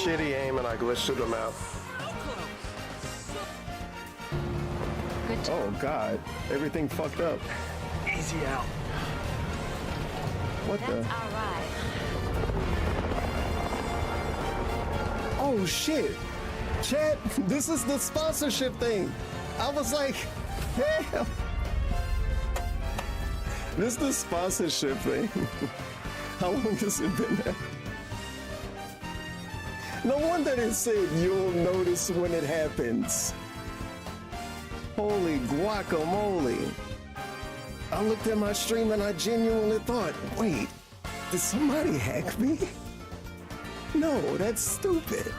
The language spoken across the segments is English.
shitty aim and I glitched through the map. Oh god, everything fucked up. Easy out. What the? Alright. Oh shit! Chat, this is the sponsorship thing. I was like, damn. This is the sponsorship thing. How long has it been there? No wonder they said you'll notice when it happens. Holy guacamole. I looked at my stream and I genuinely thought, wait, did somebody hack me? No, that's stupid.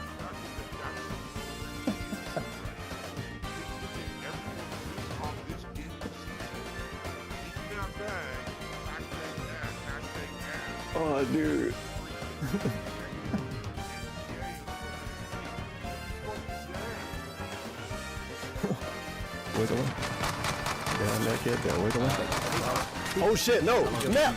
Oh, dude. Wiggle him. Down that kid there, wiggle him. Oh shit, no! Snap!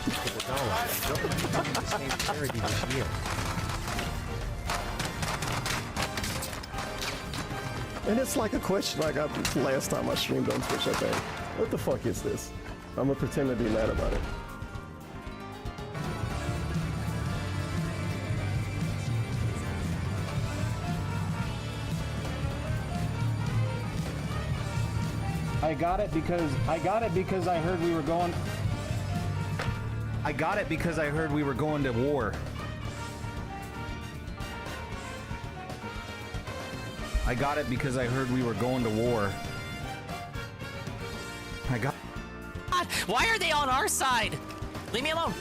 And it's like a question I got last time I streamed on Twitch, I think. What the fuck is this? I'm gonna pretend to be mad about it. I got it because I heard we were going. I got it because I heard we were going to war. I got it because I heard we were going to war. I got. Why are they on our side? Leave me alone.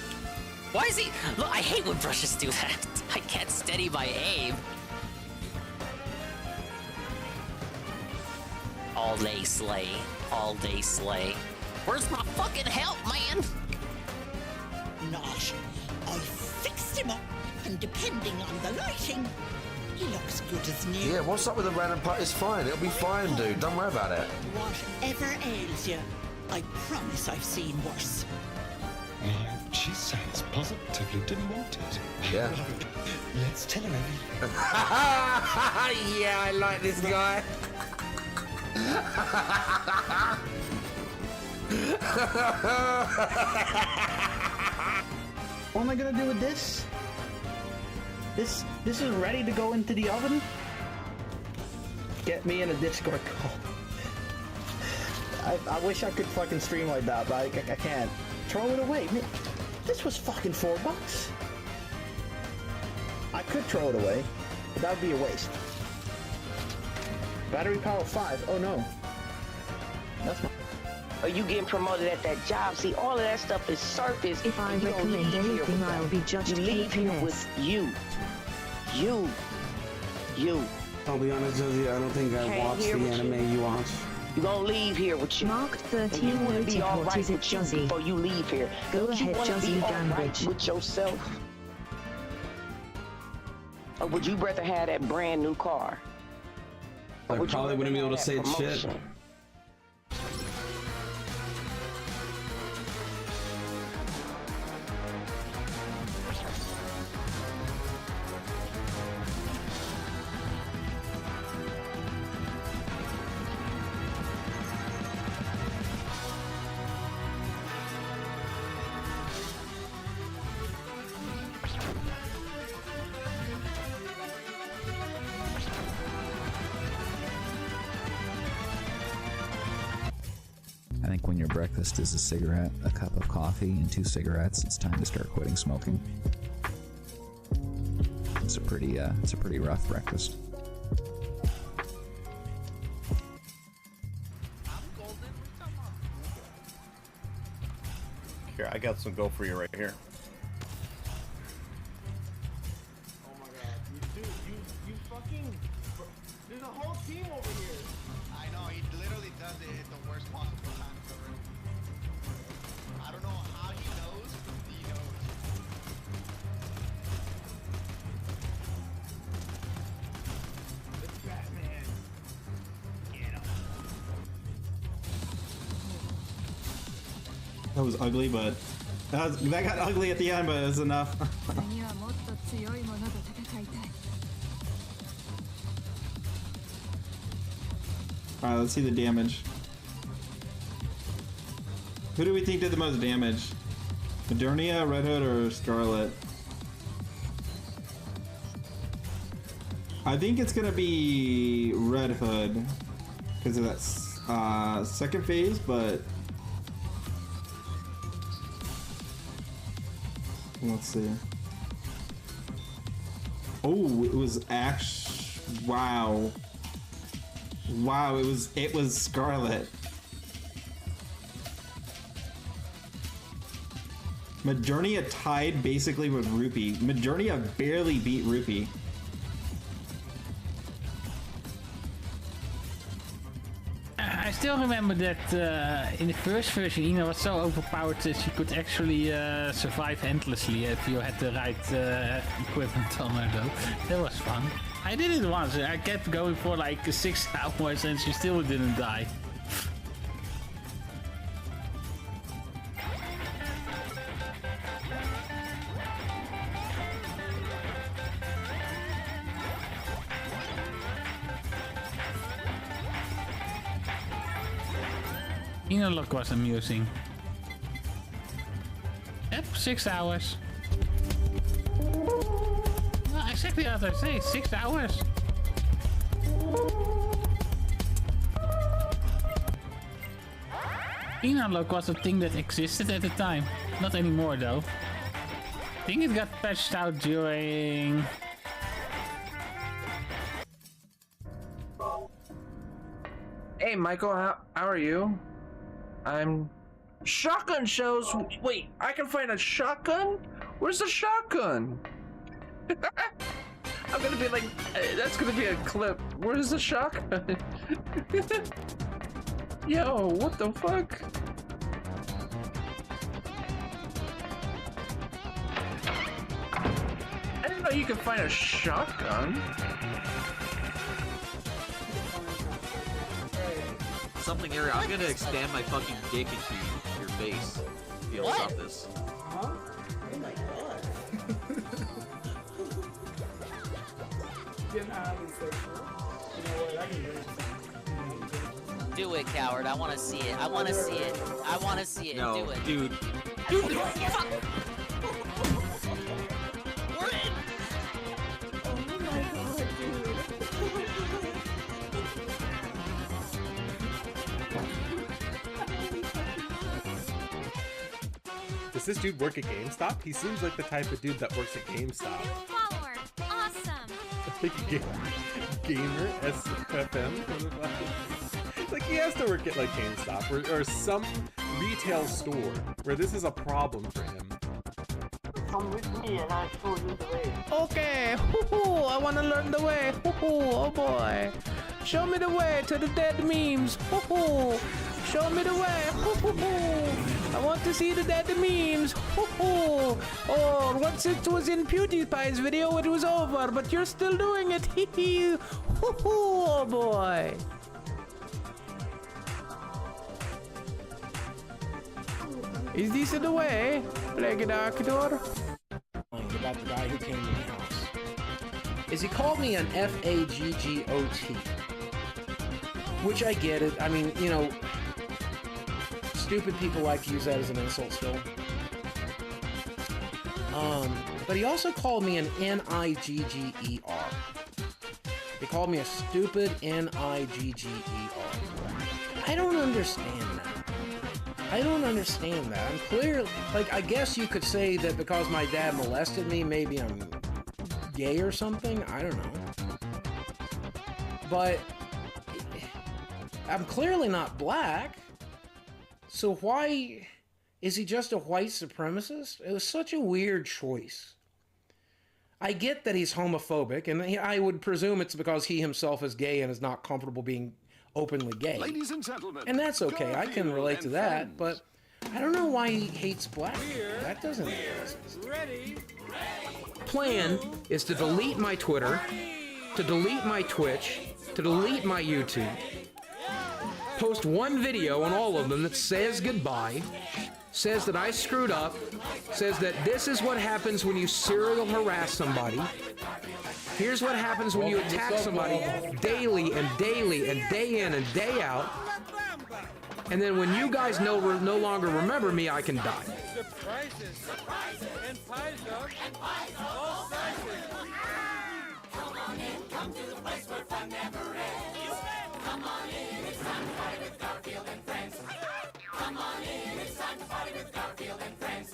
Why is he? Look, I hate when brushes do that. I can't steady my aim. All day slay. All day slay. Where's my fucking help, man? Not. I fixed him up, and depending on the lighting, he looks good as new. Yeah, what's up with the random part? It's fine. It'll be fine, dude. Don't worry about it. Whatever ails you, I promise I've seen worse. She sounds positively didn't want it. Yeah. Let's tell her everything. Yeah, I like this guy. What am I gonna do with this? This is ready to go into the oven? Get me in a Discord call. I wish I could fucking stream like that, but I can't. Throw it away. Man, this was fucking $4. I could throw it away, but that would be a waste. Battery power 5. Oh no. That's my. Are you getting promoted at that job? See, all of that stuff is surface. If I recommend anything, I'll be judged. You leave here with you. I'll be honest with you, I don't think I watched the anime you watch. You gonna leave here with you. Mark 13 you wanna be all what right is it, with you Juzzy? before you leave here. Go Don't you ahead, wanna Juzzy be all right Gambridge. with yourself? Or would you rather have that brand new car? I probably wouldn't be able to say shit. I think when your breakfast is a cigarette, a cup of coffee, and 2 cigarettes, it's time to start quitting smoking. It's a pretty rough breakfast. Here, I got some go for you right here. Oh my god. Dude, you fucking. There's a whole team over here. I know, he literally does it at the worst possible time. I don't know how he knows, but he knows. It's Batman. Get him. That was ugly, but that got ugly at the end, but it was enough. Alright, let's see the damage. Who do we think did the most damage? Modernia, Red Hood, or Scarlet? I think it's gonna be Red Hood because of that second phase, but let's see. Oh, it was Ash. Wow. Wow, it was Scarlet. Modernia tied basically with Rupee. Modernia barely beat Rupee. I still remember that in the first version, Ina was so overpowered that she could actually survive endlessly if you had the right equipment on her, though. That was fun. I did it once. I kept going for like 6 hours and she still didn't die. Ina look was amusing. Yep, 6 hours. Well, exactly as I say, 6 hours. Ina look was a thing that existed at the time. Not anymore though. I think it got patched out during... Hey Michael, how are you? I'm... Shotgun shells? Wait, I can find a shotgun? Where's the shotgun? I'm gonna be like, that's gonna be a clip. Where's the shotgun? Yo, what the fuck? I didn't know you could find a shotgun. Something, Area. I'm gonna expand my fucking dick into your face. If you'll stop this. Huh? Oh my god. Do it, coward. I want to see it. I want to see it. I want to see it. No, do it. dude. Dude, fuck. We're in. Oh my god, dude. Does this dude work at GameStop? He seems like the type of dude that works at GameStop. Follower. Awesome. Like gamer SFM. Like he has to work at like GameStop or some retail store where this is a problem for him. Come with me and I'll show you the way. Okay, I want to learn the way. Oh boy. Show me the way to the dead memes. Show me the way. I want to see the dead memes. Or once it was in PewDiePie's video, it was over, but you're still doing it. Oh boy. Is this the way? Legadarkador? About the guy who came to my house is he called me an F-A-G-G-O-T, which I get it. I mean, you know, stupid people like to use that as an insult still. But he also called me an N-I-G-G-E-R. He called me a stupid N-I-G-G-E-R. I don't understand that. I don't understand that. I'm clear, like, I guess you could say that because my dad molested me, maybe I'm gay or something. I don't know. But I'm clearly not black. So why is he just a white supremacist? It was such a weird choice. I get that he's homophobic, and I would presume it's because he himself is gay and is not comfortable being openly gay. Ladies and gentlemen, and that's okay. I can relate to that, but I don't know why he hates black people. That doesn't make sense. Ready? Plan is to delete my Twitter, to delete my Twitch, to delete my YouTube, post one video on all of them that says goodbye, says that I screwed up, says that this is what happens when you serial harass somebody, Here's what happens when you attack somebody daily and daily and day in and day out. And then when you guys no longer remember me, I can die. Surprises and pies up all sizes. Come on in, come to the place where fun never ends. Come on in, it's time to party with Garfield and friends. Come on in, it's time to party with Garfield and friends.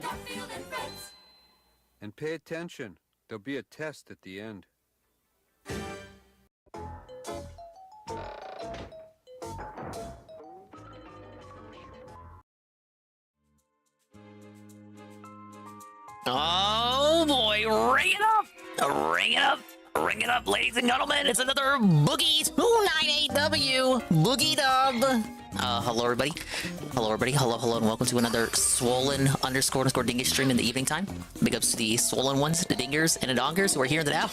Garfield and friends. And pay attention. There'll be a test at the end. Oh boy, ring it up! Ring it up! Ring it up, ladies and gentlemen! It's another Boogie 298W Boogie Dub! Hello everybody. Hello everybody. Hello, and welcome to another swollen _ dingus stream in the evening time. Big ups to the swollen ones, the dingers and the dongers who are here in the now.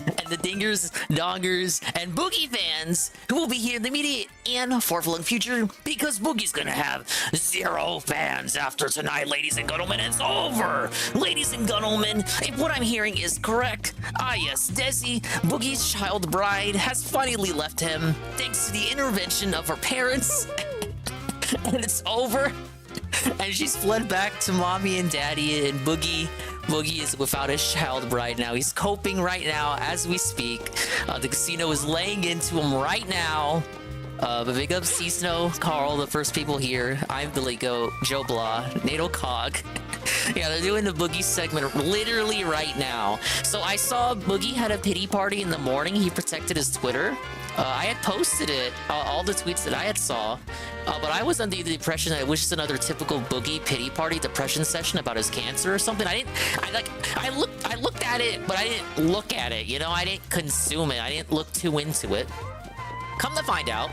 And the dingers, dongers, and Boogie fans who will be here in the immediate and far-flung future because Boogie's gonna have 0 fans after tonight, ladies and gentlemen. It's over! Ladies and gentlemen, if what I'm hearing is correct, yes, Desi, Boogie's child bride, has finally left him thanks to the intervention of her parents. And it's over. And she's fled back to mommy and daddy, and Boogie is without his child bride now. He's coping right now as we speak. The casino is laying into him right now. But big up C-Snow, Carl, the first people here. I'm Billy Goat, Joe Blah, Nato Cog. Yeah, they're doing the Boogie segment literally right now. So I saw Boogie had a pity party in the morning. He protected his Twitter. I had posted it, all the tweets that I had saw, but I was under the impression that it was just another typical Boogie pity party depression session about his cancer or something. I looked at it, but I didn't look at it, you know? I didn't consume it. I didn't look too into it. Come to find out,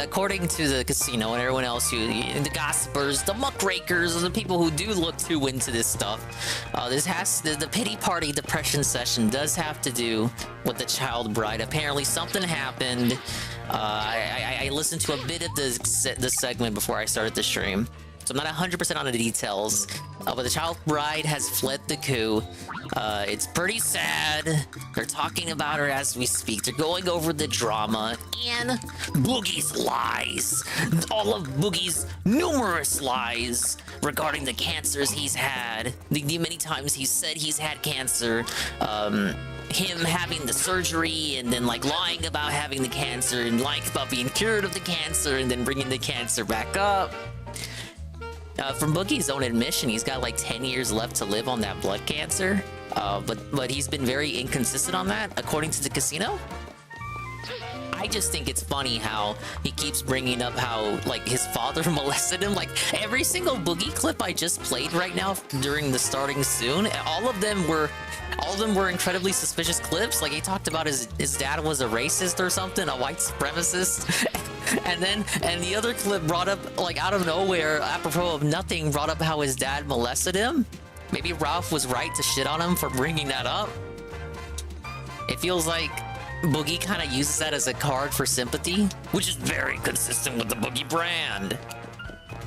according to the casino and everyone else the gossipers, the muckrakers, the people who do look too into this stuff, the pity party depression session does have to do with the child bride. Apparently something happened. I listened to a bit of the segment before I started the stream. So I'm not 100% on the details, but the child bride has fled the coup. It's pretty sad. They're talking about her as we speak. They're going over the drama and Boogie's lies. All of Boogie's numerous lies regarding the cancers he's had. The many times he said he's had cancer. Him having the surgery and then like lying about having the cancer and lying about being cured of the cancer and then bringing the cancer back up. From Boogie's own admission, he's got like 10 years left to live on that blood cancer, but he's been very inconsistent on that, according to the casino. I just think it's funny how he keeps bringing up how like his father molested him. Like every single Boogie clip I just played right now during the starting soon, all of them were incredibly suspicious clips. Like he talked about his dad was a racist or something, a white supremacist. And the other clip brought up, like out of nowhere, apropos of nothing, brought up how his dad molested him. Maybe Ralph was right to shit on him for bringing that up. It feels like Boogie kind of uses that as a card for sympathy, which is very consistent with the Boogie brand.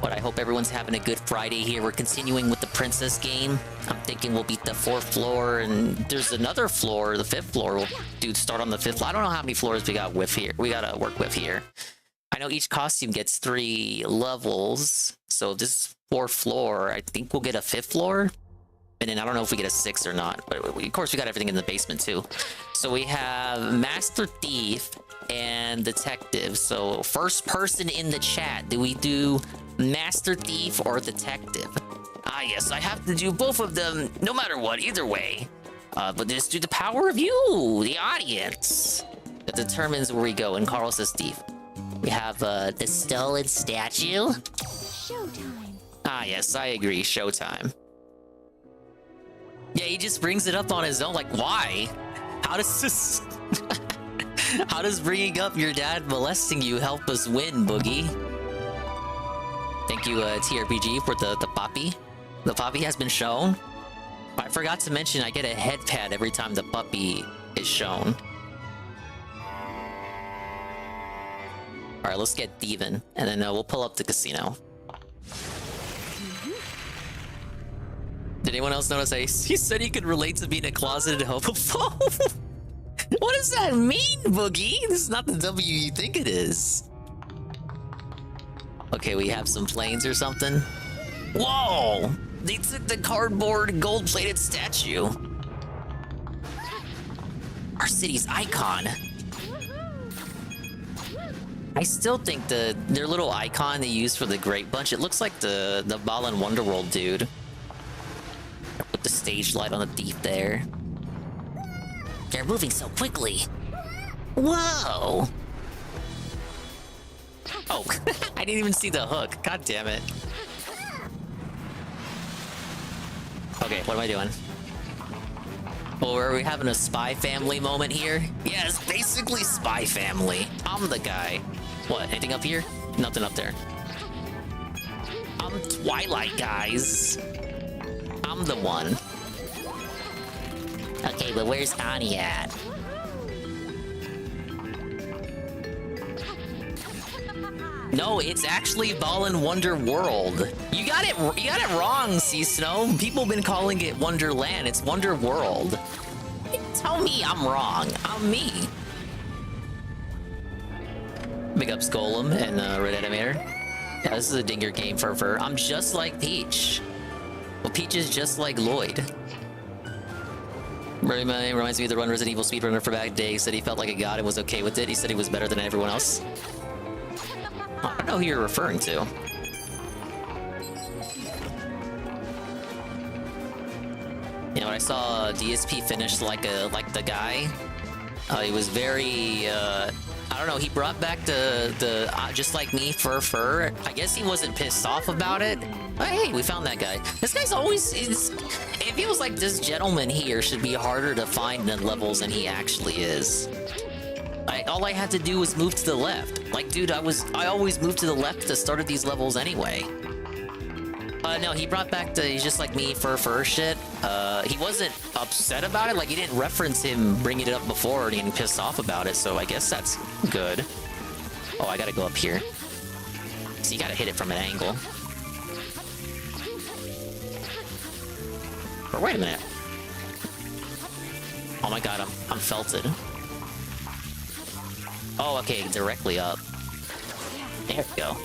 But I hope everyone's having a good Friday here. We're continuing with the princess game. I'm thinking we'll beat the 4th floor, and there's another floor, the 5th floor. We'll start on the 5th floor. I don't know how many floors we got with here. We gotta work with here. I know each costume gets 3 levels, so this 4th floor, I think we'll get a 5th floor. And then I don't know if we get a 6th or not, but of course we got everything in the basement too. So we have Master Thief and Detective. So first person in the chat, do we do Master Thief or Detective? Yes, I have to do both of them, no matter what, either way. But just do the power of you, the audience, that determines where we go. And Carl says Thief. We have the stolen statue. Showtime. Yes, I agree. Showtime. Yeah, he just brings it up on his own. Like, why? How does this... How does bringing up your dad molesting you help us win, Boogie? Thank you, TRPG, for the puppy. The puppy has been shown. I forgot to mention I get a head pad every time the puppy is shown. Alright, let's get Thievin, and then we'll pull up the casino. anyone else notice he said he could relate to being a closeted homophobe? What does that mean, Boogie? This is not the W you think it is. Okay, we have some planes or something. Whoa! They took the cardboard gold-plated statue. Our city's icon. I still think their little icon they use for the Great Bunch, it looks like the Balan Wonderworld dude. With the stage light on the thief there. They're moving so quickly. Whoa! Oh, I didn't even see the hook. God damn it. Okay, what am I doing? Oh, are we having a Spy Family moment here? Yeah, it's basically Spy Family. I'm the guy. What, anything up here? Nothing up there. I'm Twilight, guys. I'm the one. Okay, but where's Annie at? No, it's actually Ballin' Wonder World. You got it wrong, Sea Snow. People have been calling it Wonderland. It's Wonder World. Tell me I'm wrong. I'm me. Big ups Golem and Red Animator. Yeah, this is a dinger game for Fur. I'm just like Peach. Well, Peach is just like Lloyd. Reminds me of the run Resident Evil speedrunner for back day. He said he felt like a god and was okay with it. He said he was better than everyone else. I don't know who you're referring to. You know, when I saw DSP finish like the guy, he was very I don't know, he brought back the just like me fur. I guess he wasn't pissed off about it. Oh, hey, we found that guy. This guy's always it feels like this gentleman here should be harder to find in levels than he actually is. All I had to do was move to the left. Like, dude, I always moved to the left at the start of these levels anyway. No, he brought back the he's just like me fur shit. He wasn't upset about it. Like, he didn't reference him bringing it up before and getting pissed off about it. So I guess that's good. Oh, I gotta go up here. So you gotta hit it from an angle. Or wait a minute. Oh my god, I'm felted. Oh, okay, directly up. There we go.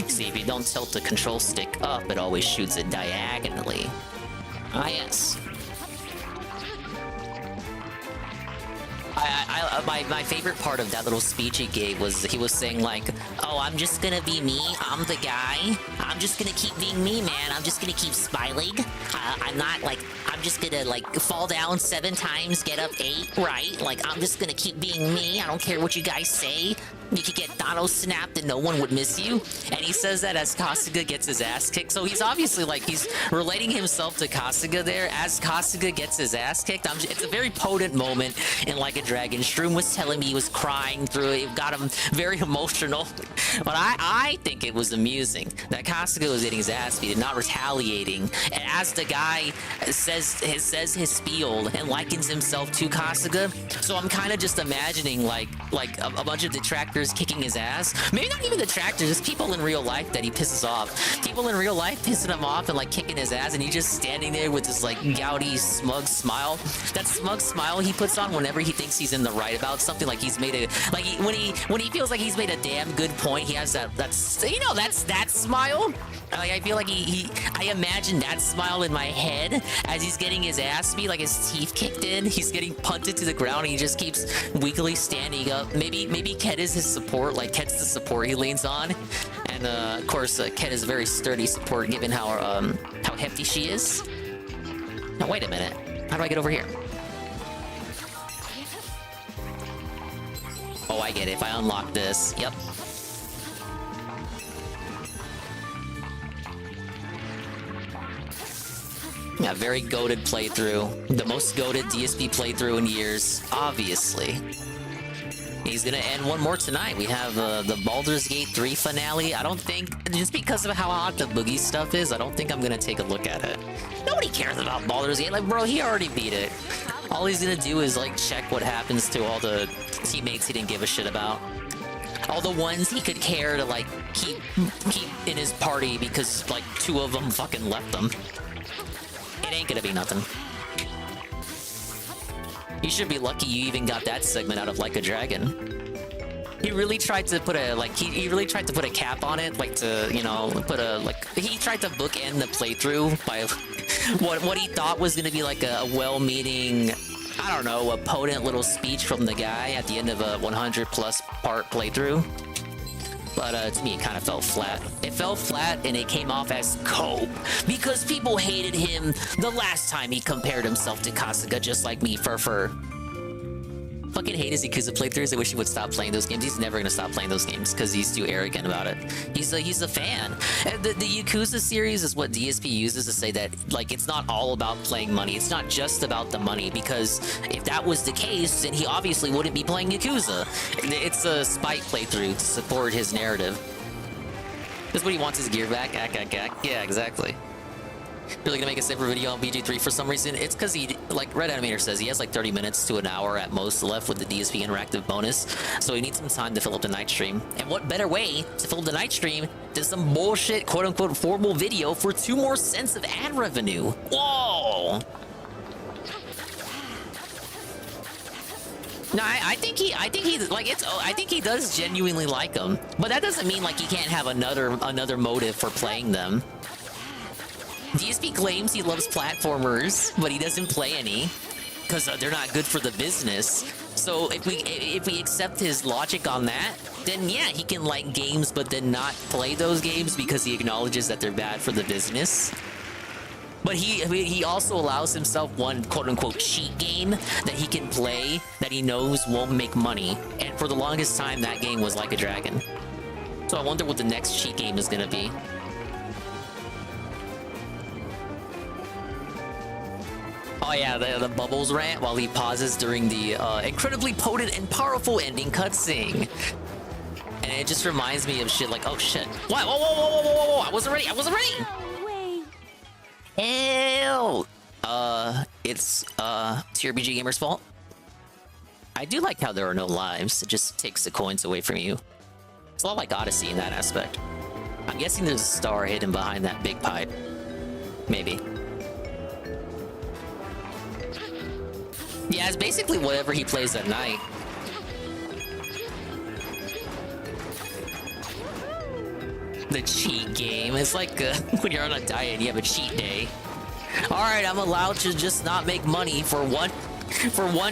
See, if you don't tilt the control stick up, it always shoots it diagonally. Ah, yes. My favorite part of that little speech he gave was he was saying like, oh, I'm just gonna be me, I'm the guy, I'm just gonna keep being me, man, I'm just gonna keep smiling, I'm not like, I'm just gonna like fall down 7 times, get up 8, right? Like, I'm just gonna keep being me, I don't care what you guys say. You could get Dono snapped and no one would miss you. And he says that as Kasuga gets his ass kicked. So he's obviously like, he's relating himself to Kasuga there as Kasuga gets his ass kicked. It's a very potent moment in Like a Dragon. Shroom was telling me he was crying through it. It got him very emotional. But I think it was amusing that Kasuga was getting his ass beat and not retaliating. And as the guy says his spiel and likens himself to Kasuga, so I'm kind of just imagining like a bunch of detractors kicking his ass. Maybe not even detractors, just people in real life that he pisses off. People in real life pissing him off and like kicking his ass, and he's just standing there with this like gouty, smug smile. That smug smile he puts on whenever he thinks he's in the right about something. Like he's made when he feels like he's made a damn good point, he has that's that smile. Like, I feel like I imagine that smile in my head as he's getting his ass beat, like his teeth kicked in. He's getting punted to the ground and he just keeps weakly standing up. Maybe Ket is his support, like Ket's the support he leans on. And of course, Ket is a very sturdy support given how hefty she is. Now wait a minute, how do I get over here? Oh, I get it, if I unlock this, yep. Yeah, very goated playthrough. The most goated DSP playthrough in years, obviously. He's gonna end one more tonight. We have the Baldur's Gate 3 finale. I don't think, just because of how hot the Boogie stuff is, I don't think I'm gonna take a look at it. Nobody cares about Baldur's Gate. Like, bro, he already beat it. All he's gonna do is, like, check what happens to all the teammates he didn't give a shit about. All the ones he could care to like keep in his party because like 2 of them fucking left them. It ain't gonna be nothing. You should be lucky you even got that segment out of Like a Dragon. He really tried to put a he really tried to put a cap on it, like to, you know, put a he tried to bookend the playthrough by what he thought was gonna be like a well-meaning, I don't know, a potent little speech from the guy at the end of a 100+ part playthrough. But to me, it kind of fell flat. It fell flat, and it came off as cope because people hated him the last time he compared himself to Kasuga, just like me, Fur. Fucking hate his Yakuza playthroughs. I wish he would stop playing those games. He's never gonna stop playing those games because he's too arrogant about it. He's a fan. And the Yakuza series is what DSP uses to say that like it's not all about playing money. It's not just about the money, because if that was the case, then he obviously wouldn't be playing Yakuza. It's a spite playthrough to support his narrative. That's what he wants his gear back. Yeah, exactly. Really gonna make a separate video on BG3 for some reason. It's because he, like Red Animator says, he has like 30 minutes to an hour at most left with the DSP interactive bonus, so he needs some time to fill up the night stream. And what better way to fill up the night stream than some bullshit quote-unquote formal video for 2 more cents of ad revenue? Whoa! No, I think he does genuinely like them, but that doesn't mean like he can't have another motive for playing them. DSP claims he loves platformers, but he doesn't play any because they're not good for the business. So if we accept his logic on that, then yeah, he can like games but then not play those games because he acknowledges that they're bad for the business. But he also allows himself one quote-unquote cheat game that he can play that he knows won't make money. And for the longest time, that game was Like a Dragon. So I wonder what the next cheat game is gonna be. Oh yeah, the Bubbles rant while he pauses during the incredibly potent and powerful ending cutscene. And it just reminds me of shit like, oh shit. What? Whoa, I wasn't ready. Ew. It's TRBG Gamer's fault. I do like how there are no lives. It just takes the coins away from you. It's a lot like Odyssey in that aspect. I'm guessing there's a star hidden behind that big pipe. Maybe. Yeah, it's basically whatever he plays at night. The cheat game. It's like when you're on a diet, you have a cheat day. Alright, I'm allowed to just not make money for one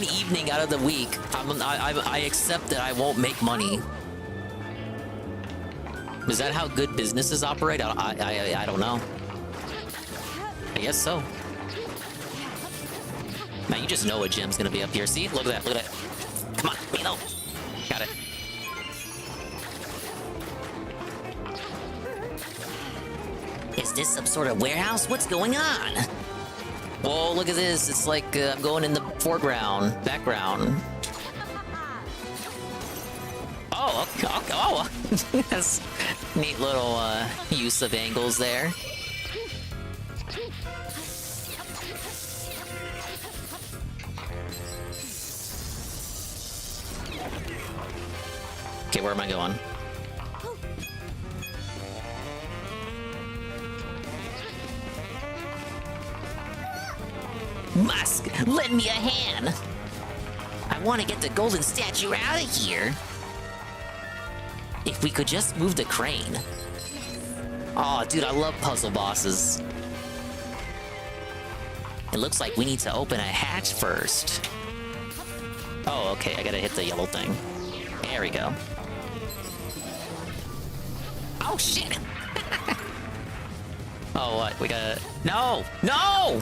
evening out of the week. I accept that I won't make money. Is that how good businesses operate? I don't know. I guess so. Man, you just know a gem's gonna be up here. See? Look at that. Come on, Milo. Got it. Is this some sort of warehouse? What's going on? Whoa, look at this. It's like I'm going in the background. Oh, okay. Oh. That's neat little use of angles there. Okay, where am I going? Musk, lend me a hand. I want to get the golden statue out of here. If we could just move the crane. Oh, dude, I love puzzle bosses. It looks like we need to open a hatch first. Oh, okay, I gotta hit the yellow thing. There we go. Oh, shit! Oh, what? We gotta... No! No!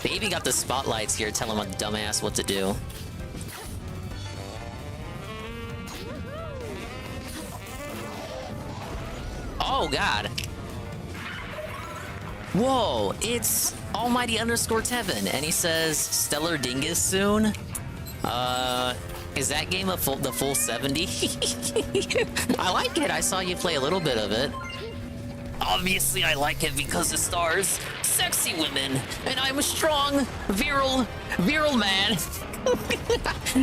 They even got the spotlights here telling my dumbass what to do. Oh, God. Whoa, it's Almighty_Tevin, and he says Stellar Dingus soon. Is that game the full 70? I like it. I saw you play a little bit of it. Obviously, I like it because the stars sexy women, and I'm a strong, virile man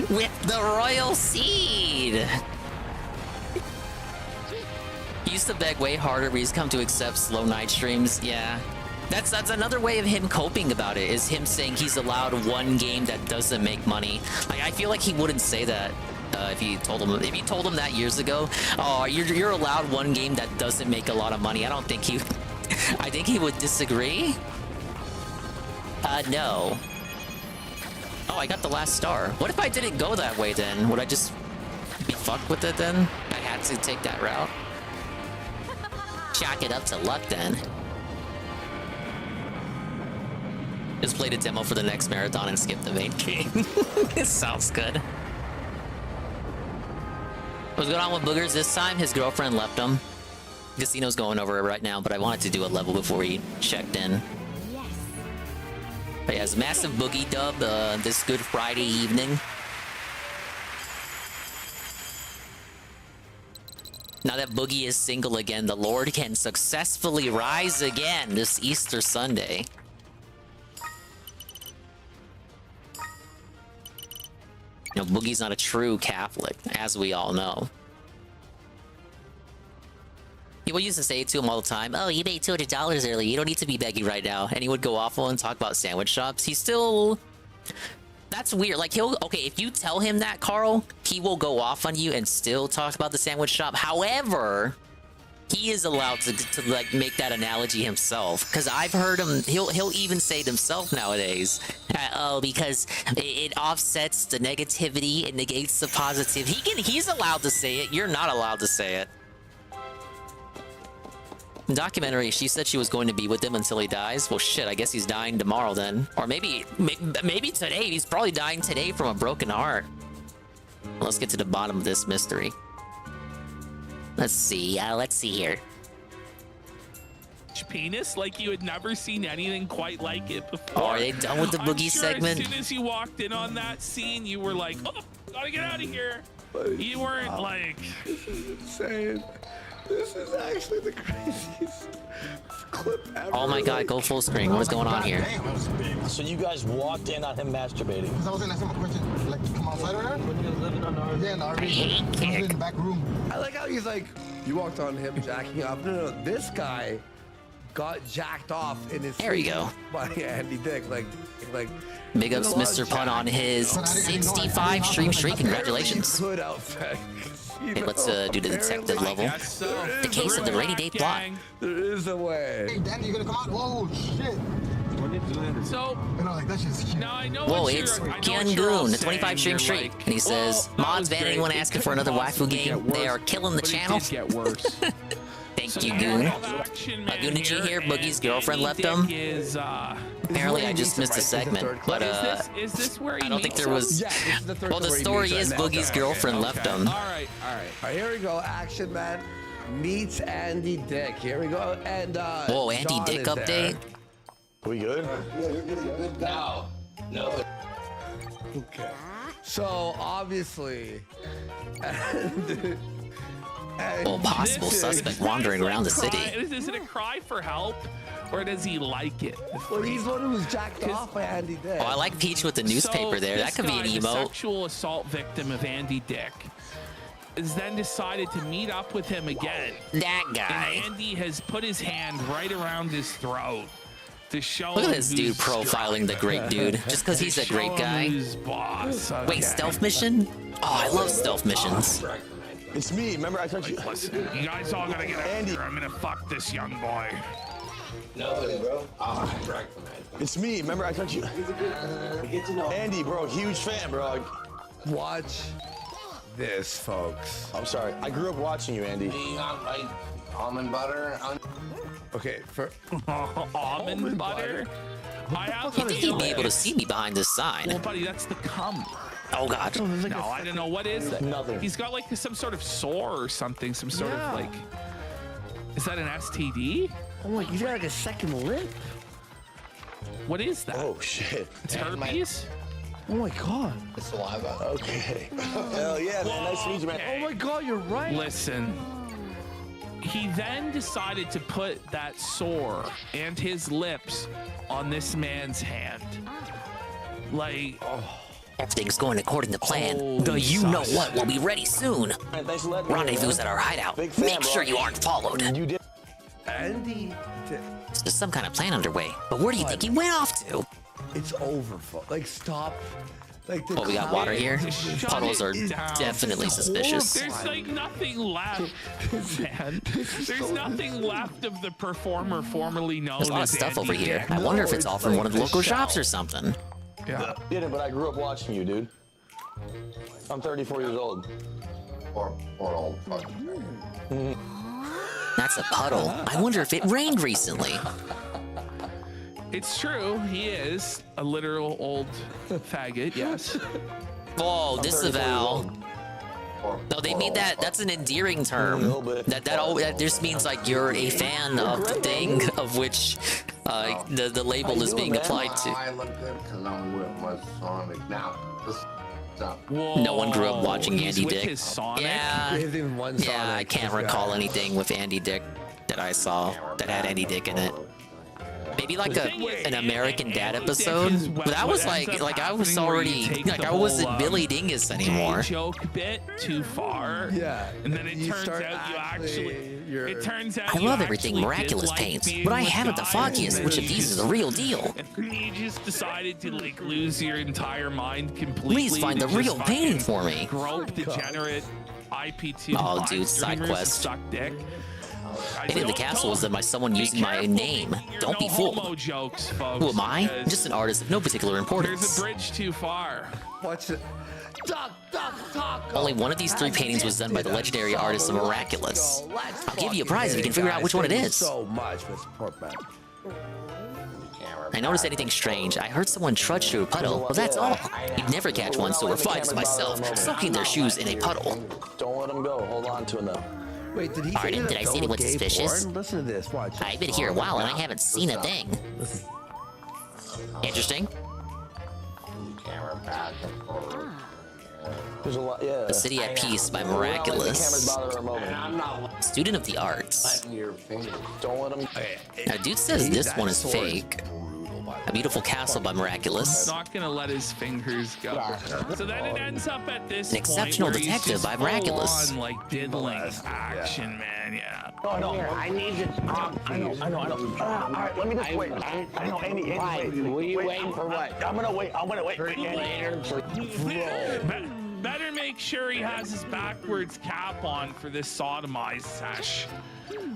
with the royal seed. He used to beg way harder, but he's come to accept slow night streams. Yeah. That's another way of him coping about it, is him saying he's allowed one game that doesn't make money. Like, I feel like he wouldn't say that if you told him that years ago. Oh, you're allowed one game that doesn't make a lot of money. I think he would disagree. No. Oh, I got the last star. What if I didn't go that way then? Would I just be fucked with it then? I had to take that route. Chalk it up to luck then. Just played a demo for the next marathon and skip the main game. It sounds good. What's going on with Boogers this time? His girlfriend left him. Casino's going over it right now, but I wanted to do a level before he checked in. Yes. But yeah, it's a massive Boogie dub this Good Friday evening. Now that Boogie is single again, the Lord can successfully rise again this Easter Sunday. You know, Boogie's not a true Catholic, as we all know. People used to say to him all the time, oh, you made $200 earlier, you don't need to be begging right now. And he would go off and talk about sandwich shops. He's still... That's weird. Like, okay, if you tell him that, Carl, he will go off on you and still talk about the sandwich shop. However, he is allowed to like, make that analogy himself. Because I've heard him, he'll even say it himself nowadays. Oh, because it offsets the negativity, it negates the positive. He's allowed to say it. You're not allowed to say it. In the documentary, she said she was going to be with him until he dies. Well, shit, I guess he's dying tomorrow then. Or maybe today. He's probably dying today from a broken heart. Let's get to the bottom of this mystery. Let's see here. Penis like you had never seen anything quite like it before. Oh, are they done with the Boogie segment? As soon as you walked in on that scene, you were like, oh, gotta get out of here. You weren't like... This is insane. This is actually the craziest clip ever. Oh my god, go full screen. What is going on here? So you guys walked in on him masturbating? I was gonna ask him a question. Like, come outside or whatever? Yeah, in the RV. He was in the back room. I like how he's like, you walked on him jacking off. No, this guy got jacked off in his There you go. By Andy Dick. Like Big ups Mr. Pun on his 65 stream streak. Congratulations. Good outfit. Okay, let's do the detective level. The case of the rainy day plot. There is a way. Hey, Danny, you gonna come out? Whoa, shit. So, like, that's just... now I know whoa, it's Kyun Goon, the 25 stream streak. And he says, mods banning anyone asking for another waifu game. They are killing the channel. Get worse. Thank you, Goon. Goonichi here, Boogie's girlfriend left him. Apparently, I just missed a segment, but is this where I don't think there was. Well, the story is Boogie's girlfriend left him. All right. Here we go. Action Man meets Andy Dick. Here we go. And whoa, Andy John Dick is update. there. We good? No. Okay. So obviously, Well, possible suspect wandering around the city. Is it a cry for help, or does he like it? Well, he's one who was jacked off by Andy Dick. Oh, I like Peach with the newspaper there. That could be an The emote. sexual assault victim of Andy Dick has then decided to meet up with him again. That guy. And Andy has put his hand right around his throat to show Look at him this dude profiling the great dude, just because he's a great guy. Boss. Wait, stealth mission? Oh, I love stealth missions. It's me. Remember I told you. Listen, you guys all gotta get out here. I'm gonna fuck this young boy. Nothing, bro. It's me. Remember I told you. Andy, bro, huge fan, bro. Watch this, folks. I'm sorry. I grew up watching you, Andy. Almond butter. Okay, for almond butter. You think he'd be able to see me behind this sign? Well, buddy, that's the cum. Oh god. No, I don't know. What is that? Nothing. He's got like some sort of sore or something. Some sort of like. Is that an STD? Oh my, you got like a second lip. What is that? Oh shit. It's herpes. Oh my god. It's saliva. Okay. Hell yeah, man. Nice to meet you, man. Oh my god, you're right. Listen. he then decided to put that sore and his lips on this man's hand. Like, Everything's going according to plan. The you-know-what will be ready soon. Rendezvous at our hideout. Make sure you aren't followed. Andy, There's some kind of plan underway, but where do you think he went off to? it's over. Like, stop. Like, Oh, we got water here. Puddles are definitely suspicious. there's like nothing left, man. There's nothing left of the performer formerly known There's a lot of as stuff Andy over here. Dick. I wonder if it's all from one of the local shops or something. Yeah. Did it, but I grew up watching you, dude. I'm 34 years old. Or old. That's a puddle. I wonder if it rained recently. It's true. He is a literal old faggot. Yes. Oh, disavow. No, they made that. That's an endearing term. That just means like you're a fan of the thing of which the label is being applied to. I look good because I'm with my Sonic now. No one grew up watching He's Andy with Dick. his Sonic? Yeah, I can't recall anything with Andy Dick that I saw that had Andy Dick in it. Maybe like an American Dad episode, but that was like I was already like I wasn't Billy Dingus anymore. Joke bit too far. Yeah. And then it turns out you actually. It turns out I love everything Miraculous paints, but I haven't the foggiest which of these is the real deal. You just decided to like lose your entire mind completely. Please find the real painting for me. Grope degenerate IPT. Oh, dude, side quest. Suck dick. And in the castle is that by someone using my name. Don't be fooled. Jokes, folks, Who am I? Just an artist of no particular importance. There's a bridge too far. Watch it. Only one of these three paintings was done by the legendary artist of Miraculous. I'll give you a prize if you can figure out which one it is. So much, Mr. Portman. I noticed anything strange. I heard someone trudge through a puddle. Well, that's all. You'd never catch one so refined as myself, soaking their shoes in a puddle. Don't let him go. Hold on to him though. Wait, did he Pardon, did I say anyone suspicious? Listen to this. Watch. I've been here a while and I haven't seen a thing. Interesting. There's a lot, yeah. The City at Peace by Miraculous. Student of the Arts. Don't let him. Now, dude says this one is fake. A Beautiful Castle by Miraculous. Not gonna let his fingers go. So then it ends up at this An Exceptional point where he's Detective just by Miraculous. full on, like diddling action, man. Yeah. No, no. I need to talk. I know. All right, let me just wait. I know, Andy. Wait. Were you waiting for what? I'm gonna wait for later. Better make sure he has his backwards cap on for this sodomized sesh.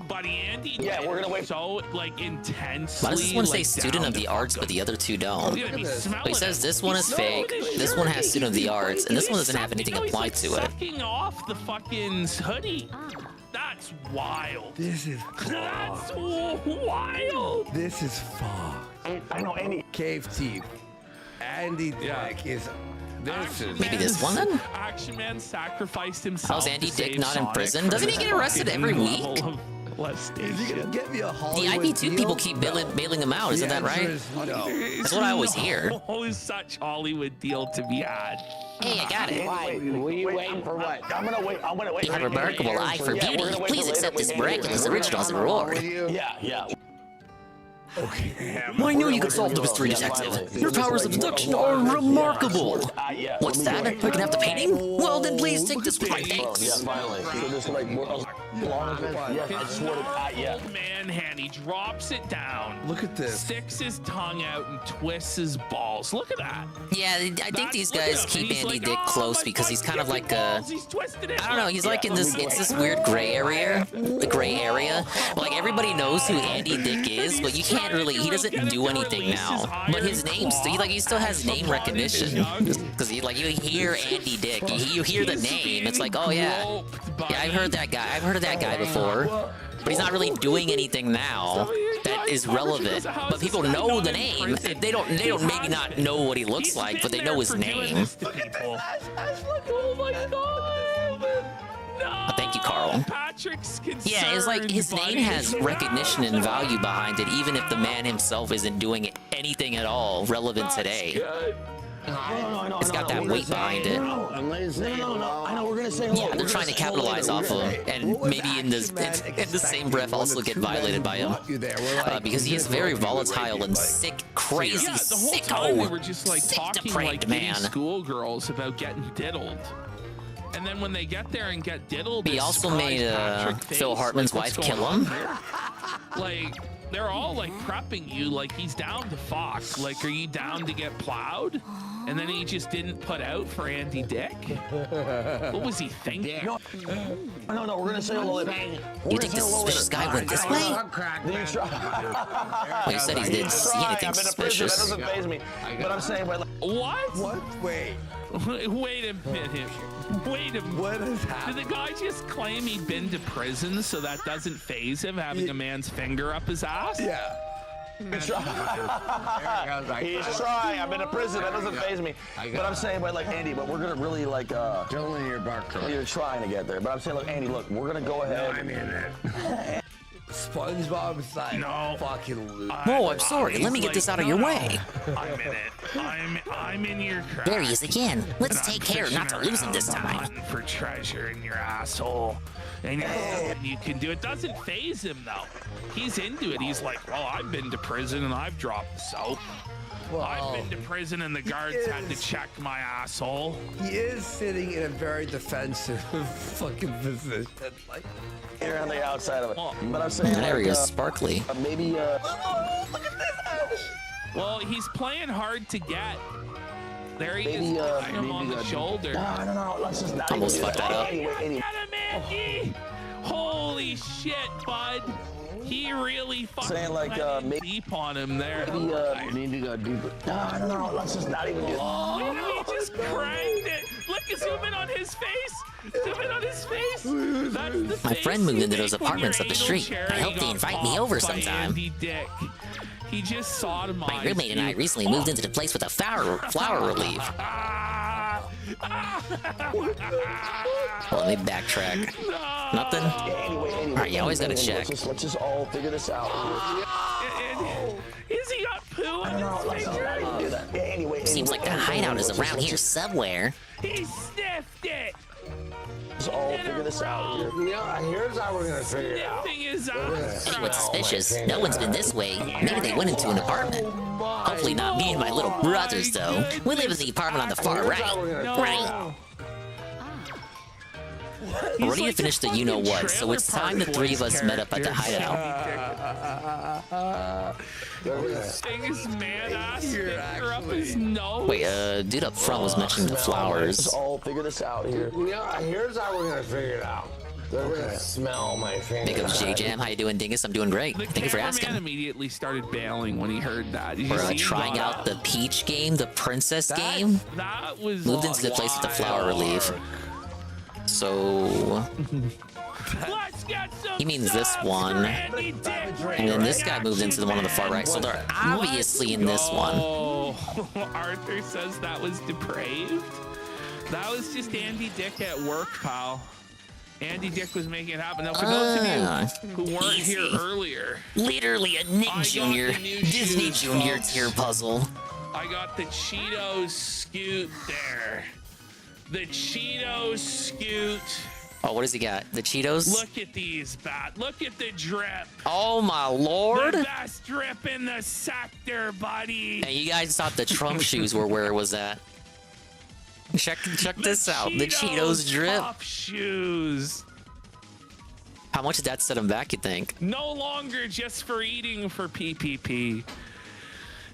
Buddy, Andy. Yeah, we're gonna wait. So like intensely. Why does this one say like, Student of the Arts, but the other two don't? Look at him, he's So smelling he says it. this one is fake, this one has Student of the Arts, and this one doesn't have anything applied to it. Sucking off the fucking hoodie. That's wild. This is That's wild. This is fun. I know, Andy. Cave Thief. Andy Dick is. This is. Maybe this one then? Action Man sacrificed himself. How's Andy to Dick save not in Sonic prison? from Doesn't he this get arrested fucking every week? level of molestation? Get me a The Hollywood IP2 deal? people keep bailing him out, isn't that right? No. That's what I always hear. Always such Hollywood deal to be had. Hey, I got it. Were you waiting for what? I'm gonna wait. You have a remarkable eye for beauty. Please accept this miraculous original as a reward. Yeah. Okay. I knew you could solve the mystery, detective. Your powers of deduction are remarkable. What's that? I can have the painting? Well, then please take this with my thanks. Yeah, finally. So this like I swear to Old man hand, he drops it down. Look at this. Sticks his tongue out and twists his balls. Look at that. Yeah, I think these guys keep Andy Dick close because he's kind of like a... I don't know, he's like in this, it's this weird gray area. The gray area. Like, everybody knows who Andy Dick is, but you can't really, he doesn't do anything now. But his name, he still has name recognition. Because you hear Andy Dick, you hear the name, it's like, oh yeah. Yeah, I've heard that guy before. But he's not really doing anything now that is relevant. But people know the name. They don't maybe not know what he looks like, but they know his name. Oh my god! No! Thank you, Carl. Patrick's Yeah, it's like his name has recognition and value behind it, even if the man himself isn't doing anything at all relevant today. It's got that weight behind it. No, I know we're gonna say hello. Yeah, they're trying to capitalize off of him, and maybe in the same breath also get violated by him, because he is very volatile and sick, crazy, Yeah, the whole sicko, time we were just like sick, talking depraved like man. schoolgirls about getting diddled. And then when they get there and get diddled, He this also surprised made Patrick Phil face, Hartman's like, wife what's kill going him. on here? Like, they're all like prepping you, like he's down to fuck. Like, are you down to get plowed? And then he just didn't put out for Andy Dick. What was he thinking? No, we're gonna say hello. You think the suspicious guy went this way? Well, you said he didn't see anything suspicious. That doesn't faze me. But I'm saying, What? What? Wait. Wait a minute. Wait a minute. What has happened? Did the guy just claim he'd been to prison so that doesn't faze him having a man's finger up his ass? Yeah. He's trying. I've been to prison. That doesn't faze me. But I'm saying, like Andy, but we're gonna really like. Don't in your back. You're trying to get there, but I'm saying, look, Andy, look, we're gonna go ahead. I mean it. SpongeBob's like, no, fucking loose. Oh, I'm sorry. Let me get this out of your way. I'm in it. I'm in your crack. There he is again. Let's And take I'm care not to fishing lose him this around time. hunting for treasure in your asshole. And you can do it. Doesn't faze him though. He's into it. He's like, well, I've been to prison and I've dropped the soap. I've been to prison and the guards had to check my asshole. He is sitting in a very defensive fucking position. Like, Here on the outside of it. But I'm saying, There he is, sparkly. maybe. look at this. Well, he's playing hard to get. There he Maybe, is, got him on the shoulder. No. Let's just not. Almost even do fucked that up. Anyway. Get him, Andy! Holy shit, bud. He really fucking Saying, like, went maybe- deep on him there. Maybe need to go deeper. No. Let's just not even do. Look, he just cranked it. Look, zoom in on his face. Zoom in on his face. That's the My face friend moved you into those make when apartments your up the anal street. cherry I hope they got invite me popped over by sometime. Andy Dick. He just sodomized My roommate and I you. recently moved into the place with a flower relief. Well, let me backtrack. Nothing? Anyway. Alright, you always gotta check. Let's just all figure this out. Is he got poo on his finger? Do that. Anyway. Seems like the hideout is around here somewhere. He sniffed it. Let's all figure this out here. Yeah, here's how we're gonna figure it out. Sniffing his ass. Hey, what's suspicious? No one's been this way. Maybe they went into an apartment. Hopefully not me and my little brothers, though. We live in the apartment on the far right. Right. We're ready to finish the you-know-what, so it's time the three of us met up at the hideout. Sting his man ass finger up his nose. Wait, dude up front was mentioning the flowers. Let's all figure this out here. Yeah, here's how we're gonna figure it out. They're gonna smell my finger. Big up J-Jam, how you doing, Dingus? I'm doing great. The Thank you for cameraman asking. immediately started bailing when he heard that. Did you We're see him trying go, out the Peach game, the Princess game. That was Moved into the place with the flower relief. So Let's get some he means this one, Andy Dick and then this guy moved into the one on the far right. So they're obviously in this one. Oh, Arthur says that was depraved. That was just Andy Dick at work, pal. Andy Dick was making it happen. Now, for those of you who weren't here earlier, Literally a Nick Jr. Disney Jr. tier puzzle. I got the Cheetos Scoot there. The Cheetos Scoot. Oh, what does he got? The Cheetos? Look at these, Bat. Look at the drip. Oh my lord! The best drip in the sector, buddy. And you guys thought the Trump shoes were where it was at. Check this out. The Cheetos drip. Puff shoes. How much did that set him back, you think? No longer just for eating for PPP.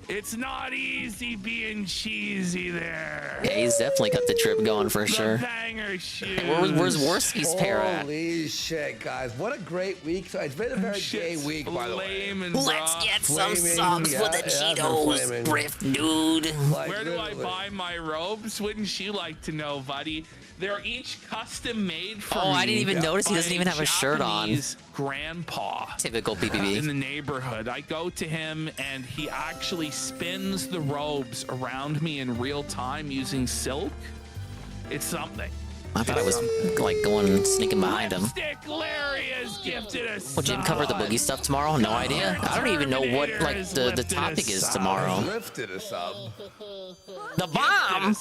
It's not easy being cheesy there. Yeah, he's definitely got the trip going for sure. Banger shoes. Where's Worski's pair at? Holy shit, guys. What a great week. So it's been a very gay week, by the way. Let's get some songs for the Cheetos riff, dude. Where do I buy my robes? Wouldn't you like to know, buddy? They're each custom made for Oh, me. I didn't even notice he by doesn't even have a shirt on. Japanese grandpa. Typical BBB. In the neighborhood. I go to him and he actually spins the robes around me in real time using silk. It's something. I thought I was like going sneaking behind him. Lipstick Larry has gifted us. Will Jim cover the Boogie stuff tomorrow? No idea. I don't even know what like the topic is tomorrow. Lifted us up. The bomb.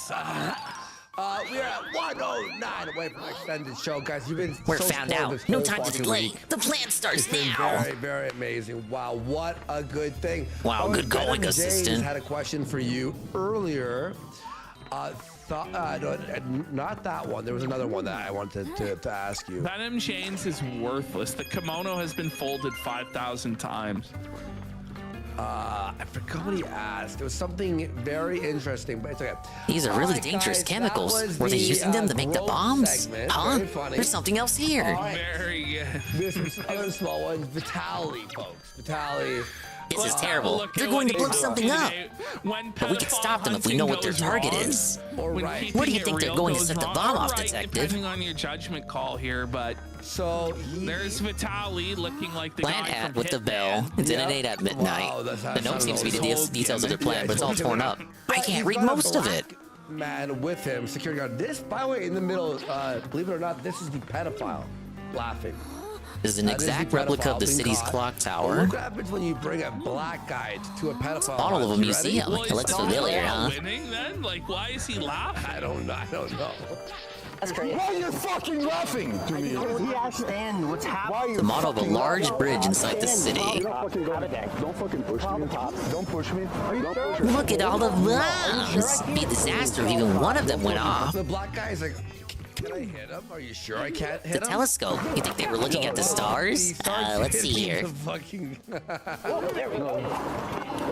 We are at 109 away from our extended show, guys. You've been We're so found spoiled out. this No whole time to fucking delay. week. The plan starts It's been now. very, very amazing. Wow, what a good thing. Wow, good Ben going, James assistant. had a question for you earlier. No, not that one. There was another one that I wanted to ask you. Venom James is worthless. The kimono has been folded 5,000 times. I forgot what he asked. It was something very interesting, but it's okay. These are really Alright, dangerous guys, chemicals. that was Were they the, using them to make the growth bombs? segment. Huh? Very funny. There's something else here. Alright. Very good. This is other small ones. Vitaly, folks. Vitaly. This is terrible. Look They're at going what to blow he's something doing up. today. When But we can stop them if we know what their target is. Alright. Where do you think they're going to set the bomb off, detective? Depending on your judgment call here, but so there's Vitaly looking like the Plant guy hat from with the bell. Hitman. Detonate at midnight. Wow, The note seems to be the details of their plan, but it's all Yeah, torn up. I He's can't read got a most of it. black Man with him, security guard. This, by the way, in the middle, believe it or not, this is the pedophile laughing. This is an That is the exact replica of the pedophile being city's caught. clock tower. Look what happens when you bring a black guy to a pedophile. All of them You you ready? see, I'm like, looks familiar, huh? Winning then? Like, why is he laughing? I don't know. That's crazy. Why are you fucking laughing to me? Because he understands what's happening. The model of a large bridge inside the city. Don't fucking push me. Don't push me. Don't push me. Look at all the bombs. It'd be a disaster if even one of them went off. The black guy is like, can I hit him? Are you sure I can't hit The him? telescope. You think they were looking at the stars? Let's see here.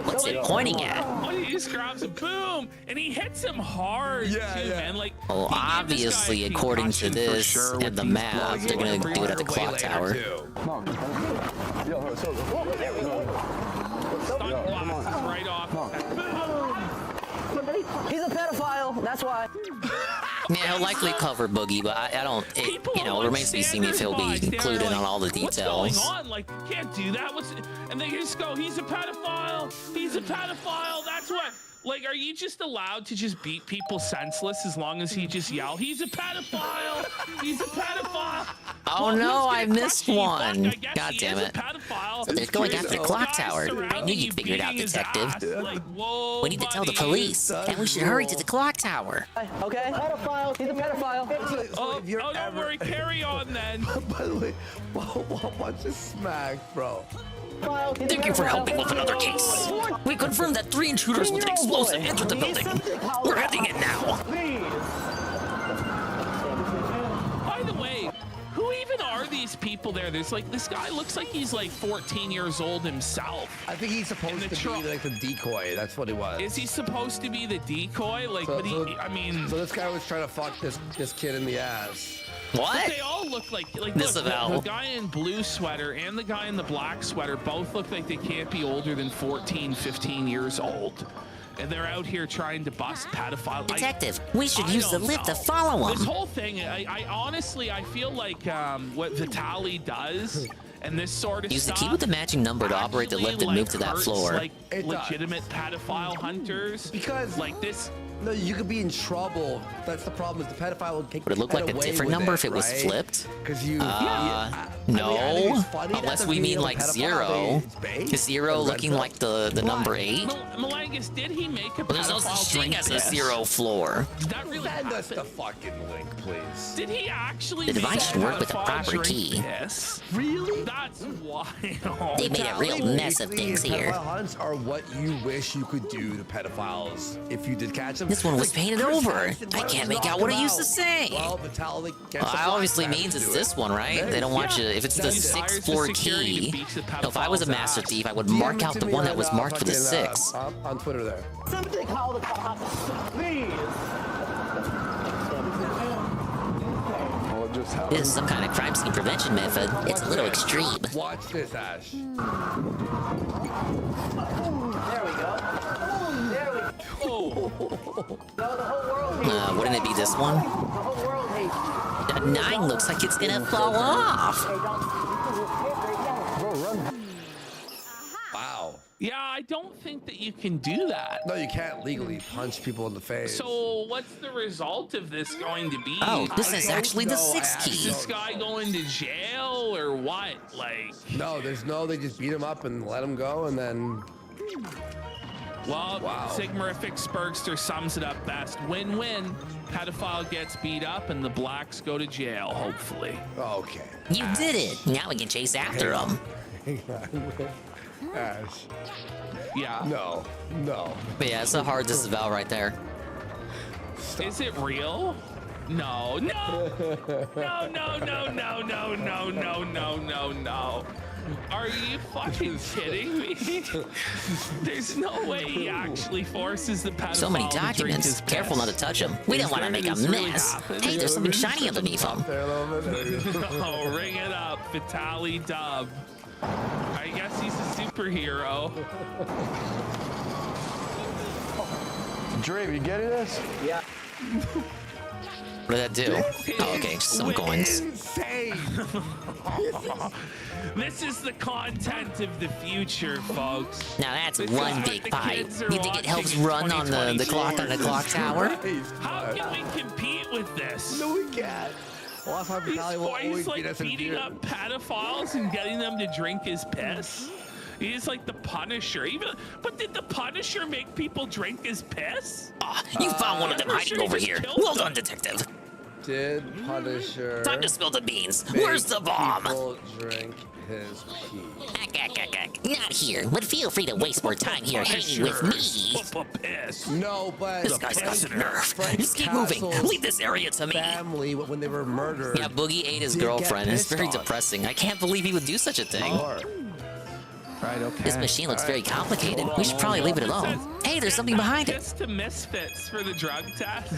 What's it pointing at? Oh, he just grabs a boom, and he hits him hard too, man. Like, Oh, obviously, according to this and the map, they're gonna do it at the clock tower. stunt glasses right off. He's a pedophile. That's why. Yeah, he'll likely cover Boogie, but I don't. It remains to be seen if he'll be included on all the details. What's going on? Like, you can't do that. And they just go, he's a pedophile. He's a pedophile. That's what. Like, are you just allowed to just beat people senseless as long as he just yell, he's a pedophile? He's a pedophile. Oh Well, no, who's I gonna missed crush you? one. Fuck, I guess God he damn is it. a pedophile. So they're going after the clock Guys tower. I surrounding knew you, you figured it out, beating his detective. ass. Like, whoa, We need to tell the buddy. police, and we should hurry to the clock tower. Okay. Pedophile. He's a pedophile. Oh, don't worry. Carry on then. By the way, watch this smack, bro. Thank you for helping with another case. We confirmed that 3 intruders with an explosive entered the building. We're heading in now. By the way, who even are these people there? There's like, this guy looks like he's like 14 years old himself. I think he's supposed to be like the decoy. That's what he was. Is he supposed to be the decoy? Like, but I mean... So this guy was trying to fuck this kid in the ass. What? But they all look like look, Disavow. the guy in blue sweater and the guy in the black sweater both look like they can't be older than 14, 15 years old. And they're out here trying to bust pedophiles. Detective, we should use the lift to follow This him. whole thing, I honestly, I feel like what Vitaly does and this sort of Use the stuff key with the matching number to operate the lift and actually, move to that hurts, floor. Like legitimate pedophile hunters. Because like this. No, you could be in trouble. That's the problem. Is the pedophile will take. Would it look like a different number if it was flipped? Because you. No, unless we mean like 0. Is 0 looking like the number 8? Malangus, did he make a Well, there's no such thing as a 0 floor. Did that really Send us the fucking link, please. Did he actually? The device should work with the pedophile proper drink key. piss? Really? That's wild. They made a real mess of things here. Pedophile hunts are what you wish you could do to pedophiles if you did catch them. This one was painted over. I can't make out what it used to say. Well, Vitaly gets Well, it obviously means it's this one, right? They don't want you. If it's the 6th floor key, if I was a master thief, I would mark out the one that was marked for the 6. On Twitter there. Somebody call the cops, please. This is some kind of crime scene prevention method. It's a little extreme. Watch this, Ash. There we go. There we go. No, the whole world hates you. Wouldn't it be this one? The whole world hates you. That 9 looks like it's gonna fall off. Wow. Yeah, I don't think that you can do that. No, you can't legally punch people in the face. So what's the result of this going to be? Oh, this is actually the 6th key. Is this guy going to jail or what? Like, no, they just beat him up and let him go, and then. Well, Sigmarific Spurgster sums it up best. Win-win. Pedophile gets beat up and the blacks go to jail, hopefully. Okay. You did it. Now we can chase after him. Ash. Yeah. No. But yeah, it's a hard disavow right there. Is it real? No. No. Are you fucking kidding me? There's no way he actually forces the pedophile So many to drink documents. his Careful piss. not to touch them. We don't want to make a mess. Hey, there's something shiny underneath them. Oh, ring it up. Vitaly Dub. I guess he's a superhero. Dre, you getting this? Yeah. What did that do? Oh, okay, some coins. This is the content of the future, folks. Now that's This one is what big the pipe. kids are You think it helps watching run on the clock on the clock tower? How can we compete with this? No, we can't. Well, that's why He's Vitaly will always always beat like us in beating beer. up pedophiles and getting them to drink his piss. He's like the Punisher. But did the Punisher make people drink his piss? You found one of them hiding over here. Well done, detective. Did Punisher Time to spill the beans. make Where's the bomb? people drink his pee? Not here, but feel free to waste more time here hanging with me. No, but This guy's got some nerve. Frank Just keep moving. Castle's Leave this area to me. Family, when they were murdered. Yeah, Boogie ate his did get girlfriend. It's very pissed off. depressing. I can't believe he would do such a thing. Right, okay. This machine looks very complicated. We should probably leave it alone. Hey, there's something behind it. Just to misfits for the drug test.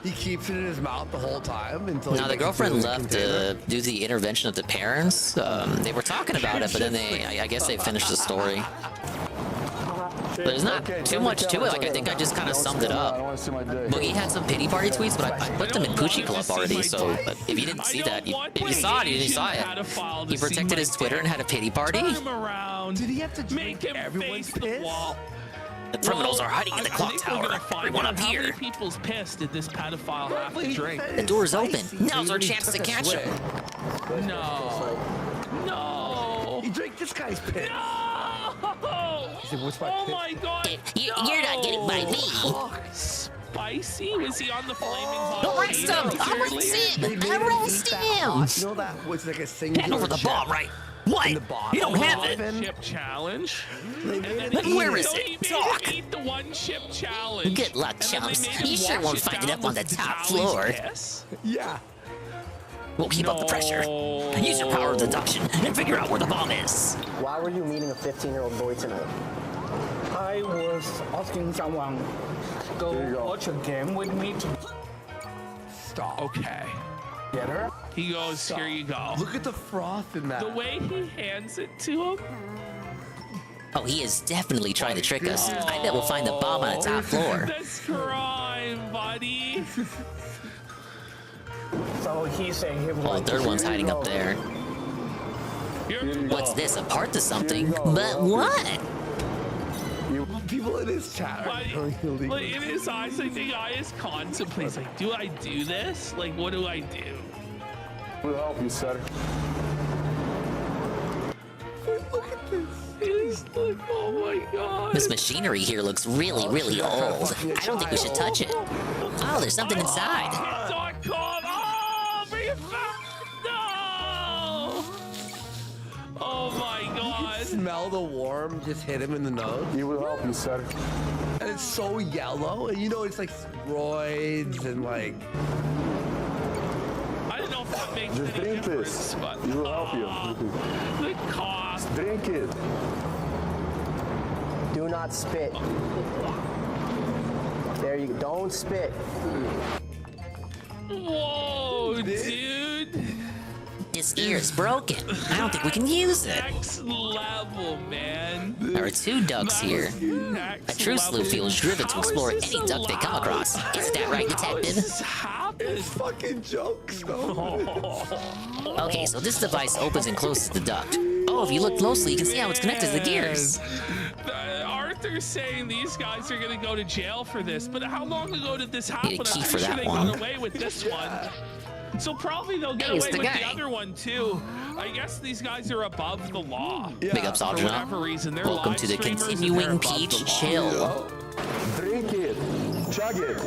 He keeps it in his mouth the whole time until. Now the girlfriend left due to the intervention of the parents. They were talking about it, but then I guess they finished the story. But there's not too much to it. Like, I think I just kind of summed it up. Boogie had some pity party tweets, but I put them in Poochie Club already. So if you didn't see that, if you saw it, you saw it. He protected his Twitter and had a pity party. Turn him around. Did he have to make him face the wall? The criminals are hiding in the clock tower. Everyone up How many here. people's piss did this pedophile have to drink? The door's open. Now's our chance to catch him. No. He drank this guy's piss. No. Oh my god. You're not getting by me. Spicy? Was he on the flaming hot Arrest him! Arrest him! Arrest him! You know that was like a singular. Hand over the bomb, right? What? You don't have it. Chip challenge. Then where is it? Talk. Eat the one chip challenge. Good luck, And then they chumps. made him You sure wash won't it find it down up on the with top Vitaly's floor. piss. Yeah. We'll keep up the pressure. Use your power of deduction and figure out where the bomb is. Why were you meeting a 15-year-old boy tonight? I was asking someone to go watch a game with me to Stop. Okay. get her. He goes, Stop. here you go. Look at the froth in that. The way he hands it to him. Oh, he is definitely trying to trick us. I bet we'll find the bomb on the top floor. That's crime, buddy. So he's saying he Oh, the third one's hiding up there. What's this? A part to something? But what? People in his chat are going illegal. Like, in his eyes, like the guy is contemplating. He's like, do I do this? Like, what do I do? We'll help you, sir. Look at this. He's like, oh my god. This machinery here looks really, really old. I don't think we should touch it. Oh, there's something inside. .com. Oh, bring it back. No. Oh my god. Smell the worm just hit him in the nose. He will help you, sir. And it's so yellow, and you know it's like steroids and like. I don't know if that makes Just any drink difference, this. but He will help you. the cost. Drink it. Do not spit. There you go. Don't spit. Whoa, dude. This gear is broken. I don't think we can use it. Next level, man. There are two ducks here. Next A true sleuth level. feels driven to How is explore this any duck they come allowed? across. Isn't that right, How does detective? this happen? It's fucking jokes, though. Okay, so this device opens and closes the duct. Oh, Oh, if you look closely, you can see how it's connected to the gears. Arthur's saying these guys are gonna go to jail for this, but how long ago did this happen? Need a key I'm for pretty sure that they one. got away with this one. So probably they'll get Hey, it's away the with guy. the other one too. I guess these guys are above the law. Big ups, For Audra. whatever reason, they're Welcome live to the streamers and they're continuing above Peach the law. chill. Drink it. Chug it.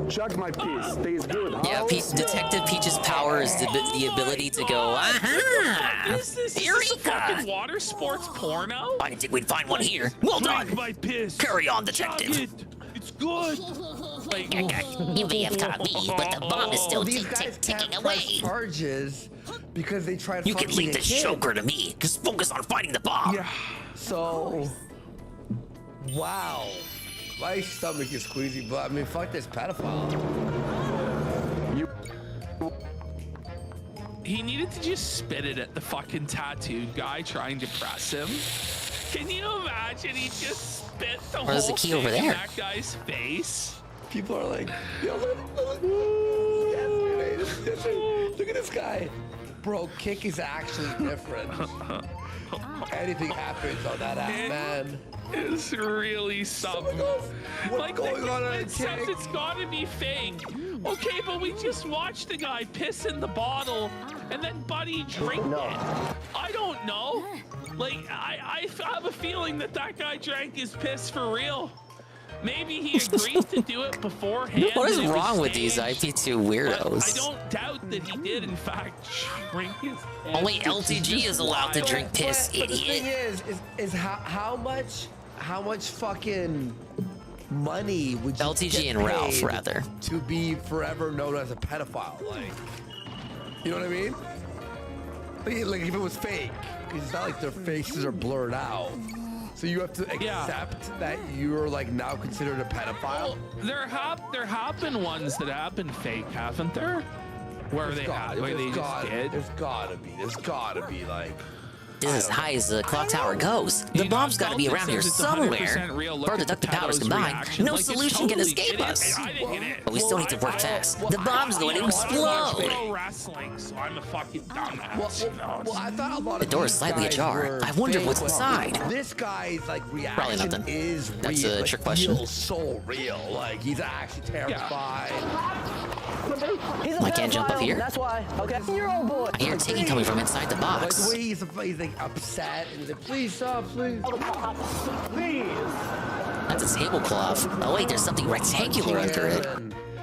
Chug my piece. Tastes good. Yeah, Detective Peach's power is the ability to go, aha! Is this a fucking water sports porno? I didn't think we'd find one here. Well done. Drink my piss. Carry on, detective. Chug it. It's good. Like, You may have caught me, but the bomb is still These guys ticking can't away. press charges because they tried You can fucking leave a the kid. choker to me. Just focus on fighting the bomb. Yeah. So, wow. My stomach is squeezy, but I mean, fuck this pedophile. he needed to just spit it at the fucking tattooed guy trying to press him. Can you imagine? He just spit the Where's whole the key thing over in there? that guy's face. People are like, yo, look at this guy. Bro, kick is actually different. Anything happens on that app, man. It's really something. Like going on it says it's gotta be fake. Okay, but we just watched the guy piss in the bottle and then Buddy drink it. I don't know. Like, I have a feeling that guy drank his piss for real. Maybe he agreed to do it beforehand. What is and it was wrong with these staged. IP2 weirdos? I don't doubt that he did, in fact, drink his. Only LTG is allowed to drink piss, But the thing idiot. is how much fucking money would you LTG get and Ralph, paid rather. to be forever known as a pedophile? Like, you know what I mean? Like if it was fake, because it's not like their faces are blurred out. So you have to accept that you're like now considered a pedophile. There have been ones that have been fake, haven't there? Where they just did. There's gotta be like. This is as high as the clock tower goes. The bomb's got to be around here somewhere. Further deductive powers combined, no solution can escape us. But we still need to work fast. The bomb's going to explode. Pro wrestling, so I'm a fucking dumbass. Well, I thought a lot The of door these is slightly guys ajar. were I wonder fake, what's but inside. This guy's like Probably reaction nothing. is real. That's a like, trick question. Feels so real. Like he's actually terrified. I can't jump up here. That's why. Okay. You're old boy. I hear ticking coming from inside the Like the box. way he's like upset and he's like, please stop, please. Please. That's a tablecloth. Oh wait, there's something rectangular under it.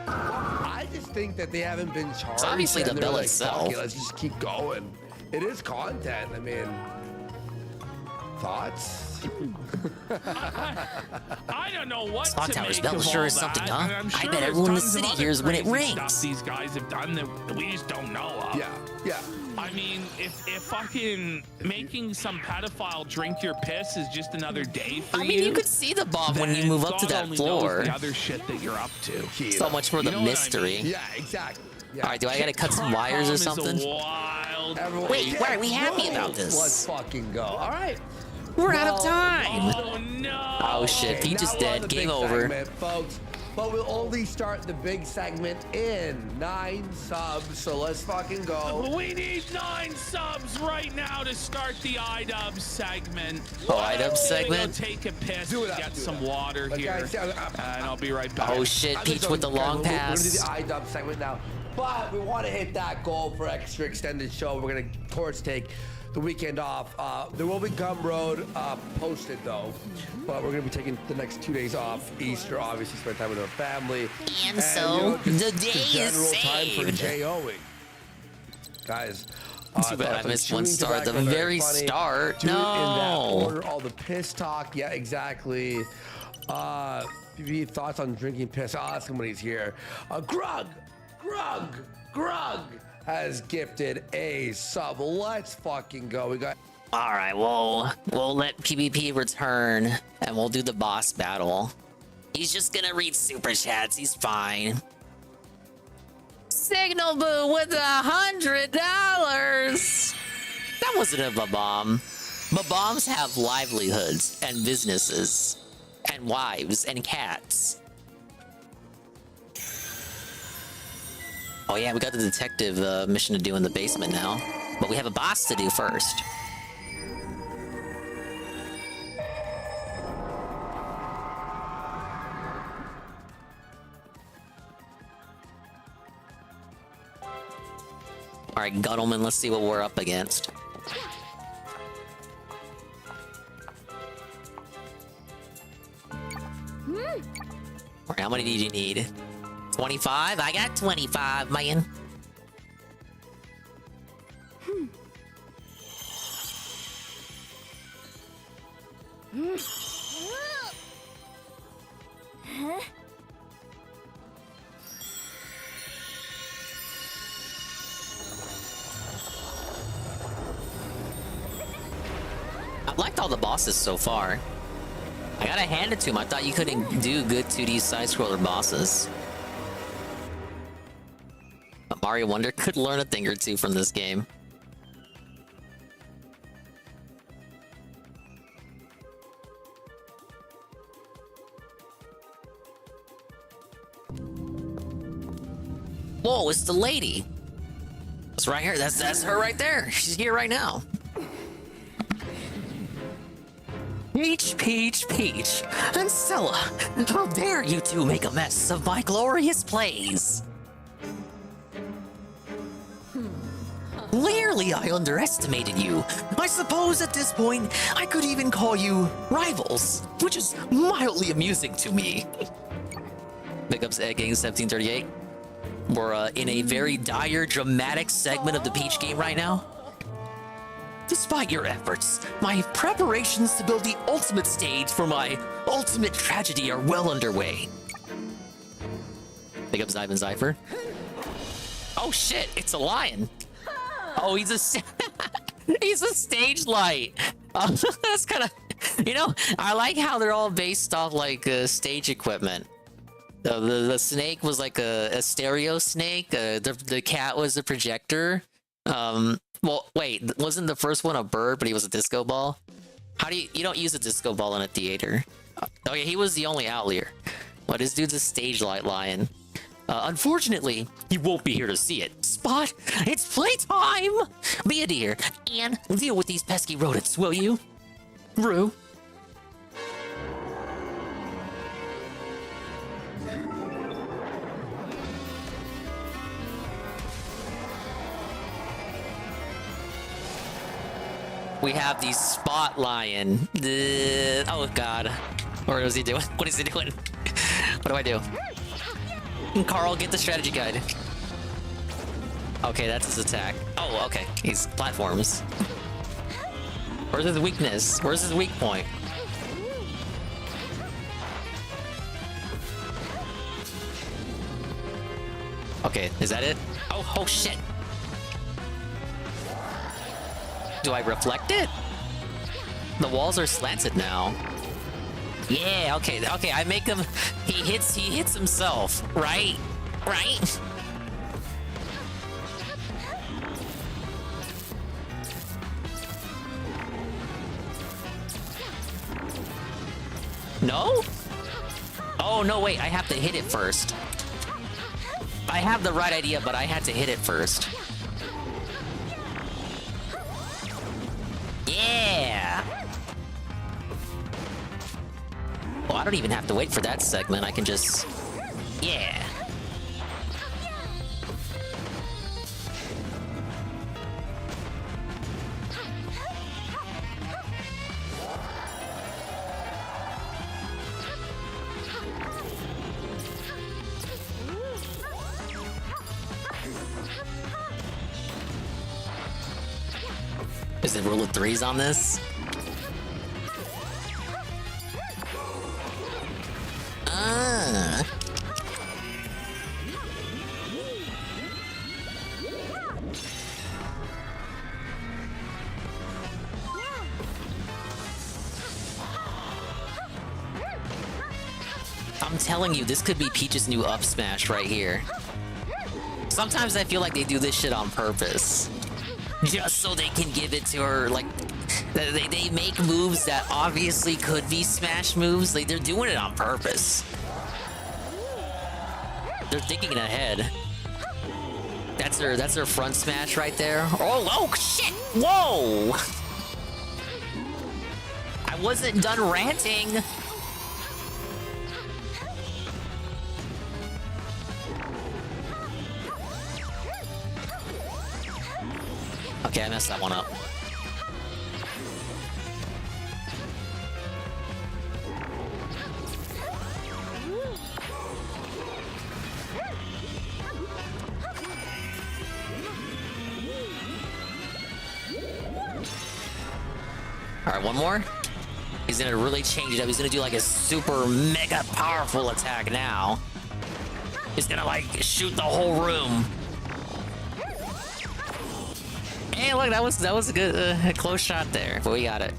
I just think that they haven't been charged. It's obviously and the they're bell like, itself. "Fuck it, let's just keep going. It is content. I mean, thoughts? I don't know what Clock to tower's make bell of sure all is something, that, huh? and I'm I sure bet there's everyone in the tons of city other hears when it crazy rings. stuff these guys have done that we just don't know of. Yeah. I mean, if fucking making some pedophile drink your piss is just another day for you. I mean, you could see the bomb when you move up to God that only floor. knows the other shit that you're up to. So much for the You know what I mystery. mean? Yeah, exactly. Yeah. All right, do I gotta cut some wires or Capcom is a something? wild. Wait, why are we happy about this? Let's fucking go. All right. We're out of time. Oh no! Oh shit, Okay, Peach is now we're on dead. the Game big over. segment, folks. But we'll only start the big segment in 9 subs. So let's fucking go. We need 9 subs right now to start the iDub segment. Oh, iDub Go segment? take a piss, Do it up, get do it some up. water Okay, here, and I'll be right back. Oh shit, Peach with the long We're gonna do pass. the iDub segment now. But we want to hit that goal for extra extended show. We're going to, of course, take the weekend off. There will be Gumroad posted, though. But we're going to be taking the next 2 days off. Easter, obviously, spend time with our family. And so, the day is general time for saved. JOing. Guys. Too bad I thoughts on missed one chewing star at the tobacco, very funny. start. Do it in that No. order. All the piss talk. Yeah, exactly. PB, thoughts on drinking piss? I'll ask him when he's here. Grug has gifted a sub. Let's fucking go. We got. All right, we'll let PvP return and we'll do the boss battle. He's just gonna read super chats. He's fine. Signal Boo with $100. That wasn't a Babomb. Babombs have livelihoods and businesses and wives and cats. Oh yeah, we got the detective mission to do in the basement now, but we have a boss to do first. Alright, Guttleman, let's see what we're up against. Alright, how many did you need? 25? I got 25, man. I've liked all the bosses so far. I gotta hand it to him. I thought you couldn't do good 2D side-scroller bosses. But Mario Wonder could learn a thing or two from this game. Whoa, it's the lady. It's right here. That's her right there. She's here right now. Peach, Peach, Peach, and Stella, how dare you two make a mess of my glorious plays? Clearly I underestimated you. I suppose at this point, I could even call you rivals, which is mildly amusing to me. Big ups Egg Gang 1738. We're in a very dire, dramatic segment of the Peach game right now. Despite your efforts, my preparations to build the ultimate stage for my ultimate tragedy are well underway. Big up Zyvan Zypher. Oh shit, it's a lion. Oh, he's a stage light. That's kind of, you know, I like how they're all based off like stage equipment. The snake was like a stereo snake. The cat was a projector. Well, wait, wasn't the first one a bird, but he was a disco ball? How do you don't use a disco ball in a theater? Okay, he was the only outlier. But this dude's a stage light lion. Unfortunately, he won't be here to see it. Spot, it's playtime! Be a dear, and deal with these pesky rodents, will you? Rue. We have the Spot Lion. Oh god. Or what is he doing? What is he doing? What do I do? Carl, get the strategy guide. Okay, that's his attack. Oh, okay. He's platforms. Where's his weakness? Where's his weak point? Okay, is that it? Oh shit. Do I reflect it? The walls are slanted now. Yeah, okay, I make him, he hits himself, right? Right? No? Oh, no, wait, I have to hit it first. I have the right idea, but I had to hit it first. Yeah! Well, I don't even have to wait for that segment. I can just... Yeah! Is it rule of threes on this? I'm telling you, this could be Peach's new up smash right here. Sometimes I feel like they do this shit on purpose. Just so they can give it to her, like, they make moves that obviously could be smash moves. Like, they're doing it on purpose. They're thinking ahead. That's her front smash right there. Oh shit! Whoa! I wasn't done ranting. Okay, I messed that one up. Alright, one more. He's gonna really change it up. He's gonna do like a super mega powerful attack now. He's gonna like shoot the whole room. Hey, look, that was a good close shot there, but we got it.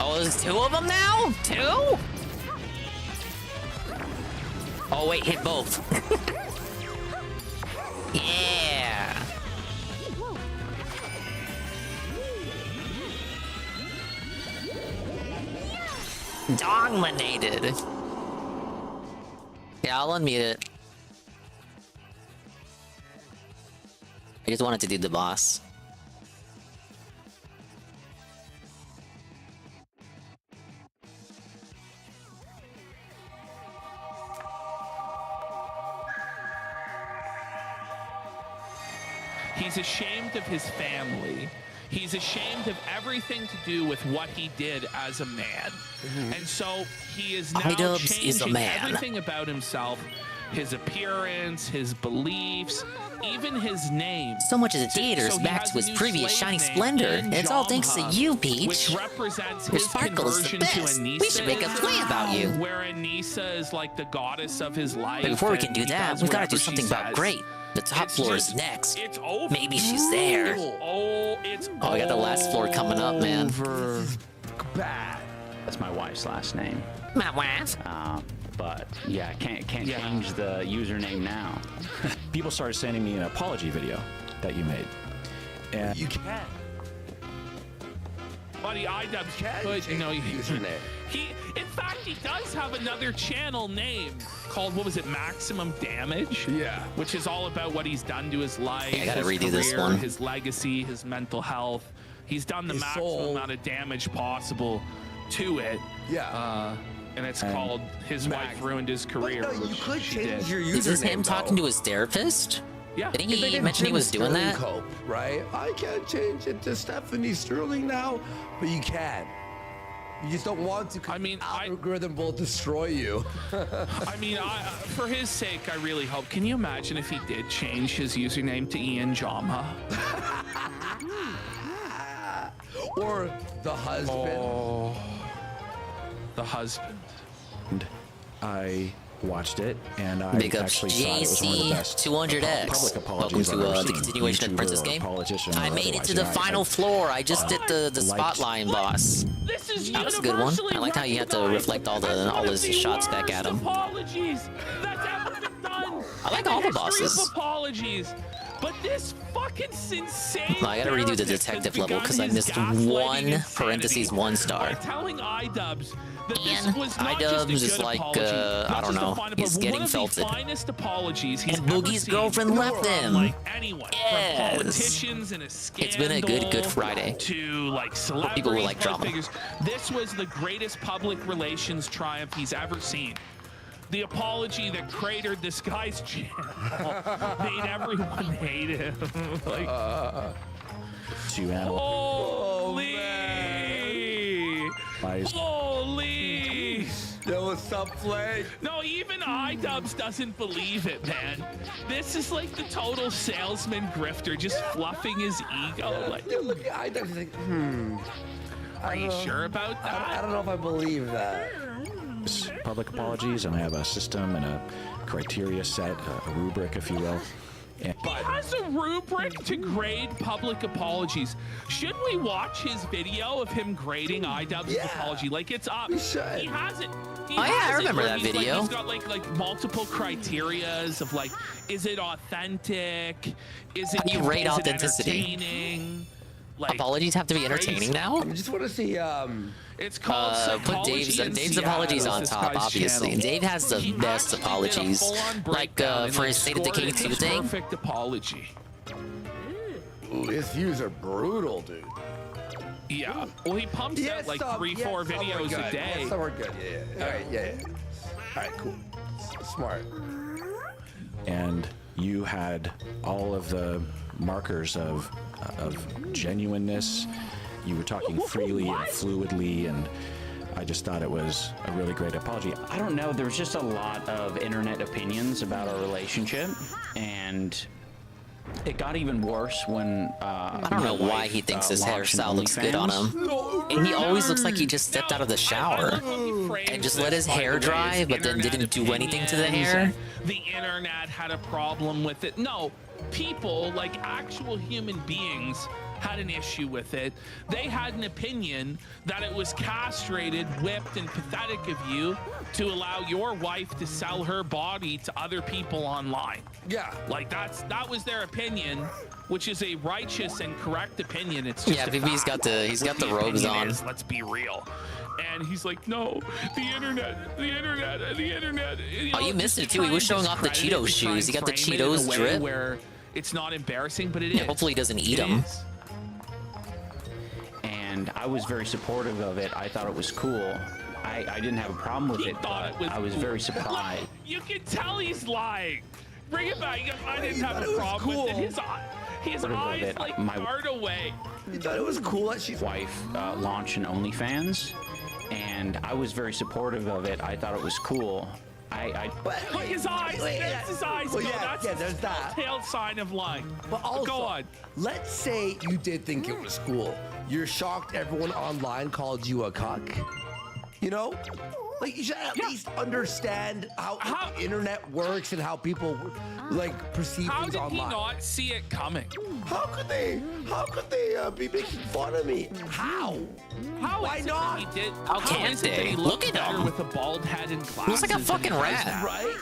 Oh, there's two of them now? Two? Oh wait, hit both. Yeah. Dominated. Yeah, I'll unmute it. I just wanted to do the boss. He's ashamed of his family. He's ashamed of everything to do with what he did as a man. And so he is now Idubbbz is a changing man. everything about himself, his appearance, his beliefs, even his name. So much of the theater is So he back has to his a new previous slave shining name sparkle. in It's all thanks to Jamha, you, Peach. Which represents Your his sparkle is the conversion best. to Anissa. We should make a play about you. Where Anissa is like the goddess of his life. But before we and can do he that, does we've got to do whatever she something about says. great. The top It's floor just- is next. It's over. Maybe she's there. Oh, it's Oh, we got the last floor coming up, man. bad. That's my wife's last name. My wife? But yeah, can't change the username now. People started sending me an apology video that you made. And You can. Buddy, Idubbbz could, you know, he, in fact, he does have another channel name called, what was it, Maximum Damage? Yeah. Which is all about what he's done to his life, Yeah, I gotta his redo this career, one. his legacy, his mental health. He's done the His maximum soul. amount of damage possible to it. Yeah. And it's called His Wife Ruined His Career. No, you which could she change did. your username. Is this him though. talking to his therapist? Yeah. Didn't If they he did mention he Jim was doing Sterling that? Cope, right? I can't change it to Stephanie Sterling now, but you can. You just don't want to. I mean, algorithm will destroy you. I mean, for his sake, I really hope. Can you imagine if he did change his username to Ian Jamha? Or the husband. Oh, the husband. I watched it, and I Big ups, actually thought it was one of the best JC200X. public Welcome apologies to I've ever the seen. continuation of the YouTuber Princess or game. politician I or made it otherwise. to the You know, final floor. I just did the spot line boss. This is That was a good one. I liked how you had to reflect all his shots back at him. Apologies. That's ever been done. I like in all the history of bosses. Apologies. But this fucking insane. No, I gotta redo the therapist detective has level because I begun missed his gaslighting one insanity parentheses 1 star. By telling Idubbbz that this And was not just a Idubbbz is good like, apology, I not don't just a know, fine, he's but getting one felted. of the finest apologies he's And ever Boogie's seen girlfriend from, left him. Like anyone, Yes. from politicians in a scandal. It's been a good Friday. To like celebrities, People who like public drama. figures. This was the greatest public relations triumph he's ever seen. The apology that cratered this guy's channel made everyone hate him. Like, to animal. holy! Holy! Yo, what's up, Flake? No, even Idubbbz doesn't believe it, man. This is like the total salesman grifter, just fluffing his ego. Like, Dude, look at Idubbbz. He's like, are you sure about that? I don't know if I believe that. Public apologies, and I have a system and a criteria set, a rubric, if you will. And He has a rubric to grade public apologies. Should we watch his video of him grading Idubbbz's apology? Like, it's up. We should. He has it. He Oh, yeah, I has it remember where that he's video. Like, he's got like multiple criterias of like, is it authentic? Is it? How do you rate is it authenticity? entertaining? Like, Apologies have to be entertaining now? I just want to see. It's called Put Dave's apologies on top, obviously. And Dave has the best apologies. Like, for his State of Decay 2 thing. Perfect apology. Ooh, his views are brutal, dude. Yeah. Well, he pumps out like 3-4 videos a day. Yeah, some are good. Yeah. All right. Yeah. All right. Cool. Smart. And you had all of the markers of genuineness. You were talking freely and fluidly, and I just thought it was a really great apology. I don't know. There was just a lot of internet opinions about our relationship, and it got even worse when I don't know why he thinks his hairstyle looks good on him. And he always looks like he just stepped out of the shower and just let his hair dry, but then didn't do anything to the hair. The internet had a problem with it. No, people, like actual human beings, had an issue with it. They had an opinion that it was castrated, whipped, and pathetic of you to allow your wife to sell her body to other people online. Yeah. Like that was their opinion, which is a righteous and correct opinion. It's just he's got the robes on. Let's be real. And he's like, no, the internet. Oh, you missed it too. He was showing off the Cheetos shoes. He got the Cheetos drip. Where it's not embarrassing, but it is. Hopefully he doesn't eat them. And I was very supportive of it. I thought it was cool. I didn't have a problem with it, but I was very surprised. You can tell he's lying. Bring it back. I didn't have a problem with it. His eyes like barred away. You thought it was cool that she's wife launched an OnlyFans, and I was very supportive of it. I thought it was cool. But his eyes. There's his eyes. Well, go. yeah, That's there's that. Tail sign of lying. But also, go on. Let's say you did think it was cool. You're shocked everyone online called you a cuck. You know? Like, you should at least understand how the internet works and how people like perceive How things did online. he not see it coming? How could they be making fun of me? How? Why not? He did, How can't is it that they? he Look looks at better him. with a bald head and glasses. He looks like a than fucking he does rat. now. Right?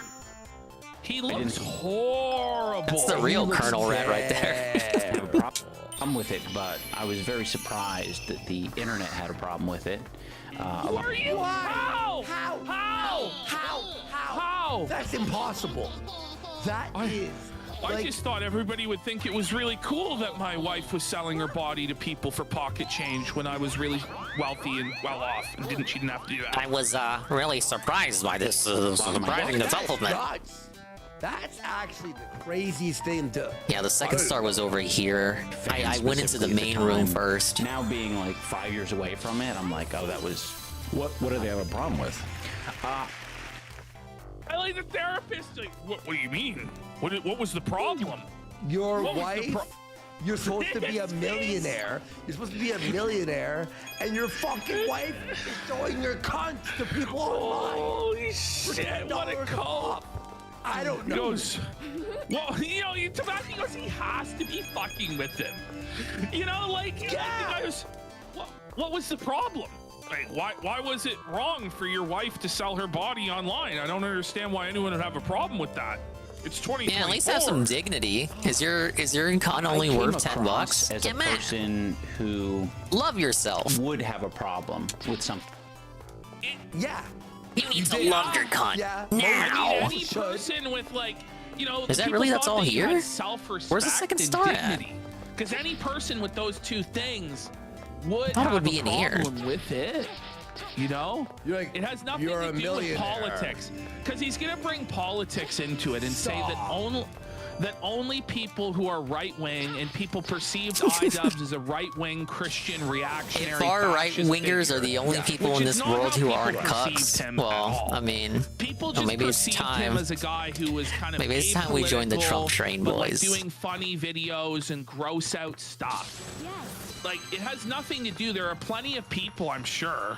He looks horrible. That's the real Colonel Rat right there. Problem with it, but I was very surprised that the internet had a problem with it. Who are you? How? That's impossible. I just thought everybody would think it was really cool that my wife was selling her body to people for pocket change when I was really wealthy and well off, and she didn't have to do that. I was really surprised by this surprising development. That's actually the craziest thing to. Yeah, the second star was over here. I went into the main room first. Now being like 5 years away from it, I'm like, oh, that was. What do they have a problem with? I like the therapist. Like, what do you mean? What was the problem? Your What was the wife. You're supposed to be a millionaire. You're supposed to be a millionaire, and your fucking wife is showing your cunt to people online. Holy shit! What a cop! I don't know. He goes, well, he goes, he has to be fucking with him. You know, like, the guy goes, what was the problem? Like, why was it wrong for your wife to sell her body online? I don't understand why anyone would have a problem with that. It's 2024. Yeah, at least have some dignity. Is your con only worth $10? As a person who love yourself would have a problem with something. Yeah. You need to love your cunt now. Any person with, like, you know, Is that really that's all here? Where's the second star at? Because any person with those two things would Thought it have would be a in here. problem with it. You know, you're like, it has nothing you're to a do with millionaire. politics. Because he's gonna bring politics into it and say that only people who are right wing and people perceived iDubbbz as a right wing Christian reactionary. Far right fascist wingers figure, are the only people which in is this not world how who people aren't perceived cucks. him at Well, all. I mean, People just maybe it's perceived time. him as a guy who was kind of Maybe it's time we join the Trump apolitical, train, but, like, boys. doing funny videos and gross out stuff. Like, it has nothing to do. There are plenty of people, I'm sure,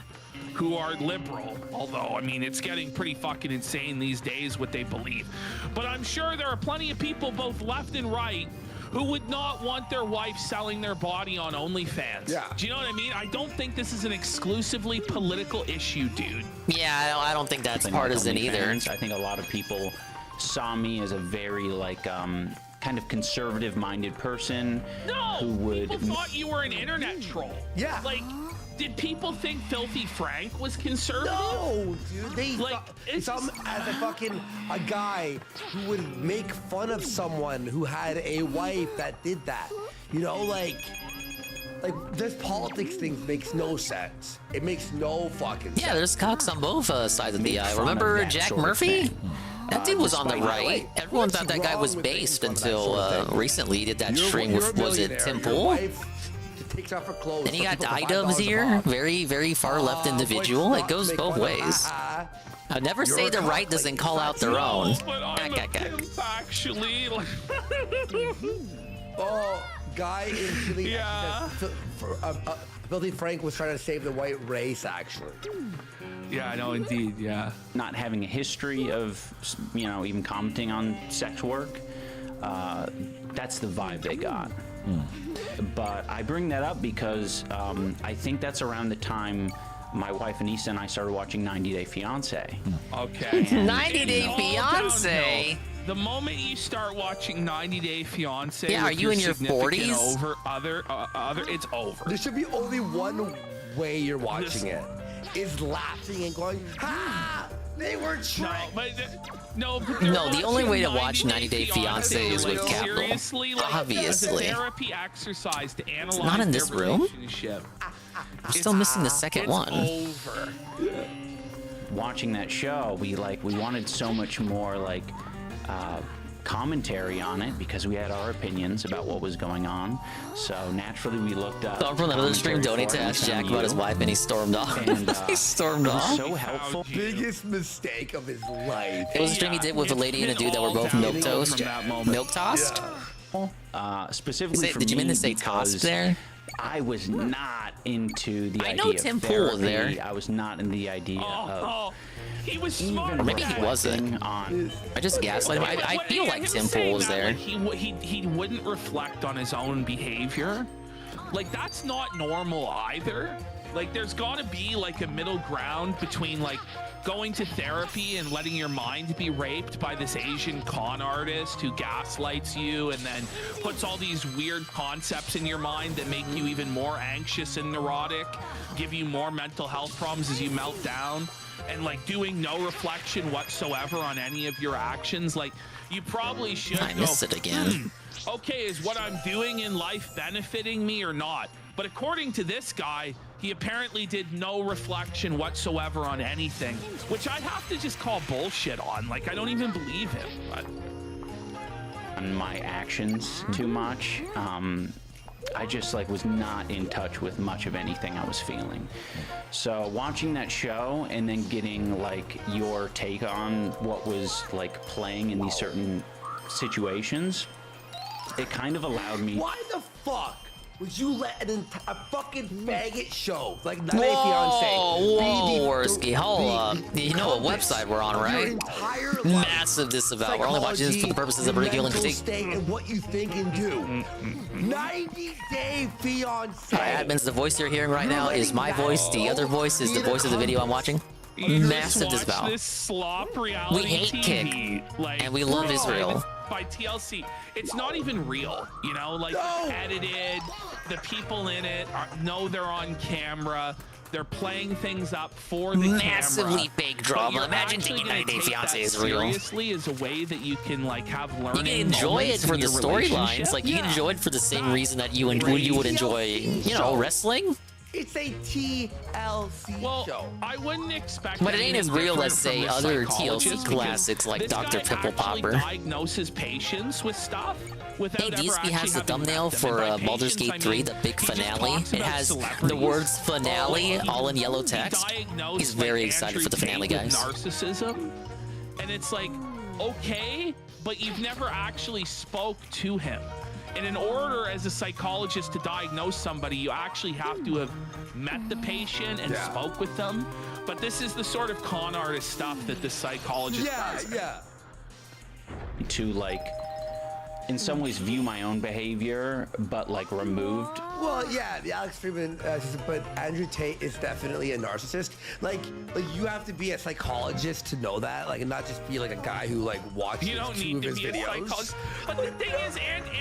who are liberal, although, I mean, it's getting pretty fucking insane these days what they believe. But I'm sure there are plenty of people, both left and right, who would not want their wife selling their body on OnlyFans. Yeah. Do you know what I mean? I don't think this is an exclusively political issue, dude. Yeah, I don't think that's Like partisan either. OnlyFans, I think a lot of people saw me as a very, like, kind of conservative-minded person No! who would. People thought you were an internet troll. Yeah. Like, Did people think Filthy Frank was conservative? No, dude. They like saw him as a guy who would make fun of someone who had a wife that did that. You know, like this politics thing makes no sense. It makes no fucking sense. Yeah, there's cocks on both sides of the aisle. Remember Jack Murphy? That dude was on the right. Everyone thought that guy was based until recently he did that stream with, was it Tim Pool? And he got iDubbbz here. Very, very far left individual. It goes both ways. I'd never say the right doesn't call out their own. Actually, Guy in Chile. Yeah. Filthy Frank was trying to save the white race, actually. Yeah, I know, indeed, yeah. Not having a history of, you know, even commenting on sex work, that's the vibe they got. But I bring that up because I think that's around the time my wife Anissa and I started watching 90 Day Fiancé. Okay. 90 Day Fiancé? The moment you start watching 90 Day Fiancé, yeah, are you in your 40s? Over it's over. There should be only one way you're watching it. Is laughing and going, ha! They were trying. No, the only way to watch 90 Day Fiancé is with capital. Seriously, like, obviously. As a therapy exercise to analyze not in this room. We're still missing the second one. Over. Watching that show, we wanted so much more commentary on it because we had our opinions about what was going on. So naturally, we looked up. Someone from another stream donated to ask Jack about his wife, and he stormed off. And, he stormed off. So helpful. Biggest mistake of his life. It was a stream he did with a lady and a dude that were both milk toast. Milk tossed. Specifically, did you mean to say tossed there? I was not into the idea. I know Tim Pool was there. I was not in the idea of. He was smart. Or maybe he wasn't. I just gaslight him. I feel like Tim Pool was there. He wouldn't reflect on his own behavior. Like, that's not normal either. Like, there's got to be like a middle ground between like going to therapy and letting your mind be raped by this Asian con artist who gaslights you and then puts all these weird concepts in your mind that make you even more anxious and neurotic, give you more mental health problems as you melt down, and like doing no reflection whatsoever on any of your actions. Like, you probably should I missed it again. Okay, is what I'm doing in life benefiting me or not? But according to this guy, he apparently did no reflection whatsoever on anything, which I have to just call bullshit on. Like, I don't even believe him. But on my actions too much. I just was not in touch with much of anything I was feeling. So watching that show and then getting your take on what was playing in these certain situations, it kind of allowed me. Why the fuck would you let a fucking faggot show like 90 Day Fiancé? Whoa, Worski, hold up. You know what website we're on, right? Massive disavow. We're only watching this for the purposes of ridicule and critique. And what you think and do. 90 Day Fiancé. Admins, the voice you're hearing right now is my voice. The other voice is the voice of the video I'm watching. Massive disavow. This slop reality we hate TV, Kick, and we love Israel. By TLC, it's not even real, you know, edited. The people in it know they're on camera. They're playing things up for the massively camera. fake drama. Imagine taking 90 Day Fiancé is real. Seriously, is a way that you can have learning. You can enjoy it for the storylines. You can enjoy it for the same reason that you would enjoy, wrestling. It's a TLC show. I wouldn't expect. But it ain't as real as, say, other TLC classics like Dr. Pimple Popper. Diagnoses patients with stuff. Hey, DSP has the thumbnail for Baldur's Gate 3, the big finale. It has the words finale all in yellow text. He's very excited for the finale, guys. Narcissism, and it's okay, but you've never actually spoke to him. And in order as a psychologist to diagnose somebody, you actually have to have met the patient and spoke with them. But this is the sort of con artist stuff that the psychologist does. Yeah. To in some ways view my own behavior, but like removed. Well, yeah, the Alex Freeman, but Andrew Tate is definitely a narcissist. Like you have to be a psychologist to know that, like, and not just be like a guy who like watches You don't two need of to his be a videos. psychologist. But the thing is,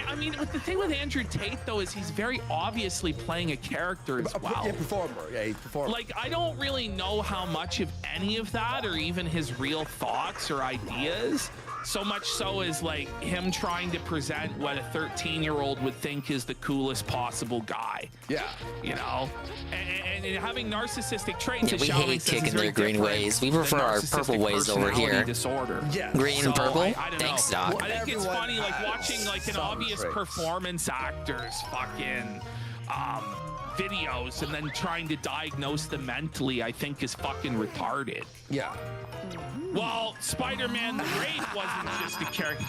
I mean, the thing with Andrew Tate though is he's very obviously playing a character as well. Yeah, performer. Yeah, he's performer. Like, I don't really know how much of any of that or even his real thoughts or ideas. So much so as like him trying to present what a 13-year-old would think is the coolest possible guy. Yeah. You know? And having narcissistic traits. Yeah, we hate kicking their green ways. We prefer our purple ways over here. Disorder. Yeah. Green and purple? I don't Thanks, know. Doc. I think it's funny, like, has watching like an some obvious traits. performance actor's fucking videos and then trying to diagnose them mentally, I think is fucking retarded. Yeah. Well, Spider-Man the Rape wasn't just a character.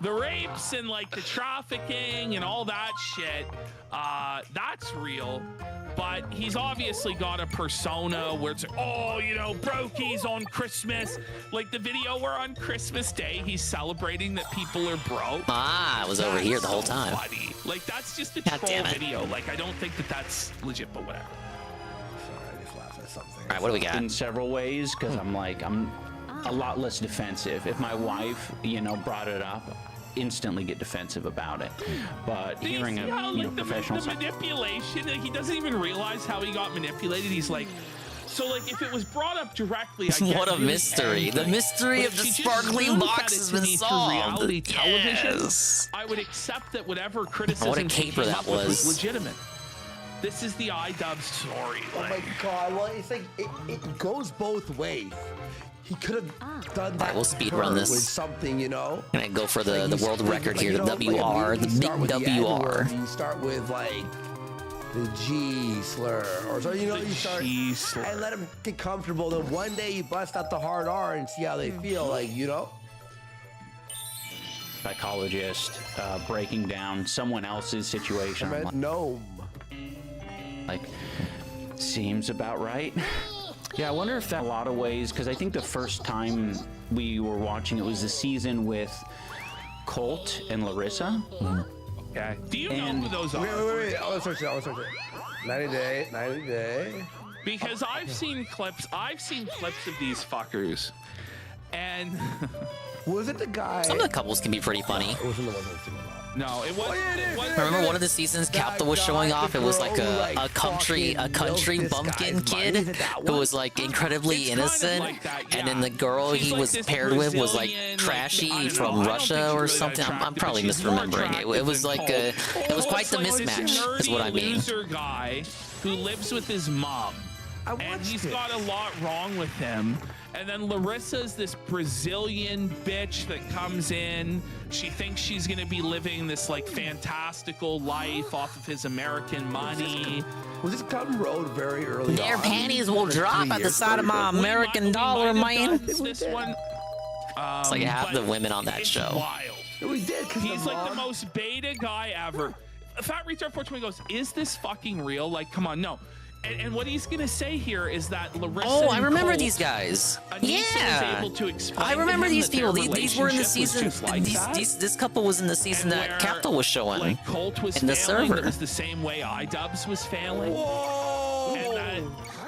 The rapes and like the trafficking and all that shit, that's real. But he's obviously got a persona where it's like, oh, you know, brokies on Christmas. Like the video where on Christmas Day he's celebrating that people are broke. Ah, I was over here the whole time. Funny. Like that's just a God troll damn it. video. Like I don't think that that's legit, but whatever. Sorry, I just laughed at something. All right, what do we got? In several ways, because I'm a lot less defensive. If my wife, you know, brought it up, instantly get defensive about it. But Do you hearing see a how, like, professional the manipulation, like, he doesn't even realize how he got manipulated. He's like, so like if it was brought up directly, I get What a really mystery. The angry. mystery But of if the she just sparkling looked box at it has to been me through solved. reality television, Yes. I would accept that whatever criticism What a he caper came that up with was. legitimate. This is the iDub story. Oh my god! Well, it's like it goes both ways. He could have done that. Alright, we'll speed run this. With something, you know. Gonna go for the Like, world record here, you the know, WR, the you start big with the WR. N-word, you start with like the G slur, or so you know, you start and let them get comfortable. Then one day you bust out the hard R and see how they feel, like, you know. psychologist breaking down someone else's situation. I'm like, Gnome. Like, seems about right. Yeah, I wonder if that in a lot of ways, because I think the first time we were watching it was the season with Colt and Larissa. Okay. Do you know who those are? Wait. I want to search it. 90 day. Because I've seen clips of these fuckers. And was it the guy? Some of the couples can be pretty funny. It wasn't the one that was doing that. No, it wasn't. Remember one of the seasons Capta was showing off? It was like a country bumpkin kid who was like incredibly innocent, and then the girl he was paired with was like trashy from Russia or something. I'm probably misremembering it. It was like it was quite the mismatch, is what I mean. Loser guy who lives with his mom, and he's got a lot wrong with him. And then Larissa's this Brazilian bitch that comes in. She thinks she's gonna be living this like fantastical life off of his American money. Was this Cotton Road very early Their on? panties will drop at the sight of my American dollar, man. This one. It's like half the women on that show. Wild. We did. He's like the most beta guy ever. Fat Retard 420 goes, "Is this fucking real? Like, come on, no." And what he's gonna say here is that Larissa. Oh, I and remember Colt, these guys. Anissa Yeah, was able to explain I remember to him these that their people. These were in the relationship was season. just like that. This couple was in the season that Capta was showing. Like Colt was in the failing, server. It was the same way iDubbbz was failing. Whoa! And that,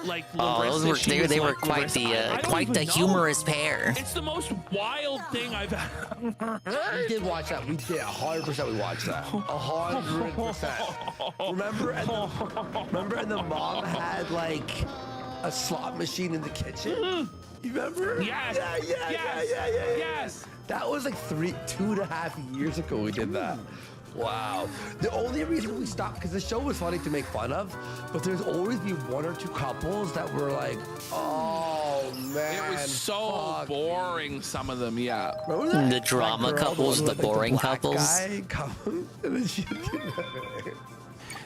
like, Oh, Larissa, those were she was they were like, quite Larissa, the I don't quite the even know. humorous pair. It's the most wild thing I've ever. We did watch that. We did 100%. We watched that. 100%. Remember, and the mom had like a slot machine in the kitchen. You remember? Yes. Yes. That was like 2.5 years ago. We did that. Wow. The only reason we stopped, because the show was funny to make fun of, but there's always be one or two couples that were like, oh man. It was so boring, some of them, yeah. Remember that? The drama That girl couples, that was, the like, boring black couples. guy comes, and then she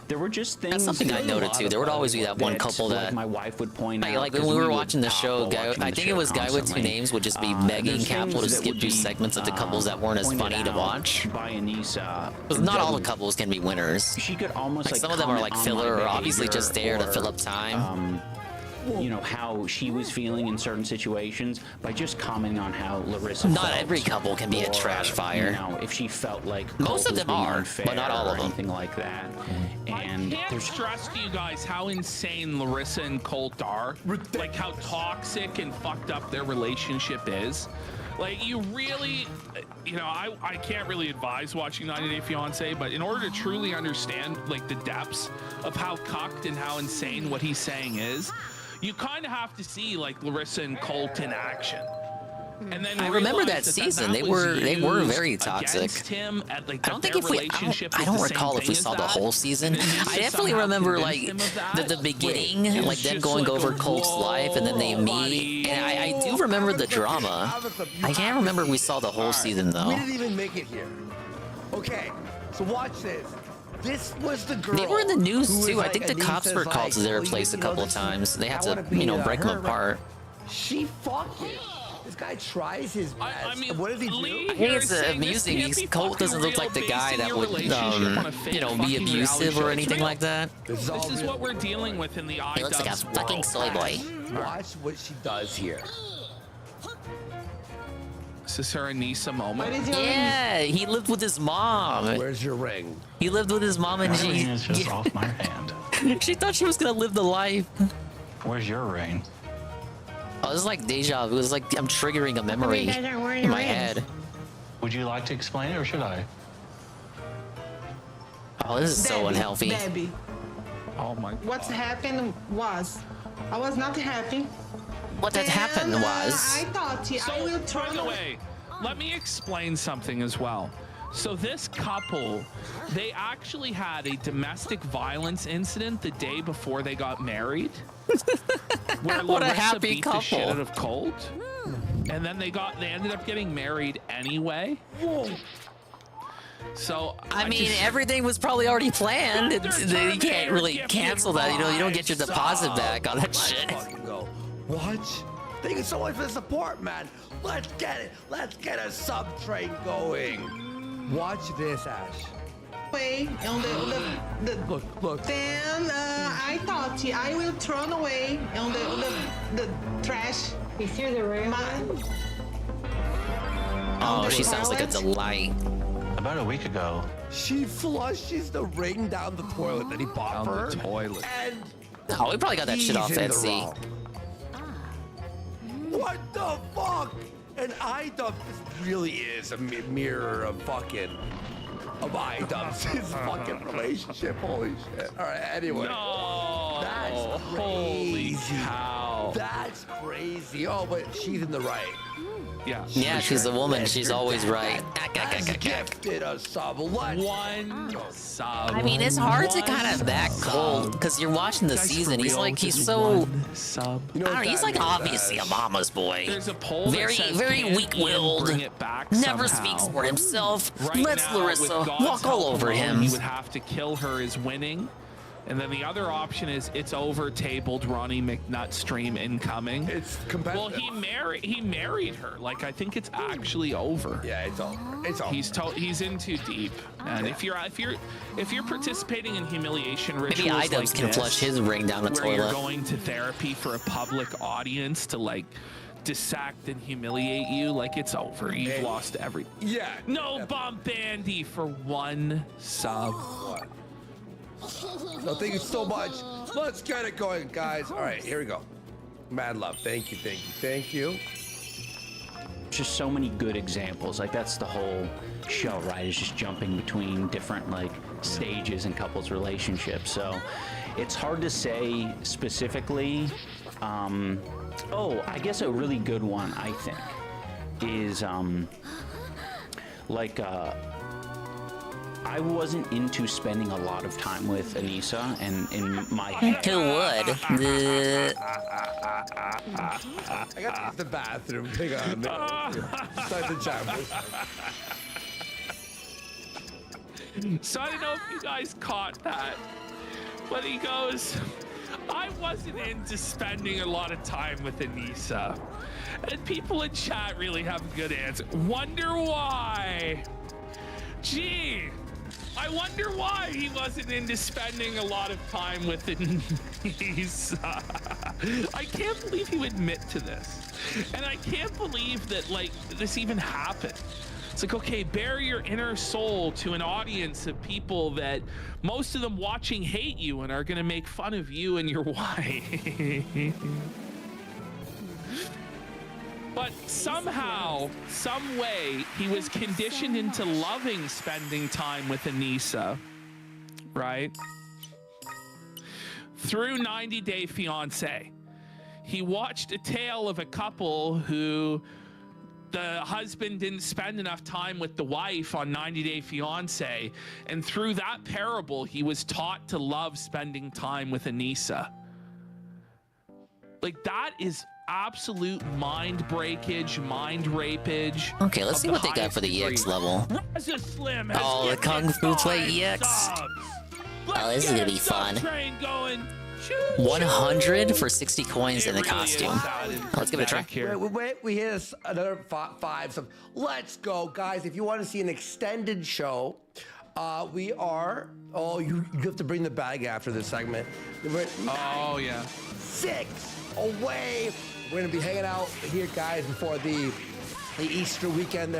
There were just things. That's something I noted too. There would always be that one couple like that, my wife would point out. like when 'cause we were would watching the talk show, while guy, watching I the think show it was Guy with Two constantly. Names would just be begging There's Capta to things that skip would through be, segments of the couples that weren't as pointed funny to out watch. By Anissa. Because not all the couples can be winners. She could almost Like some of them are like comment on filler my or obviously behavior just there to or, fill up time. you know, how she was feeling in certain situations by just commenting on how Larissa Not felt. every couple can be a trash fire. You know, if she felt like Most Colt of was them being are, unfair but not all or of them. anything like that. And I can't stress to you guys how insane Larissa and Colt are. Like how toxic and fucked up their relationship is. Like you really, you know, I can't really advise watching 90 Day Fiancé, but in order to truly understand like the depths of how cucked and how insane what he's saying is, you kind of have to see like Larissa and Colt in action. And then I remember realize that season. They was were used very toxic. against him at, like, I don't that think their if we. I relationship was don't the same recall if we thing saw as the that. whole season. And Anisha I definitely somehow remember convinced like him of that. the beginning, It was like them just going like over a Colt's life, and then they meet. And I do remember the drama. I can't remember if we saw the whole season though. We didn't even make it here. Okay, so watch this. This was the girl. They were in the news who was too. I like, think the cops Anissa's were called to like, their "Oh, place a you know, couple of this- times. They had I to, wanna be, you know, break them her, right?" apart. She fucked it. This guy tries his best. I mean, what does he Lee do? I think it's amusing. Colt doesn't look like the guy that would, you know, be abusive or anything like that. This is what we're dealing with in the He looks like a iDubbbz fucking world. soy boy. Watch what she does here. Is this her Anissa moment? Yeah, he lived with his mom. Where's your ring? He lived with his mom, and My she. ring is just off my hand. She thought she was gonna live the life. Where's your ring? Oh, this is like deja vu. It was like I'm triggering a memory guys aren't wearing in my rings. head. Would you like to explain it, or should I? Oh, this is so unhealthy. Debbie, Oh my God. what happened was, I was not happy. What had happened was. I thought I will By throw the way, let me explain something as well. So this couple, they actually had a domestic violence incident the day before they got married. Where What a Larissa happy beat the shit couple. out of Colt. And then they ended up getting married anyway. So I mean, everything was probably already planned. You can't really cancel that. You know, you don't get your deposit back on that shit. Fucking go. Watch. Thank you so much for the support, man. Let's get it. Let's get a sub train going. Watch this, Ash. away on the look. Then I thought I will throw away on the trash. You see the ring? Oh, she sounds like a delight. About a week ago. She flushes the ring down the toilet that he bought for her. the toilet. And Oh, we probably got that shit off he's in the Etsy. wrong. What the fuck? And iDubbbz really is a mirror of fucking iDubbbz' fucking relationship. Holy shit. All right, anyway. No. That's Holy crazy. cow. That's crazy. Oh, but she's in the right. Yeah. Yeah, she's a woman. She's always right. Has gifted a sub. Let's One sub. I mean, it's hard to kind of back Colt because you're watching the season. He's like, he's so. Sub. I don't know. He's like obviously a mama's boy. There's a poll Very, that says, very can weak-willed. Ian bring it back Never somehow? speaks for himself. Right Lets now, Larissa with God's walk all help over alone, him. He would have to kill her as winning. And then the other option is it's over, tabled, Ronnie McNutt stream incoming. It's competitive. Well, he married her. Like, I think it's actually over. Yeah, it's over. It's over. He's in too deep. And if you're participating in humiliation Maybe rituals iDubbbz like can this, flush his ring down the where you're toilet. going to therapy for a public audience to like dissect and humiliate you, like it's over. You've lost everything. Yeah. No bump Andy for one sub. So thank you so much. Let's get it going, guys. All right, here we go. Mad love. Thank you, thank you, thank you. Just so many good examples. Like that's the whole show, right? Is just jumping between different like stages in couples' relationships. So it's hard to say specifically. Oh, I guess a really good one I think is I wasn't into spending a lot of time with Anissa, and in my head, Who would? I got to use the bathroom. Hang on. Start the chapter. So I don't know if you guys caught that, but he goes, I wasn't into spending a lot of time with Anissa. And people in chat really have a good answer. Wonder why? Gee, I wonder why he wasn't into spending a lot of time with Anissa. I can't believe he would admit to this. And I can't believe that, like, this even happened. It's like, okay, bare your inner soul to an audience of people that most of them watching hate you and are going to make fun of you and your wife. But somehow, some way, he was conditioned into loving spending time with Anissa, right? Through 90 Day Fiancé. He watched a tale of a couple who the husband didn't spend enough time with the wife on 90 Day Fiancé, and through that parable, he was taught to love spending time with Anissa. Like, that is absolute mind breakage, mind rapage. Okay, let's see what they got for the EX level. Oh, the Kung Fu Play EX. Oh, this is gonna be fun. 100 for 60 coins in the costume. Let's give it a try. We hit another 5. So let's go, guys. If you want to see an extended show, we are. Oh, you have to bring the bag after this segment. Oh, yeah. 6 away. We're going to be hanging out here, guys, before the Easter weekend.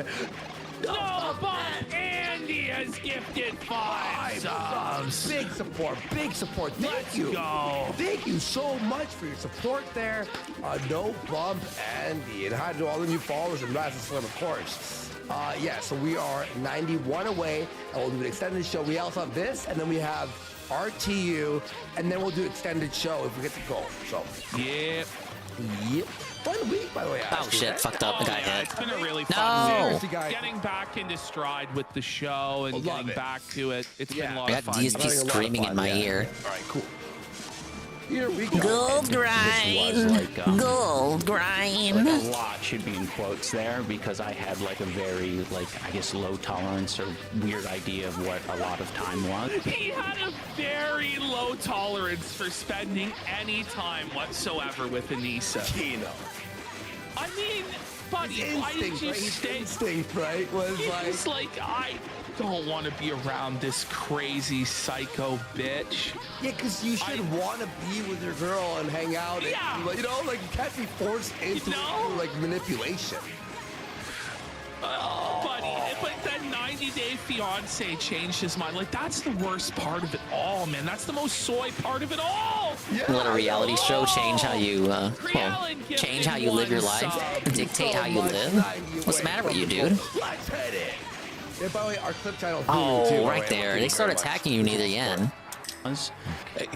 No, but Andy has gifted 5 subs. Big support, big support. Thank you. Go. Thank you so much for your support there. No bump, Andy. And hi to all the new followers and Rise of Slim, of course. Yeah, so we are 91 away, and we'll do an extended show. We also have this, and then we have RTU, and then we'll do extended show if we get to go. So, yeah. Yep. Fun week, by the way. Oh shit, fucked up. I got hit. It's been a really fun week. Getting back into stride with the show and getting back to it. It's been a lot of fun. I got DSP screaming in my ear. All right, cool. Here we go. Gold grind. Gold grind. Like, a lot should be in quotes there because I had like a very, like, I guess low tolerance or weird idea of what a lot of time was. He had a very low tolerance for spending any time whatsoever with Anissa. Kino. I mean, buddy, why did you stay? Instinct, right? Was He's like, I don't want to be around this crazy psycho bitch. Yeah, because you should want to be with your girl and hang out. Yeah. And, you know, like, you can't be forced into like manipulation. But then 90 Day Fiancé changed his mind. Like, that's the worst part of it all, man. That's the most soy part of it all. Let a reality show change how you, change how you live your life, dictate how you live. What's the matter with you, dude? Let's hit it. Yeah, by the way, our clip channel. Oh, right there. They start attacking you near the end.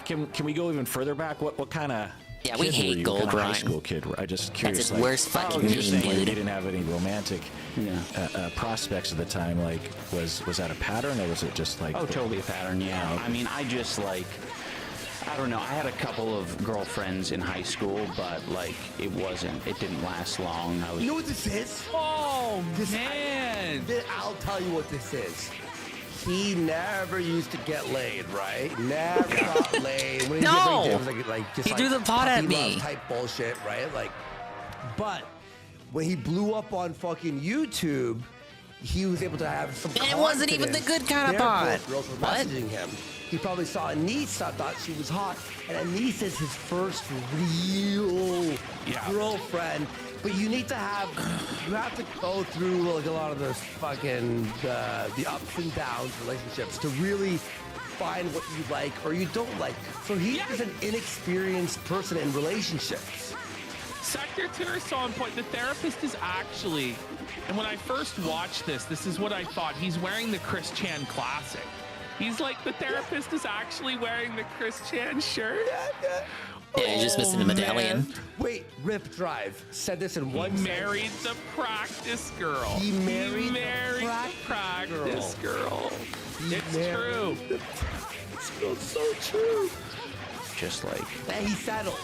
Can we go even further back? What kind of? Yeah, we hate gold grind. High school kid. I just curious. That's his worst fucking meme, dude. You didn't have any romantic prospects at the time. Like, was that a pattern or was it just like? Oh, totally a pattern. Yeah. I mean, I just like. I don't know. I had a couple of girlfriends in high school, but like it didn't last long. You know what this is? Oh, man. I'll tell you what this is. He never used to get laid, right? Never got laid. When No! Just He threw the pot at puppy me. love type bullshit, right? Like, but when he blew up on fucking YouTube, he was able to have some. And it wasn't even the good kind of pot. Girls were What? messaging him. He probably saw Anissa, thought she was hot, and Anissa's his first real girlfriend. But you have to go through like a lot of those fucking the ups and downs relationships to really find what you like or you don't like. So he's just an inexperienced person in relationships. Sector 2 are so on point. The therapist is actually, and when I first watched this is what I thought. He's wearing the Chris Chan classic. He's like, the therapist is actually wearing the Chris Chan shirt. Yeah, he's just missing the medallion. Man. Wait, Rip Drive said this in one sentence. Married the practice girl. He married the practice girl. It's true. This girl's so true. Just like. And he settled.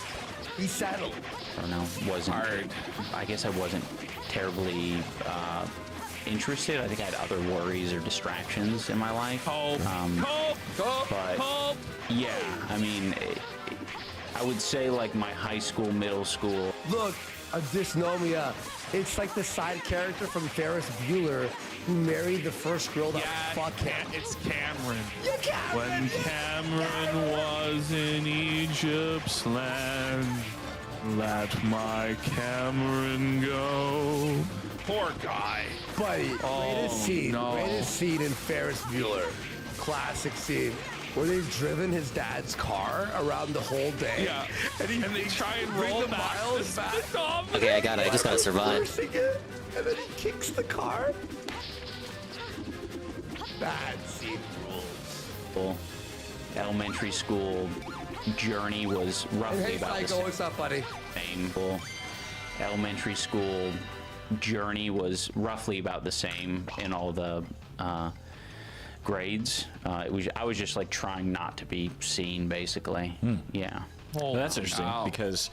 I don't know. Wasn't hard. I guess I wasn't terribly interested. I think I had other worries or distractions in my life. But yeah, I mean, I would say like my high school, middle school. Look, a dysnomia. It's like the side character from Ferris Bueller who married the first girl that fucked him. It's Cameron. Yeah, Cameron. When Cameron was in Egypt's land, let my Cameron go. Poor guy. Buddy, Oh, way to scene in Ferris Bueller. Classic scene. Where they've driven his dad's car around the whole day. Yeah. And they try and bring roll the back miles back. Okay, I got it. I just gotta survive. And then he kicks the car. Bad scene rules. Elementary school journey was roughly Hey, about the Psycho, same. what's up, buddy? Painful. Elementary school journey was roughly about the same in all the grades. I was just like trying not to be seen, basically. Yeah. Well, that's interesting because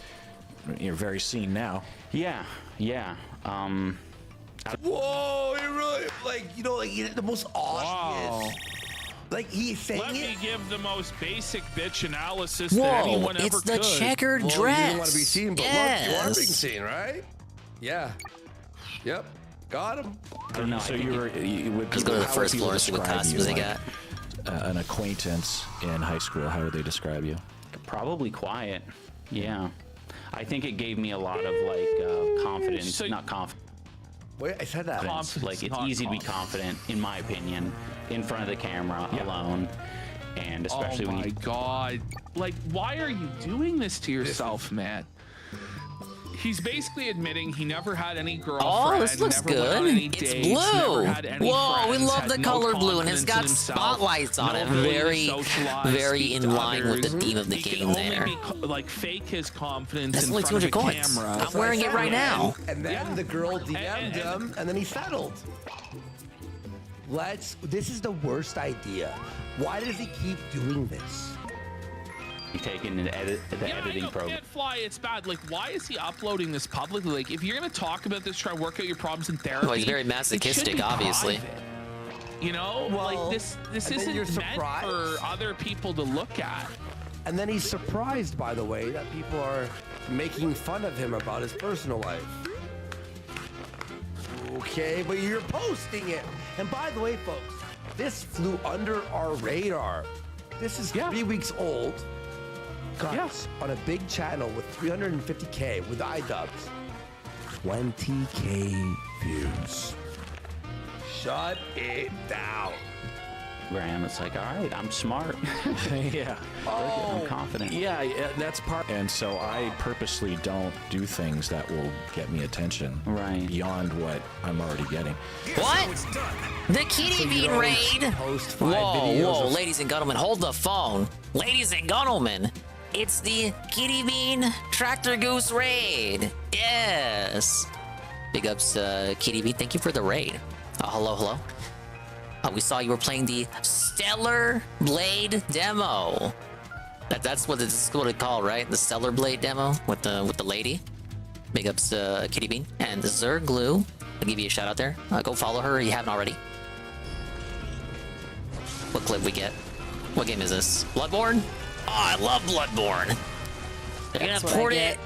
you're very seen now. Yeah. Whoa, he really, like the most obvious. Like he's saying Let me give the most basic bitch analysis Whoa, that anyone ever it's the could. checkered You dress. don't want to be seen, but look, you are being seen, right? Yeah. Yep. Got him. I don't know. So you would. Let's go to the how first would people floor and see what describe costumes you, they like, an acquaintance in high school. How would they describe you? Probably quiet. Yeah. I think it gave me a lot of like confidence, not confidence. Wait, I said that. Like it's easy to be confident, in my opinion, in front of the camera alone, and especially oh when my you. God! Like, why are you doing this to yourself, man? He's basically admitting he never had any girlfriend. Oh, this looks never went on good. any It's dates, blue. never had any Whoa, we friends, love had the no color blue, and it's confidence got in himself, spotlights on no it. ability to Very, socialize, very speak in to line with the others. theme of the He game can there. only be like fake his confidence That's in only front of a 200 coins. camera. I'm wearing it right now. And then the girl DM'd him, and then he settled. This is the worst idea. Why does he keep doing this? You taking the editing program. Can't fly, it's bad. Like, why is he uploading this publicly? Like, if you're gonna talk about this, try to work out your problems in therapy. Well, he's very it should masochistic, be obviously. private. You know, Well, like this and then isn't you're meant surprised? for other people to look at. And then he's surprised, by the way, that people are making fun of him about his personal life. Okay, but you're posting it. And by the way, folks, this flew under our radar. This is 3 weeks old. Guys, on a big channel with 350K with iDubbbz. 20K views. Shut it down. Graham, it's like, all right, I'm smart. Yeah. I'm confident. Yeah, that's part. And so I purposely don't do things that will get me attention beyond what I'm already getting. What? The Kitty Bean raid? Whoa, ladies and gentlemen, hold the phone. Ladies and gentlemen, it's the Kitty Bean Tractor Goose raid. Yes. Big ups, Kitty Bean. Thank you for the raid. Hello. We saw you were playing the Stellar Blade demo. That's what it's called, right? The Stellar Blade demo with the lady. Big ups, Kitty Bean and Zerglue. I'll give you a shout out there. Go follow her if you haven't already. What clip we get? What game is this? Bloodborne? Oh, I love Bloodborne. They're gonna port it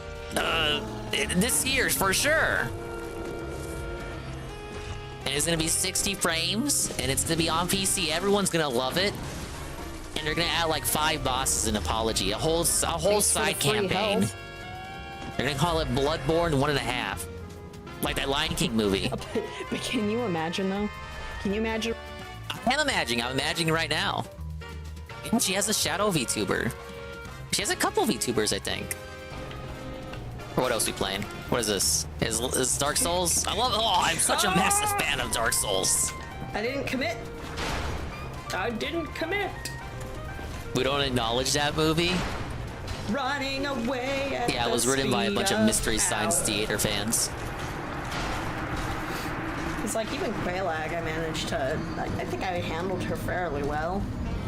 this year for sure. And it's gonna be 60 frames, and it's gonna be on PC. Everyone's gonna love it, and they're gonna add like 5 bosses in Apology, a whole side campaign. They're gonna call it Bloodborne 1.5, like that Lion King movie. But can you imagine though? Can you imagine? I'm imagining right now. And she has a shadow VTuber. She has a couple VTubers, I think. Or what else are we playing? What is this? Is Dark Souls? I'm such a massive fan of Dark Souls. I didn't commit. We don't acknowledge that movie. Running away. At Yeah, it was the written by a bunch of speed Mystery Science sound. Theater fans. It's like even Quaylag, I managed to. I think I handled her fairly well.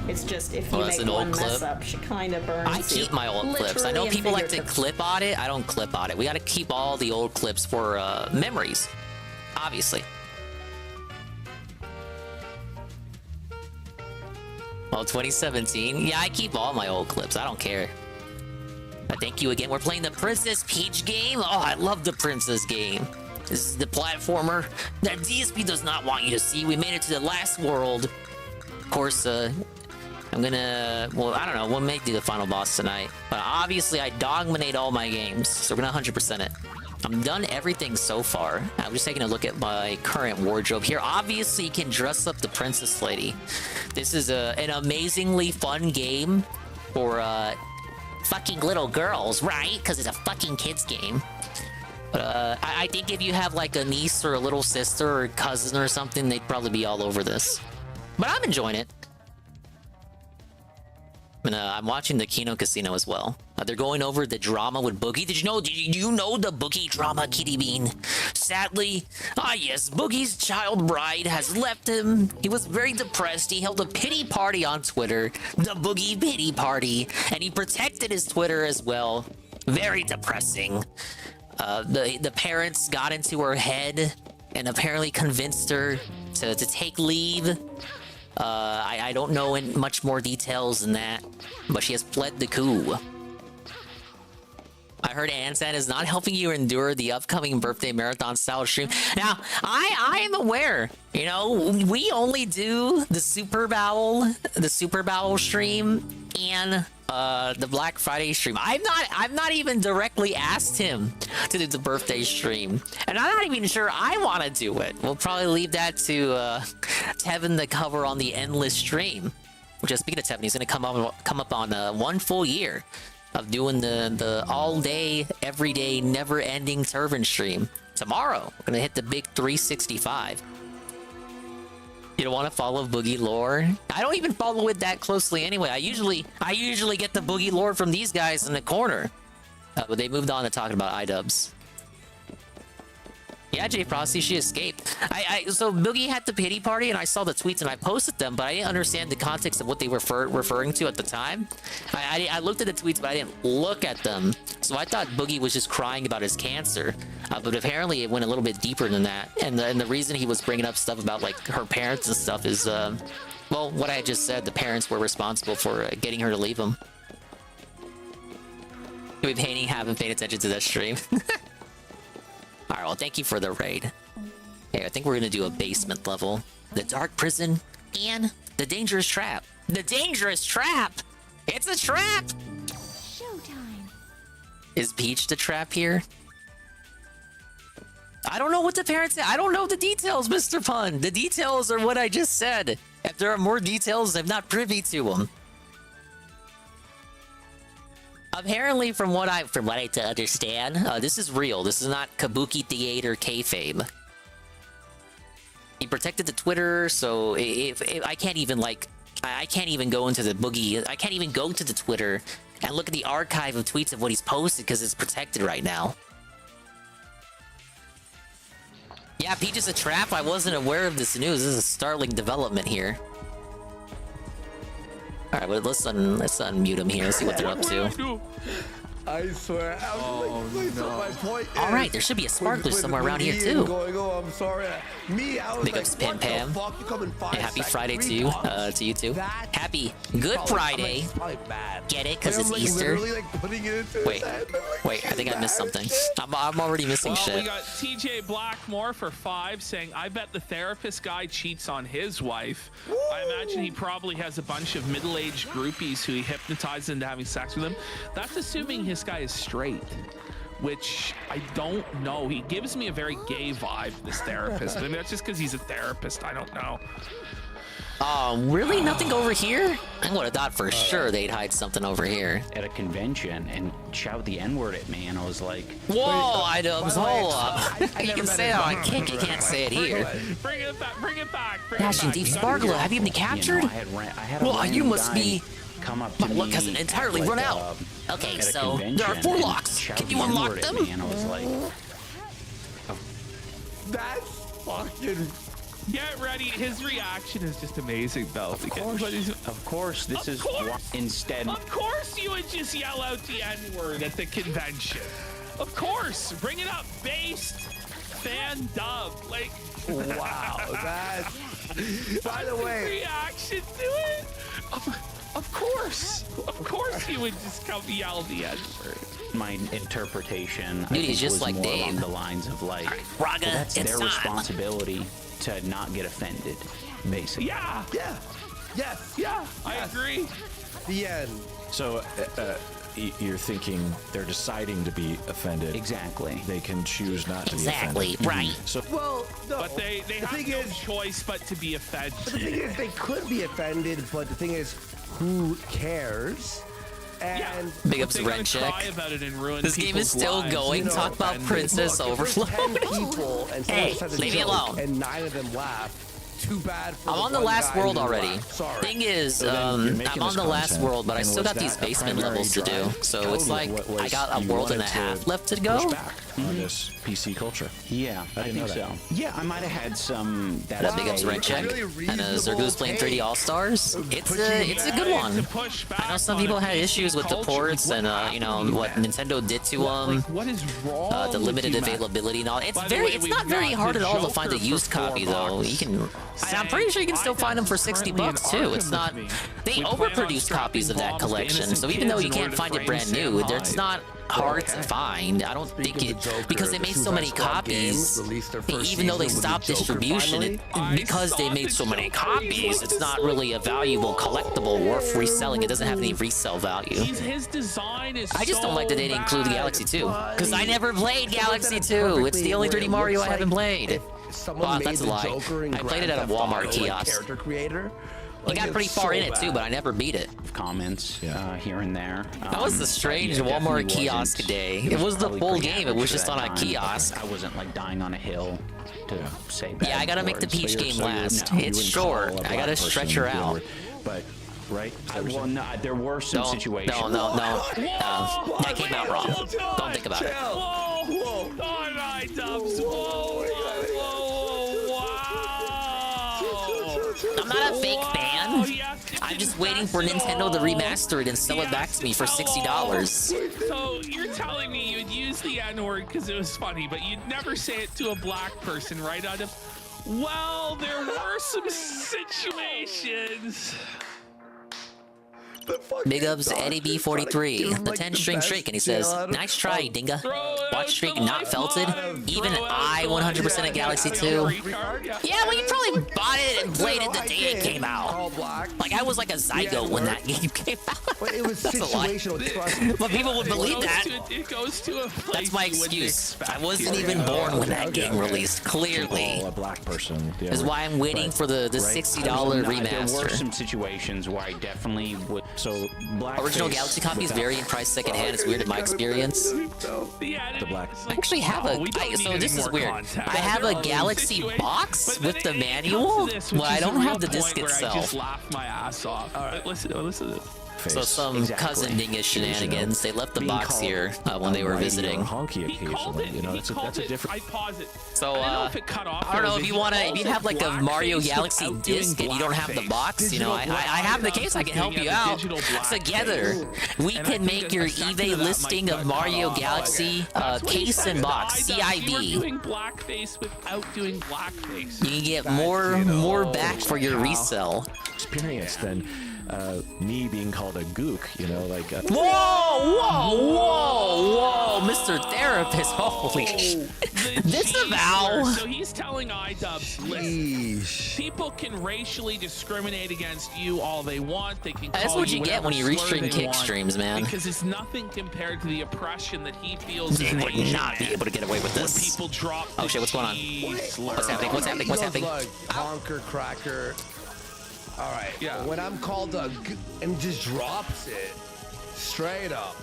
It's just if you Well, that's make an old one mess clip. up, she kind of burns. I you. keep my old clips. I know Literally and people like to figuratively. clip on it. I don't clip on it. We got to keep all the old clips for memories, obviously. Well, 2017. Yeah, I keep all my old clips. I don't care. Thank you again. We're playing the Princess Peach game. Oh, I love the Princess game. This is the platformer that DSP does not want you to see. We made it to the last world. Of course, I'm gonna, well, I don't know, we may do the final boss tonight. But obviously, I dominate all my games, so we're gonna 100% it. I'm done everything so far. I'm just taking a look at my current wardrobe here. Obviously, you can dress up the princess lady. This is an amazingly fun game for fucking little girls, right? Because it's a fucking kids game. But I think if you have like a niece or a little sister or cousin or something, they'd probably be all over this. But I'm enjoying it. And I'm watching the Kino Casino as well. They're going over the drama with Boogie. Did you know the Boogie drama, Kitty Bean? Sadly, yes, Boogie's child bride has left him. He was very depressed. He held a pity party on Twitter, the Boogie pity party, and he protected his Twitter as well. Very depressing. The parents got into her head and apparently convinced her to take leave. I don't know in much more details than that, but she has fled the coup. I heard Ansan is not helping you endure the upcoming birthday marathon style stream. Now, I am aware, you know, we only do the Super Bowl stream and the Black Friday stream. I've not even directly asked him to do the birthday stream, and I'm not even sure I want to do it. We'll probably leave that to Tevin to cover on the endless stream. Which, speaking of Tevin, he's gonna come up on 1 full year of doing the all day, every day, never ending Turban stream. Tomorrow, we're gonna hit the big 365. You don't want to follow Boogie lore? I don't even follow it that closely anyway. I usually get the Boogie lore from these guys in the corner. But they moved on to talking about iDubbbz. Yeah, Jay Frosty, she escaped. So Boogie had the pity party, and I saw the tweets and I posted them, but I didn't understand the context of what they were referring to at the time. I looked at the tweets, but I didn't look at them. So I thought Boogie was just crying about his cancer. But apparently it went a little bit deeper than that. And the reason he was bringing up stuff about like her parents and stuff is, well, what I just said, the parents were responsible for getting her to leave him. You've been haven't paid attention to that stream. Alright, well, thank you for the raid. Okay, I think we're gonna do a basement level. The dark prison and the dangerous trap. The dangerous trap! It's a trap! Showtime. Is Peach the trap here? I don't know what the parents said. I don't know the details, Mr. Pun. The details are what I just said. If there are more details, I'm not privy to them. Apparently, from what I understand, this is real. This is not Kabuki Theater kayfabe. He protected the Twitter, so if I can't even I can't even go into the Boogie. I can't even go to the Twitter and look at the archive of tweets of what he's posted because it's protected right now. Yeah, Peach is a trap. I wasn't aware of this news. This is a startling development here. All right, well, let's unmute him here. See what they're up to. I swear. My point is, all right, there should be a sparkler somewhere around here too. Going, oh, I'm sorry. Me, I was big ups, Pam Pam. And happy Friday to you, too. Happy Good Friday. Get it? Because it's Easter. Wait, I think I missed something. I'm already missing shit. We got TJ Blackmore for 5 saying, I bet the therapist guy cheats on his wife. Woo! I imagine he probably has a bunch of middle-aged groupies who he hypnotizes into having sex with him. That's assuming this guy is straight, which I don't know. He gives me a very gay vibe, this therapist. Maybe that's just because he's a therapist. I don't know. Really? Nothing over here? I would have thought for sure they'd hide something over here. At a convention and shout the N-word at me, and I was like, whoa, iDubbbz, hold up. You can say it on Kick, you can't say it here. Bring it back. Dashing Deep Sparkler, have you been captured? I had well, you must be... come up My to luck me hasn't entirely at, run like, out. Okay, at a so convention there are 4 and locks. shout Can you the unlock N-word at them? me, and I was like, that's fucking... Get ready. His reaction is just amazing, though. Of course, this is instead. Of course, you would just yell out the N-word at the convention. Of course, bring it up. Based fan dub, like. Wow, that's. By the way, reaction to it. Of Of course you would just come yell the N-word. My interpretation, Dude, I he's think, just was like more Dave. along the lines of like, Raga, well, that's it's their time. responsibility to not get offended, basically. Yeah. Yeah. Yes. Yeah. I agree. The end. So you're thinking they're deciding to be offended. Exactly. They can choose not to Exactly, be offended. right. So Well, no. But they have thing no is- choice but to be offended. But the thing is, they could be offended, but the thing is, who cares? And Big ups They're Rent gonna Check. cry about it and ruin This game is people's still lives, going. you know, Talk about and- Princess Look, if there's Overflow. 10 people and someone Hey, says a leave me joke alone. and 9 of them laugh. Too bad for I'm on the one last guy world who already. laughed. Sorry. Thing is, So then you're making I'm on this the last content, world, but I and still was got these that a basement primary levels to do. drive? So it's like What was- I got a you world and a wanted half left to push go. back on this PC culture. Yeah, I didn't think know so. that. Yeah, I might have had some. That big ups Rent Check. Really And Zergo's playing 3D All Stars. It's a good To one. push I know back some on people a had PC issues with the culture, ports like, and what you know happened to what you, Nintendo did to Like, what is wrong the with limited you, man? availability and all. It's By the very, way, it's we've not very got hard the at all to find a Joker used for copy though. $4. You can. I'm pretty sure you can still find them for $60 too. It's not. They overproduced copies of that collection, so even though you can't find it brand new, it's not hard to find. I don't think it because they made so many copies. Even though they stopped distribution, because they made so many copies, it's not really a valuable collectible worth reselling. It doesn't have any resale value. His design is I just don't like that they didn't include the Galaxy 2 because I never played Galaxy 2. perfectly It's the only where 3D it Mario looks I haven't like played. Someone Well, made that's a the lie. Joker in I played it Grand at a Theft Walmart Auto, like, kiosk. character creator. I Like, got pretty it's far so in it too, bad. but I never beat it. Comments here and there. That was the strange Walmart kiosk day. It was the full game. It was just on a kiosk. I wasn't like dying on a hill to say bad Yeah, I gotta make the words. Peach game So last. you It's wouldn't short. call a I black gotta person stretch her the out. N-word, but right? Well, no, there were some situations. No. That came out wrong. Don't think about it. Whoa! All right, Dubs. Whoa! I'm not a fake fan. I'm just waiting for Nintendo to remaster it and sell it back to me for $60. So you're telling me you'd use the N-word because it was funny, but you'd never say it to a black person, right, Adam? Well, there were some situations. Big ups Eddie B43, the 10-string streak, and he says, "Nice try, Dinga. Watch streak not felted. Even I 100% at Galaxy 2. Yeah, well, you probably bought it and played it the day it came out. Like I was like a zygote when that game came out. But it was That's a lie. situational trust. But people would believe that. It goes to a place That's my you wouldn't excuse. expect. I wasn't even born when that game released. Clearly, Call a black person. is why I'm waiting for the $60 There were remaster. some situations where I definitely would. So black Original Galaxy copies vary in price secondhand. It's weird in my experience. The black. I actually have so this is weird. I have a Galaxy box with the manual, but I don't have the disc I just itself. laughed my ass off. All right, listen to this. So some cousin dingus shenanigans. They left the box here when they were visiting. Honky occasionally, you know, that's a different. I pause it. So I don't know if it cut off. I don't know or if if you want to. If you have like a Mario blackface Galaxy without disc doing and you don't have the blackface. box, you know, I have the case. I can help you out. Together, we can make your eBay listing of Mario Galaxy case and box You were CIB. doing blackface without doing blackface. You can get more back for your resell. Experience than me being called a gook, you know, like. Whoa, Mr. Therapist, holy shit. Disavow. So he's telling iDubbbz, listen, people can racially discriminate against you all they want. They can That's call what you get whatever when you slur restream they kick want, streams, man. Because it's nothing compared to the oppression that he feels You as an would Asian not be man. able to get away with When this. people drop Oh shit, what's going on? What's happening? What's happening? What's happening? Like, honker cracker. All right. Yeah. When I'm called a and just drops it straight up.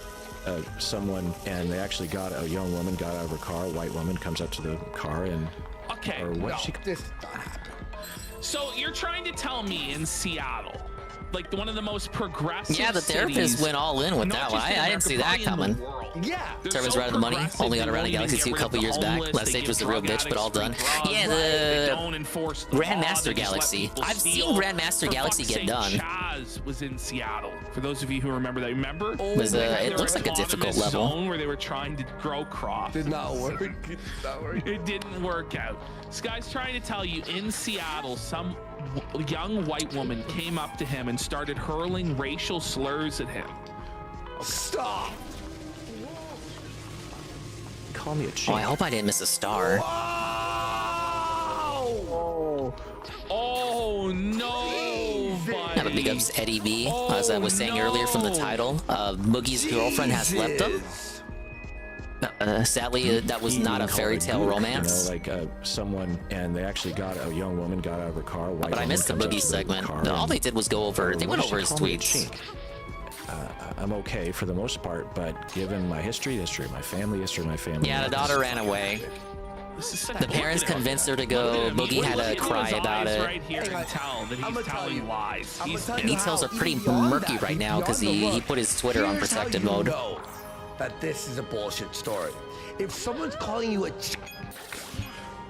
Someone, and they actually a young woman got out of her car, a white woman comes up to the car and. Okay. Or what No, she. this did not happen. So you're trying to tell me in Seattle, like one of the most progressive Yeah, the therapist cities, went all in with not that one. just in I didn't see America, that probably in the coming. world. Yeah. They're Servants so right out of the money. progressive, Only got they around a won't even Galaxy get 2 a rid of couple the years back. homeless, Last they stage give was a real drug bitch, but all done. addicts free Yeah, drugs, they the don't enforce the law, Grandmaster they just let Galaxy. people I've steal. seen Grandmaster For Galaxy fuck's get sake, done. Chaz was in Seattle. For those of you who remember that, remember? Was, it looks like a difficult level. Zone where they were trying to grow crops. Did not work. Did not work. It didn't work out. This guy's trying to tell you in Seattle, some young white woman came up to him and started hurling racial slurs at him. Stop. Call me a Oh, I hope I didn't miss a star. Oh no, Have a big ups Eddie B. As I was saying earlier from the title, Boogie's girlfriend has left him. Sadly, that was not a fairy tale romance. You know, like someone, and they actually a young woman got out of her car. But I missed the Boogie segment. All they did was go over, they went over his tweets. I'm okay for the most part, but given my history, my family history, Yeah, the daughter ran away. The parents convinced her to go. Boogie had to cry about it. Right here and tell that he's telling lies. Details are pretty murky right now because he put his Twitter on protected mode. Know that this is a bullshit story. If someone's calling you a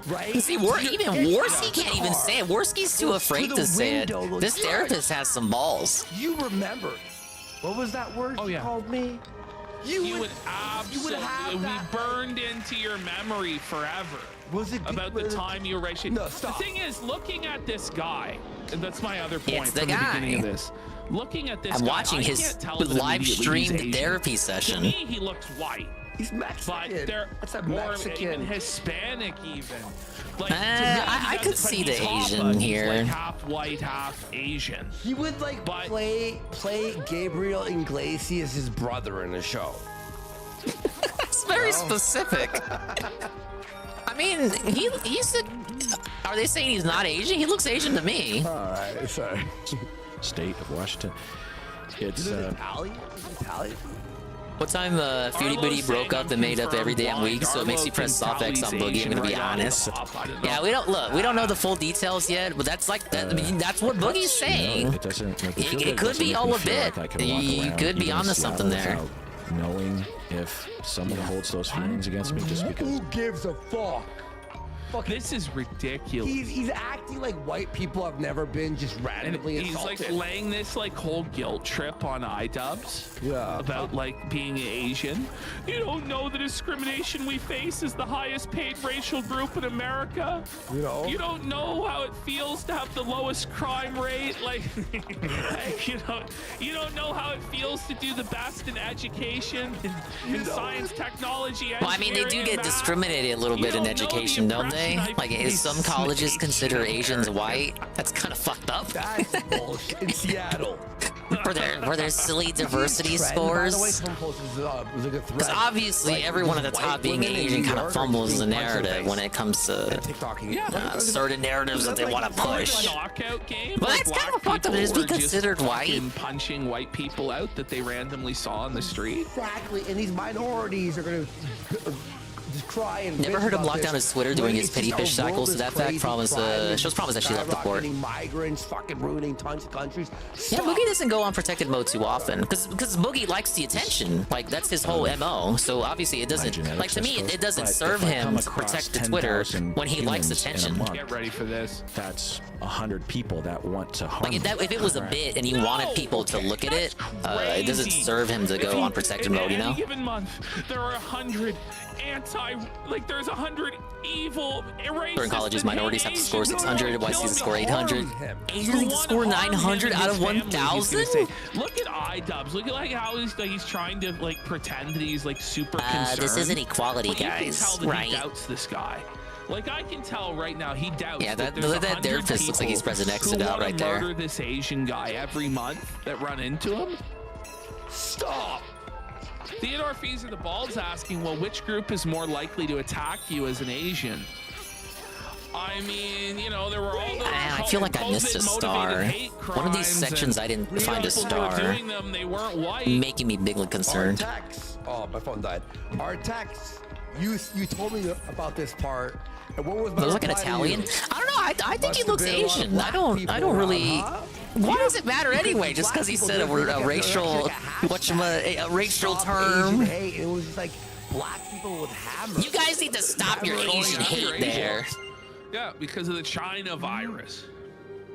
right? See, even Worski can't even say it. Worski's too afraid to say it. This therapist has some balls. You remember. What was that word you called me? You would absolutely be burned into your memory forever. Was it about the time you were racial? No, stop. The thing is, looking at this guy, and that's my other point It's the from the guy. beginning of this. Looking at this I'm guy, watching I his can't tell live immediately streamed he's Asian. therapy session. To me, he looks white. He's Mexican. But they're That's a more Mexican. even Hispanic even. Like, to me, I could but see the he's Hoppa. Asian He's here. like half white, half Asian. He would like play Gabriel Iglesias' his brother in the show. It's very specific. I mean, he said, are they saying he's not Asian? He looks Asian to me. All right, sorry. State of Washington. It's Italian. Italian. What time Feudy Booty broke up and made up every damn week, so it makes you press soft X on Boogie, I'm gonna be honest. Yeah, we don't know the full details yet, but that's like that. I mean, that's what Boogie's saying. It doesn't make me feel good. It could be all a bit. You could be onto something there. Knowing if someone holds those feelings against me just because. Who gives a fuck? This is ridiculous. He's acting like white people have never been just randomly And he's assaulted. like laying this like whole guilt trip on iDubbbz about like being Asian. You don't know the discrimination we face as the highest paid racial group in America. You don't know how it feels to have the lowest crime rate. Like you don't know how it feels to do the best in education, in science, technology. Well, I mean, they do get discriminated a little bit in education, don't they? Like, is some colleges consider Asians white? That's kind of fucked up. That's bullshit. In Seattle. for their silly diversity scores. Because obviously, everyone at the top being Asian kind of fumbles the narrative when it comes to certain narratives that they want to push. Knockout game. But that's kind of fucked up to just be considered white. Punching white people out that they randomly saw on the street. Exactly, and these minorities are gonna just cry and Never bitch heard him about lock this down his Twitter doing when his it's pity just fish our world cycles. is To that fact, crazy, promise crime, shows promise that she left the port. skyrocketing, migrants fucking ruining tons of countries. Yeah, Boogie doesn't go on protected mode too often because Boogie likes the attention. Like, that's his whole MO. So obviously it doesn't, like, to me, it doesn't serve him to protect the Twitter when he likes attention. Get ready for this. That's 100 people that want to harm. Like, if it was a bit and he wanted people to look at it, it doesn't serve him to go on protected mode, you know? In any given month, there are 100 there's 100 evil racists. Certain colleges, minorities have to score 600, YC to score 800. Asians Asians to score 900 out of 1,000? Look at iDubbbz. Look at like how he's trying to like pretend that he's like super concerned. This isn't equality, But you can guys, tell that right? He doubts this guy. Like, I can tell right now he doubts. Yeah, that that therapist looks like he's pressing exit out right there. Murder this Asian guy every month that run into him. Stop. Theodore Feezer the Bald's asking, well, which group is more likely to attack you as an Asian? I mean, you know, there were all those I feel like I missed a star. One of these sections I didn't find a star. They weren't white. Making me bigly concerned. Our text, oh, my phone died. Our text, you told me about this part. And what was my Looks like an reply to Italian. you? I don't know. I think he looks been a lot of Asian. black I don't people really. around, huh? Why does it matter Because anyway? Just because he black said people didn't a get racial, a racial Stop term. Asian hate. It was just like black people with hammers. You guys need to stop your Asian hate there. Yeah, because of the China virus.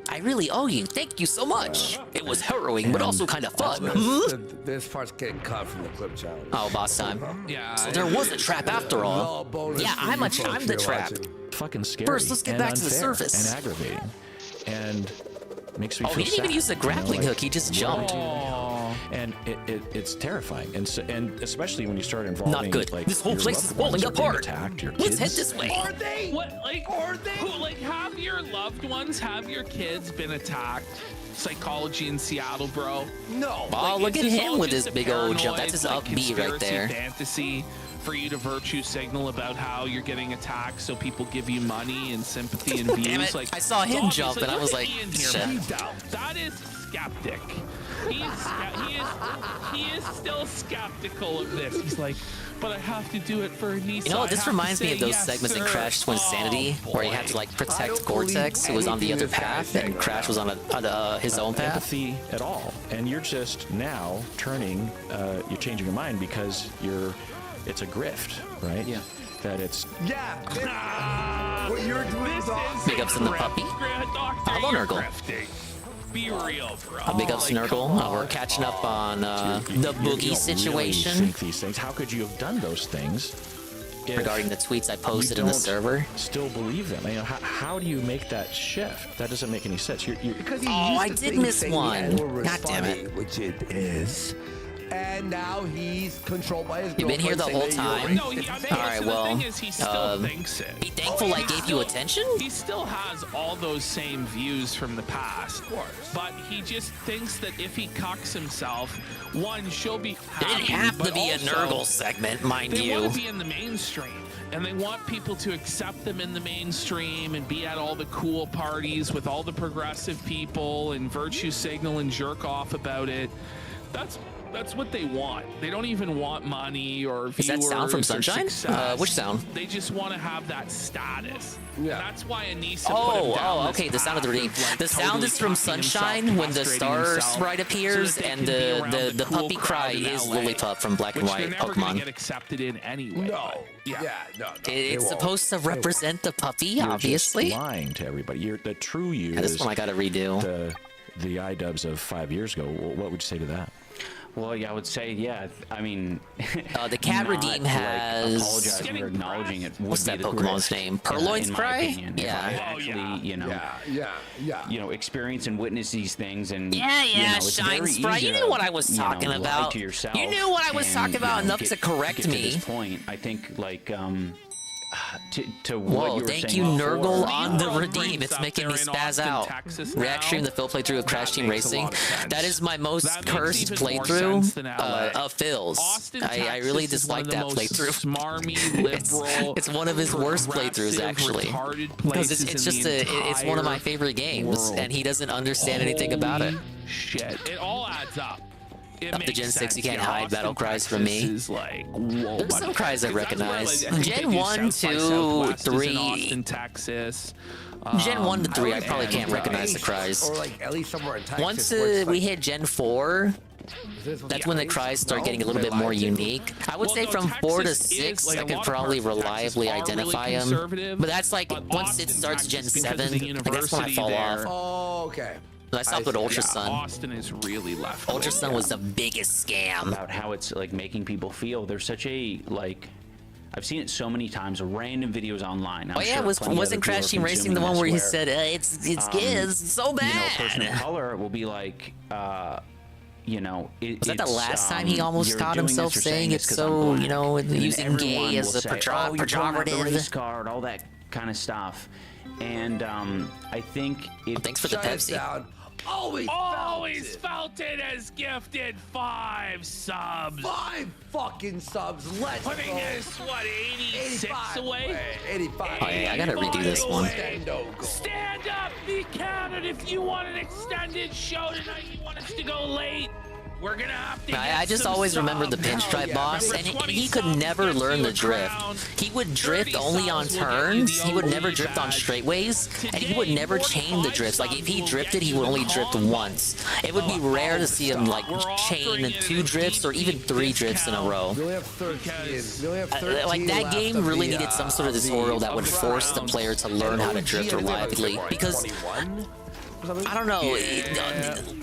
I really owe you. Thank you so much. It was harrowing, but also kind of fun. This part's getting cut from the clip challenge. Oh, boss time. Yeah. So there was a trap after all. bonus Yeah, for I'm you folks the here trap. watching. Fucking scary. First, let's get and back to the unfair surface. And aggravating. and makes me Oh, feel he didn't even sad, use the you know, grappling like, hook. He just jumped. And it's terrifying, and especially when you start involving Not good. like This whole your place loved is falling ones are being apart. attacked, your Let's head kids. this way. Are they? What, like, Are they? Who, like, have your loved ones, have your kids been attacked? Psychology in Seattle, bro. No. Oh, Like, look is at this him all with just his a big old jump. paranoid, That's his like, up B right conspiracy there. fantasy for you to virtue signal about how you're getting attacked, so people give you money and sympathy and views. Damn it, Like, I saw it's him obvious. jump, and I look was at like, Ian here, shit. man. That is skeptic. He is still skeptical of this. He's like, but I have to do it for Anissa. You know, I this have to reminds me say of those yes, segments in sir." Crash Twin Sanity, where he had to like protect Cortex, who was on the other path, and Crash was on his own path. Empathy at all, and you're just now turning, you're changing your mind because it's a grift, right? Yeah. That it's Yeah. What you're doing is awesome. Big ups in the puppy. Hello, Nurgle. Be real, bro. A big ups, Nurgle. We're catching up on the Boogie situation Really think these things. How could you have done those things? if regarding the tweets I posted you in the don't server. Still believe them? You know, how do you make that shift? That doesn't make any sense. Because he Oh, used I to did think miss saying one. that was God damn funny, it. which it is. And now he's controlled by his You've been here the girlfriend whole saying that time? you're racist. All right, well, the thing is, he still thinks it. be thankful I gave you attention? He still has all those same views from the past. Of course. But he just thinks that if he cocks himself, one, she'll be happy. It didn't have to but be a also, Nurgle segment, mind they you. want to be in the mainstream. And they want people to accept them in the mainstream and be at all the cool parties with all the progressive people and virtue signal and jerk off about it. That's what they want. They don't even want money or viewers. Is that sound from or Sunshine? success. Which sound? They just want to have that status. Yeah. That's why Anissa put him Oh, down okay, the sound of the path redeem. like, The sound totally is from cocking himself, Sunshine when the castrating star himself, sprite appears, so that they and can be around the cool puppy crowd cry in is LA, Lillipup from Black and which White they're never gonna Pokemon. get accepted in anyway. No. Yeah. No. It's supposed to represent the puppy, You're obviously. just lying to everybody. You're the true you. Yeah, this is one I gotta redo. The iDubbbz of 5 years ago. What would you say to that? Well, yeah, I would say, yeah. I mean, the Cat not, Redeem like, has. apologizing or acknowledging it. Would What's be that the Pokemon's grift, name? Purloin's in my Cry? opinion. If Yeah. I actually, you know, you know, experience and witness these things, and Yeah, you know, it's Shine very Sprite. easy You to, knew what I was you know, talking lie about. to yourself You knew what I was and, talking about you know, enough to correct get me. To this point, I think, like, to Whoa, what you were thank saying you, before, Nurgle on the redeem. It's making me spaz out. React stream the Phil playthrough of Crash Team Racing. That is my most cursed playthrough of Phil's. I really dislike that playthrough. It's one of his worst playthroughs, actually. Because it's just it's one of my favorite games, and he doesn't understand anything about it. Shit. It all adds up. Up to Gen 6, you can't hide battle cries from me. Is like, whoa, There's some cries I recognize. I think Gen they do 1, South by 2, Southwest is in 3. Austin, Texas. Gen 1 to 3, I probably can't recognize the cries. Or like at least somewhere in Texas. Once where it's we like- hit Gen 4, that's when the cries start getting a little bit more unique. I would say from 4 to 6, I could probably reliably identify them. But that's like, once it starts Gen 7, like that's when I fall off. Oh, okay. I stopped with Ultra Sun. Austin is really left. Ultra Sun was the biggest scam. About how it's like making people feel. There's such a like. I've seen it so many times, random videos online. I'm Oh yeah, sure plenty of wasn't other people Crash are Team Racing the consuming one where he this said it's kids, it's so You know, a bad. person of color will be like, you know, Was that the last time he almost you're caught doing himself this or saying this it's 'cause I'm so, black. you know, And then using everyone gay as will a say, oh, you're pulling out the pejorative? race card, all that kind of stuff. And I think it. Thanks for the Pepsi. Always felt it as gifted 5 subs. 5 fucking subs. Let's Putting go. this, what, 86 away? 85. Oh yeah, I gotta redo this one. Stand up, be counted. If you want an extended show tonight, you want us to go late, we're gonna have to I just always remembered the pinstripe boss, and he could never learn the drift. He would drift only on turns. He would never drift on straightaways, and he would never chain the drifts. Like if he drifted, he would only drift once. It would be rare to see him like chain 2 drifts or even 3 drifts in a row. We only have 13. We only have 13 Like that left game of really the, needed some sort of tutorial that would force the player to learn how to drift reliably, because or something? I don't know.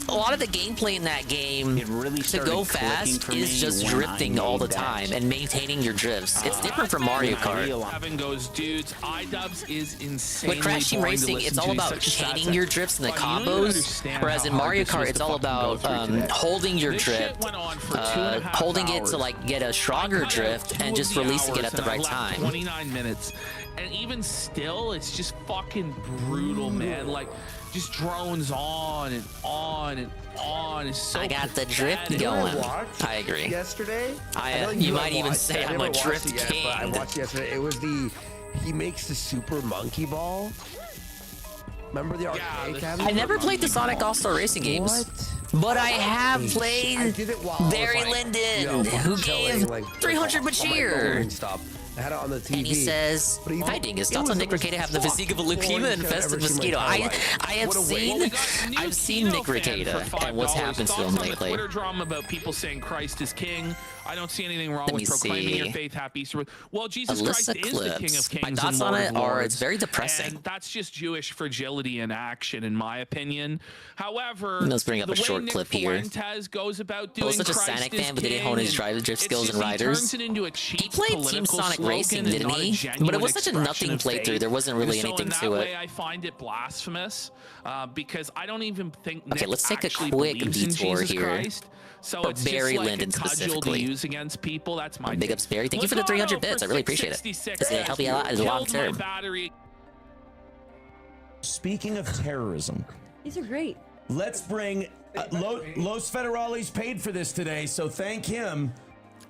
A lot of the gameplay in that game to go fast is just drifting all the time and maintaining your drifts. It's different from Mario Kart. Evan goes, dudes, iDubbbz is insane. With Crash Team Racing, it's all about chaining your drifts and the combos, whereas in Mario Kart, it's all about holding your drift, holding it to like get a stronger drift, and just releasing it at the right time. 29 minutes. And even still, it's just fucking brutal, man. Like, just drones on and on and on. It's so I got the drift pathetic. going. I agree. Yesterday, You might even say I'm a drift yet, king. but I watched yesterday. It was he makes the super monkey ball. Remember the arcade cabinet? I never played the Sonic All-Star Racing games. But I have played Barry Lyndon, who gave 300 Machir. I had it on the TV. And he says, "Hi, Dingus. Thoughts on Nick Rekieta having the physique of a leukemia-infested mosquito?" I've seen Nick Rekieta and what's happened to him lately. Twitter drama about people saying Christ is king. I don't see anything wrong Let with me proclaiming your see. faith. Happy Easter. Well, Jesus Alyssa Christ is the King Clips. of Kings. My thoughts and on Lord it of are Lords, it's very depressing. And that's just Jewish fragility in action, in my opinion. However, Let's bring up a the way short Nick clip here. Fuentes goes about I was doing such a Christ Sonic is fan, but they didn't hone his king, drift it's skills just and he riders. turns it into a cheap He played Team political Sonic slogan Racing, and didn't not a he? But it genuine was such a expression nothing of playthrough. faith. There wasn't really So anything in that to way, it. I find it blasphemous because I don't even think Okay, Nick let's take a actually quick believes in detour Jesus here. Christ. So For it's Barry just like Lyndon a cudgel to specifically. use against people. That's my Big ups, Barry. Thank you for the 300 bits. I really appreciate it. This will help you out in the long term. Speaking of terrorism, These are great. let's bring Los Federales paid for this today, so thank him.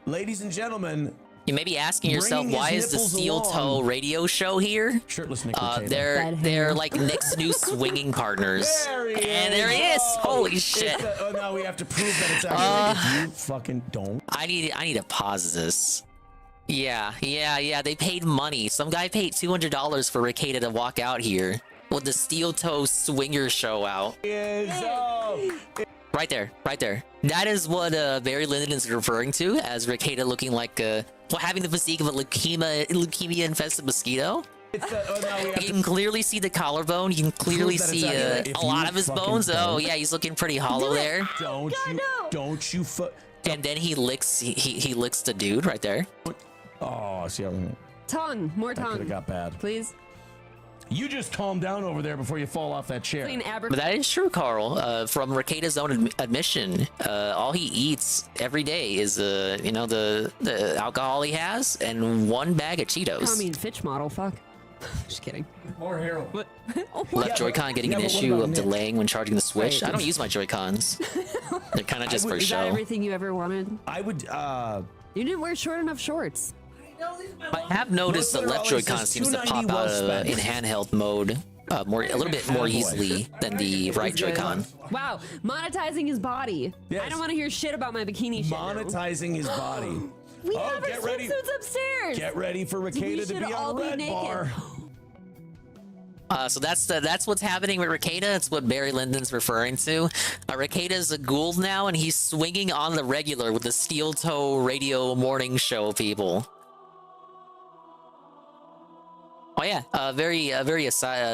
Ladies and gentlemen, You may be asking yourself, bringing why his is the nipples Steel Toe along. radio show here? Shirtless Nick Rekieta. They're like Nick's new swinging partners. There he And there he is. is. Oh, Holy it's shit. oh, now we have to prove that it's actually you fucking don't. I need to pause this. Yeah. They paid money. Some guy paid $200 for Rekieta to walk out here with the Steel Toe Swinger show out. Right there. That is what Barry Lyndon is referring to as Rekieta looking like having the physique of a leukemia-infested mosquito. You can clearly see the collarbone. You can clearly see a lot of his bones. Oh yeah, he's looking pretty hollow there. Don't you And then he licks the dude right there. Oh, see how Tongue, more that could tongue. have got bad. Please. You just calm down over there before you fall off that chair. But that is true, Carl. From Rekieta's own admission, all he eats every day is the alcohol he has and one bag of Cheetos. Tommy and Fitch model, fuck. Just kidding. More heroin. What? Left Joy-Con getting an issue of delaying when charging the Switch. Right. I don't use my Joy-Cons. They're kind of just for Is that show. everything you ever wanted? I would. You didn't wear short enough shorts. I have noticed the left Joy-Con seems to pop out in handheld mode a little bit more easily than the right Joy-Con. Wow, monetizing his body. Yes. I don't want to hear shit about my bikini shit. Monetizing his body. We have our get ready. swimsuits upstairs. Get ready for We Rekieta to should be all on be Red naked. Bar. So that's what's happening with Rekieta. That's what Barry Lyndon's referring to. Rekieta's a Gould now, and he's swinging on the regular with the Steel Toe Radio morning show people. Oh yeah, a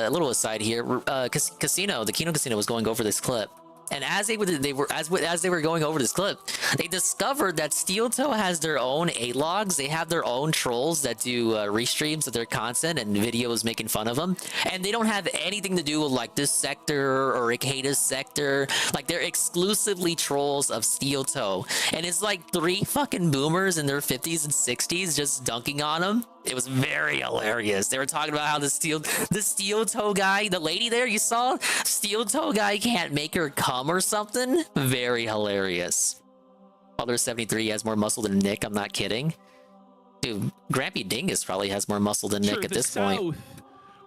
little aside here. Casino, the Kino Casino was going over this clip, and as they were going over this clip, they discovered that Steel Toe has their own A-logs. They have their own trolls that do restreams of their content and videos making fun of them, and they don't have anything to do with like this sector or Rekieta's sector. Like they're exclusively trolls of Steel Toe, and it's like 3 fucking boomers in their 50s and 60s just dunking on him. It was very hilarious. They were talking about how the Steel Toe guy, the lady there you saw, Steel Toe guy can't make her come or something. Very hilarious. Father 73 has more muscle than Nick. I'm not kidding. Dude, Grampy Dingus probably has more muscle than Nick at this point.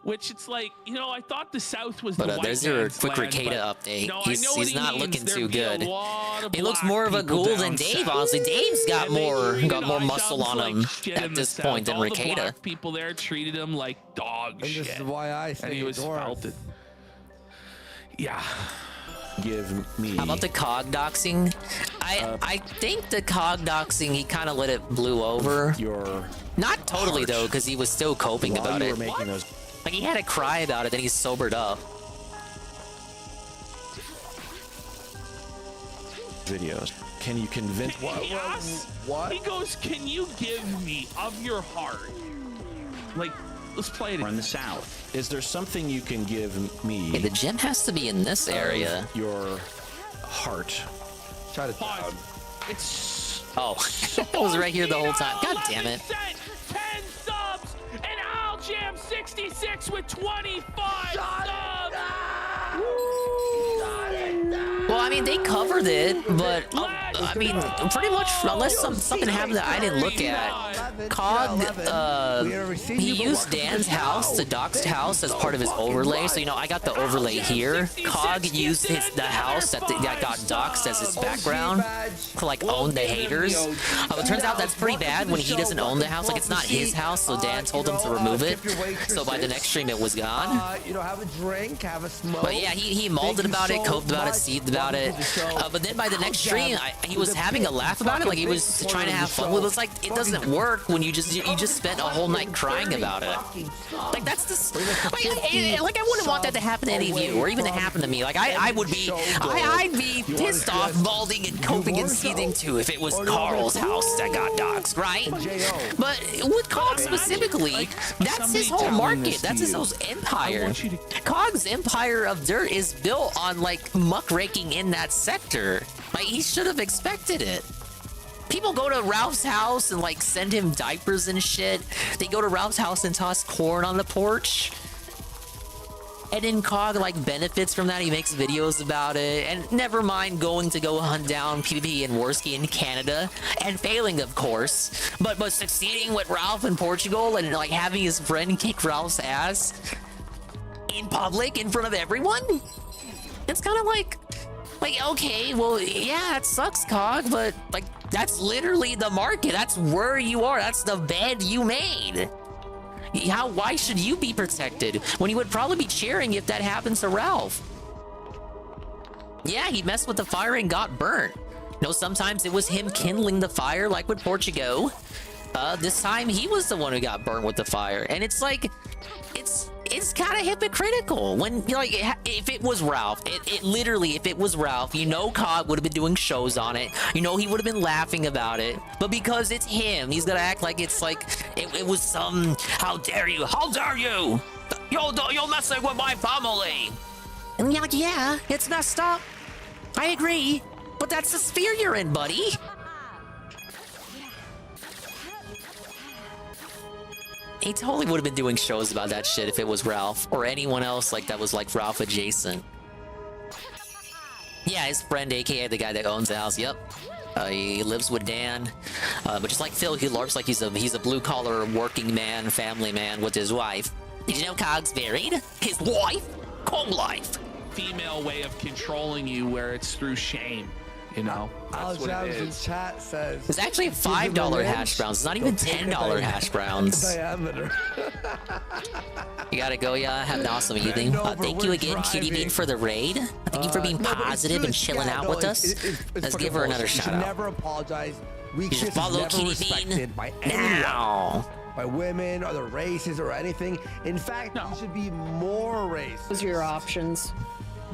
Which it's like, I thought the South was But the white there's your man's quick land, Rekieta but, update. I know He's what he not means. looking There'd too be a good. lot of He looks black more of a people Gould down than Dave, south. honestly. Dave's got And they more treated muscle on like him shit in at the this South. point than All the Rekieta. black people there treated him like dog And shit. this is why I and stay he was indoors. felted. Yeah. Give me. How about the cog doxing? I think the cog doxing, he kind of let it blew over. Not totally though, because he was still coping While about you it. were making those Like he had to cry about it, then he sobered up. videos. Can you convince? He asks, he goes, "Can you give me of your heart?" Like, let's play it. We're in the South. Is there something you can give me? Hey, the gym has to be in this area. Your heart. Shut it down. It's Oh, it was right here the whole time. God damn it. 10 subs and I'll jam 66 with 25 subs. Well, I mean, they covered it, but I mean, pretty much, unless something happened that I didn't look at, Cog, he used Dan's house, the doxed house, as part of his overlay. So, you know, I got the overlay here. Cog used the house that got doxed as his background to, like, own the haters. It turns out that's pretty bad when he doesn't own the house. Like, it's not his house, so Dan told him to remove it. So by the next stream, it was gone. You know, have a drink, have a smoke. But yeah, he molded about it, coped about it, seethed about it. But then by the next stream, he was having a laugh about it, like he was trying to have fun with it. It's like, it doesn't work when you just spent a whole night crying about it. Like, that's just like I wouldn't want that to happen to any of you, or even to happen to me. Like, I'd be pissed off, balding and coping and seething too if it was Carl's house that got doxed, right? But with Cog specifically, that's his whole market. That's his whole empire. Cog's empire of dirt is built on, like, muckraking in that sector. Like, he should have expected it. People go to Ralph's house and, like, send him diapers and shit. They go to Ralph's house and toss corn on the porch. And then Cog, like, benefits from that. He makes videos about it. And never mind going to go hunt down PvP and Worski in Canada. And failing, of course. But succeeding with Ralph in Portugal and, like, having his friend kick Ralph's ass in public in front of everyone. It's kind of like, okay, well, yeah, it sucks, Cog, but, like, that's literally the market. That's where you are. That's the bed you made. Why should you be protected when you would probably be cheering if that happens to Ralph? Yeah, he messed with the fire and got burnt. No, sometimes it was him kindling the fire, like with Portugal. This time he was the one who got burnt with the fire, and it's like, it's kind of hypocritical when, you know, like, if it was Ralph, it literally, if it was Ralph, you know, Cog would have been doing shows on it. You know, he would have been laughing about it. But because it's him, he's gonna act like it's like it was some, how dare you? How dare you? You're messing with my family. And you're like, yeah, it's messed up. I agree, but that's the sphere you're in, buddy. He totally would have been doing shows about that shit if it was Ralph or anyone else like that was like Ralph adjacent. Yeah, his friend, aka the guy that owns the house. Yep, he lives with Dan. But just like Phil, he LARPs like he's a blue collar working man, family man with his wife. Did you know Cog's married? His wife, home life. Female way of controlling you, where it's through shame. You know, that's what it is. Chat says it's actually $5 hash browns. It's not even $10 hash browns. Diameter. You gotta go, yeah. Have an awesome evening. Thank you again, Kitty Bean, for the raid. Thank you for being positive and chilling out with us. Let's give her another shout out. Never apologize. You should follow Kitty Bean by now. By women, other races, or anything. In fact, you should be more racist. Those are your options.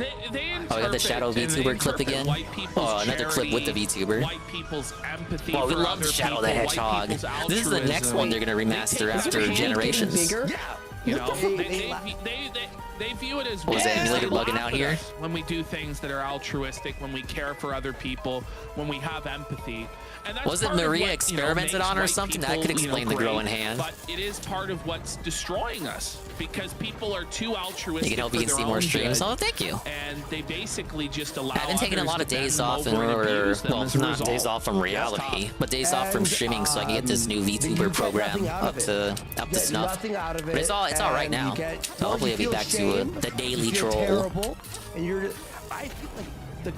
I got the Shadow VTuber clip again. Oh, another clip with the VTuber. White people's empathy. Well, we love Shadow the Hedgehog. This is the next one they're gonna remaster after Generations. You know, they view it as was the emulator bugging out here? When we do things that are altruistic, when we care for other people, when we have empathy. And that's wasn't Maria experimented on or something? That could explain the growing hand. But it is part of what's destroying us because people are too altruistic. You can hope you can see more streams. Oh, thank you. And they basically just allow. I've been taking a lot of days off in order, well, not days off from reality, but days off from streaming, so I can get this new VTuber program up to snuff. But it's all right now. So hopefully I'll be back to the daily troll. And you're, I feel like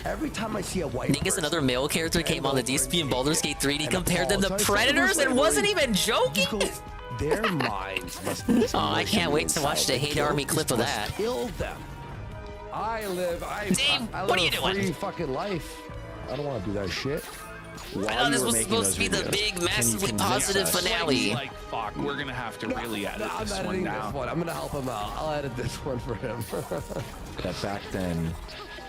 every time I see a white Dingus, another male character, came on the DSP in Baldur's Gate 3 and he compared them to predators and wasn't even joking. Their minds must be. Oh, I can't wait to watch the Hate Army clip of that. Kill them. Dave, what are you doing? Free fucking life. I don't want to do that shit. I thought this was supposed to be the big, massively positive finale. Like, fuck, we're gonna have to really edit this one down. I'm gonna help him out. I'll edit this one for him. That back then,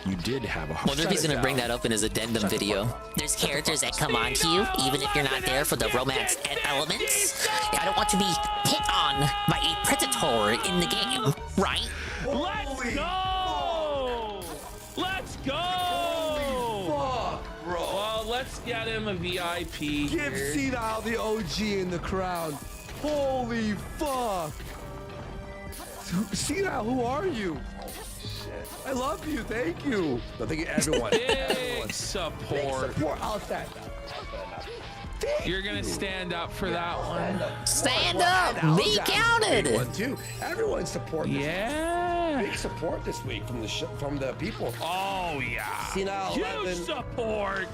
you did have a hard Wonder if he's gonna bring that up in his addendum video. There's characters that come on to you, even if you're not there for the romance elements. I don't want to be hit on by a predator in the game, right? Let's go! Let's go! Fuck, bro. Well, let's get him a VIP. Give here. Senile the OG in the crowd. Holy fuck. Senile, who are you? I love you. Thank you. I think everyone. Big support. Big support. I'll stand up. You're gonna stand up for that one. Stand up. Be counted. One too. Everyone support. This Yeah. Big support this week from the people. Oh yeah. Senile Huge 11. support.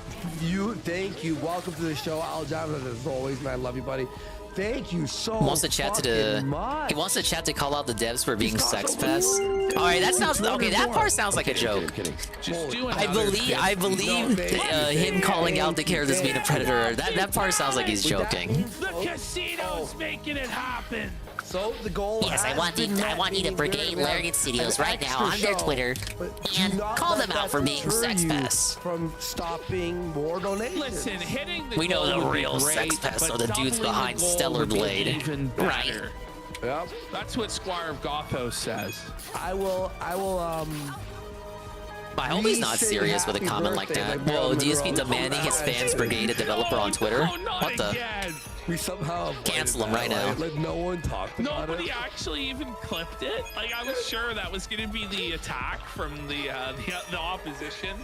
Thank you. Welcome to the show, Al Javin. As always, man, I love you, buddy. Thank you so Wants the chat fucking to much. he wants the chat to call out the devs for being sex pests. All right, that sounds okay. That part sounds like a joke. Just do I believe him calling out the characters being a predator. That part sounds like he's joking. The casino's making it happen. So the goal. Yes, I want you to brigade Lariat Studios right now on their Twitter and call them out for being sex pests. From stopping more donations. Listen, hitting the We know goal the would be real great, sex pests but are the dudes doubling behind the goal Stellar would be Blade. even Right. better. Yep. That's what Squire of Gothos says. I will I hope he's not serious with a comment like that. Whoa, DSP demanding his fans brigade a developer on Twitter? What the? We somehow Cancel him right now. Let no one talk about Nobody it. actually even clipped it. Like I was sure that was going to be the attack from the opposition.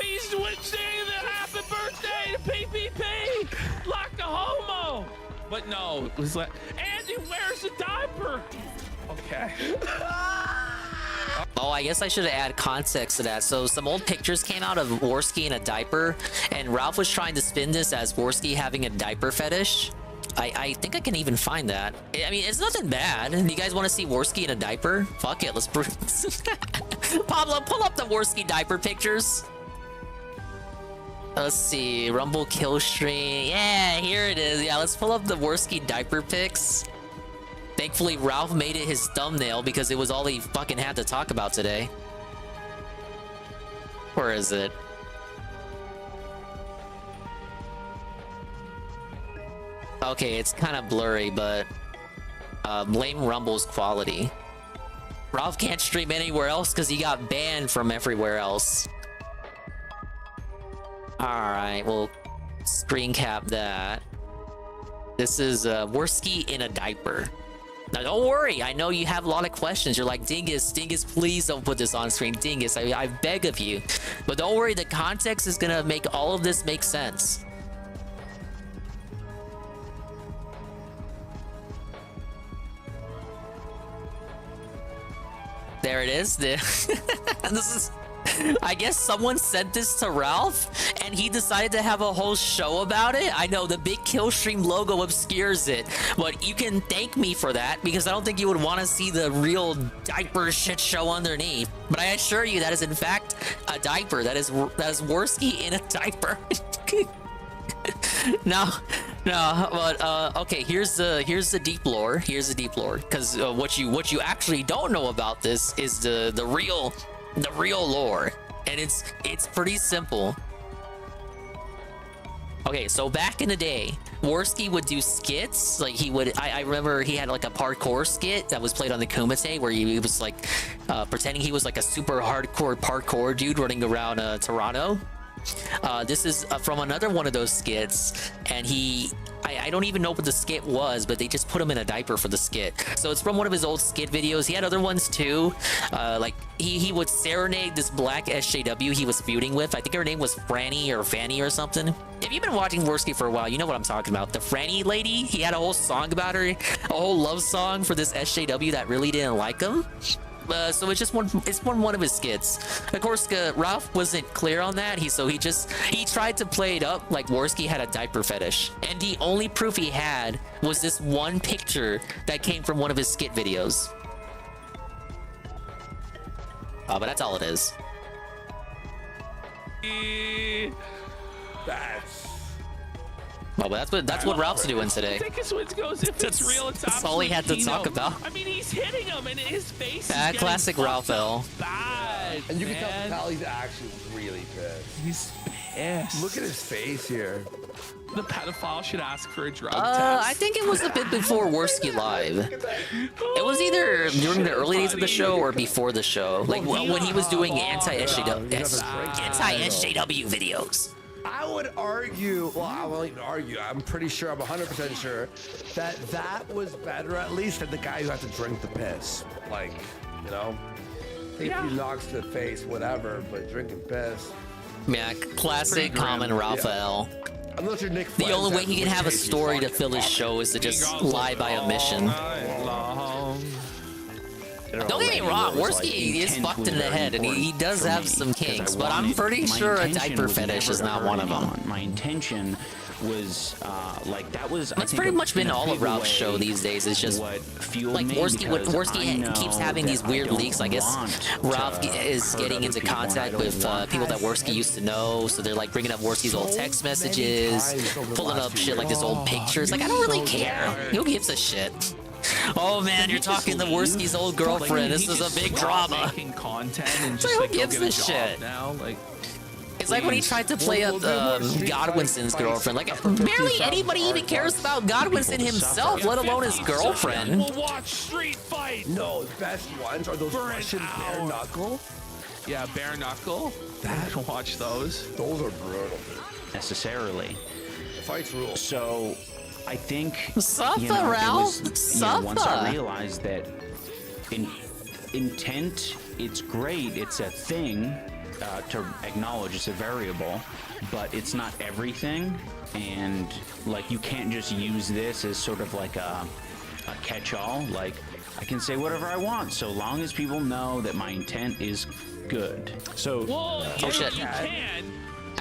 He's saying the happy birthday to PPP like a homo. But no, it was like Andy wears a diaper. Okay. Oh, I guess I should have added context to that. So some old pictures came out of Worski in a diaper, and Ralph was trying to spin this as Worski having a diaper fetish. I think I can even find that. I mean, it's nothing bad. You guys want to see Worski in a diaper? Fuck it, let's Pablo, pull up the Worski diaper pictures. Let's see, Rumble kill stream. Yeah, here it is. Yeah, let's pull up the Worski diaper pics. Thankfully, Ralph made it his thumbnail because it was all he fucking had to talk about today. Where is it? Okay, it's kind of blurry, but blame Rumble's quality. Ralph can't stream anywhere else because he got banned from everywhere else. Alright, we'll screen cap that. This is Worski in a diaper. Now, don't worry. I know you have a lot of questions. You're like, Dingus, please don't put this on screen. Dingus, I beg of you. But don't worry. The context is going to make all of this make sense. There it is. This is... I guess someone sent this to Ralph and he decided to have a whole show about it. I know the big Killstream logo obscures it, but you can thank me for that because I don't think you would want to see the real diaper shit show underneath. But I assure you that is in fact a diaper. That is Worski in a diaper. No, but okay. Here's the deep lore. Here's the deep lore because what you actually don't know about this is the real lore, and it's pretty simple. Okay, so back in the day, Worski would do skits. Like he would, I remember he had like a parkour skit that was played on the Kumite where he was like pretending he was like a super hardcore parkour dude running around Toronto. This is from another one of those skits, and I don't even know what the skit was, but they just put him in a diaper for the skit. So it's from one of his old skit videos. He had other ones too. Like he would serenade this black SJW he was feuding with. I think her name was Franny or Fanny or something. If you've been watching Worski for a while, you know what I'm talking about. The Franny lady, he had a whole song about her, a whole love song for this SJW that really didn't like him. So it's one of his skits. Of course, Ralph wasn't clear on that. He tried to play it up like Worski had a diaper fetish, and the only proof he had was this one picture that came from one of his skit videos. But that's all it is. Oh, but that's what Ralph's doing today. Thickest wins goes if it's real. It's that's all he had to talk about. I mean, he's hitting him, and his face. Classic Ralph L. Bad. it, And you can tell man. Pally's actually really pissed. He's pissed. Look at his face here. The pedophile should ask for a drug I test. think it was a bit before Worski Live. It was either during the early days of the show or before the show, like when he was doing anti-SJW videos. I would argue, well, I won't even argue, I'm pretty sure, I'm 100% sure, that was better at least than the guy who had to drink the piss. Like, you know? If he knocks to the face, whatever, but drinking piss. Yeah, classic common Raphael. Unless you're Nick The Friends, only way he can have a tasty story to fucking fill his show is to just lie by omission. Don't get me wrong, Worski is fucked in the head, and he does have some kinks, but I'm pretty sure a diaper fetish is not one of them. My intention was like that was. That's pretty much been all of Ralph's show these days. It's just like Worski keeps having these weird leaks. I guess Ralph is getting into contact with people that Worski used to know, so they're like bringing up Worski's old text messages, pulling up shit like this old pictures. Like I don't really care. Who gives a shit? Oh man, you're talking to Worski's old girlfriend. This is a big drama. Making content and So just who like go gives get a a job shit? now. Like, It's like when he tried to play up Godwinson's girlfriend. Like, barely anybody even cares about Godwinson himself, let alone his girlfriend. We'll watch Street Fight. No, the best ones are those Russian bare knuckle. Yeah, bare knuckle. I can watch those. Those are brutal. Necessarily. Fights rule. So, I think Suffer, you know, Ralph. it was, Suffer. once I realized that intent, it's great, it's a thing to acknowledge, it's a variable, but it's not everything, and like you can't just use this as sort of like a catch-all. Like I can say whatever I want so long as people know that my intent is good. So, well, Oh shit. You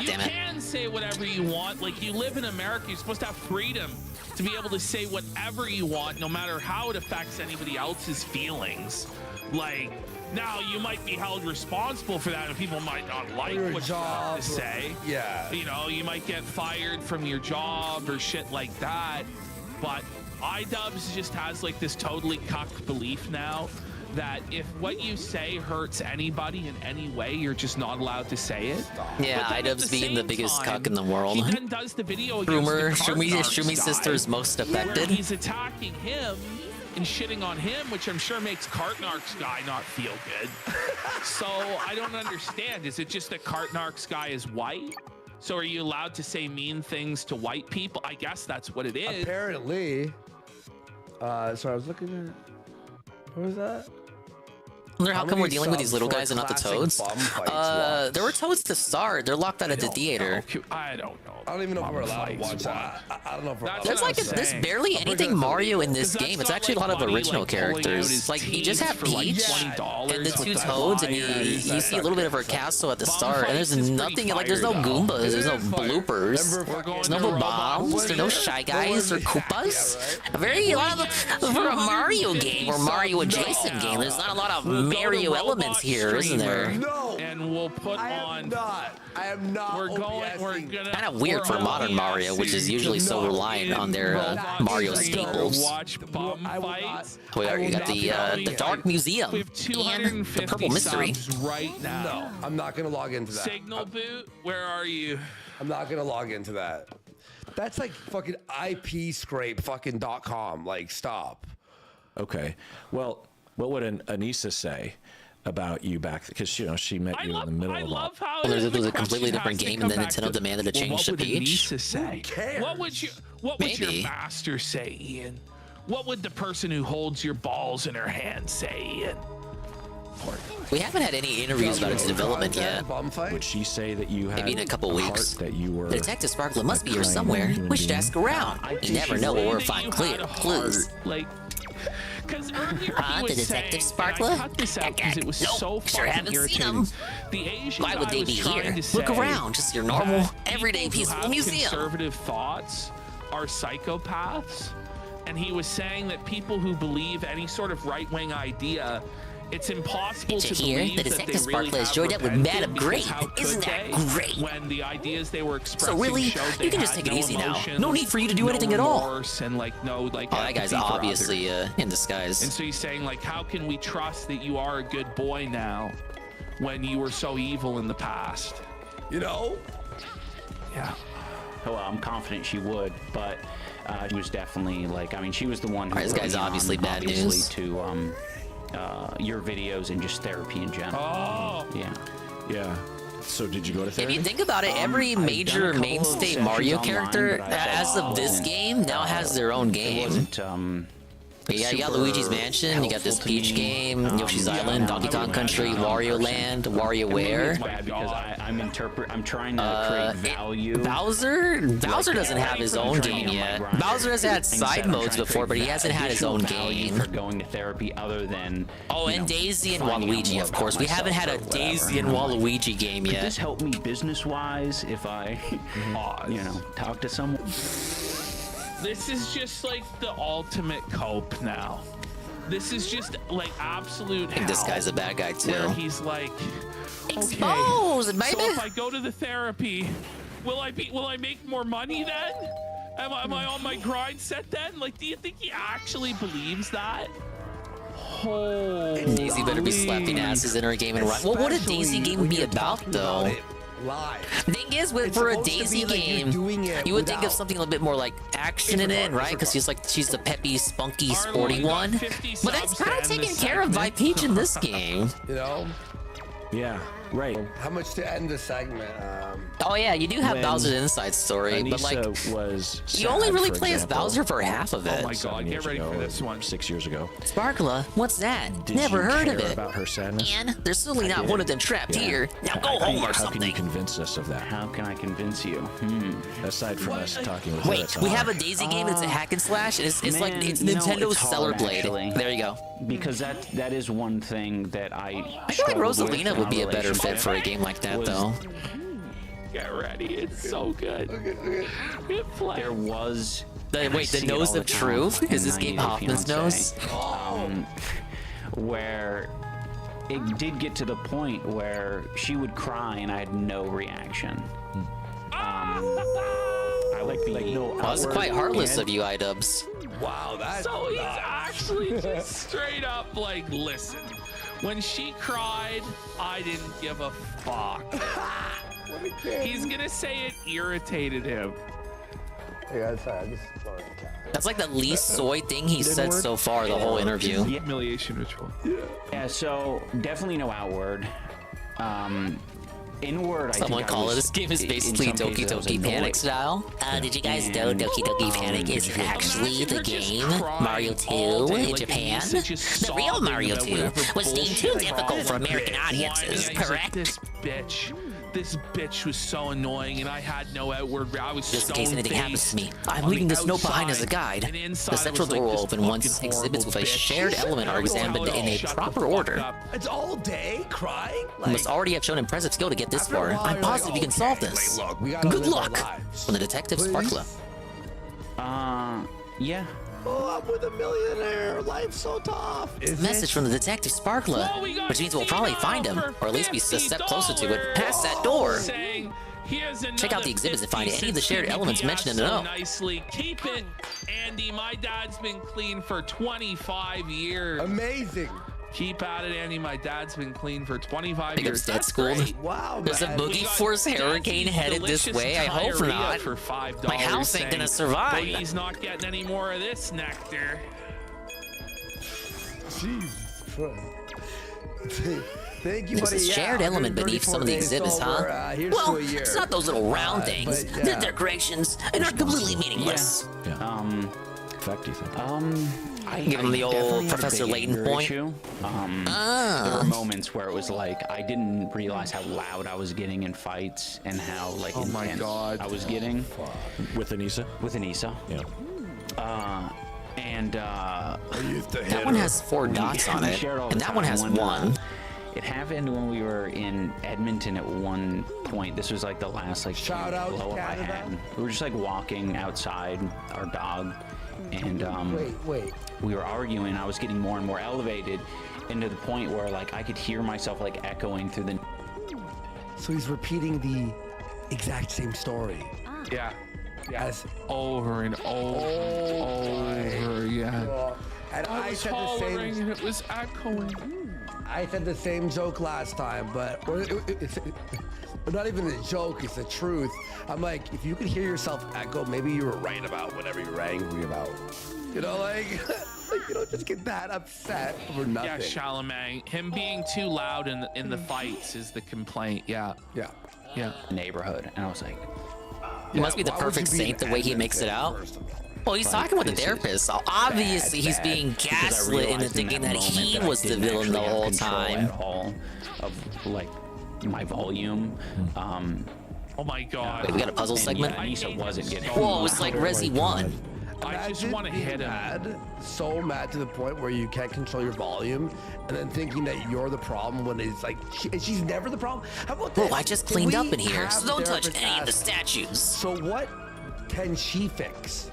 can say whatever you want. Like, you live in America, you're supposed to have freedom to be able to say whatever you want, no matter how it affects anybody else's feelings. Like, now you might be held responsible for that, and people might not like what you have to say. Yeah. You know, you might get fired from your job or shit like that. But iDubbbz just has like this totally cuck belief now that if what you say hurts anybody in any way, you're just not allowed to say it. Yeah, iDubbbz being the biggest cuck in the world. He then does the video Shumi's sister's most affected. He's attacking him and shitting on him, which I'm sure makes Kartnark's guy not feel good. So I don't understand. Is it just that Kartnark's guy is white? So are you allowed to say mean things to white people? I guess that's what it is. Apparently. So I was looking at. What was that? I wonder how come we're dealing with these little guys and not the toads? There were toads to start. They're locked out of the theater. I don't know. I don't even know if we're allowed to watch that. I don't know if we're allowed to. There's like there's barely anything Mario in this game. It's actually a lot of original characters. Like you just have Peach and the two toads, and you see a little bit of her castle at the start. And there's nothing like there's no Goombas, there's no bloopers, there's no bombs, there's no Shy Guys or Koopas. A lot of for a Mario game or Mario adjacent game, there's not a lot of Mario elements here, isn't there? No. And we'll put on. I am not. We're gonna. Kind of weird for modern Mario, which is usually so reliant on their Mario staples. Watch bum fights. We got the Dark Museum and the Purple Mystery. Right now. No, I'm not gonna log into that. Signal boot, where are you? I'm not gonna log into that. That's like fucking IP scrape fucking .com. Like, stop. Okay. Well, what would Anissa say about you back? Because you know she met you in the middle of all. Well, it was a completely different game, and then Nintendo demanded a change to Peach. What would your master say, Ian? What would the person who holds your balls in her hand say, Ian? We haven't had any interviews about its development yet. Would she say that you had maybe in a couple weeks? That you were Detective Sparkler must be here somewhere. We should ask around. You never know where we'll find clues. Like, because earlier the Detective Sparkler? It was so sure haven't seen him. Why would they be here? Look around, just your normal, everyday, peaceful museum. Conservative thoughts are psychopaths, and he was saying that people who believe any sort of right-wing idea, it's impossible to believe the that Detective they really Sparkler is joined up with Madam Great. Isn't that great? When the ideas they were expressing so really, you can just take it easy now. No need for you to do anything at all. And like that guy's obviously in disguise. And so he's saying like, how can we trust that you are a good boy now? when you were so evil in the past. You know? Yeah. Well, I'm confident she would, but she was definitely like, I mean, she was the one who Alright, this guy's obviously bad news. to your videos and just therapy in general. Oh. Yeah. So did you go to therapy? If you think about it, every major mainstay Mario character, as of this game, now has their own game. It wasn't, Yeah, you got Luigi's Mansion, you got this Peach game, Yoshi's Island, Donkey Kong Country, Wario Land, WarioWare. It's bad because I'm trying to create value. Bowser doesn't have his own game yet. Bowser has had side modes before, but he hasn't had his own game. For going to therapy other than and Daisy and Waluigi, of course. We haven't had a Daisy and Waluigi game Could yet. this help me business-wise if I, talk to someone? This is just like the ultimate cope now. This is just like absolute I think this hell, guy's a bad guy too. where he's like, Exposed, baby. So if I go to the therapy, will I make more money then? Am I on my grind set then? Like, do you think he actually believes that? Daisy better be slapping asses in her game and run. Well, what would a Daisy game be about though? Live. Thing is, for a Daisy game, you would think of something a little bit more like action in it, right? Because she's the peppy, spunky, sporty one. But that's kind of taken care of by Peach in this game. You know? Yeah, right. How much to end the segment? Oh yeah, you do have When Bowser's inside story, but like was you only sad, really for play as example, Bowser for half of it. Oh my god, get ready for this one. 6 years ago. Sparkla, what's that? Did Never you heard of care it. about her sadness? And there's certainly not one of them trapped here. Now go home or How can you something. convince us of that? How can I convince you? Aside from us talking with her, Wait, that's we all. have a Daisy game that's a hack and slash. It's like it's Man, Nintendo's it's hard, Stellar Blade. actually. There you go. Because that is one thing that I feel like struggled with Rosalina in would our be a better fit relationship for a game like that, was though. Get ready, it's so good. There was. Wait, the nose of truth? Is this game Hoffman's nose? Where it did get to the point where she would cry and I had no reaction. I like no. Well, that's quite heartless of you, iDubbbz. Wow, that's So he's actually just straight up like, listen, when she cried, I didn't give a fuck. He's gonna say it irritated him. Yeah, that's fine. That's like the least soy thing he said so far the whole interview. Humiliation ritual. Yeah, so definitely no outward. Inward, Someone call it. This game is basically Doki Doki Panic style. Did you guys know Doki Doki Panic is actually the game Mario 2 in Japan? The real Mario 2 was deemed too difficult for American audiences, correct? This bitch was so annoying, and I had no outward. I was Just in case anything happens to me, stone-faced I'm leaving on this the note behind as a outside, guide. and inside The central was like door will this open once fucking exhibits with a horrible shared bitch. element are examined in a Shut the proper fuck order. up. It's all day crying. You must already have shown impressive skill to get this After a far. while, I'm you're positive like, you can solve okay, this. like, look, we gotta Good live our luck. lives. From the detective Please? Sparkla. Yeah. Oh, I'm with a millionaire. Life's so tough. Message from the detective Sparkla, which means we'll probably find him, or at least be a step closer to it, past that door. Check out the exhibits and find any of the shared elements mentioned in the note. Nicely. Keep it, Andy. My dad's been clean for 25 years. Amazing. Keep at it, Andy. My dad's been clean for 25 Big years. up's dead schooled. Wow, There's a man. Boogie Force hurricane headed this way. I hope not. For $5 My house ain't gonna saying, survive. Boogie's not getting any more of this nectar. Jesus Christ. Thank you, There's buddy. a shared element beneath some of the 134 days exhibits, huh? over, here's Well, to a year. it's not those little round things. but, They're decorations and are completely meaningless. Effect, do you think? I Give him the old definitely had a Professor big Layton anger point. issue. There were moments where it was like I didn't realize how loud I was getting in fights and how like intense I was getting with Anissa. With Anissa, yeah. That one has 4 dots on it, and that one has 1. It happened when we were in Edmonton at one point. This was like the last like Shout out blow up I Canada. had. We were just like walking outside our dog, and Wait. we were arguing. I was getting more and more elevated, and to the point where like I could hear myself like echoing through the. So he's repeating the exact same story. Yeah. Yes. Over and over and over again. And I was said the hollering same. and it was echoing. I said the same joke last time, but it's not even a joke, it's the truth. I'm like, if you could hear yourself echo, maybe you were right about whatever you were angry about. You know, like you don't just get that upset over nothing. Yeah, Chalamet. Him being too loud in the fights is the complaint. Yeah. Neighborhood, and I was like, He must be the perfect saint the way he makes it out. Well, he's talking with the therapist, so obviously he's being gaslit into thinking that he was the villain the whole time. At all of like my volume. Oh my God. Wait, we got a puzzle segment? Anissa wasn't getting. Whoa, it's like Resi 1. I just want to hit him. So mad to the point where you can't control your volume, and then thinking that you're the problem when it's like she's never the problem. How about this? Bro, I just cleaned up in here, so don't touch any of the statues. So what can she fix?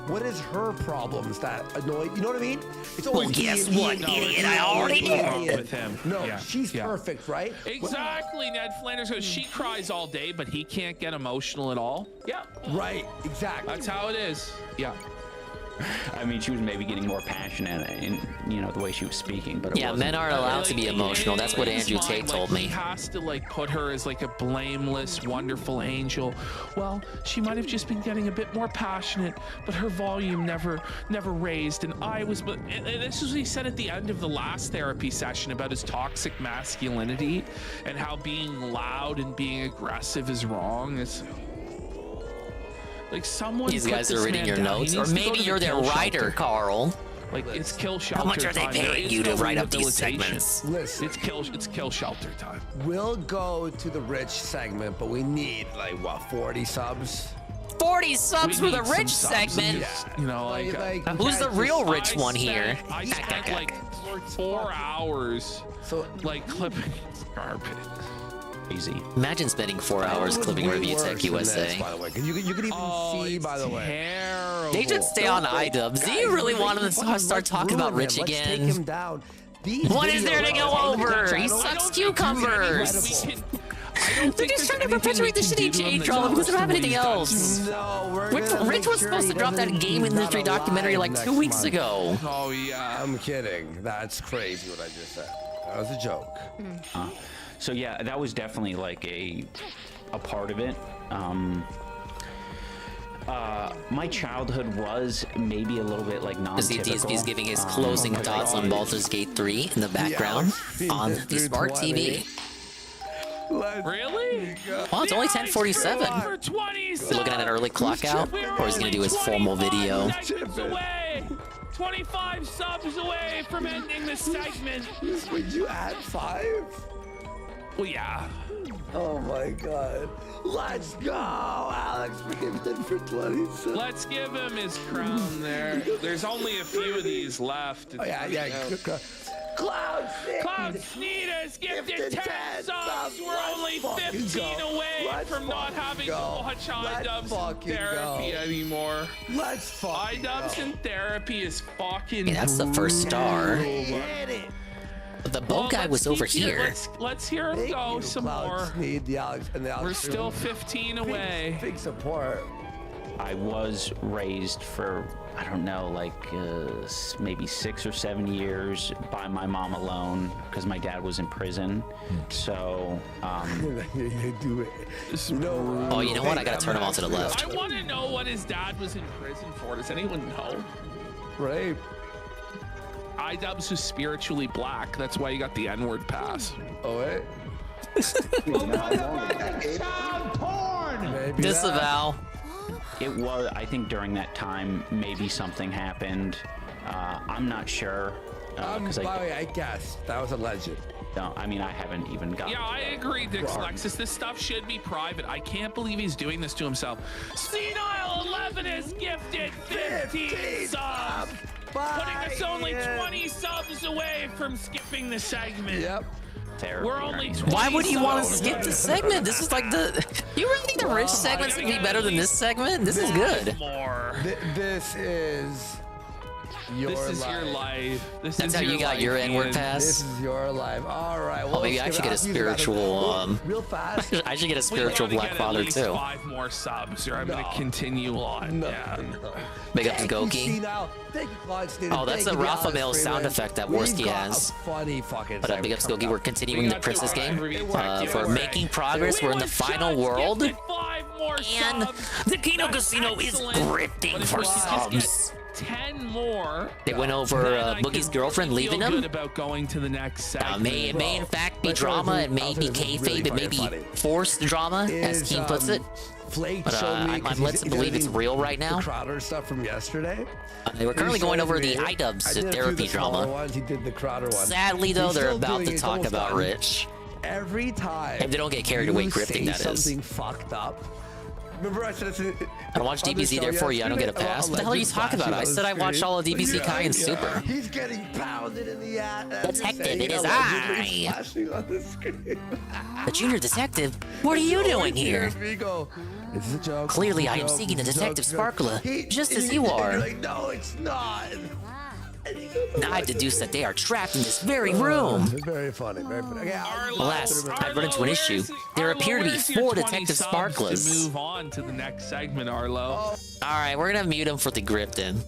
What is her problems that annoy? You know what I mean? It's Well, guess what, idiot? I already knew. With him. No, Yeah, she's yeah. perfect, right? Exactly, Ned Flanders goes, she cries all day, but he can't get emotional at all. Yeah. Right, exactly. That's how it is. Yeah. I mean, she was maybe getting more passionate in, the way she was speaking, but it Yeah, wasn't. men aren't allowed to be emotional. That's what Andrew Tate told He me. has to like put her as like a blameless, wonderful angel. Well, she might have just been getting a bit more passionate, but her volume never raised. And I was, but and this is what he said at the end of the last therapy session about his toxic masculinity and how being loud and being aggressive is wrong. It's like someone. These put guys this are reading man your down. He notes, or needs to go maybe to the you're their kill writer, shelter. Carl. Like it's kill shelter. How much are they time. There paying is you to no write up these rehabilitation. segments? Listen, It's kill shelter time. We'll go to the rich segment, but we need like what, 40 subs? 40 subs We for the need some rich subs. segment. Yeah. You know, like, Who's the real rich one here? I spent like 4 hours like clipping garbage. Easy. Imagine spending 4 hours clipping Review Tech USA. By the way, you could even see. By the way, terrible. They should stay on iDubbbz. Do you really want them to start talking about Rich Let's take again? him down. What is there to go over? He sucks cucumbers. They're just trying to perpetuate the shitty J drama because they don't have anything else. No, Rich was supposed to drop that game industry documentary like 2 weeks ago. Oh yeah. I'm kidding. That's crazy what I just said. That was a joke. So yeah, that was definitely like a part of it. My childhood was maybe a little bit like non-typical. ZTSB's giving his closing thoughts on Baldur's Gate 3 in the background on the smart TV. Really? Well, it's only 10:47. For 20 Is he looking at an early clock out, or is he gonna do his formal video? 25 subs away from ending the segment. Would you add 5? Well, yeah. Oh my God. Let's go, Alex Freeman for 20 subs. Let's give him his crown there. There's only a few of these left. Oh yeah. Cloud Sneed has gifted 10 subs. We're only 15 away from not having to watch iDubbbz in therapy anymore. Let's fucking iDubbbz in therapy is fucking. Yeah, that's the first star. Hit it. But the boat guy was over here. Let's hear him go some more. We're still 15 away. Big support. I was raised for, I don't know, like maybe 6 or 7 years by my mom alone because my dad was in prison. So, Oh, you know what? I gotta turn him all to the left. I want to know what his dad was in prison for. Does anyone know? Right. iDubbbz was spiritually black. That's why you got the N-word pass. Oh, wait. Disavow. it was, I think during that time, maybe something happened. I'm not sure. By the way, I guess that was a legend. No, I mean, I haven't even gotten. Yeah, I agree, Dix Lexus. This stuff should be private. I can't believe he's doing this to himself. Senile 11 is gifted 15 subs, putting us only 20 subs away from skipping the segment. Yep. We're only 20 Why would you want to subs skip away. the segment? This is like the. You really think the rich segment's gonna be better than this segment? This is good. More. This is Your This is your life. This That's is how your you got life, your N-word Ian. pass? This is your life. All right. Well, Oh, maybe I should get a spiritual. real fast. I should get a We spiritual gotta Black get Father at least too. 5 more subs, or I'm gonna continue on. Yeah. Big up to Thank you, Goki. now. Thank you, Constantine. Oh, that's Thank a you, Rafa Alex Mail sound Freeman. effect that We've Worski got has. a funny fucking But big up segment Skokie, we're continuing the Princess game. For making progress, we're in the final world. And the Kino Casino is grifting for subs. 10 more. They went over Boogie's girlfriend leaving Feel him. good about going to the next segment. It may in fact be drama, it may be kayfabe, it may be forced drama, as Keen puts it. Flake But showed me I'm led to believe it's real right now. The Crowder stuff from yesterday. We're currently going over the I iDubbbz did a few therapy of the smaller drama. Ones. He did the Crowder one. Sadly, though, He's they're still about doing to it. It's talk almost about done. Rich. Every time. If they don't get carried away you grifting, say that is. something fucked up. Remember I said it's I watch DBZ there for you, I don't get a pass. What the hell are you talking about? I said I watched all of DBZ Kai and Super. He's getting pounded in the ass. Detective, it is I. The junior detective? What are you doing here? Is it a joke? Clearly, I am seeking the Detective Sparkler, just as you are. You're like, no, it's not. I deduce that they are trapped in this very room. Very funny, very funny. Okay, Alas, I've run into an issue. There appear to be 4 Detective Sparklers. To move on to the next segment, Arlo. Alright, we're gonna mute them for the Grifton.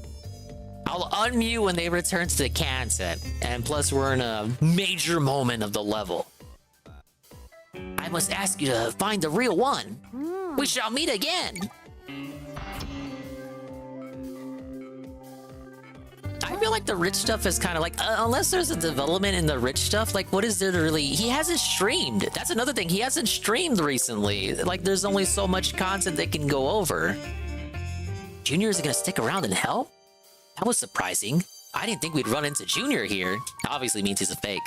I'll unmute when they return to the can set. And plus, we're in a major moment of the level. I must ask you to find the real one. We shall meet again. I feel like the Rich stuff is kind of like, unless there's a development in the Rich stuff, like what is there to really, he hasn't streamed. That's another thing, he hasn't streamed recently. Like there's only so much content they can go over. Junior isn't gonna stick around and help? That was surprising. I didn't think we'd run into Junior here. Obviously means he's a fake.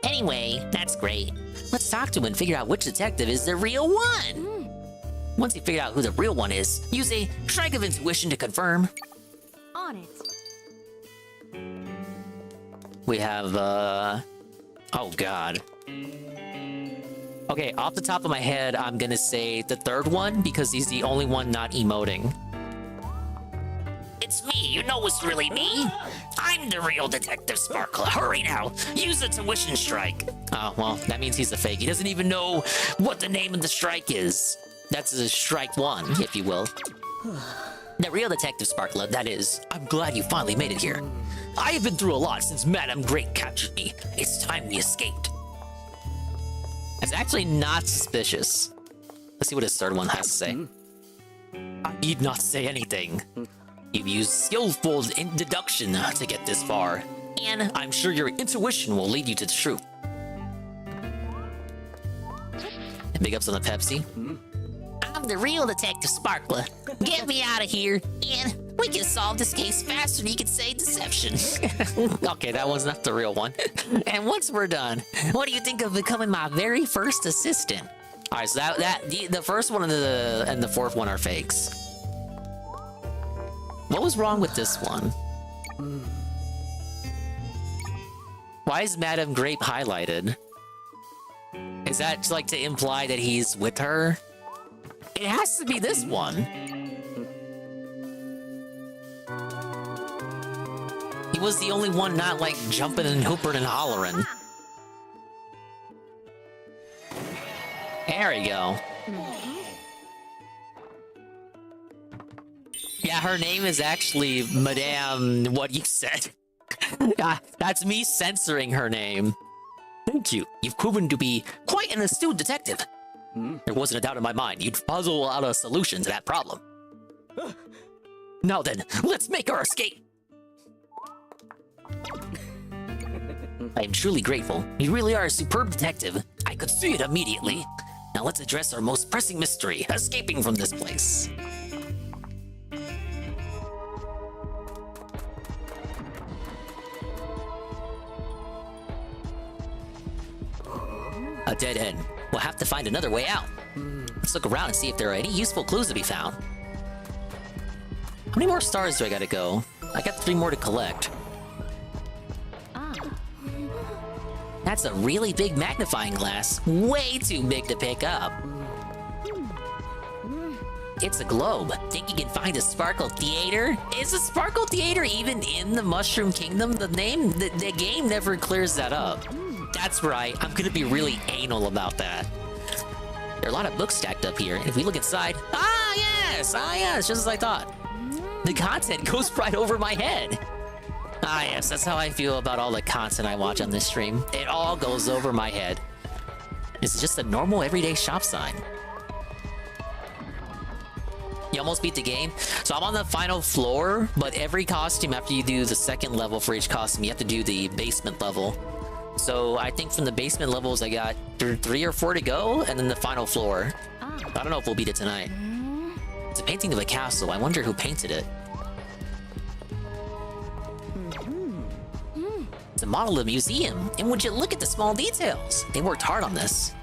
Anyway, that's great. Let's talk to him and figure out which detective is the real one. Once you figure out who the real one is, use a strike of intuition to confirm. On it. We have, oh god. Okay, off the top of my head, I'm gonna say the third one because he's the only one not emoting. It's me, you know it's really me. I'm the real Detective Sparkler. Hurry now, use the tuition strike. Oh, well, that means he's a fake. He doesn't even know what the name of the strike is. That's a strike 1, if you will. The real Detective Sparkler, that is. I'm glad you finally made it here. I have been through a lot since Madame Great captured me. It's time we escaped. That's actually not suspicious. Let's see what his third one has to say. I need not say anything. You've used skillful deduction to get this far, and I'm sure your intuition will lead you to the truth. And big ups on the Pepsi. I'm the real Detective Sparkler. Get me out of here, and we can solve this case faster than you can say deception. Okay, that was not the real one. And once we're done, what do you think of becoming my very first assistant? All right, so the first one and the fourth one are fakes. What was wrong with this one? Why is Madame Grape highlighted? Is that like to imply that he's with her? It has to be this one. He was the only one not like jumping and hooping and hollering. There we go. Yeah, her name is actually Madame what you said. That's me censoring her name. Thank you. You've proven to be quite an astute detective. There wasn't a doubt in my mind you'd puzzle out a solution to that problem. Now then, let's make our escape. I am truly grateful. You really are a superb detective. I could see it immediately. Now let's address our most pressing mystery, escaping from this place. A dead end. We'll have to find another way out. Let's look around and see if there are any useful clues to be found. How many more stars do I gotta go? I got 3 more to collect. That's a really big magnifying glass. Way too big to pick up. It's a globe. Think you can find a Sparkle Theater? Is a Sparkle Theater even in the Mushroom Kingdom? The game never clears that up. That's right. I'm gonna be really anal about that. There are a lot of books stacked up here. If we look inside, yes, just as I thought. The content goes right over my head. Yes, that's how I feel about all the content I watch on this stream. It all goes over my head. It's just a normal everyday shop sign. You almost beat the game. So I'm on the final floor, but every costume, after you do the second level for each costume, you have to do the basement level. So I think from the basement levels, I got 3 or 4 to go, and then the final floor. I don't know if we'll beat it tonight. It's a painting of a castle. I wonder who painted it. It's a model of a museum, and would you look at the small details? They worked hard on this.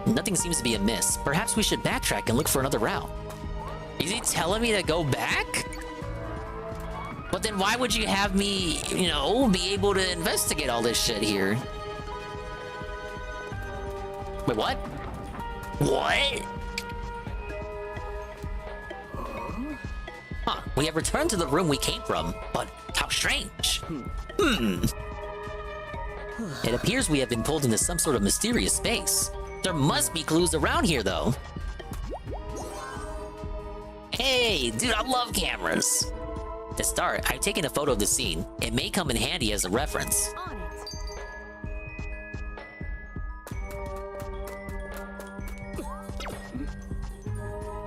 Nothing seems to be amiss. Perhaps we should backtrack and look for another route. Is he telling me to go back? But then why would you have me, be able to investigate all this shit here? Wait, what? What? Huh, we have returned to the room we came from, but how strange. It appears we have been pulled into some sort of mysterious space. There must be clues around here, though. Hey, dude, I love cameras. To start, I've taken a photo of the scene. It may come in handy as a reference.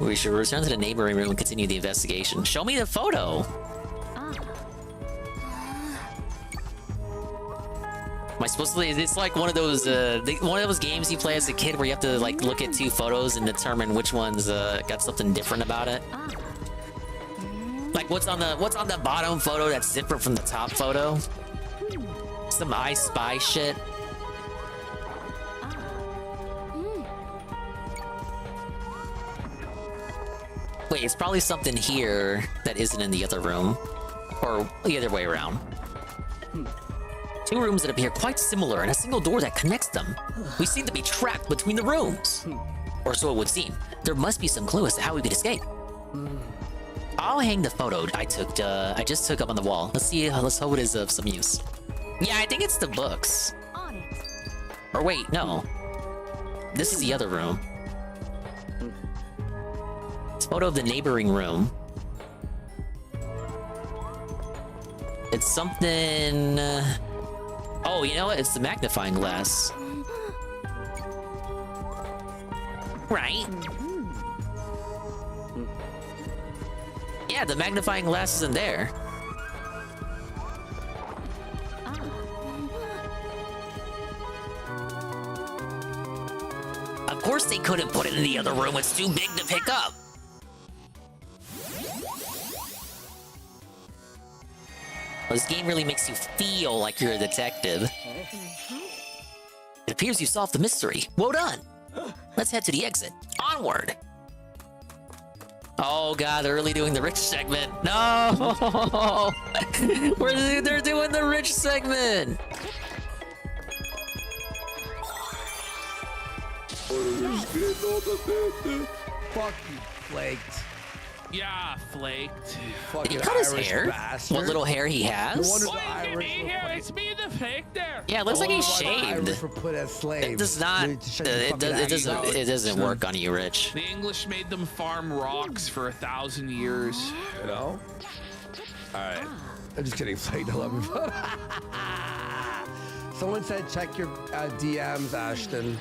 We should return to the neighboring room and continue the investigation. Show me the photo. Am I supposed to? It's like one of those games you play as a kid where you have to like look at 2 photos and determine which one's got something different about it. Like what's on the bottom photo that's different from the top photo? Some I Spy shit. Wait, it's probably something here that isn't in the other room. Or the other way around. 2 rooms that appear quite similar and a single door that connects them. We seem to be trapped between the rooms. Or so it would seem. There must be some clue as to how we could escape. I'll hang the photo I just took up on the wall. Let's hope it is of some use. Yeah, I think it's the books. Or wait, no. This is the other room. It's a photo of the neighboring room. It's something... Oh, you know what? It's the magnifying glass. Right. Yeah, the magnifying glass isn't there. Of course they couldn't put it in the other room. It's too big to pick up. This game really makes you feel like you're a detective. It appears you solved the mystery. Well done. Let's head to the exit. Onward. Oh god, they're really doing the rich segment. No! They're doing the rich segment. Fuck you, flaked. Yeah, flaked. Did he cut his hair? Bastard. What little hair he has? It's me, the fake there. Yeah, it looks like he's shaved. Irish were put as slaves. It does not. It doesn't work on you, Rich. The English made them farm rocks for 1,000 years. You know? Alright. I'm just kidding, Flake. I love you. Someone said check your DMs, Ashton.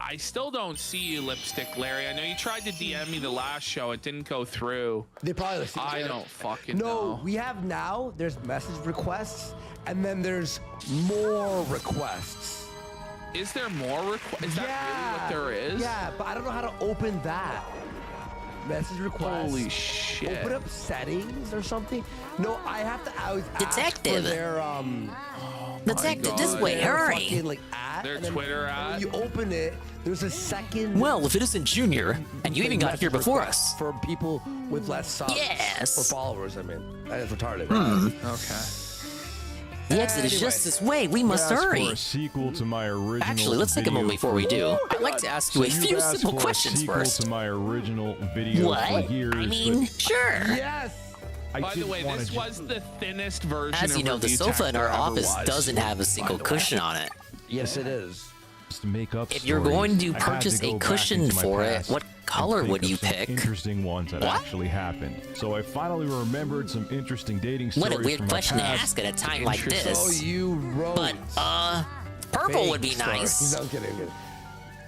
I still don't see you, Lipstick Larry. I know you tried to DM me the last show. It didn't go through. They probably I don't fucking know. No, we have now. There's message requests, and then there's more requests. Is there more requests? Is that really what there is? Yeah, but I don't know how to open that. Message requests. Holy shit. Open up settings or something. No, I have to Detective. ask for their Detective, this way, hurry. fucking, like, ad, Their and then Twitter ad. When you open it, there's a second. Well, if it isn't Junior, and you even got here before us. For people with less subs. Yes. Or followers, I mean. That is retarded. Okay. The exit is just this way. We must Asked hurry. For a sequel to my original Actually, let's take a moment before we do. I'd like to ask you a few simple questions first. To my original video What? For years, I mean, sure. Yes. By the way, this was the thinnest version. As you know, the sofa in our office doesn't have a single cushion on it. Yes, it is. To make up If you're stories, going to I had purchase go a back cushion into my for it, past what and color think would of you some pick? Interesting ones that What? actually happened. So I finally remembered some interesting dating What stories. a weird from my question to past. ask at a time like this. So you wrote. But, purple would be fake stories. nice. No, I'm kidding. I'm kidding.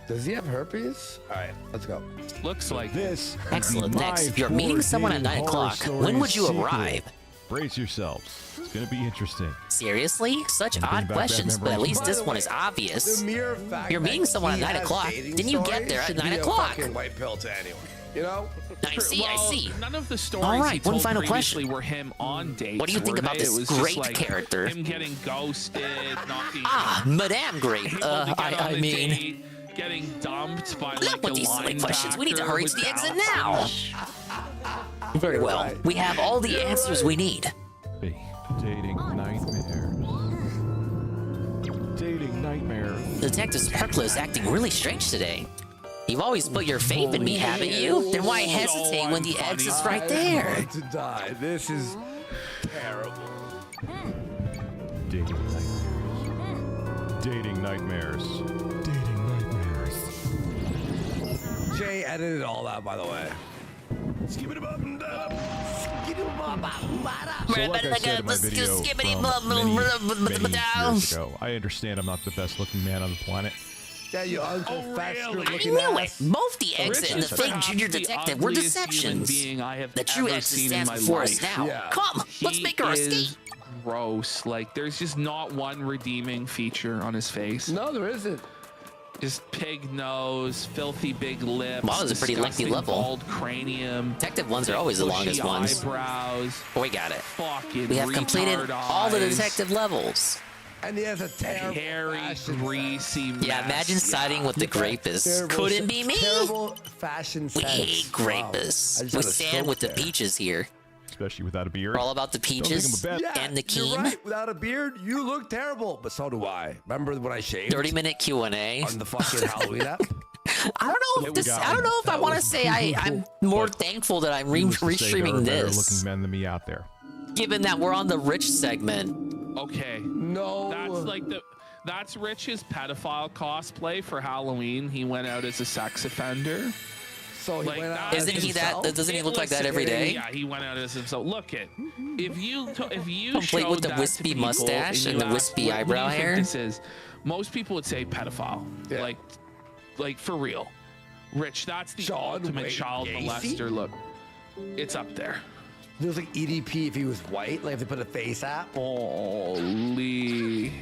Does he have herpes? All right, let's go. Looks like this. Excellent. Next, if you're meeting someone at 9 o'clock, when would you arrive? Brace yourselves. It's going to be interesting. Seriously? Such Bring odd back that questions, but at memory. least By this the one way, is obvious. The mere fact You're meeting that someone at he 9 has o'clock. dating Didn't you get stories there at should 9 be a o'clock? fucking white pill to anyone, you know? I see, I see. None of the stories All right, he one told final previously question. were him on dates. What do you think were about they? this It was just great like character? Him getting ghosted, not being Madame Great. able to get on I a mean, date, getting dumped by like with a these silly questions. We need to linebacker hurry to the exit now. without- Very well. We have all the answers we need. Dating nightmares. Dating nightmares. Detective Sparkler is acting really strange today. You've always put your faith in me, haven't you? Then why hesitate when the exit's right there? I want to die. This is terrible. Dating nightmares. Dating nightmares. Dating nightmares. Jay edited all that, by the way. Skip it up and down. So So like I said in my video from many years ago, I understand I'm not the best looking man on the planet. Yeah, you uncle fat I looking knew it. ass. Both the exit and the fake perhaps junior the detective were ugliest human deceptions. being I have The true ever exit seen in stands my before us life. now. Yeah. Come, let's make our He is escape. Gross. Like, there's just not one redeeming feature on his face. No, there isn't. Just pig nose, filthy big lips. Wow, that's a pretty lengthy disgusting level. Bald cranium. Detective ones are always the bushy longest ones. Eyebrows. We got it. Fucking We have completed retard all the eyes, detective levels. And he has a terrible hairy, fashion greasy mess. Yeah, imagine siding with the grapists. Terrible- Couldn't be me. Terrible fashion We sense. hate Wow. grapists. I just We had a stand stroke with the there. peaches here. Especially without a beard. We're all about the Don't think peaches I'm a bad- Yeah, and the you're Keem. right. Without a beard, you look terrible. But so do I. Remember when I shaved 30-minute Q&A. on the fucking Halloween app? I don't know if this. I don't know if I want to say I'm more thankful that I'm Needless to say, there are restreaming better this, looking men than me out there. given that we're on the rich segment. Okay. No. That's like that's Rich's pedophile cosplay for Halloween. He went out as a sex offender. So he Like went that- out Isn't as he that? himself? Doesn't he look like that every day? Yeah, he went out as himself. Look it. If you Complete showed with the that to wispy people mustache and you the asked, wispy what do eyebrow you think hair? This is. Most people would say pedophile. Yeah. Like for real. Rich, that's the John ultimate Wayne child Gacy? molester. Look, it's up there. It was like EDP if he was white, like if they put a face app. Holy.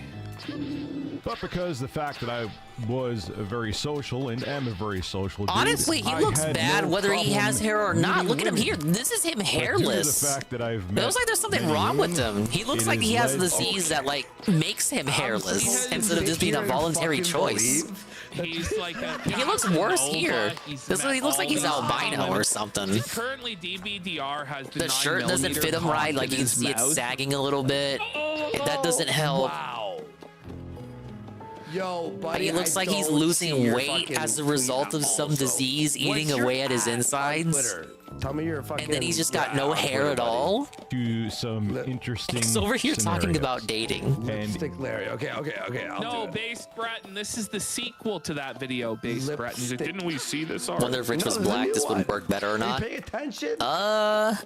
But because the fact that I was very social and am a very social dude, Honestly, he I looks had bad no whether he has problem hair or not. meeting Look at him women. here. This is him But due to hairless. the fact that I've It met looks like there's something many wrong with women, him. He looks it like he has has a led- disease that like makes him hairless instead of just being a Here and voluntary fucking choice. believe. He's like a He looks worse Casanova. here. He's This met he looks like all he's these albino women. or something. Currently, DBDR has the The shirt doesn't 9mm fit him right. Like you can cock in see his it's mouth. sagging a little bit. That doesn't help. Wow. Yo, But buddy, he looks I like he's don't see losing your weight fucking as a tweet result of some also. disease eating What's away your at his at on insides. Twitter? Tell me your fucking. And then he's just got no on hair Twitter, at buddy. all. To some interesting He's over here talking scenarios. about dating. And Stick Larry. Okay. I'll No, do it. Based Breton. This is the sequel to that video, Based Breton. He's like, Lipstick. didn't we see this already? Wonder if Rich No, was there's a black, new this would one. work better or Are not. you paying attention? I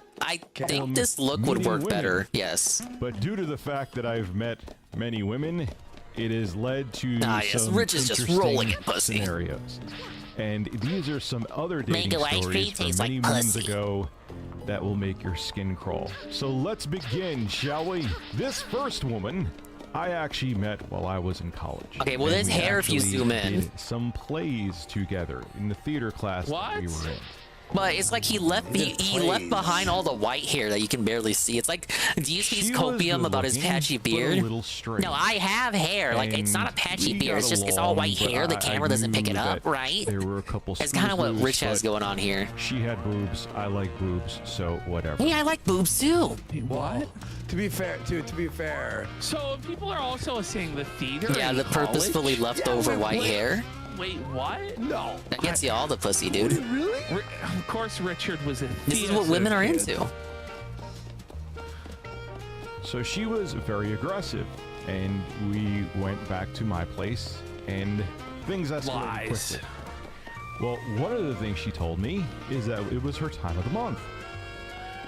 think this look would meeting work women. better. Yes. But due to the fact that I've met many women, it has led to Yes, some Rich is just interesting rolling in pussy. scenarios. And these are some other dating Mango ice cream stories from tastes many like moons pussy. ago that will make your skin crawl. So let's begin, shall we? This first woman I actually met while I was in college. Okay, well, And there's we hair if you actually zoom in. did some plays together in the theater class that we What? were in. But it's like he left behind all the white hair that you can barely see. It's like, do you see his copium about his patchy beard? No, I have hair. Like, it's not a patchy beard. It's just, it's all white hair. The camera doesn't pick it up, right? There were a couple. It's kind of what Rich has going on here. She had boobs. I like boobs, so whatever. Hey, I like boobs too. What? To be fair, So people are also saying the theater. Yeah, the purposefully left over white hair. Wait, what? No. That gets you all the pussy, dude. Really? Of course, Richard was a theater. This is what women are into. So she was very aggressive, and we went back to my place, and things escalated quickly. Well, one of the things she told me is that it was her time of the month.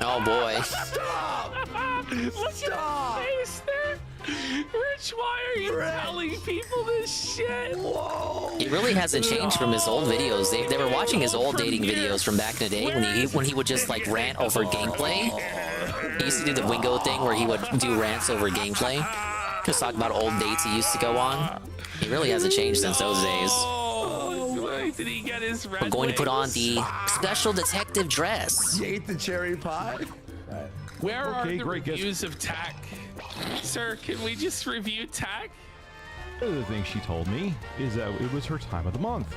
Oh boy. Stop! Look at his face there. Rich, why are you telling people this shit? Whoa. He really hasn't changed from his old videos. They were watching his old dating videos from back in the day when he would just like rant over gameplay. He used to do the Wingo thing where he would do rants over gameplay. Just talk about old dates he used to go on. He really hasn't changed since those days. Did he get his red We're going to put on wings? the special detective dress. You ate the cherry pie? Where are the reviews of Tech? Sir, can we just review Tech? One of the things she told me is that it was her time of the month.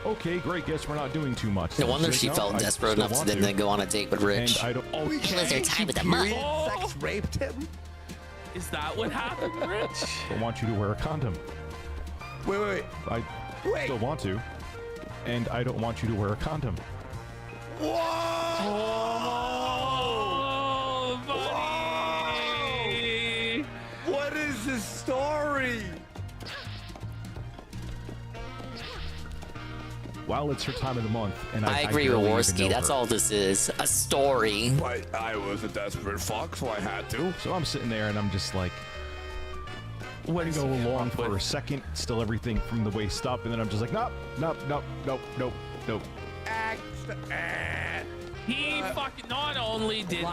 Okay, great. Guess we're not doing too much. No wonder She's she like, felt "No, I desperate still enough to want then go on a date with Rich. And I don't. It was their time of the month. Sex raped him? Is that what happened, Rich? I want you to wear a condom. Wait. I still want to, and I don't want you to wear a condom. Whoa! Oh, buddy! What is this story? While it's her time of the month, and I agree with barely even Worski. know That's her. all this is. A story. But I was a desperate fuck, so I had to. So I'm sitting there, and I'm just like, What is go he along up for with? a second, still everything from the waist up, and then I'm just like, nope. He fucking not only did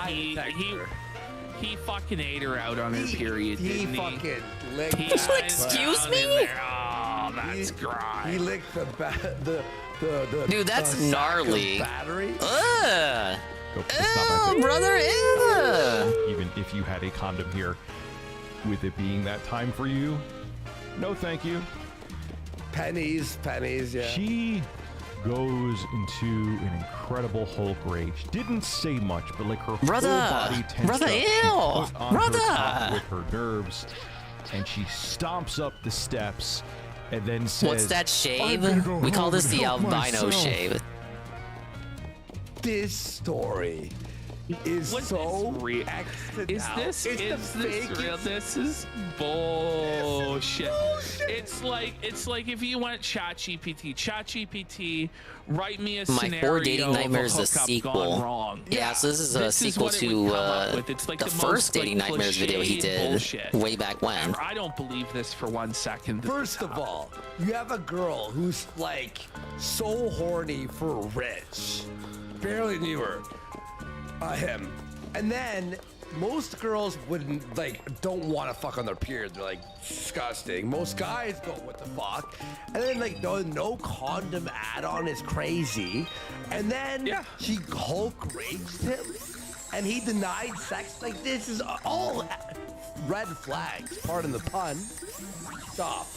he fucking ate her out on her period, didn't he? fucking licked He that. went Excuse down me? in there. Oh, that's great. He licked the Dude, that's the sack of gnarly. battery. Ugh. Go, it's not my Ew, brother. Ew. Even if you had a condom here, with it being that time for you, no thank you. Pennies, yeah. She goes into an incredible Hulk rage. Didn't say much, but like her Brother. whole body tensed Brother, up. She ew. put on Brother. her top with her nerves, and she stomps up the steps, and then says, What's that shave? "I'm gonna go We call home this and the help albino myself." shave. This story is so real? Is this real? This is bullshit. It's like if you went ChatGPT, write me a My scenario 4 Dating Nightmares of is a a hookup sequel. gone wrong. Yeah, so this is a sequel what it would to come up with. It's like the the first most, like, Dating Nightmares video he cliched did bullshit. way back when. I don't believe this for 1 second. First of all, you have a girl who's like so horny for Rich. Barely knew her. Him. And then most girls wouldn't don't want to fuck on their period. They're like disgusting. Most guys go, what the fuck? And then no condom add-on is crazy. And then she Hulk raped him, and he denied sex. Like, this is all red flags. Pardon the pun. Stop.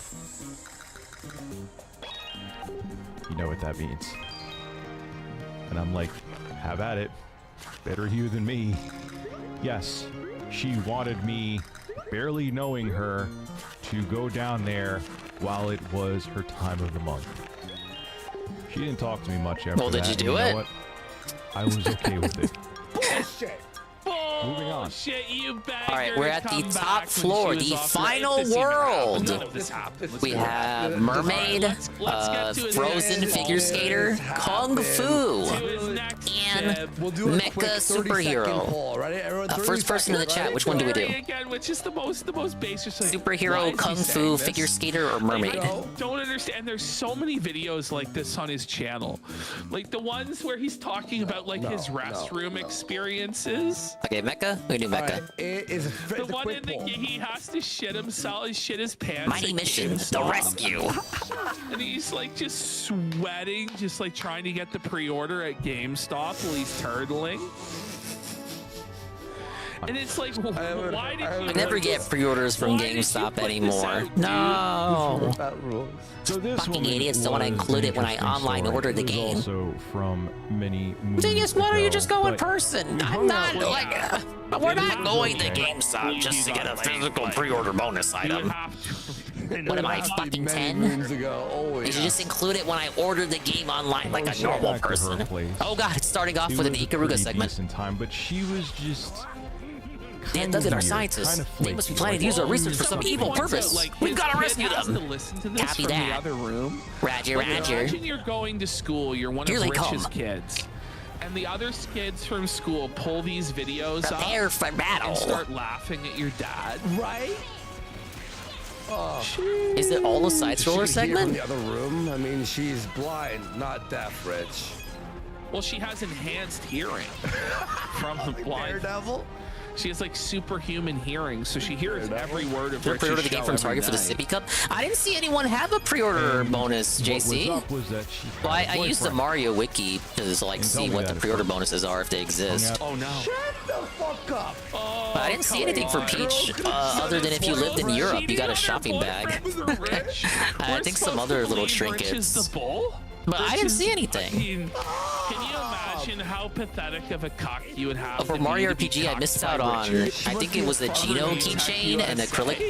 You know what that means. And I'm like, have at it. Better you than me. Yes, she wanted me, barely knowing her, to go down there while it was her time of the month. She didn't talk to me much after that. Well, did you and do know it? what? I was okay with it. Bullshit. Moving on. Shit, you begged All right, her we're to at the come top back when floor, she was the off final this even happened. world. None of this happened. We have Mermaid, Let's get to his Frozen next Figure ball. Skater, Kung Fu, fan, We'll do a mecha quick 30-second superhero. poll. Ready? Everyone, 30 First person in the seconds, chat, ready? which one do we do? Again, which is the most basic. Like, why Superhero, is kung he saying fu, this? figure skater, or mermaid? Don't understand. There's so many videos like this on his channel, like the ones where he's talking about like his restroom experiences. Okay, mecha. We can do mecha. Alright, it is The one in the he has to shit himself, shit his pants. Mighty at mission, the GameStop. rescue. And he's like just sweating, just like trying to get the pre-order at GameStop while he's turtling. And it's like, why did you? I never get pre-orders from GameStop anymore. No. So this Fucking idiots don't want to include it when I online order the game. Also from many Thing is, why don't you just go in but person? I'm not like. We're not going to GameStop just to get a physical pre-order bonus item. What am I, fucking 10? They should just include it when I order the game online like a normal person. Oh god, it's starting off with an Ikaruga segment. In time, but she was just. Dan Duggan, our scientists. They must be planning to use our research for some evil purpose. We've got to rescue them. Copy that. The other room. Roger, Roger. Imagine you're going to school. You're one Here of they Rich's come. kids. And the other kids from school pull these videos Prepare up for battle. and start laughing at your dad. Right? Is it all the side scroller She could hear segment? from the other room. I mean, she's blind, not deaf, Rich. Well, she has enhanced hearing from the blind. Daredevil? She has like superhuman hearing, so she hears every word of Did you Rich's pre-order the game show from every Target for the night. Sippy Cup? I didn't see anyone have a pre-order bonus, JC. What was up was that she Well, had a I used the boyfriend. Mario wiki to like see what the pre-order bonuses are if they exist. Oh no. Shut the fuck up. But I didn't see anything for Peach other than if you lived in Europe, you got a shopping bag. I think some other little trinkets. But I didn't see anything. Can you imagine how pathetic of a cock you would have? For Mario RPG, I missed out on, I think it was a Geno keychain and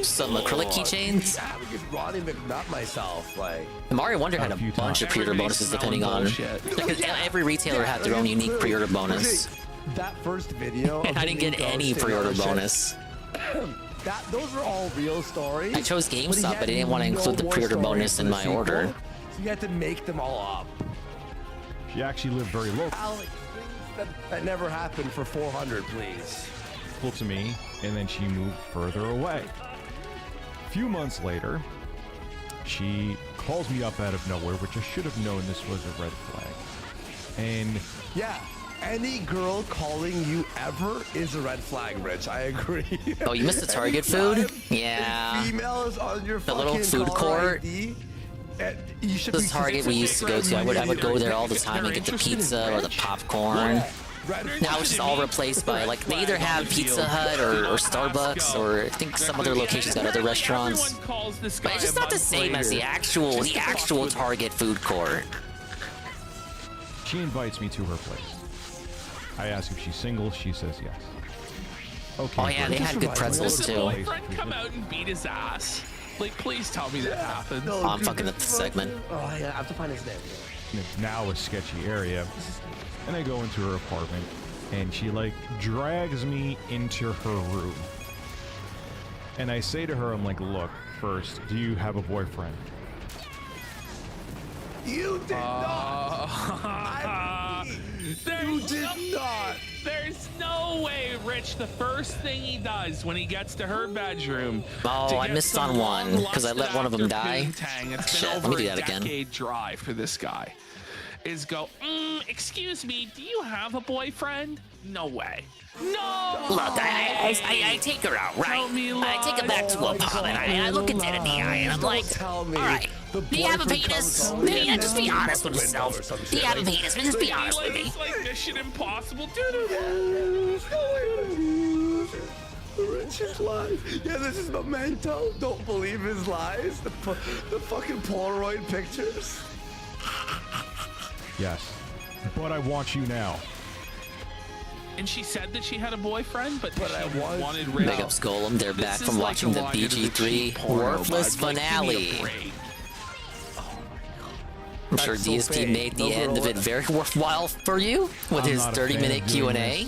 some acrylic keychains. Yeah, we could Ronnie McNutt myself, like. Mario Wonder had a bunch of pre-order bonuses depending on, because every retailer had their own unique pre-order bonus. That first video. And I didn't get any pre-order bonus. Those are all real stories. I chose GameStop, but I didn't want to include the pre-order bonus in my order. So you had to make them all up. She actually lived very local Alex, that never happened for 400, please. to me, and then she moved further away. A few months later, she calls me up out of nowhere, which I should have known this was a red flag. And yeah, any girl calling you ever is a red flag, Rich. I agree. Oh, you missed the Target food? Yeah. Females on your The little fucking food caller court. ID, you should The be Target we used to go to, I would go there all the time and get the pizza or the popcorn. Now it's just all replaced by, like, they either have Pizza Hut or Starbucks, or I think some other locations got other restaurants. But it's just not the same as the actual Target food court. she invites me to her place. I ask if she's single. She says yes. Okay. Oh yeah, they had good pretzels Does the too. boyfriend come out and beat his ass? Like, please tell me that happened. Oh, I'm fucking up the segment. Oh, yeah, I have to find his name. It's now a sketchy area. And I go into her apartment, and she, like, drags me into her room. And I say to her, I'm like, look, first, do you have a boyfriend? You did not. You did not. There's no way, Rich. The first thing he does when he gets to her bedroom. Oh, I missed on one because I let one of them die. Shit, let me do that again. Decade drive for this guy is go. Excuse me, do you have a boyfriend? No way. No. Look, I take her out, right? I take her back to a pub, and I look at dead in the eye, and I'm like, all right, do you have a penis? Yeah, just be honest with yourself. Do you have a penis? Just be honest with me. It's like Mission Impossible. Richard's lies. Yeah, this is Memento. Don't believe his lies. The fucking Polaroid pictures. Yes. But I want you now. And she said that she had a boyfriend, but she wanted Big Rich. up Golem, they're back from watching the BG3 Worthless finale. I'm sure DSP made the end of it very worthwhile for you with his 30-minute Q&A.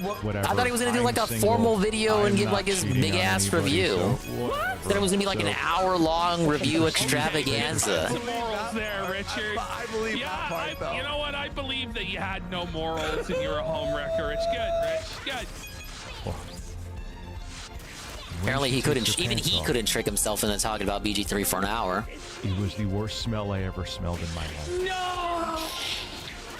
whatever. I thought he was gonna do like a I'm single. formal video and I'm give not like his cheating big on ass anybody, review. so whatever. Then it was gonna be like an hour-long review extravaganza. Some morals there, Richard. I believe that part, though. You know what? I believe that you had no morals and you were a home wrecker. It's good, Rich. Good. Apparently he she couldn't. takes her Even pants he off. couldn't trick himself into talking about BG3 for an hour. It was the worst smell I ever smelled in my life. No!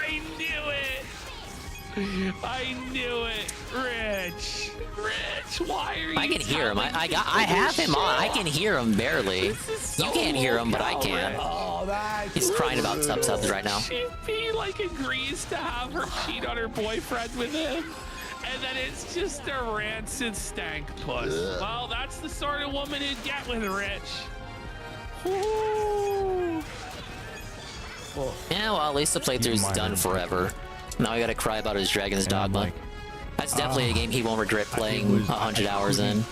I knew it! I knew it! Rich! Rich, why are you I can hear him. I telling have me him on. I can hear him barely. This is so You can't hear him, but I can. Rich. He's crying about Tubs right now. She like agrees to have her cheat on her boyfriend with him, and then it's just a rancid stank puss. Well, that's the sort of woman you'd get with Rich. Ooh. Yeah, well, at least the playthrough's done forever. Now I gotta cry about his Dragon's Dogma. That's definitely a game he won't regret playing 100 hours in.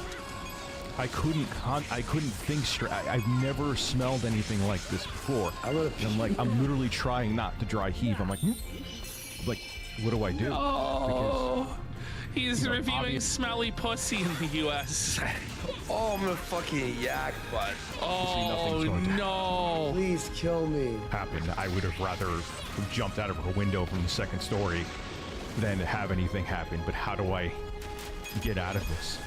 I couldn't think straight. I've never smelled anything like this before. I'm literally trying not to dry heave. I'm like, what do I do? Oh, he's reviewing smelly pussy in the U.S. Oh, I'm gonna fucking yak, but. Oh no! Please kill me. Happened. I would have rather jumped out of her window from the second story than have anything happen. But how do I get out of this?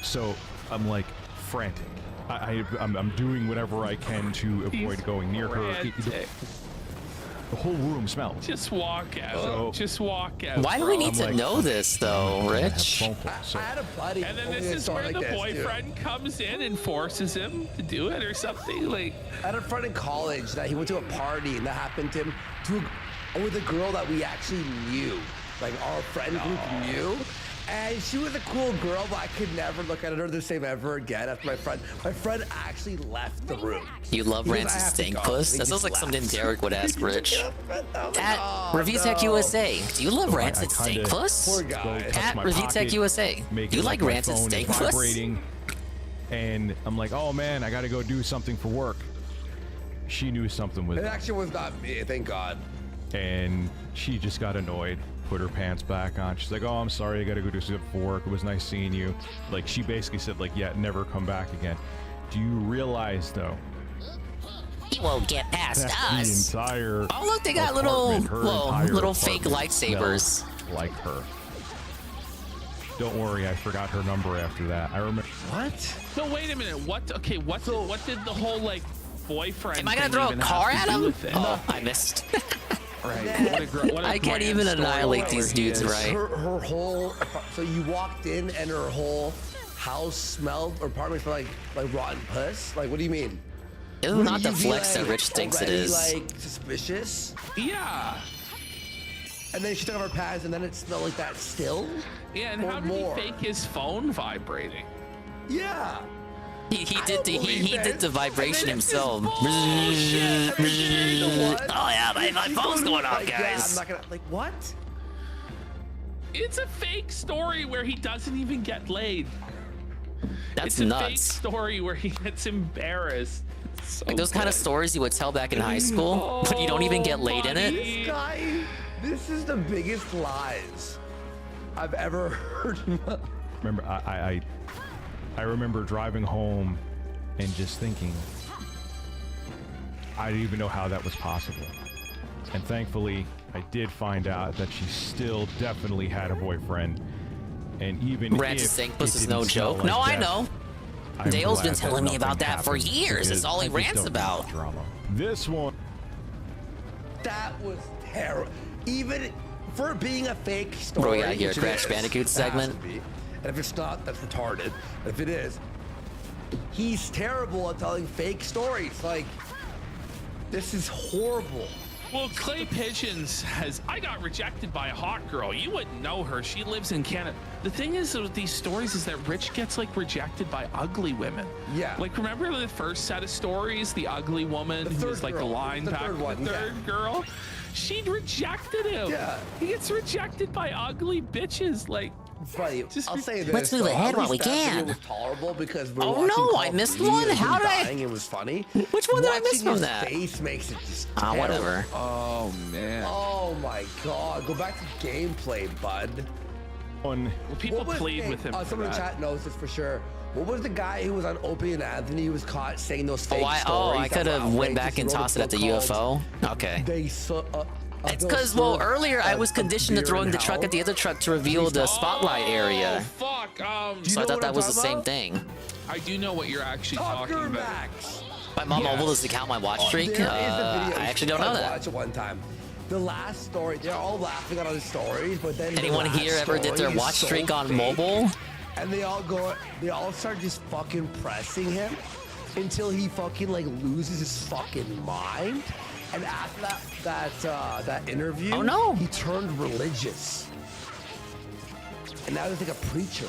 So I'm like frantic. I'm doing whatever I can to avoid going near her. The whole room smells. Just walk out. So- Just walk out. Why do we need to know this, though, Rich? I had a buddy. And then who this did is something where the like this, boyfriend comes in and forces him to do it or something. Like, I had a friend in college that he went to a party and that happened to him with a girl that we actually knew, like our friend group knew. And she was a cool girl, but I could never look at her the same ever again after my friend actually left the room. You love He goes, Rancid "I have to Stank go." Puss? He That sounds just like left. something Derek would ask Rich. At Oh, Review Tech no. USA, do you love Rancid kinda Stank Puss? Poor guy. At Review Tech USA, do you like Rancid Stank Puss? Vibrating, and I'm like, oh man, I gotta go do something for work. She knew something was It actually was not me, thank God. and she just got annoyed, put her pants back on. She's like, oh, I'm sorry, I gotta go do something for work. It was nice seeing you. Like, she basically said, like, yeah, never come back again. Do you realize, though, He won't get past that us. the entire Oh, look, they got little, apartment, her well, entire little fake apartment lightsabers. smells like her. Don't worry, I forgot her number after that. I remember. What? so wait a minute. What? Okay, what did the whole like boyfriend? Am I gonna thing throw a even car have at to do him? with it? Oh, I missed. Right. What a I can't grand even story annihilate where these he dudes, is. right? Her whole, so you walked in and her whole house smelled, or apartment smelled like rotten puss? Like, what do you mean? It's Wouldn't not the you be, flex that like, Rich thinks it already, is. Like, suspicious? Yeah. And then she took off her pads and then it smelled like that still? Yeah, and Or how did more? he fake his phone vibrating? Yeah. He did the vibration himself. bullshit. Oh yeah, my phone's going off, Like, yeah, I'm guys. not gonna, like, what? It's a fake story where he doesn't even get laid. That's It's a fake nuts. story where he gets embarrassed. It's so Like those kind of good. stories you would tell back in high school, but you don't even get laid in it. This guy, this is the biggest lies I've ever heard. Remember, I remember driving home and just thinking, I didn't even know how that was possible. And thankfully, I did find out that she still definitely had a boyfriend. And even Rancid if Stank it Puss is didn't no smell joke. like No, I that, know. I'm Dale's been glad telling me nothing about that for happened, years. It's because all he I just rants don't need about. Drama. This one. That was terrible. Even for being a fake story. What do we got here? which it Crash is, Bandicoot it has segment? to be. And if it's not, that's retarded. But if it is, he's terrible at telling fake stories. Like, this is horrible. Well, Clay Pigeons I got rejected by a hot girl. You wouldn't know her. She lives in Canada. The thing is with these stories is that Rich gets like rejected by ugly women. Yeah. Like, remember the first set of stories? The ugly woman who was like the girl. The linebacker. third one, The third girl. She rejected him. Yeah. He gets rejected by ugly bitches. Like, Buddy, I'll say this. Let's move though, ahead at while least we that video can. was tolerable because we're Oh, watching no, Call I of missed Duty one? and How him did I- dying, It was funny. Which one did I miss Watching from his that? face makes it just Ah, terrible. whatever. oh man. Oh my god. Go back to gameplay, bud. On People plead with him. for Someone in that. chat knows this for sure. What was the guy who was on Opie and Anthony who was caught saying those fake I stories? could have went back and tossed it at the UFO. Okay. It's because, well, earlier I was conditioned to throwing the truck at the other truck to reveal the spotlight area. Fuck. So I thought that was the same thing. I do know what you're actually talking about. My mom mobile is to count my watch streak. I actually don't know that. Watch it one time. The last story, they're all laughing at all the stories, but then Anyone the last here ever did their story is watch so streak on fake, mobile? And they all start just fucking pressing him until he fucking like loses his fucking mind. And after that interview, oh no, he turned religious, and now he's like a preacher.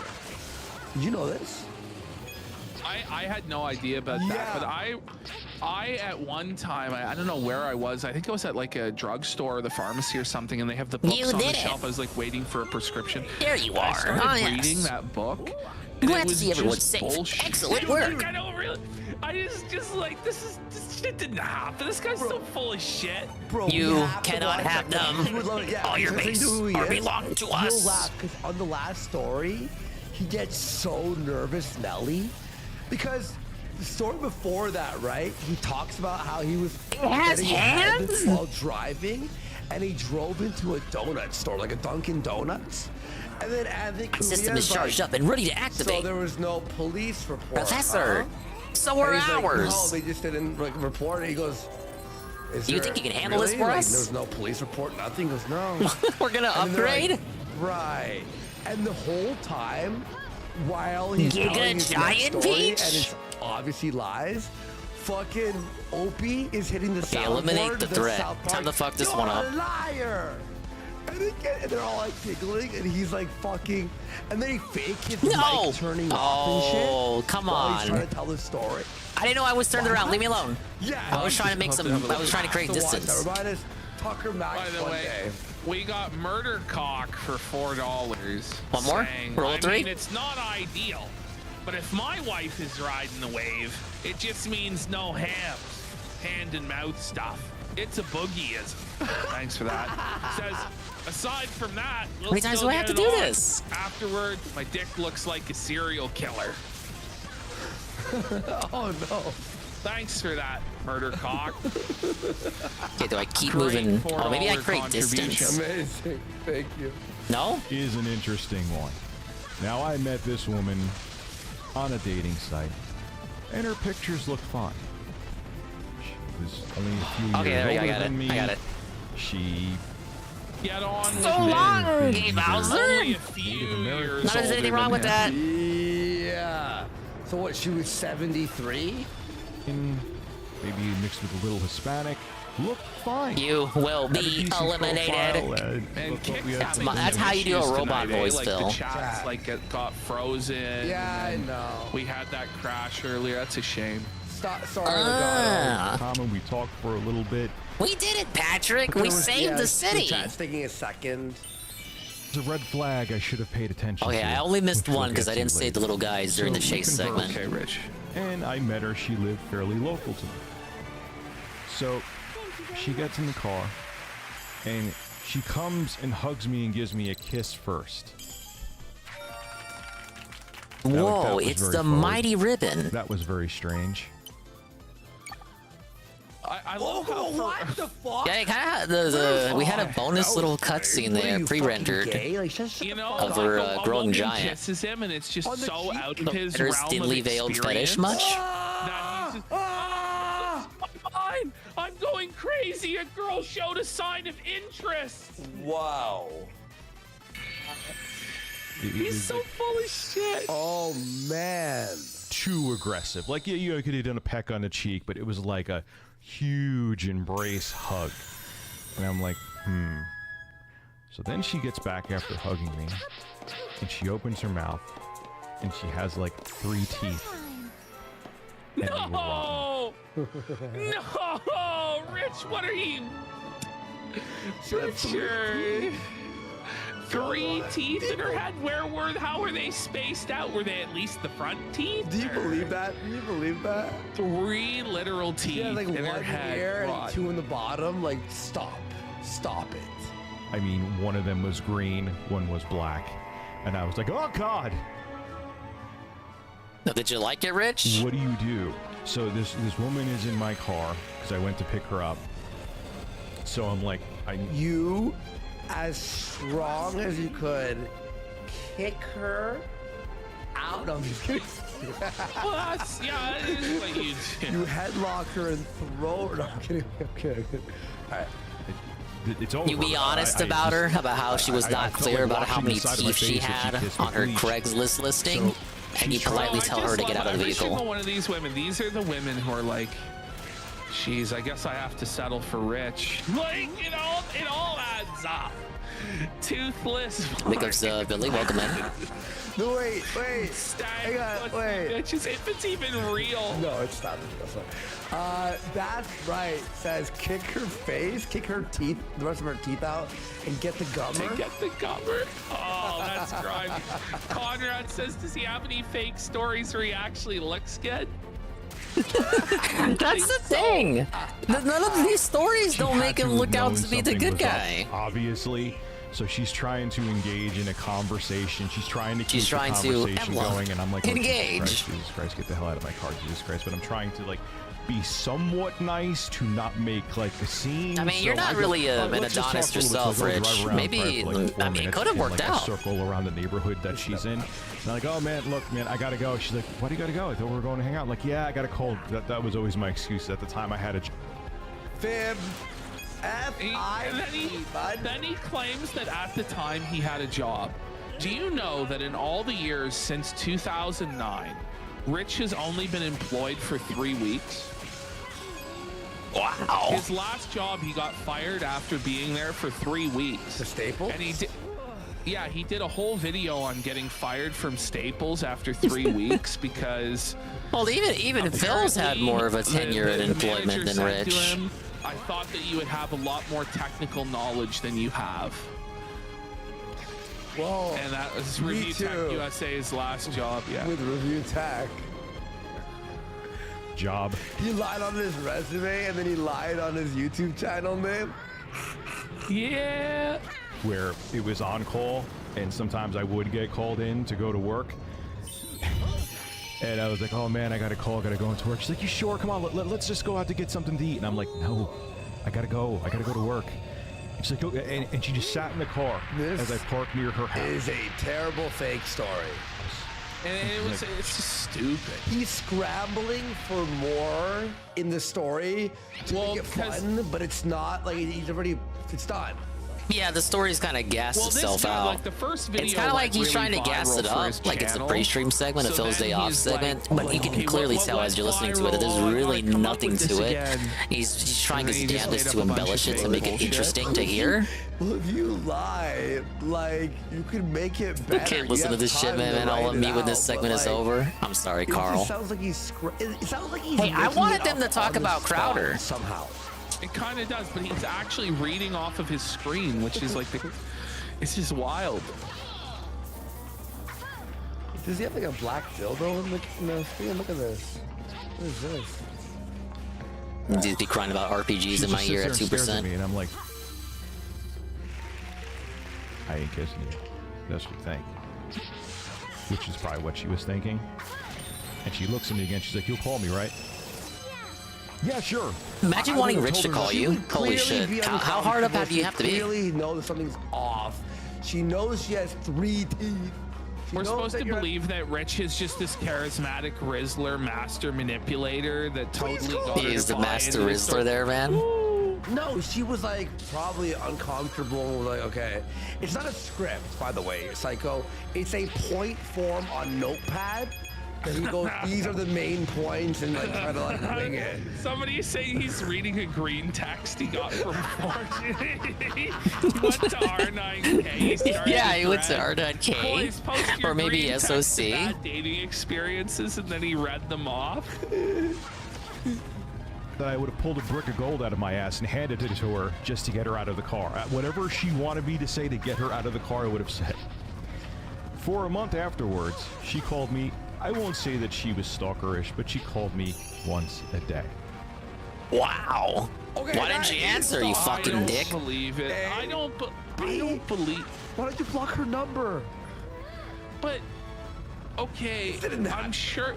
Did you know this? I had no idea about that, but I at one time, I don't know where I was. I think I was at like a drugstore or the pharmacy or something, and they have the books on the shelf. I was like waiting for a prescription. There you and are. I started reading that book. And Glad it to was see everyone's just safe. bullshit. Excellent Dude, work. I don't really. I just like this shit didn't happen. This guy's so full of shit. Bro, you cannot have them. All your base are belong to us. You'll laugh because on the last story, he gets so nervous, Nelly, because the story before that, right? He talks about how he was has getting ahead hands? while driving, and he drove into a donut store, like a Dunkin' Donuts. And then Anthony My system is Cuneo's charged like, up and ready to activate. So there was no police report. Professor, huh? so are And he's like, ours. no, they just didn't like report it. He goes, You think you can handle this really? for Like, us? There's no police report, nothing. He goes, no. We're gonna And they're like, upgrade? right. And the whole time, while he's Giga telling his next Giant story, Peach? and it's obviously lies, fucking Opie is hitting the Okay, soundboard. eliminate the threat. South Park, Time to fuck this "You're one up." a liar. And they're all like giggling, and he's like fucking, and then he fake his No! mic turning off and shit. Oh, come while He's on. trying to tell the story. I didn't know I was turned around. Leave me alone. Yeah, I was trying to make some. I was trying to create distance. Remind us, Tucker Max By the one way, day. we got murder cock for $4. One more? saying, Roll I three? mean, it's not ideal, but if my wife is riding the wave, it just means no hams, hand and mouth stuff. It's a boogieism. Thanks for that. Says, aside from that, How many times do I have to do this? Afterward, my dick looks like a serial killer. Oh no. Thanks for that, murder cock. Okay, do I keep Great moving? Oh, maybe I $4 create distance. Amazing. Thank you. No? Is an interesting one. Now, I met this woman on a dating site, and her pictures look fine. She was only a few Okay, years there we go. I older got than it. me. I got it. She Get on So with long, it. Gay Bowser. Only a few years Not there's anything older wrong than with him. that. Yeah. So what? She was 73. Maybe mixed with a little Hispanic. Looked fine. You will Had a be decent eliminated. profile, Man, looked like Kicks we had having some That's how you do a issues robot tonight, voice, like Phil. The chats like got frozen. Yeah, I and know. We had that crash earlier. That's a shame. Stop. Sorry, Common, we talked for a little bit. We did it, Patrick. We saved the city. The chat's taking a second. It's a red flag. I should have paid attention. Okay, to, I only missed which we'll one because get I to didn't save the later. little guys during the So chase we conversed. segment. Okay, Rich. And I met her. She lived fairly local to me. So she gets in the car, and she comes and hugs me and gives me a kiss first. Whoa, was it's very the forward. mighty ribbon. That was very strange. I love how What the fuck? Yeah, kind of. We had a bonus little cutscene there, pre-rendered, You know, of her a growing woman giant. kisses him, and it's just so out of his Her realm thinly of veiled experience fetish much? that he's just, fine. I'm going crazy. A girl showed a sign of interest. Wow. He's so full of shit. Oh man. Too aggressive. Like, yeah, you could have done a peck on the cheek, but it was like a huge embrace hug. And I'm like, So then she gets back after hugging me, and she opens her mouth, and she has like 3 teeth. And they were rotten. No, Rich, what are you? Richard. 3 teeth in her head. How were they spaced out? Were they at least the front teeth? Do you believe that? Do you believe that? 3 literal teeth Yeah, like in her one head. here and rotten. 2 in the bottom. Like, stop it. I mean, one of them was green, one was black. And I was like, oh God. Now, did you like it, Rich? What do you do? So this woman is in my car because I went to pick her up. So I'm like, You, as strong as you could, kick her out. No, I'm just kidding. Well, that's, yeah, that is what you do. You headlock her and throw her. No, I'm kidding. All right. It's over. You be honest about her, about how she was not clear about how many teeth she had on her Craigslist listing, and you politely tell her to get out of the Every vehicle. single one of these women, these are the women who are like, "Geez, I guess I have to settle for Rich." Like, it all adds up. Toothless. Big ups, Billy. Welcome in. No, wait. Hang on, wait. Bitches, if it's even real. No, it's not. That's right. Says kick her face, kick her teeth, the rest of her teeth out, and get the gummer. To get the gummer. Oh, that's grimy. Conrad says, does he have any fake stories where he actually looks good? That's the thing. None of these stories don't make him look out to be the good guy. Obviously. So she's trying to engage in a conversation. She's trying to keep the trying to conversation going, and I'm like, oh, engage. Jesus Christ, get the hell out of my car, Jesus Christ! But I'm trying to like be somewhat nice to not make like a scene. I mean, you're not really an Adonis yourself, Rich. Maybe, I mean, it could have worked out. Circle around the neighborhood that she's in. And I'm like, oh man, look, man, I gotta go. She's like, why do you gotta go? I thought we were going to hang out. I'm like, yeah, I got a cold. That was always my excuse. At the time, I had a Fib. Then he claims that at the time he had a job. Do you know that in all the years since 2009, Rich has only been employed for 3 weeks? Wow. His last job, he got fired after being there for 3 weeks. The Staples? And he did. Yeah, he did a whole video on getting fired from Staples after 3 weeks because. Well, even Phil's had more of a tenure in employment than Rich. I thought that you would have a lot more technical knowledge than you have. Well, and that was Review Tech USA's last job. Yeah. With Review Tech. Job. He lied on his resume and then he lied on his YouTube channel name. Yeah. Where it was on call, and sometimes I would get called in to go to work. And I was like, oh man, I got a call, gotta go into work. She's like, you sure? Come on, let's just go out to get something to eat. And I'm like, no, I gotta go to work. And she's like, oh, and she just sat in the car as I parked near her house. Is a terrible fake story. And it's just stupid. He's scrambling for more in the story to make it fun, but it's not like it's done. Yeah, the story's kind of gassed itself out. Like the first video, it's kind of like he's trying to gas it up, like it's a pre-stream segment, a Phil's Day Off segment, but you can clearly tell as you're listening to it that there's really nothing to it. He's trying his damnedest to embellish it to make it interesting to hear. Well, if you lie, like, you could make it better. I can't listen to this shit, man. I'll let me when this segment is over. I'm sorry, Carl. It sounds like he's Hey, I wanted them to talk about Crowder. Somehow. It kind of does, but he's actually reading off of his screen, which is like it's just wild. Does he have like a black dildo in the screen? Look at this. What is this? Dude, be crying about RPGs in my ear at 2%. And I'm like, I ain't kissing you. That's what you think. Which is probably what she was thinking. And she looks at me again. She's like, you'll call me, right? Yeah, sure. Imagine wanting Rich to call you. Holy shit. How hard up do you have to be? She clearly knows something's off. She knows she has 3 teeth. We're supposed to believe that Rich is just this charismatic Rizzler master manipulator that totally got He is the master Rizzler there, man. No, she was like probably uncomfortable. Like, okay, it's not a script, by the way, Psycho. It's a point form on Notepad. And he goes, these are the main points, and like try to like wing it. Somebody is saying he's reading a green text he got from Fortune. He went to R9K. Yeah, he went to R9K. Or maybe SOC. Bad dating experiences, and then he read them off. That I would have pulled a brick of gold out of my ass and handed it to her just to get her out of the car. Whatever she wanted me to say to get her out of the car, I would have said. For a month afterwards, she called me. I won't say that she was stalkerish, but she called me once a day. Wow. Okay, why didn't you answer, you fucking dick? I don't believe it. I don't believe. Why don't you block her number? But okay, I'm sure.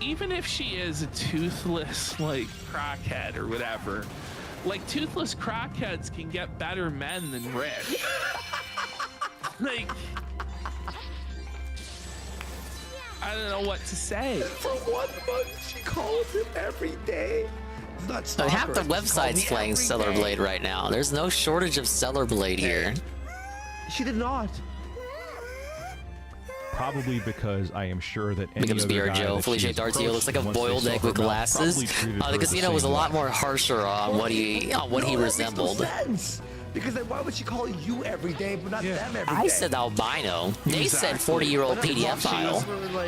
Even if she is a toothless like crackhead or whatever, like toothless crackheads can get better men than Rich. Like, I don't know what to say. For 1 month, she calls him every day. It's not So half the stalker, she website's called me playing every Stellar day. Blade right now. There's no shortage of Stellar Blade here. She did not. Probably because I am sure that any Big ups other Beer guy Joe. that Felice she's Dartio looks like a approached once they boiled saw egg her with mouth glasses. probably treated her The casino was a same lot way. more harsher on what he resembled. That makes no sense. Because then why would she call you every day, but not them every day? I said albino. They said 40-year-old PDF file.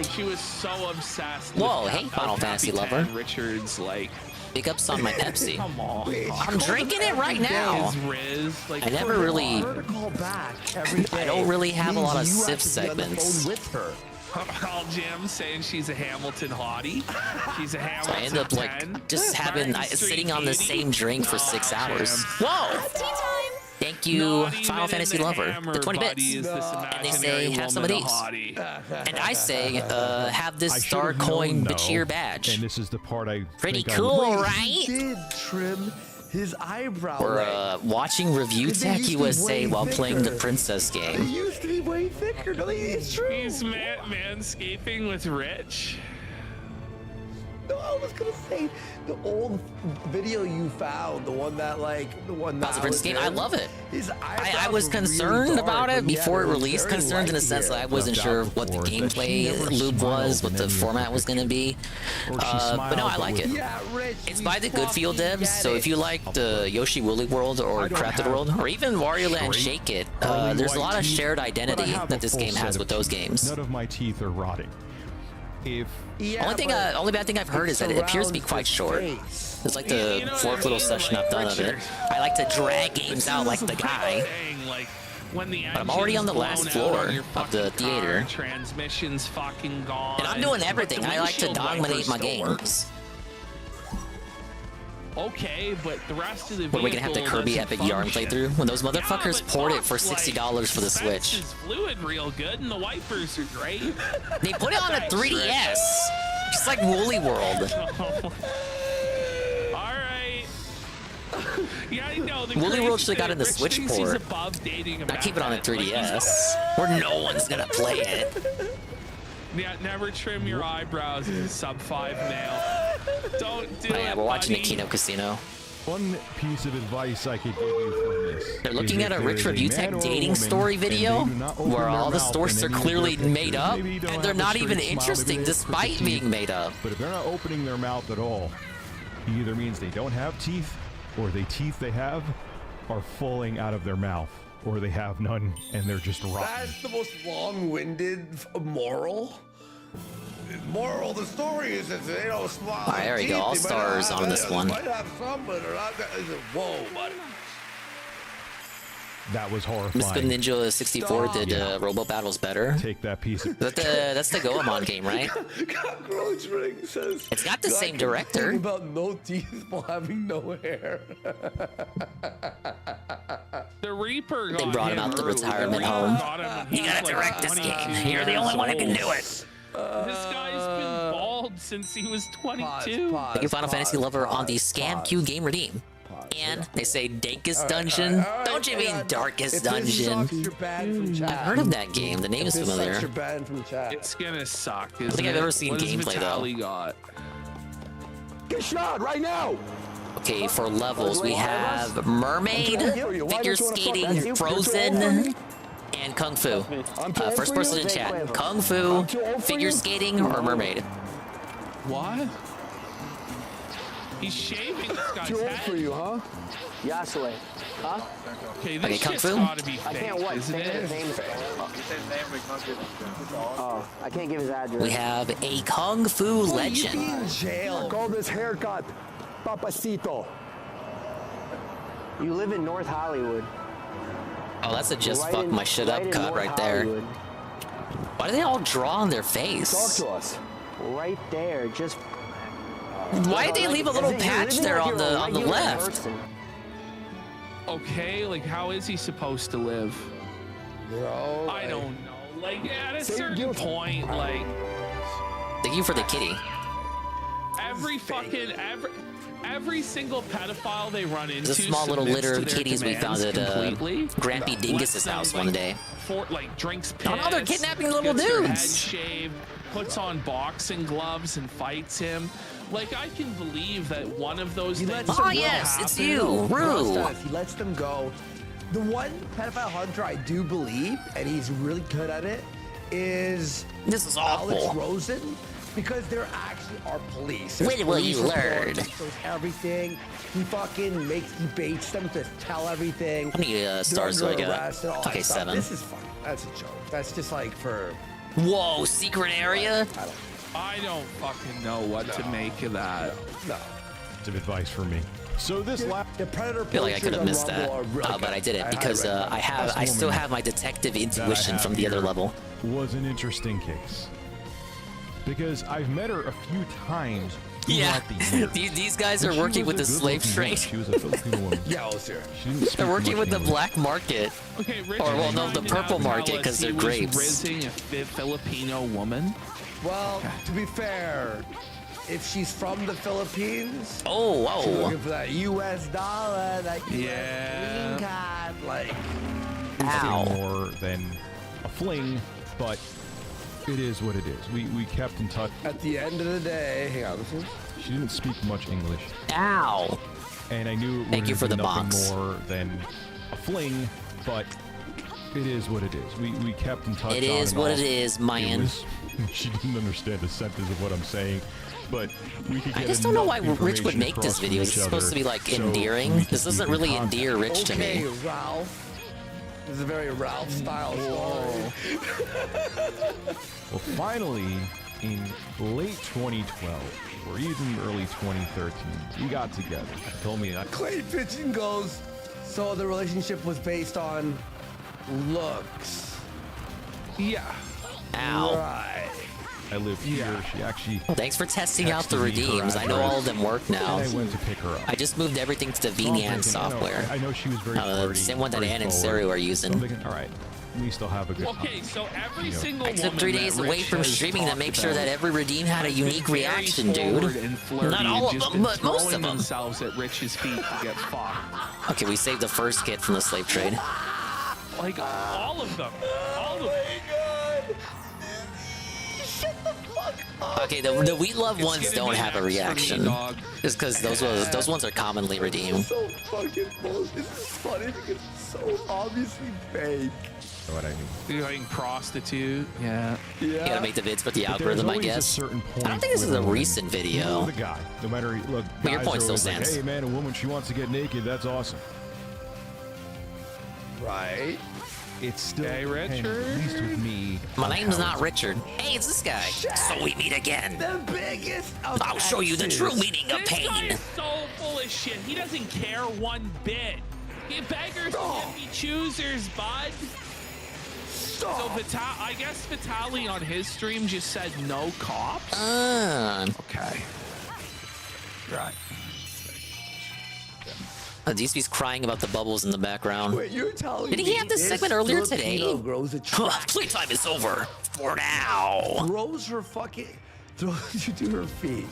She was so obsessed. Whoa, with hey, Final Fantasy Capitan lover. Richards, like. Big ups on my Pepsi. Come on. I'm drinking it right now. Riz, like, I never really. Call back every day. I don't really have a lot of means you sip have to be on the segments. phone with her. All Jim saying she's a Hamilton hottie. She's a Hamilton. So I end up 10. like just having sitting on the same drink for 6 hours. Jim. Whoa! Thank you, Not Final even Fantasy in the Lover. Hammer The 20 buddy bits. is this And they say, imaginary have some of woman these. a hottie. And I say, have this I should Star have Coin known, though, Bachir badge. And this is the part I Pretty think cool, I would- right? He did trim his eyebrow. We're watching Review They Tech used to be USA way while playing the thicker. Princess They game. used to be way thicker. No, it's true. He's manscaping with Rich. No, I was gonna say the old video you found, the one that How's the Princess game? I love it. His I was eyebrows were concerned really about dark, it but yeah, before it they were released. very Concerned in the light sense that I here. wasn't sure what the gameplay loop was, what the format was going to be. But no, I like it. Yeah, Rich, It's by the Good Field devs, so if you like the Yoshi Woolly World or Crafted World, or even Wario Land Shake It, there's a lot of shared identity that this game has with those games. None of my teeth are rotting. If Only bad thing I've heard is that it appears to be quite short. It's like the fourth little session I've done of it. I like to drag games out like the guy. When the But I'm already on the last engine's blown out floor on your of the fucking theater. car, transmission's fucking gone. And I'm doing everything. but the I like to windshield dominate wipers my still work. games. Okay, but the rest of the What, are we gonna have the vehicle Kirby doesn't Epic Yarn function. playthrough? When those motherfuckers but poured it for fuck, $60 for the suspense Switch. is fluid real good, and the wipers are great. They put it on a 3DS. Just like Woolly World. Alright. Yeah, I know. The Woolly World crazy should've got thing, in the Rich Switch thinks he's port. above dating a Not keep it on a meth head. Like, 3DS. Where no one's gonna play it. Yeah, never trim your eyebrows as a sub-5 male. Don't do Oh yeah, it, we're watching the buddy. Kino Casino. One piece of advice I could give you from this. They're looking is at if a there Rich is a Review man Tech or a dating woman story and they video do not open where their all the mouth stories in are any of clearly their made pictures, up maybe you don't and they're have a not even straight smile, interesting maybe they have despite crooked being teeth. made up. But if they're not opening their mouth at all, it either means they don't have teeth, or the teeth they have are falling out of their mouth, or they have none and they're just rotten. That's the most long-winded moral. Moral of the story is that they don't smile. Alright, there we go. All stars on this one. They might have some, but they're not. Whoa, buddy. That was Mr. horrifying. Ninja 64 did Robo Battles better. Take that piece of That's the Goemon game, right? Cockroach Ring says It's got the God same can director. think about no teeth while having no hair. The Reaper They got brought him out to early. retirement The Reaper home. got him when You he gotta was, like, direct this 22 game. You're the only one who can do it. This guy's been bald since he was 22. Thank you, Final Fantasy Lover, on the Scam Q Game Redeem. And they say Dankest Dungeon. Don't you mean Darkest Dungeon? I've heard of that game. The name is familiar. It's gonna suck. I don't think I've ever seen gameplay though. Got? Get shot right now! Okay, for levels we have Mermaid, Figure Skating, Frozen, and Kung Fu. First person in chat. Kung Fu, Figure Skating, or Mermaid? What? He's shaving this guy's Too old head. for you, huh? Yasue. Huh? Okay, this Okay, Kung shit's Fu? gotta be I fake, can't what? isn't Say it? his name. Oh, I can't give his address. We have a Kung Fu legend. In jail. Call this haircut Papacito. You live in North Hollywood. Oh, that's a just Right fuck in- my shit up right in cut North right there. Hollywood. Why do they all draw on their Talk face? to us. Right there, just. Why did they leave a little patch there on the left? Okay, like how is he supposed to live? Bro, I don't know. Like at a certain point, like Thank you for the kitty. every single pedophile they run into. There's a small little submits litter to of their kitties we found commands at completely. Grampy Dingus's house one day. Drinks piss. Oh no, they're kidnapping little gets their head dudes. shaved, puts on boxing gloves and fights him. Like I can believe that one of those things. Oh yes, it's you, Rue. He lets them go. The one pedophile hunter I do believe, and he's really good at it, is Alex Rosen, because there actually are police. When will you learn? He knows everything. He fucking baits them to tell everything. How many stars do I get? Okay, 7. This is fun. That's a joke. That's just like for. Whoa, secret area? I don't fucking know what to make of that. No. Some advice for me. So this the Predator. I feel like I could have missed that, but I didn't because I still have my detective intuition from the other level. Was an interesting case because I've met her a few times. Yeah, throughout the year. these guys are working with the slave trade. She was a Filipino woman. Yeah, I was here. They're working with the black market. Okay, Rich, or well, no, the purple market because they're grapes. Raising a Filipino woman. Well, to be fair, if she's from the Philippines, oh, she's looking for that U.S. dollar, that U.S. Yeah. green card, like. More than a fling, but it is what it is. We kept in touch. At the end of the day, hang on, listen. She didn't speak much English. Ow. And I knew it Thank you for the nothing box. more than a fling, but it is what it is. We kept in touch. It is what it is, man. She didn't understand a sentence of what I'm saying, but we could get I just don't know why enough Rich would information make this across video. from It's each supposed to be other like so endearing. we could This doesn't keep in really contact. endear Rich to me. Okay, Ralph. This is a very Ralph style story. Well, finally, in late 2012 or even early 2013, we got together. She told me that. Clay Pigeon goes, so the relationship was based on looks. Yeah. Ow. Right. I live here. She actually. Thanks for testing out the texted me her redeems. I know all of them work now. And I went to pick her up. I just moved everything to the So I'm VNAN thinking, software. I know she was very the flirty, same one that very Ann and forward. Saru are using. So I'm thinking, all right, we still have a good time. Okay, so every You know, single I took woman 3 that days away Rich from has streaming to talked make sure about that every redeem had a has been unique very reaction, forward dude. and flirty Not and all of just them, been but most throwing of them. themselves at Rich's feet to get fucked. Okay, we saved the first kit from the slave trade. Like all of them. All of them. Okay, the We Love ones don't have a reaction. Just because those ones are commonly redeemed. So fucking bullshit. This is funny because it's so obviously fake. What I mean. You're like prostitute. Yeah. You gotta make the vids for the But there's algorithm, I always a guess. certain point I don't think this is with a woman. recent You video. know the guy. No matter look. But your guys point are still always like, stands. hey man, a woman she wants to get naked. That's awesome. Right. It's still Hey, dependent, Richard. at least with me. My on name's how not it's- Richard. Hey, it's this guy. So we meet again. The biggest of I'll show you the exes. true meaning of This guy pain. is so full of shit. He doesn't care one bit. He beggars and hippie choosers, bud. So I guess Vitali on his stream just said no cops. Okay. Right. DC's crying about the bubbles in the background. Wait, you're telling Didn't he have this segment earlier today? Grows a track. Playtime is over for now. Throws her fucking, throws you to her feet.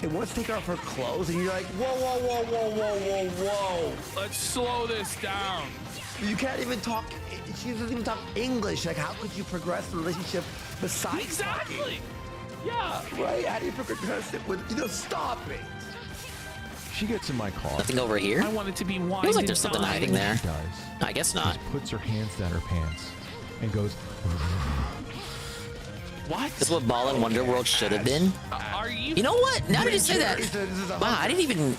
And wants to take off her clothes, and you're like, whoa, whoa, whoa, whoa, whoa, whoa, whoa. Let's slow this down. You can't even talk, she doesn't even talk English. Like, how could you progress the relationship besides Exactly. talking? Yeah. Right? How do you progress it with, stop it. She gets in my car. Nothing over here? I want it to be wine. Feels like there's something hiding there. She does. I guess not. She puts her hands down her pants and goes. What? This is what Ball and Wonderworld should have been. Are you? You know what? Now that you say that, This is a wow, I didn't even.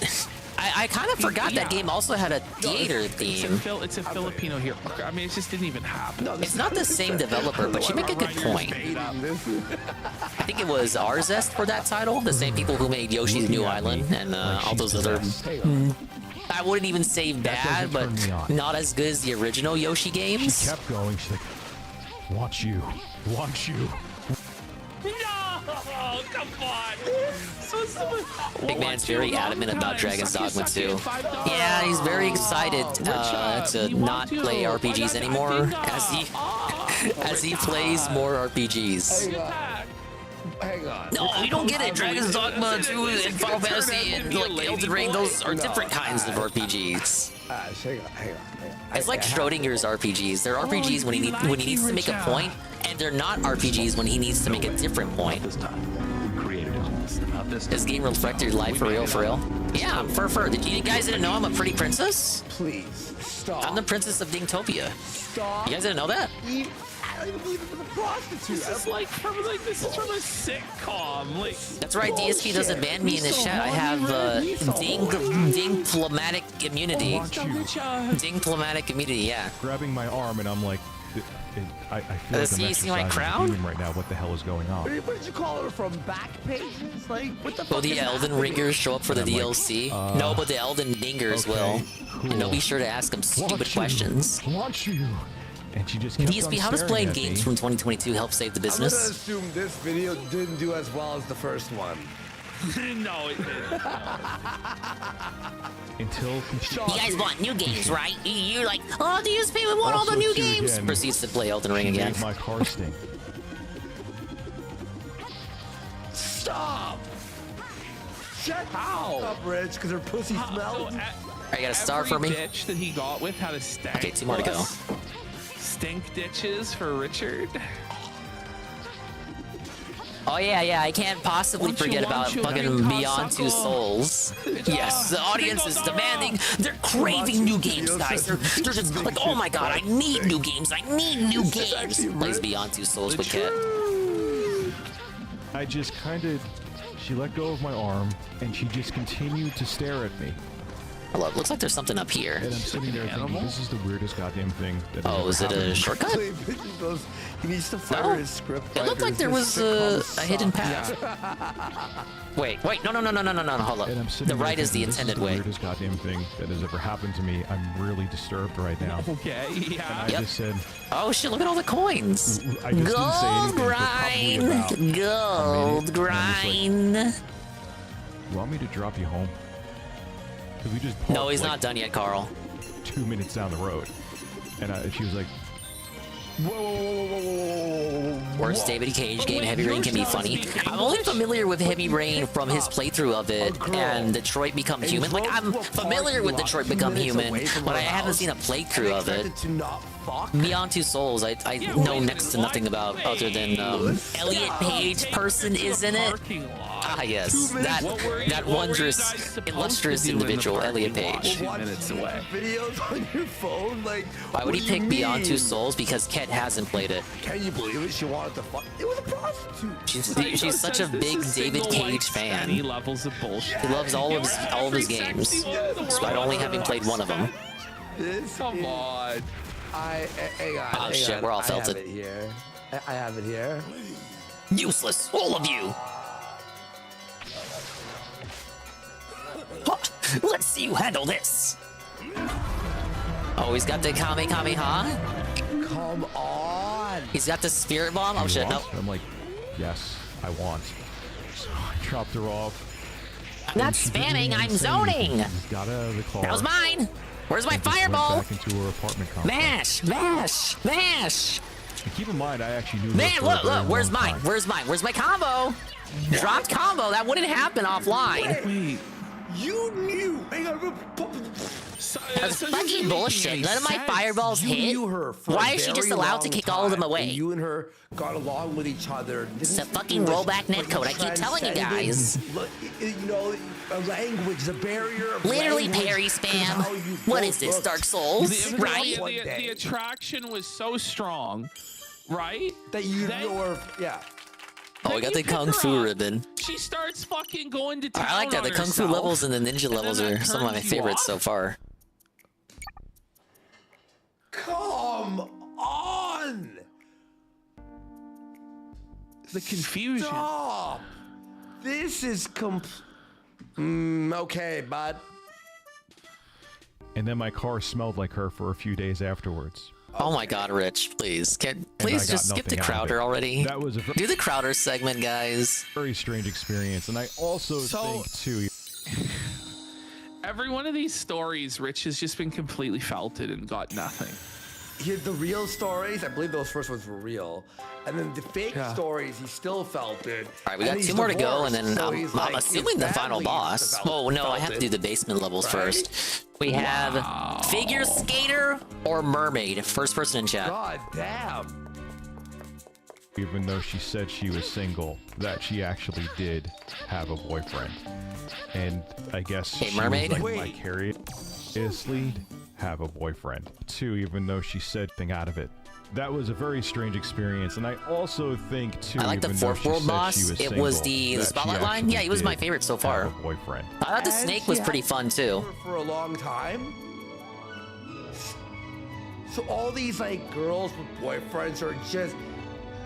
I kind of forgot that game also had a theater theme. It's a Filipino here. I mean, it just didn't even happen. It's not the same developer, but you make a good point. I think it was Arzest for that title, the same people who made Yoshi's New Island and all those other. I wouldn't even say bad, but not as good as the original Yoshi She games. kept going. She's like, "Want you, want you." No, come on. Big Man's very adamant about Dragon's Dogma 2. Yeah, he's very excited to not play RPGs anymore, as he as he plays more RPGs. Hang on. No, you don't get it. Dragon's Dogma 2 and Final Fantasy and like Elden Ring, those are different kinds of RPGs. Hang on. It's like Schrodinger's RPGs. They're RPGs when he needs to make a point, and they're not RPGs when he needs to make a different point. Is Game Reflected live for real? Yeah, I'm Fur. Did you guys didn't know I'm a pretty princess? Please stop. I'm the princess of Dingtopia. Stop. You guys didn't know that? I don't believe it was a prostitute. This is like from a sitcom. Like that's right. DSP doesn't ban me in this chat. I have diplomatic immunity. Diplomatic immunity. Yeah. Grabbing my arm, and I'm like, I feel like I'm see my exercising crown? a demon right now. What the hell is going on? What did you call her from back pages? Like, what the fuck? Will the Elden Ringers show up for the And I'm DLC? like, No, but the Elden Dingers will. Cool. And they'll be sure to ask them stupid questions. Watch you. And she just kept DSP, on how does staring playing at games me. from 2022 help save the I'm gonna business? assume this video didn't do as well as the first one. No, it didn't. Until You guys want new games, right? You're like, oh, DSP, we want all the Also, new too, games. again, Proceeds to play Elden Ring she again. made my car stink. Stop! Shut up, Rich, because her pussy smells. I got a star for me. Ditch that he got with had a stank. Okay, 2 more to go. Stink ditches for Richard. Oh yeah, I can't possibly forget about fucking Beyond Two Souls. Yes, the audience is demanding, they're craving new games, guys. They're just like, oh my god, I need new games, Plays Beyond Two Souls with Cat. I just she let go of my arm, and she just continued to stare at me. Hello, looks like there's something up here. And I'm sitting there thinking, this is the weirdest goddamn thing that has Oh, ever is it happened to a me. shortcut? He needs to fire his script. It looked like there was a hidden path. Wait, no, hold up. And I'm sitting The there right is the thinking, intended this is the way. weirdest goddamn thing that has ever happened to me. I'm really disturbed right now. Okay, yeah. And I just said, Oh shit, look at all the coins. I just didn't say Gold anything for probably about a grind. Gold minute, and grind. I'm just like, you want me to drop you home? Because we just No, parked, he's like, not done yet, Carl. 2 minutes down the road. And she was like, Worst David Cage game, Heavy Rain can be funny. I'm only familiar with Heavy Rain from his playthrough of it and Detroit Become Human. Like, I'm familiar with Detroit Become Human, but I haven't seen a playthrough of it. Beyond Two Souls, I know next to nothing about other than Elliot Page person is in it. Ah, yes, that wondrous, illustrious individual, Elliot Page. Minutes away. Videos on your phone, like. Why would he pick Beyond Two Souls? Because Ket hasn't played it. Can you believe it? She wanted to fuck. It was a prostitute. She's such a big David Cage fan. He levels of bullshit. He loves all of his games, despite only having played one of them. Come on. Hang on. Oh shit, we're all I felted. have it here. I have it here. Useless, all of you. Let's see you handle this. Oh, he's got the Kamehameha. Come on. He's got the Spirit Bomb. Oh shit, no. And I'm like, yes, I want. So I dropped her off. I'm not and she didn't spamming, even I'm say zoning. anything. She just got out of the car. That was mine. Where's my and just went fireball? back into her apartment complex. Mash. And keep in mind, I actually knew. Man, her for a very look. Where's long mine? time. Where's mine? Where's my combo? Dropped combo. That wouldn't happen offline. Wait. You knew. That's fucking bullshit. None of my fireballs hit. Why is she just allowed to kick all of them away? You and her got along with each other. It's a fucking rollback netcode. I keep telling you guys. Look, you know, a language, a barrier. Of Literally language parry is spam. how you What both is this, look. Dark Souls? Right? The attraction was so strong, right? That you were, yeah. Oh, we got the Kung Fu ribbon. She starts fucking going to town I like that. on The Kung Fu herself, levels and the ninja levels then are that some of my turns you favorites off? so far. Come on. The confusion. Stop. This is okay, bud. And then my car smelled like her for a few days afterwards. Oh my God, Rich, please, please I got just skip the nothing out of Crowder it. already. That was a Do the Crowder segment, guys. very strange experience, and I also think too. Every one of these stories, Rich has just been completely felted and got nothing. the real stories, I believe those first ones were real. And then the fake stories, he still felt it. All right, we got 2 more to go, and then I'm assuming the final boss. Oh, no, I have to do the basement levels first. We have figure skater or mermaid. First person in chat. God damn. Even though she said she was single, that she actually did have a boyfriend. And I guess she mermaid? was like vicariously have a boyfriend. 2, even though she said thing out of it. That was a very strange experience, and I also think too. I like the fourth world boss. It was the spotlight line. Yeah, he was my favorite so far. Boyfriend. I thought the snake was pretty fun too. For a long time. So all these like girls with boyfriends are just.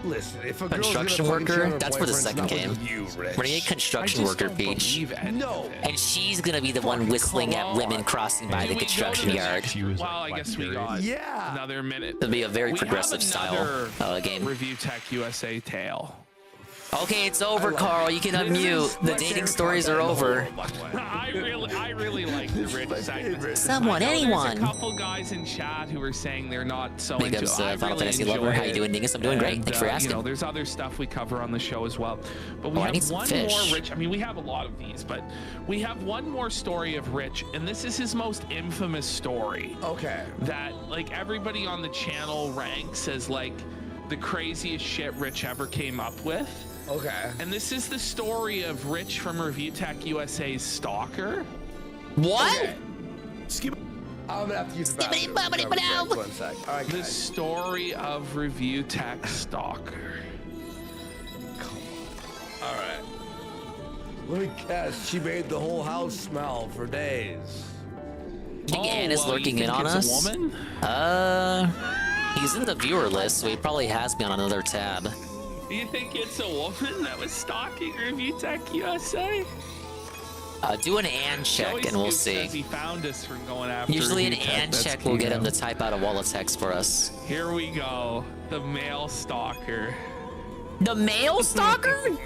Listen, if a construction worker, that's for the second game. We're gonna get construction worker Peach. No. And she's gonna be the one whistling at women crossing by the construction yard. Well, I guess we got another minute. It'll be a very progressive style game. Review Tech USA tale. Okay, it's over, Carl. You can unmute. The dating stories are over. I really like the Rich segment. Someone, anyone. There's a couple guys in chat who are saying they're not so Big into ups, it. Final Fantasy Lover. How you doing, Dingus? I'm doing great. Thanks for asking. You know, there's other stuff we cover on the show as well. But we have one more Rich. I mean, we have a lot of these, but we have one more story of Rich, and this is his most infamous story. Okay. That like everybody on the channel ranks as like the craziest shit Rich ever came up with. Okay. And this is the story of Rich from Review Tech USA's stalker. What? Okay. I'm gonna have to use the bathroom. One sec. All right, the story of Review Tech stalker. All right. Let me guess. She made the whole house smell for days. I think Ann is lurking in on us. A woman? He's in the viewer list, so he probably has me on another tab. Do you think it's a woman that was stalking Review Tech USA? Do an Ann check and we'll see. He found us from going after Usually an Review Tech. Ann check will get him to type out a wall of text for us. Here we go. The male stalker. The male stalker?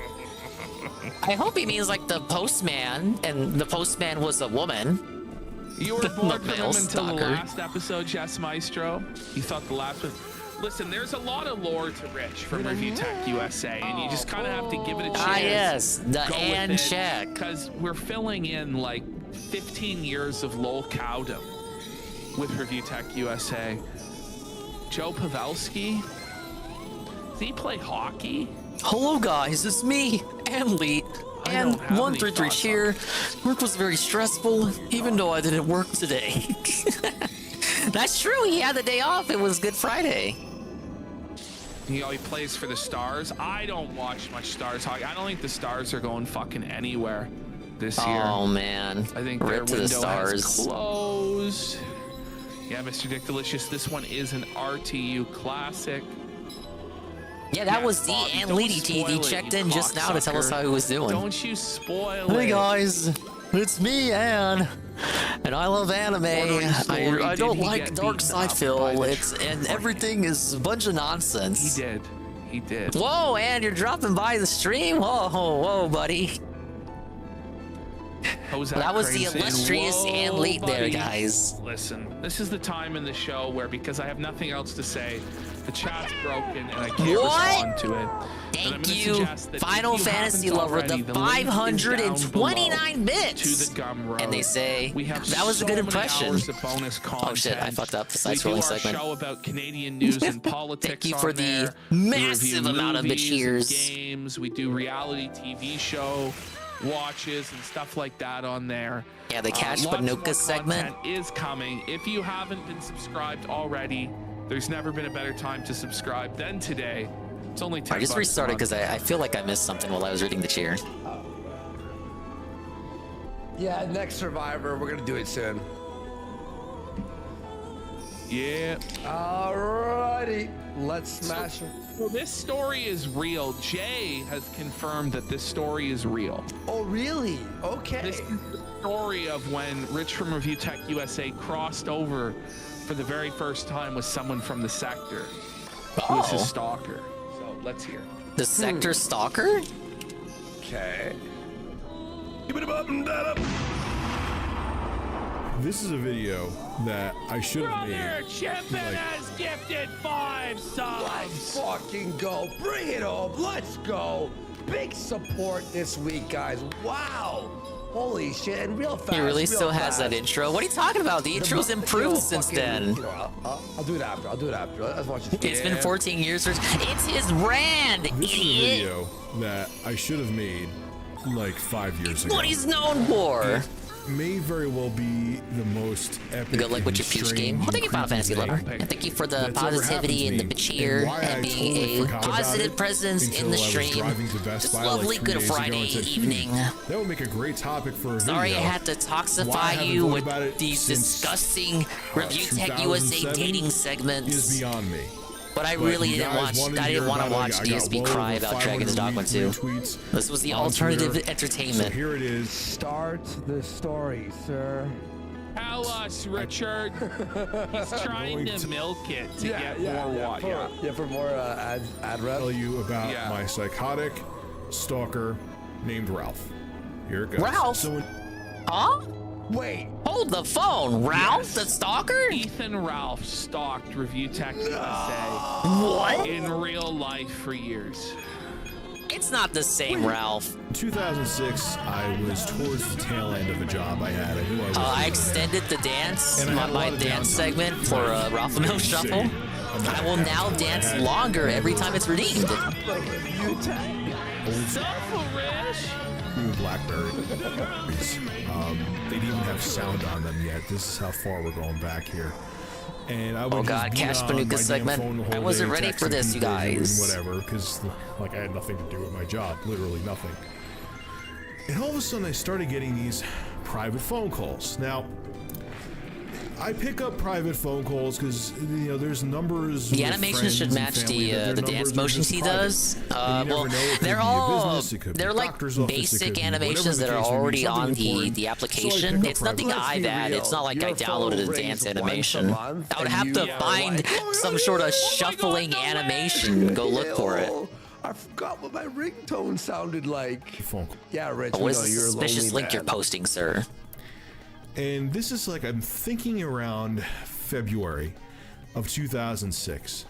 I hope he means like the postman, and the postman was a woman. You were bored from him until the last episode, Jess Maestro. You thought the last one. Listen, there's a lot of lore to Rich from Review Tech USA, and you just kind of have to give it a chance. Ah, yes, the Ann check. Because we're filling in like 15 years of lol cowdom with Review Tech USA. Joe Pavelski? Does he play hockey? Hello, guys, it's me, Ann-Lee. And 133 here. Work was very stressful, even though I didn't work today. That's true, he had the day off. It was Good Friday. You know, he plays for the Stars. I don't watch much Stars hockey. I don't think the Stars are going fucking anywhere this year. Oh, man. I think Rip their to the window has Stars. closed. Yeah, Mr. Dick Delicious, this one is an RTU classic. Yeah, that was the Ann Lee TV. He checked in just now to tell us how he was doing. Don't you spoil it. Hey, guys. It's me, Ann. And I love anime. I don't like Dark Side Phil. And everything is a bunch of nonsense. He did. He did. Whoa, Ann, you're dropping by the stream? Whoa, buddy. That was the illustrious Ann Lee there, guys. Listen, this is the time in the show where, because I have nothing else to say, the chat's broken and I can't respond to it. Thank you, Final Fantasy Lover, the 529 bits. To the Gumroad. And they say that was a good impression. Oh shit, I fucked up the side scrolling segment. Show about Canadian news and politics. Thank you for the massive amount of cheers. Games. We do reality TV show watches and stuff like that on there. Yeah, the Cash Panuka segment is coming. If you haven't been subscribed already, there's never been a better time to subscribe than today. It's only 10 I just bucks restarted a month. because I feel like I missed something while I was reading the cheer. Yeah, next Survivor, we're gonna do it soon. Yeah. Alrighty, let's smash it. So this story is real. Jay has confirmed that this story is real. Oh, really? Okay. This is the story of when Rich from Review Tech USA crossed over for the very first time with someone from the sector. Who was his stalker. So let's hear. The sector stalker? Okay. This is a video that I should have Brother made. Chimpin has gifted 5 subs. Let's fucking go. Bring it home. Let's go. Big support this week, guys. Wow. Holy shit. And real fast. He really real still has fast. that intro. What are you talking about? The intro's improved since then. You know, I'll do it after. I'll do it after. Let's watch this. It's been 14 years. It's his brand, This is a idiot. video that I should have made like 5 years ago. What he's known for. It may very well be the most epic. Good luck with your peach game. Well, thank you, Final Fantasy Lover. And thank you for the positivity and the cheer and being a positive presence in the stream. Just lovely Good Friday evening. That would make a great topic for a Sorry I video. had to Why I toxify haven't you thought with about it these since, disgusting Review Tech USA 2007 dating is segments. beyond me. But I But really you didn't guys watch. wanted to I didn't hear want to about it. watch I got DSP well cry over about Dragon's 500 Dogma 2. retweets This was the on alternative Twitter. entertainment. So here it is. Start the story, sir. Tell us, Richard. He's trying to milk it to get more watch. For more ad rep. Tell you about Yeah. my psychotic stalker named Ralph. Here it goes. Ralph? So Huh? Wait. Hold the phone. Ralph, the stalker? Ethan Ralph stalked Review Tech USA. What? In real life for years. It's not the same Ralph. 2006, I was towards the tail end of a job I had. I knew I was. I extended the dance, And I had a my lot of dance downtime. segment for Ralph the Mill Shuffle. I will now dance longer every time it's redeemed. New BlackBerry. They didn't even have sound on them yet. This is how far we're going back here. And I would Oh God, just be Cash on Panuka my damn segment. phone the whole I wasn't day ready for texting this, you people and guys. Whatever, because like I had nothing to do with my job, literally nothing. And all of a sudden, I started getting these private phone calls. Now, I pick up private phone calls because there's numbers. The with animation friends should and match family that the their dance numbers are motions just he private. does. And you never Well, know, it could they're be a all business, it could be they're a like doctor's office, it basic could be animations whatever the that are case may be, already something on important. the So I application. pick up It's nothing private- I've added. It's not like I downloaded a dance animation. I would have to find some sort of shuffling animation. Go look for it. I forgot what my ringtone sounded like. Yeah, Rich. What we is know the you're a suspicious lonely link you're man. posting, sir? And this is like, I'm thinking around February of 2006.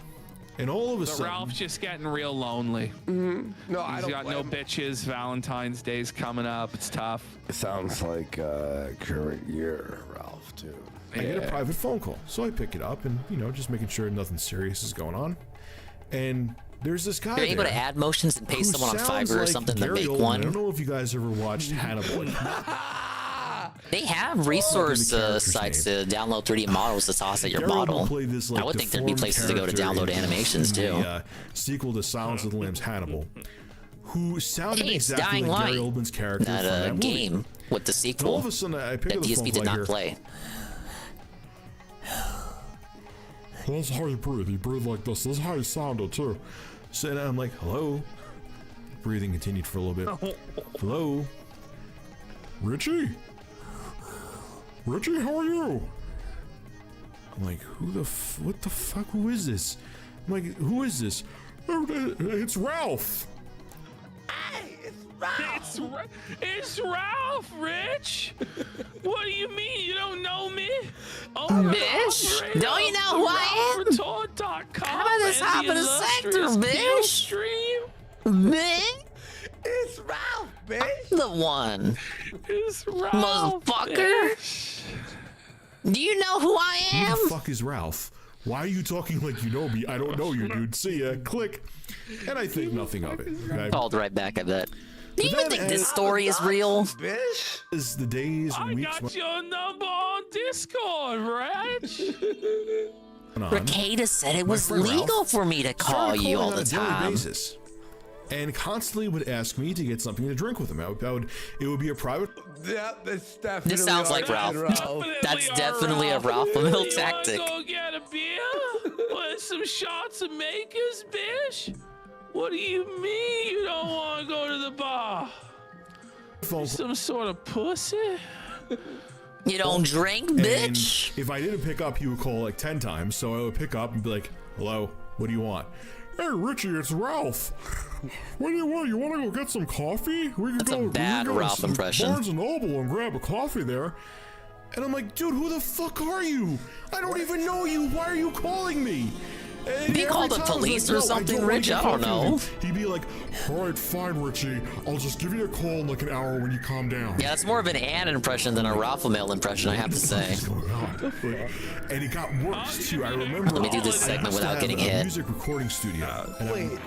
And all of a So sudden, Ralph's just getting real lonely. No, I He's don't got no bitches. Valentine's Day's coming up. It's tough. It sounds like current year, Ralph, too. I get a private phone call. So I pick it up and, just making sure nothing serious is going on. And there's this guy You're able there to add motions and pay who someone on sounds Fiverr or like something to Gary make Oldman. one. I don't know if you guys ever watched Hannibal. They have resource sites to download 3D models to toss at your Gary Oldman model. played this, like, I would think there'd be deformed places to go to character download in animations too. the, sequel to Silence of the Lambs, Hannibal, who sounded Hey, it's exactly Dying like Gary Light. Oldman's character That from that movie. game with the And all sequel of a sudden, I pick that up the phone DSP call did not here. play. That's how you breathe. You breathe like this. This is how you sounded too. So and I'm like, hello. Breathing continued for a little bit. Hello, Richie. Richie, how are you? I'm like, what the fuck? Who is this? I'm like, who is this? It's Ralph. It's Ralph, Rich. What do you mean you don't know me? Oh, Bitch, don't you know who I am? How about this hop in the sector, bitch? Bitch. It's Ralph, bitch. I'm the one. It's Ralph, motherfucker. Do you know who I Who am? the fuck is Ralph? Why are you talking like you know me? I don't know you, dude. See ya. Click. And I think nothing of it. Okay? Called right back, I bet. Do you even think this story is real? As the days and I weeks got your number on Discord, Rich. went on, Ricada said it my was friend legal Ralph for me to call started you calling all on the a daily time. basis, and constantly would ask me to get something to drink with him. It would be a private. Yeah, that's definitely. This sounds like Ralph. That's definitely a Ralph Mill tactic. Go get a beer with some shots of makers, bitch. What do you mean you don't want to go to the bar? Some sort of pussy? You don't drink, And bitch? if I didn't pick up, he would call like 10 times. So I would pick up and be like, "Hello, what do you want?" "Hey, Richie, it's Ralph. What do you want? You want to go get some coffee? We can That's a bad Ralph impression. Barnes and Noble and grab a coffee there." And I'm like, dude, who the fuck are you? I don't even know you. Why are you calling me? And He every called the time I was police like, or "No, something, wanna Rich? get I don't coffee with know. him." He'd be like, all right, fine, Richie. I'll just give you a call in like an hour when you calm down. Yeah, that's more of an Ann impression than a Ralph-A-Mail impression, I have to say. And it got worse too. I remember. Let me do this segment I used to without have getting a hit. music recording studio. And Wait,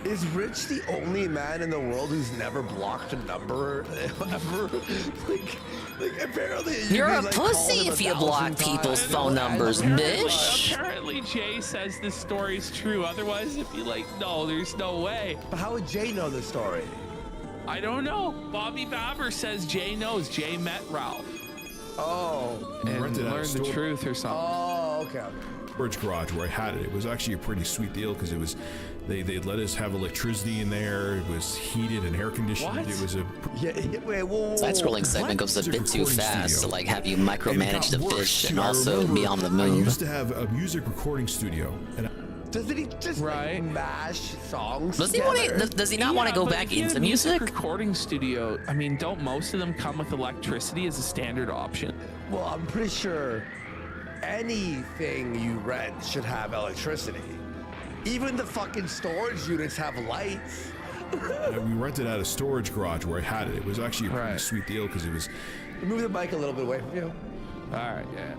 is Rich the only man in the world who's never blocked a number ever? like apparently You're a like, pussy called him if you 1,000 block people's times. phone numbers, bitch. Apparently, Jay says this story's true. Otherwise, it'd be like, no, there's no way. But how would Jay know the story? I don't know. Bobby Babber says Jay knows. Jay met Ralph. Oh. And rented out a learned the store. truth or something. Oh, okay. Storage garage where I had it. It was actually a pretty sweet deal because it was, they let us have electricity in there. It was heated and air conditioned. What? It was a Wait, whoa. That scrolling segment goes a bit too fast to like have you micromanage the fish and also be on the I move. used to have a music recording studio, and Doesn't he just like, mash songs? Does he not want to go back into music? music? Recording studio. I mean, don't most of them come with electricity as a standard option? Well, I'm pretty sure anything you rent should have electricity. Even the fucking storage units have lights. we rented out a storage garage where I had it. It was actually a pretty sweet deal because it was. Move the mic a little bit away from you. All right, yeah.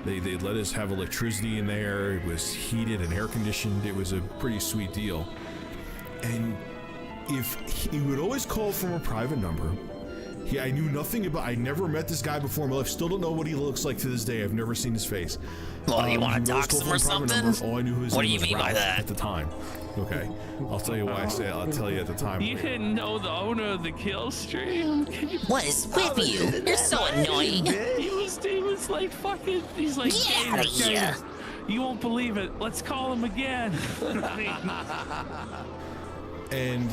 They let us have electricity in there. It was heated and air conditioned. It was a pretty sweet deal. And if he would always call from a private number. I knew nothing about. I never met this guy before in my life. Still don't know what he looks like to this day. I've never seen his face. Well, you want to he would always dox call him or from a private something? number. All I knew his What do name you was mean by Ralph that? at the time. Okay, I'll tell you why I say it. I'll tell you at the time. You didn't know the owner of the kill stream. What is with you? You're so annoying. He was like fucking. He's like, Get outta here. You won't believe it. Let's call him again. And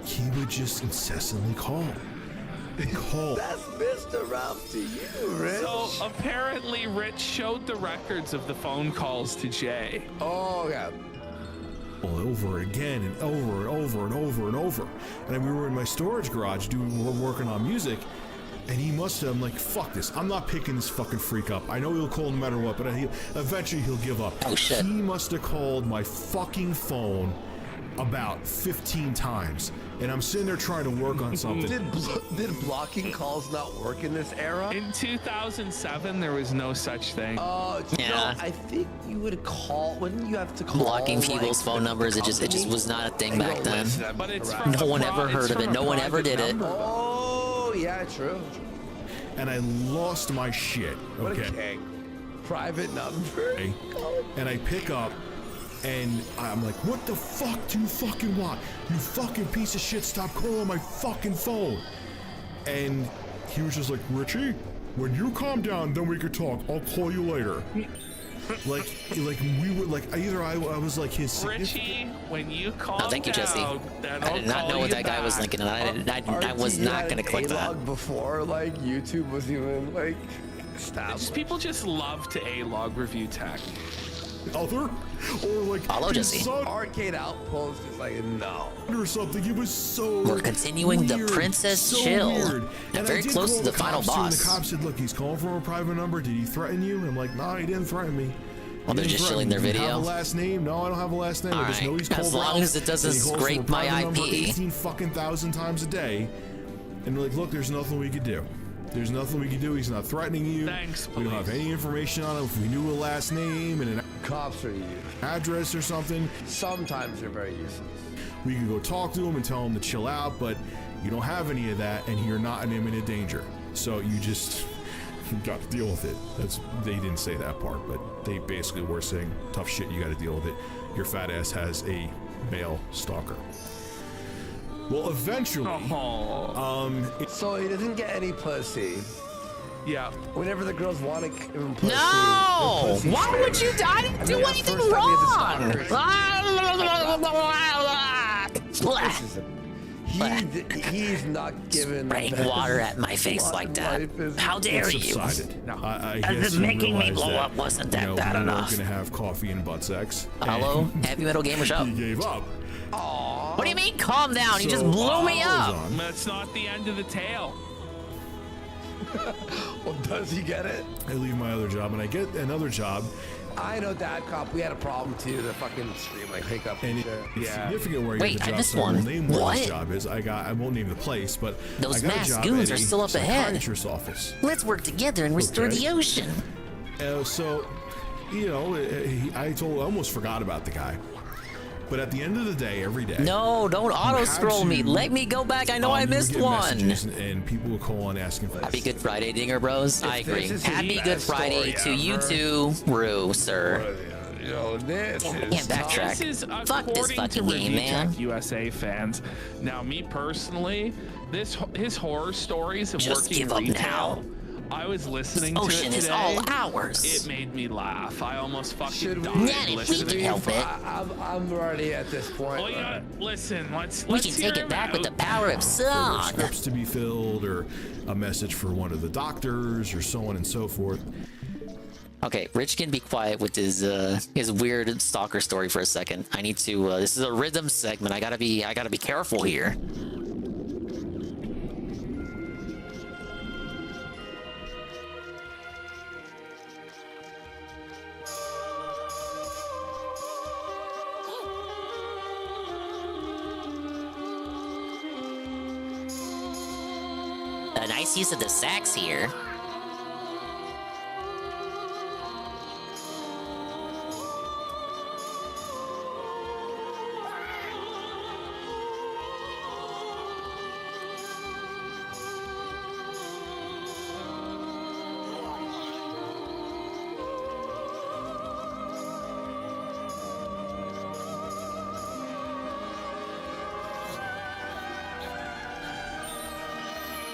he would just incessantly call. That's Mr. Ralph to you, Rich. So apparently, Rich showed the records of the phone calls to Jay. Oh, yeah. Over again and over and over and over and over. And then we were in my storage garage working on music. And he must have, I'm like, fuck this. I'm not picking this fucking freak up. I know he'll call no matter what, but eventually he'll give up. Oh, shit. He must have called my fucking phone about 15 times. And I'm sitting there trying to work on something. Did blocking calls not work in this era? In 2007, there was no such thing. Oh, Yeah. no, I think you would call. Wouldn't you have to call? Blocking like, people's phone numbers, it just was not a thing back then. But it's No one ever heard of it. No one ever did it. Oh, yeah, true. And I lost my shit. What Okay. a king. Private number. Okay. And I pick up. And I'm like, what the fuck do you fucking want? You fucking piece of shit, stop calling my fucking phone. And he was just like, Richie, when you calm down, then we could talk. I'll call you later. like we were like, either I was like his Richie, when you call No, thank you, Jesse. down, then I I'll did not call know what you that guy was back. thinking, and I was RT not had going to an click that. A-log before like YouTube was even like established. People just love to A-log review tech. Other or like Follow his Jesse. son Arcade Outpost is like no or something. It was so We're continuing the weird, Princess so Chill. weird. And I very did close call to the final cops, too, and boss. the cop said, look, he's calling from a private number. Did he threaten you? I'm like, no, he didn't threaten me. Well, they're just showing their Do you video. have a last name? No, I don't have a last name. I just know he's Alright, called as long Ralph, as it doesn't and he calls from a scrape my private number IP. 18 fucking thousand times a day. And we're like, look, there's nothing we could do. There's nothing we can do. He's not threatening you. Thanks, we don't have any information on him. If we knew a last name and an cops are used. address or something, Sometimes they're very useless. we could go talk to him and tell him to chill out, but you don't have any of that and you're not in imminent danger. So you just got to deal with it. They didn't say that part, but they basically were saying tough shit, you got to deal with it. Your fat ass has a male stalker. Well, eventually, so he doesn't get any pussy. Yeah. Whenever the girls want to give him pussy. No! the pussy Why share. would you? I didn't And do then the anything first time he wrong! has a stalker. He's not given Spraying water at my face like that. How dare it you? subsided. No. I As guess if he making me realized blow that, up wasn't that you know, bad we enough. were gonna have coffee and butt sex. Hello? and Heavy Metal Gamer Show. He gave up. What do you mean, calm down? You just blew me up. That's not the end of the tale. Well, does he get it? I leave my other job and I get another job. I know Dad Cop. We had a problem too. The fucking stream like hiccup and shit. It's significant where I Wait, get the I job. missed So I will one. name where What? this job is. I won't name the place, but Those I got a masked job goons at are a still up ahead. psychiatrist's office. Let's work together and restore Okay. the ocean. So, you know, I almost forgot about the guy. But at the end of the day, every day. No, don't auto scroll me. Let me go back. I know I you would missed get one. messages And people would call on asking for Happy Good Friday, Dinger Bros. I agree. this is Happy the Good best Friday story to you ever. too, Rue, sir. Yo, this Can't is backtrack. This is Fuck this according fucking to game, Review man. Tech USA fans. Now, me personally, his horror stories of Just working give up retail. now. I was listening This to ocean it is today. all ours. It made me laugh. I almost fucking died Nanny, we listening. can help it. I'm already at this point. Well, you know, listen, let's We can hear take it him back with the out. power of there were song. scripts to be filled or a message for one of the doctors or so on and so forth. Okay, Rich can be quiet with his weird stalker story for a second. I need to. This is a rhythm segment. I gotta be careful here. A nice use of the sax here.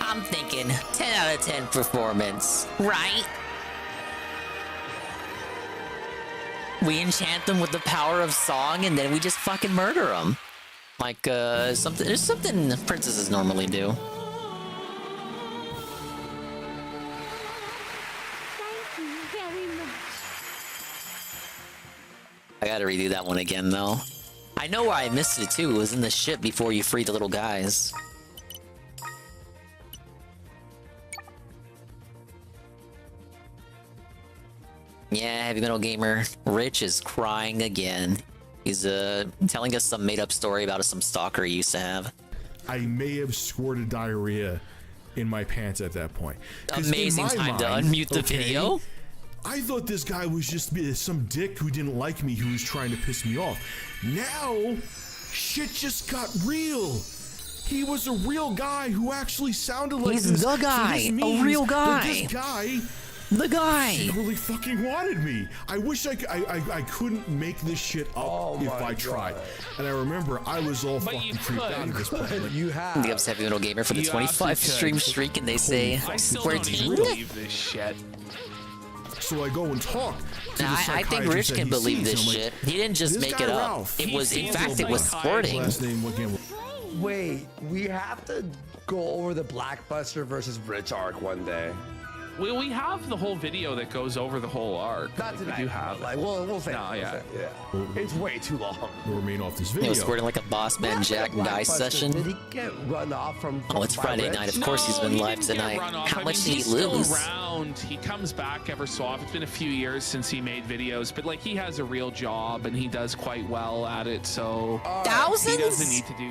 I'm thinking 10 out of 10 performance, right? We enchant them with the power of song and then we just fucking murder them. Like, there's something princesses normally do. I gotta redo that one again, though. I know where I missed it, too. It was in the ship before you freed the little guys. Yeah, Heavy Metal Gamer. Rich is crying again. He's telling us some made-up story about some stalker he used to have. I may have squirted diarrhea in my pants at that point. 'Cause in Amazing my time to mind, unmute the video. I thought this guy was just some dick who didn't like me, who was trying to piss me off. Now, shit just got real. He was a real guy who actually sounded like He's this. the So guy, this a means real that guy. This guy. The guy. Really fucking wanted me. I wish I couldn't make this shit up if I tried. And I remember I was all fucking creeped out at this point. Like, you have. The Heavy Metal Gamer for the You 25 stream absolutely streak, and they say I still we're don't even teamed. believe this shit. So I go and talk to Nah, the I think psychiatrist Rich that can he believe sees, this and I'm shit. like, He didn't just this make guy it up. Ralph, It was, in seems fact, it was like sporting. last name again. Wait, we have to go over the Blackbuster versus Rich arc one day. We have the whole video that goes over the whole arc. Not Like, tonight. we do have Like, we'll say. No, yeah. It's way too long. We'll remain off this It video. was squirting like a Boss Man Jack Dice Blackbuster, session. Did he get run off from? Oh, it's by Friday Rich? night. Of course he's been he live didn't get tonight. run off. How I much mean, did he he's lose? Still around. He comes back every so often. It's been a few years since he made videos, but like he has a real job and he does quite well at it. So Thousands? he doesn't need to do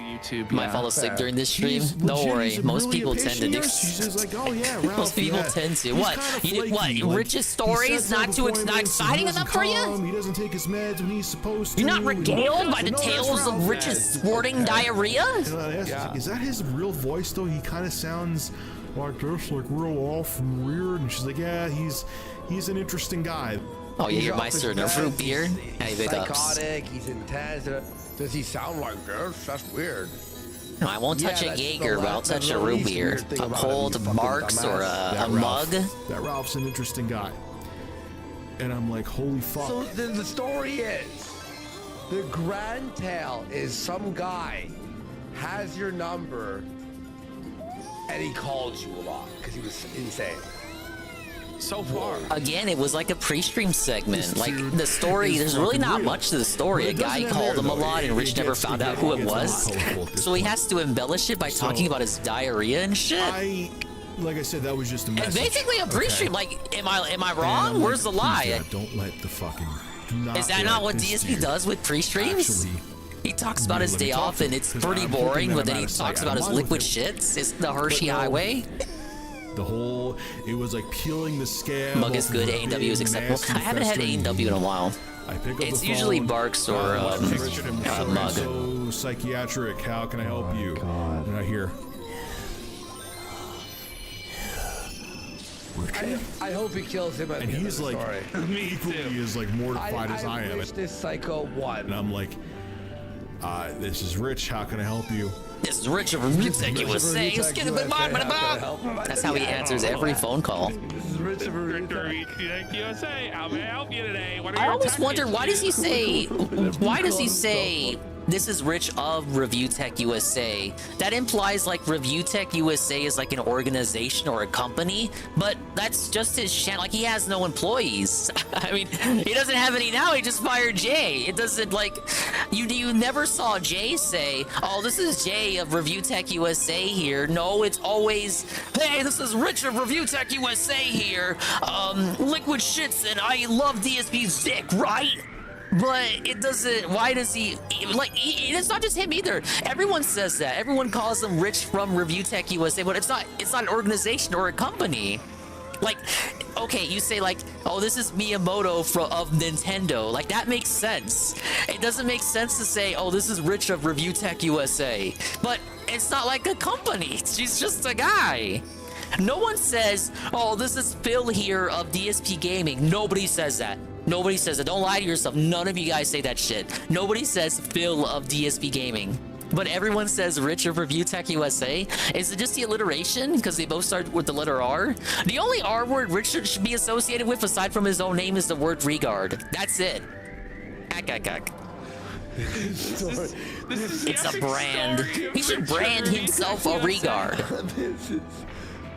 YouTube. Might yeah. fall asleep during this stream. He's Don't legit, worry. he's Most really people a tend to patient do. nurse. She's just like, oh yeah, Ralph. Most people yeah. tend to. He's What? kinda You did what? flaky, like, Rich's he stories sets not up not appointments, he exciting doesn't enough for you? come, He doesn't take his meds when he's supposed to. You're not and- regaled by the No, that's tales of Ralph. Rich's squirting diarrhea? And I asked, like, is that his real voice though? He kind of sounds like this, like real off and weird. And she's like, yeah, he's an interesting guy. Oh, yeah, He's you're off my his sir. No meds, fruit beer. Hey, big ups. Psychotic. He's intense. Does he sound like this? That's weird. No, I won't touch Yeah, a that's Jaeger, the but I'll la- touch the a root least beer. weird thing A about him, cold you fucking Marks or dumbass. a mug. That Ralph's an interesting guy. And I'm like, holy fuck. So the story is, the grand tale is some guy has your number and he called you a lot because he was insane. So far. Again, it was like a pre-stream segment. Like the story, there's really not much to the story. A guy called him a lot, and Rich never found out who it was. So he has to embellish it by talking about his diarrhea and shit. like I said, that was just a It's message. basically a pre-stream. Like, am I wrong? And Where's the lie? please, don't let the fucking. Do not Is that let not what this DSP dude does with pre-streams? actually He talks about his let me day talk off to and him, it's 'cause pretty I'm hoping boring, that but I'm then out he of sight, talks out about of his mind with liquid him. shits. It's the Hershey no. Highway. The whole, it was like peeling the scale. Mug is good, A&W is acceptable. I haven't had A&W in a while. I pick up It's the usually phone, Barks or Mug. So psychiatric, how can I help you? And I hear. I hope he kills him at And the end he's of the like, story. equally as like mortified as I am. wish this psycho won. And I'm like, this is Rich, how can I help you? This is Rich of Review USA. That's how he answers every phone call. This is Rich of USA. How may I help you today? What are I your always tech wonder, why does he issues? say this is Rich of Review Tech USA? That implies like Review Tech USA is like an organization or a company, but that's just his channel. Like, he has no employees. I mean, he doesn't have any now. He just fired Jay. It doesn't, like, you never saw Jay say, oh, this is Jay of Review Tech USA here. No, it's always, hey, this is Rich of Review Tech USA here. Liquid shits and I love DSP's dick, right? But it doesn't, why does he, like, it's not just him either. Everyone says that. Everyone calls him Rich from Review Tech USA, but it's not an organization or a company. Like, okay, you say like, oh, this is Miyamoto of Nintendo. Like, that makes sense. It doesn't make sense to say, oh, this is Rich of Review Tech USA. But it's not like a company. She's just a guy. No one says, oh, this is Phil here of DSP Gaming. Nobody says that. Nobody says it. Don't lie to yourself. None of you guys say that shit. Nobody says Phil of DSP Gaming. But everyone says Rich of Review Tech USA. Is it just the alliteration? Because they both start with the letter R? The only R word Richard should be associated with, aside from his own name, is the word regard. That's it. It's a brand. He should brand himself a regard. This is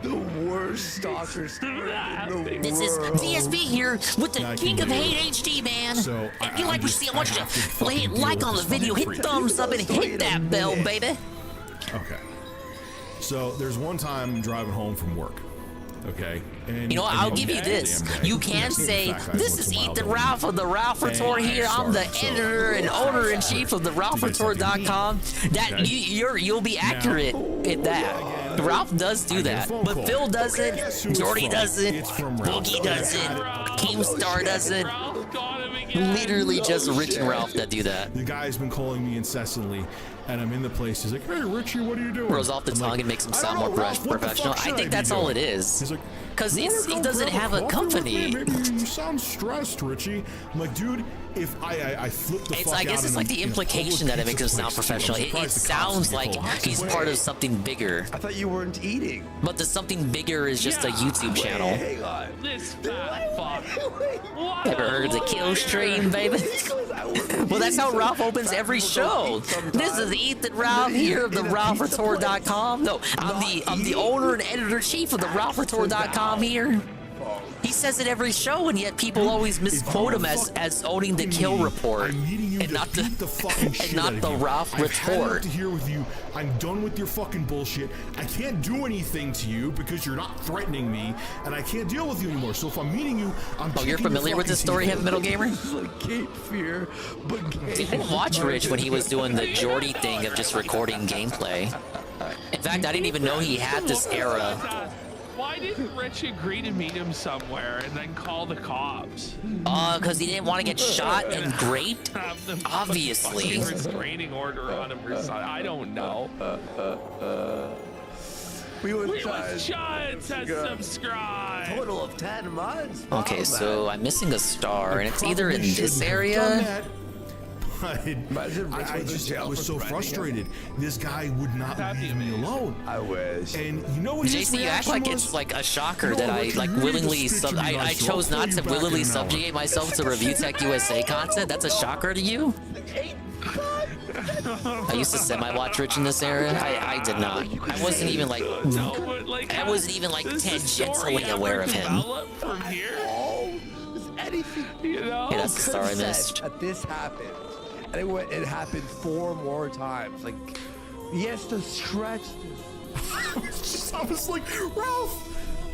the worst stalker story in the world. This is DSP here with the King of Hate HD, man. So, if you like what you see, I want you to hit like on the video, hit thumbs up, and hit that bell, baby. Okay. So there's one time I'm driving home from work. Okay. And You know what? I'll give you this. You can say, this is Ethan Ralph of the Ralph Retort here. I'm the editor and owner-in-chief of the RalphRetort.com. That you'll be accurate at that. Ralph does do that, but Phil doesn't, Jordy doesn't, Boogie doesn't, Keemstar doesn't. Literally just Rich and Ralph that do that. The guy's been calling me incessantly, and I'm in the place. He's like, "Hey, Richie, what are you doing?" Rolls off the tongue and makes him sound more professional. I think that's all it is. He's like, because he doesn't have a company. Maybe you sound stressed, Richie. I'm like, dude, if I flip the fuck I guess out it's like the implication that it makes him sound professional. It sounds like he's part of something bigger. I thought you weren't eating. But the something bigger is just a YouTube channel. Hang on. This fat fuck. Ever heard of the kill stream, baby? Well, that's how Ralph opens every show. This is Ethan Ralph here of the RalphRetort.com. No, I'm the owner and editor-in-chief of the RalphRetort.com here. He says it every show, and yet people always misquote him as owning the Kill Report and not the Ralph Retort. To hear with you, I'm done with your fucking bullshit. I can't do anything to you because you're not threatening me, and I can't deal with you anymore. So if I'm meeting you, I'm. Oh, you're familiar with this story, Heavy Metal Gamer? Cape Fear, but I didn't watch Rich when he was doing the Jordy thing of just recording gameplay. In fact, I didn't even know he had this era. Why didn't Rich agree to meet him somewhere and then call the cops? Because he didn't want to get shot and graped? Obviously. Restraining order on him or something. I don't know. We was Chud says subscribe. Total of 10 months. Okay, so I'm missing a star, and it's either in this area. I was so frustrated. This guy would not leave me alone. I wish. And you know what his JC, you act like was? it's like a shocker that I like willingly I chose not to willingly subjugate myself to Review Tech USA content. That's a shocker to you? I used to semi-watch Rich in this era. I did not. I wasn't even like tangentially aware of him. From here? Anything, you know? Yeah, that's the star I missed. That this happened. And it happened 4 more times. Like, he has to stretch this. I was like, Ralph,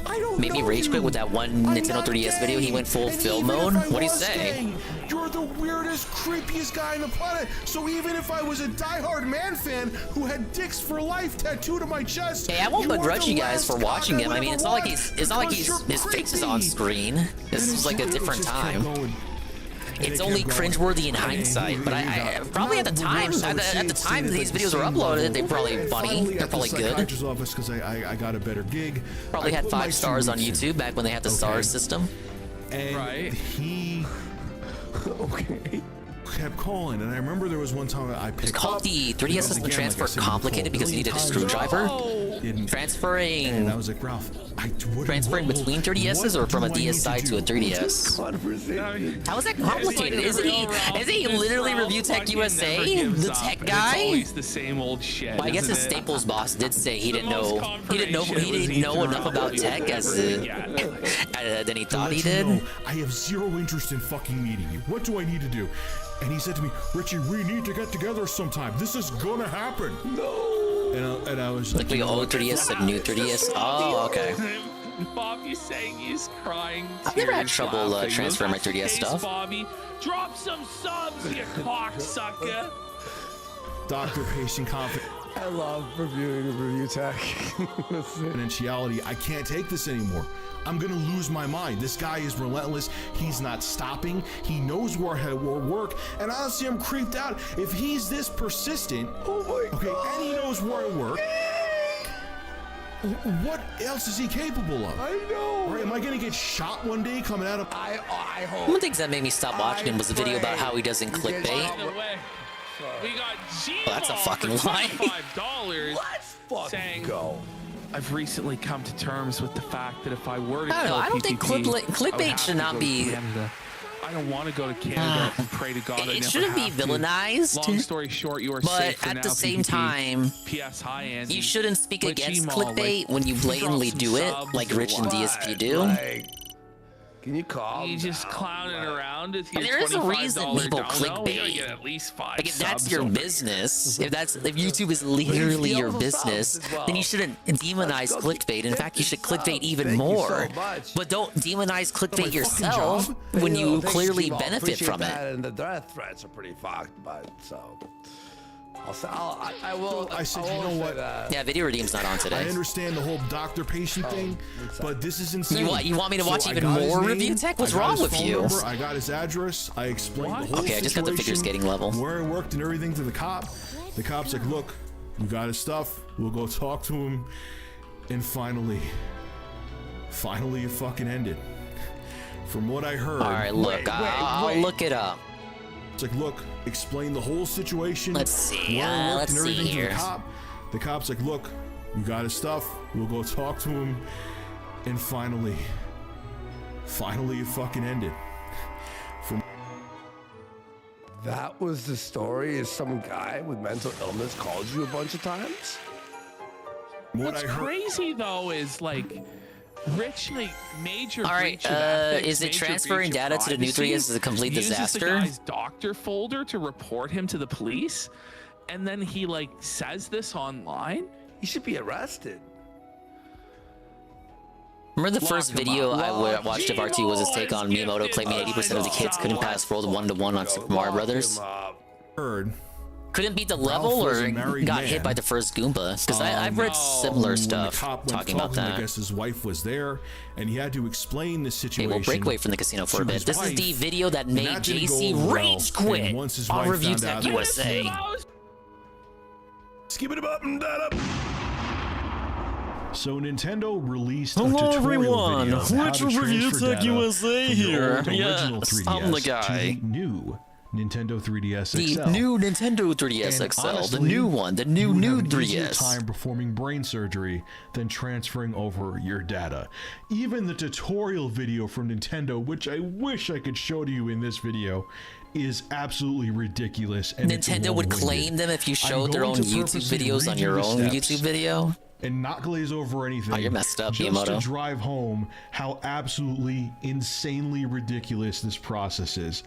I don't Made me know rage you. quit with that one I'm Nintendo not 3DS video. He gay. went full And film even mode. if I What'd he was say? gay, you're the weirdest, creepiest guy on the planet. So even if I was a diehard man fan who had dicks for life tattooed on my chest, Hey, I won't you are begrudge the you guys for last watching cock I him. I would mean, ever it's not like want his face is on creepy. screen. This is like a different time. It's only cringeworthy in hindsight, but I probably at the time these videos were uploaded, they're probably funny, they're probably good. Office because I got a better gig. Probably I had put my 5 stars 2 on weeks in. YouTube back when they had the star system. And he kept calling, and I remember there was one time I picked Called up. the 3DS Again, system like I transfer said, complicated because you needed a times. screwdriver. Didn't- Transferring. And I was like, Ralph, Transferring between 3DSs or from a DS side to a 3DS? How is that complicated? Isn't he literally Review Tech USA? The tech guy? It's always the same old shit. Well, I guess his isn't it? Staples boss did say he didn't know enough about tech as than he thought he did. I have zero interest in fucking meeting you. What do I need to do? And he said to me, Richie, we need to get together sometime. This is gonna happen. No. And I was like the old 3DS and new 3DS. Oh, okay. Bobby's saying he's crying. I've never had tears trouble laughing. transferring my 3DS Hey, stuff. Bobby, drop some subs, you cocksucker. Doctor patient confidence. I love reviewing review tech. Confidentiality. I can't take this anymore. I'm gonna lose my mind. This guy is relentless. He's not stopping. He knows where I work, and honestly, I'm creeped out. If he's this persistent, okay, and he knows where I work, what else is he capable of? I know. Or am I gonna get shot one day coming out of? I hope. One of the things that made me stop watching him was a video about how he doesn't clickbait. By the way, we got Gmail Oh, that's a fucking for lie. $25 saying, go. I've recently come to terms with the fact that if I were to I don't know, kill I don't think PPP, I would clickbait have should to not go to be. Canada. I don't want to go to Canada and pray to God I It never shouldn't be have to. villainized. Long story short, you are But safe for at now, the same PPP. time, P.S. Hi, Andy. you shouldn't speak Let against Gmail, clickbait when you blatantly drop do some it, subs like or Rich and what? DSP do. Can you call? You just clowning around with your There is a reason $25 people dono. clickbait. We gotta get at least 5 Like if that's subs your over business, if YouTube is literally your business, then you shouldn't demonize clickbait. In fact, you should clickbait even more. But don't demonize clickbait yourself when you clearly benefit from it. And the death threats are pretty fucked, but so. I will. I said, you know what? Yeah, Video Redeem's not on I today. understand the whole doctor-patient thing, but this is insane. You want me to watch I even got his more name, review tech? What's I got wrong his with phone you? number, I got his address. I explained the whole Okay, I just got the figure situation, skating level. where I worked and everything to the cop. The cop's like, look, you got his stuff. We'll go talk to him. And finally it fucking ended. From what I heard. All right, look, I'll look it up. It's like, look, explain the whole situation. Let's see, where I worked let's and see everything to here. the cop. The cop's like, look, you got his stuff. We'll go talk to him. And finally it fucking ended. From That was the story. Is some guy with mental illness called you a bunch of times? What's crazy though is like Rich, like major. All right, breach of ethics, is it major transferring breach of data to the new privacy, 3DS is a complete uses disaster? the guy's doctor folder to report him to the police, and then he like says this online. He should be arrested. Remember the Lock first him video up. I watched of RT was his take on Miyamoto claiming 80% of the kids couldn't pass World 1-to-1 on Super Mario Brothers? Heard. Couldn't beat the level was or a married got man. hit by the first Goomba? Because I've read similar when stuff the cop went talking about to him, I that. guess his wife was there, and he had to explain the Okay, situation. we'll break away from the casino for a to bit. his This is wife, the video that and made that didn't JC go well. rage quit And once his on wife Review found Tech out- USA. Skip it up and that up. So Nintendo released a Hello, tutorial everyone. video on how Rich to of Review transfer Tech data USA from the here. old original Yes, 3DS I'm the guy. to the new Nintendo 3DS The XL. new Nintendo 3DS And XL, the honestly, new one, the new you would have an easier 3DS. time performing brain surgery than transferring over your data. Even the tutorial video from Nintendo, which I wish I could show to you in this video, is absolutely ridiculous. And it's Nintendo would long-winded. claim them if you I'm showed their going own to YouTube purposely videos on read your you the own steps YouTube video. and not glaze over anything. Oh, you're messed up, just Miyamoto. to drive home how absolutely insanely ridiculous this process is.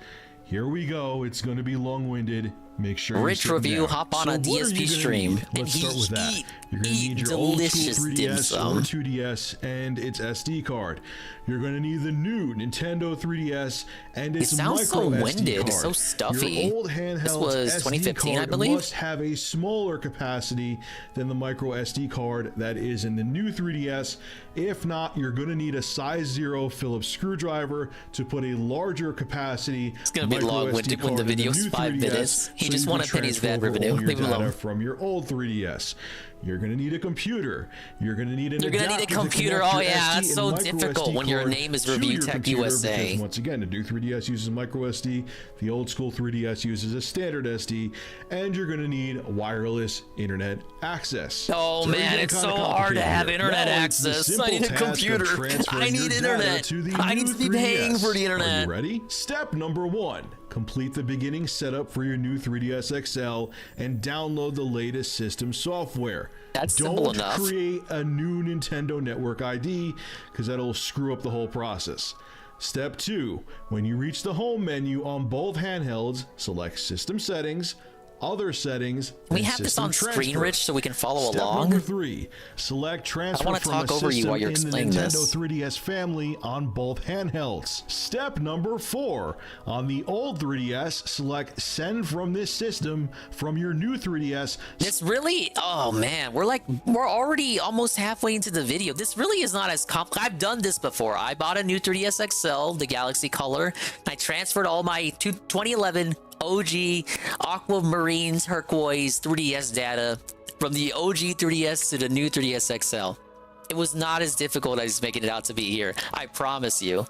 Here we go. It's going to be long-winded. Make sure you Rich sit review, down. hop on So a what are you DSP gonna stream, need? and Let's start with that. You're going to need your old school delicious 3DS dim or sum. 2DS and its SD card. You're going to need the new Nintendo 3DS and its It sounds so micro SD winded, card. so stuffy. Your old This handheld was SD 2015, I card believe. must have a smaller capacity than the micro SD card that is in the new 3DS. If not, you're going to need a size 0 Phillips screwdriver to put a larger capacity. It's gonna be long-winded when the video's 5 minutes. He just wanted Penny's Bad revenue. Leave him alone. From your old 3DS. You're going to need a computer. You're going to need an You're gonna need a adapter to computer. connect Oh your yeah, SD that's and so micro difficult SD when your card name is to Review your Tech computer, USA. because once again, the new 3DS uses micro SD, the old school 3DS uses a standard SD, and you're going to need wireless internet access. Oh So man, again, it's kinda so hard to complicated have here. internet Now it's the access. I simple need a task of computer. transferring I need your data internet. to the I new need to be paying 3DS. for the Are internet. you ready? Step number 1. Complete the beginning setup for your new 3DS XL and download the latest system software. That's simple Don't enough. create a new Nintendo Network ID because that'll screw up the whole process. Step 2. When you reach the home menu on both handhelds, select System Settings, Other Settings, Can we and have this System on screen, Transfer. Rich, so we can follow Step along? number 3. Select Transfer wanna from talk a over you system while you're in the explaining Nintendo this. 3DS family on both handhelds. Step number 4. On the old 3DS, select Send from this system from your new 3DS. This really, oh man, we're already almost halfway into the video. This really is not as complicated. I've done this before. I bought a new 3DS XL, the Galaxy Color. I transferred all my 2011 OG Aquamarine Turquoise 3DS data from the OG 3DS to the new 3DS XL. It was not as difficult as making it out to be here. I promise you.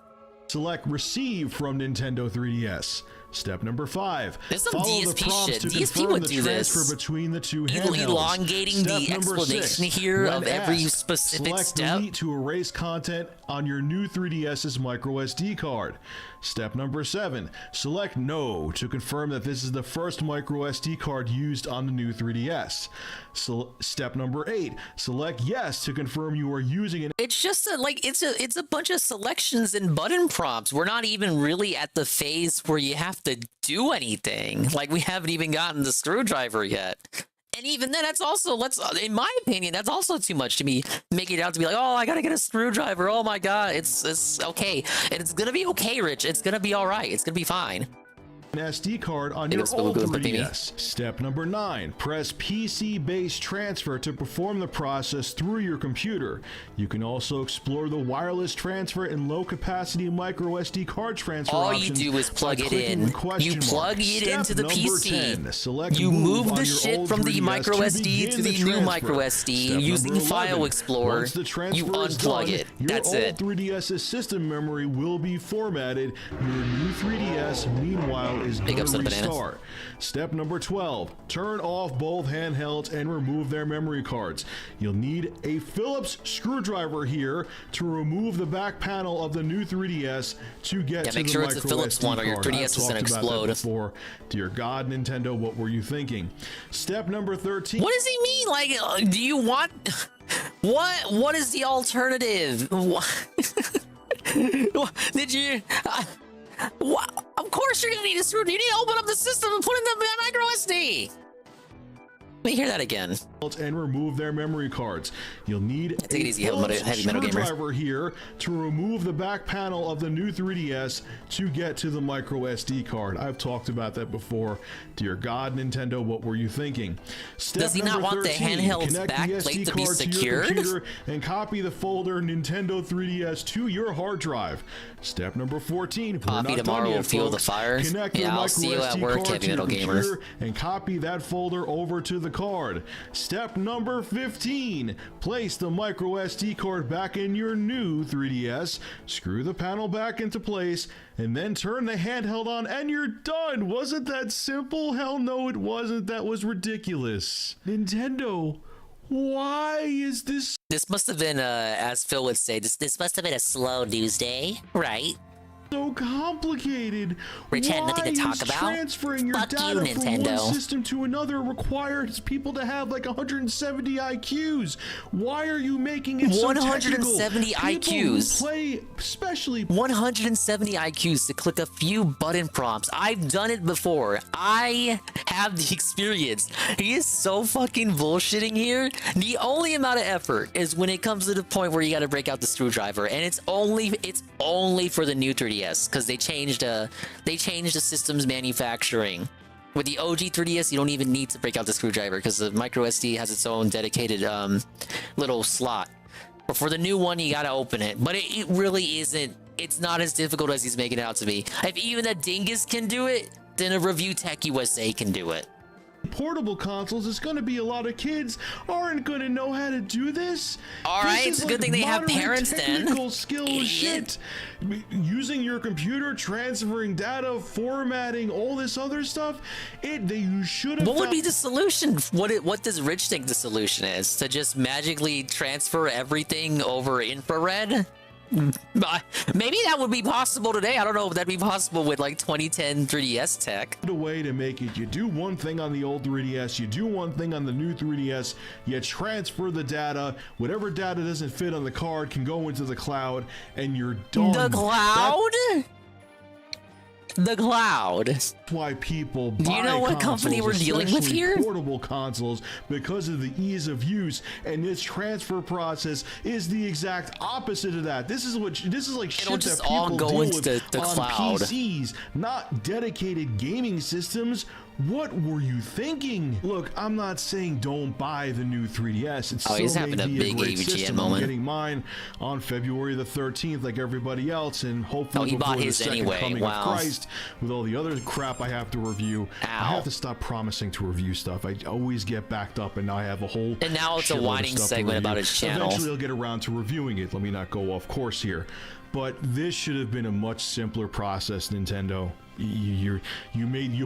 Select Receive from Nintendo 3DS. Step number 5. There's some Follow the DSP prompts shit. to DSP confirm would the do this. transfer between the two handhelds. Elongating Step the number explanation 6. here When of every asked, specific select step. Delete to erase content on your new 3DS's micro SD card. Step number 7. Select No to confirm that this is the first micro SD card used on the new 3DS. Step number 8. Select Yes to confirm you are using an It's just it's a bunch of selections and button prompts. We're not even really at the phase where you have to do anything. Like, we haven't even gotten the screwdriver yet. And even then, that's also, in my opinion, that's also too much to me. Making it out to be like, oh, I gotta get a screwdriver. Oh my god, it's okay. And it's gonna be okay, Rich. It's gonna be all right. It's gonna be fine. SD card on your old 3DS. Step number 9. Press PC-based transfer to perform the process through your computer. You can also explore the wireless transfer and low-capacity micro SD card transfer All options. you do is by plug it clicking in. the question You plug mark. it Step into the number PC. 10. Select You Move move on the your shit old from the 3DS micro to SD begin to the new transfer. micro SD Step using number File 11. Explorer. Once the transfer You is unplug done, it. your That's old it. 3DS's system memory will be formatted. Your new 3DS, meanwhile, is Big going ups to to the bananas. restart. Step number 12. Turn off both handhelds and remove their memory cards. You'll need a Phillips screwdriver here to remove the back panel of the new 3DS to get to make the sure it's a micro Phillips SD one or your card. 3DS I've is gonna talked about that explode. before. Dear God, Nintendo, what were you thinking? Step number 13. What does he mean? Like, do you want... What is the alternative? Did you... Of course you're gonna need a screwdriver. You need to open up the system and put in the micro SD. Let me hear that again. And remove their memory cards. You'll need Take it a easy, Phillips heavy metal gamer. screwdriver here to remove the back panel of the new 3DS to get to the micro SD card. I've talked about that before. Dear God, Nintendo, what were you thinking? Step Does he not number want the 13, handheld's connect the backplate SD to be card your secured? computer and copy the folder Nintendo 3DS to your hard drive. Step number 14. Coffee tomorrow will fuel the fires. Connect the Yeah, I'll micro see you at SD work, card heavy to your metal gamer. computer and copy that folder over to the card. Step number 15. Place the micro SD card back in your new 3DS, screw the panel back into place, and then turn the handheld on and you're done. Wasn't that simple? Hell no, it wasn't. That was ridiculous. Nintendo, why is this This must have been, as Phil would say, this must have been a slow news day, right? so complicated? Rich had nothing to Why talk is about? transferring your Fuck you, data from Nintendo. one system to another requires people to have like 170 IQs. Why are you making it so technical? 170 People who IQs. play, especially 170 IQs to click a few button prompts. I've done it before. I have the experience. He is so fucking bullshitting here. The only amount of effort is when it comes to the point where you got to break out the screwdriver, and it's only for the new 3DS because they changed the system's manufacturing. With the OG 3DS, you don't even need to break out the screwdriver because the micro SD has its own dedicated little slot. But for the new one, you gotta open it. But it really isn't. It's not as difficult as he's making it out to be. If even a dingus can do it, then a Review Tech USA can do it. Portable consoles, it's going to be a lot of kids aren't going to know how to do this. All right, it's a good thing they have parents then. Technical skill shit. Using your computer, transferring data, formatting, all this other stuff. You should have. What would be the solution? What does Rich think the solution is? To just magically transfer everything over infrared? Maybe that would be possible today. I don't know if that'd be possible with like 2010 3DS tech. The way to make it, you do one thing on the old 3DS, you do one thing on the new 3DS, you transfer the data, whatever data doesn't fit on the card can go into the cloud, and you're done. The cloud? The cloud. That's why people buy Do you know what company we're dealing with especially here? Portable consoles, because of the ease of use, and this transfer process is the exact opposite of that. This is like shit just that people all go deal into with the on cloud. PCs, not dedicated gaming systems. What were you thinking? Look, I'm not saying don't buy the new 3DS. It's He's still having may a be big great AVGN system. moment. I'm getting mine on February the 13th, like everybody else, and hopefully he before bought the his second anyway. coming Wow. of Christ, with all the other crap I have to review. I have to stop promising to review stuff. I always get backed up, and now I have a whole. And now it's a shitload of whining stuff to segment review. about his channel. Eventually, I'll get around to reviewing it. Let me not go off course here, but this should have been a much simpler process, Nintendo. You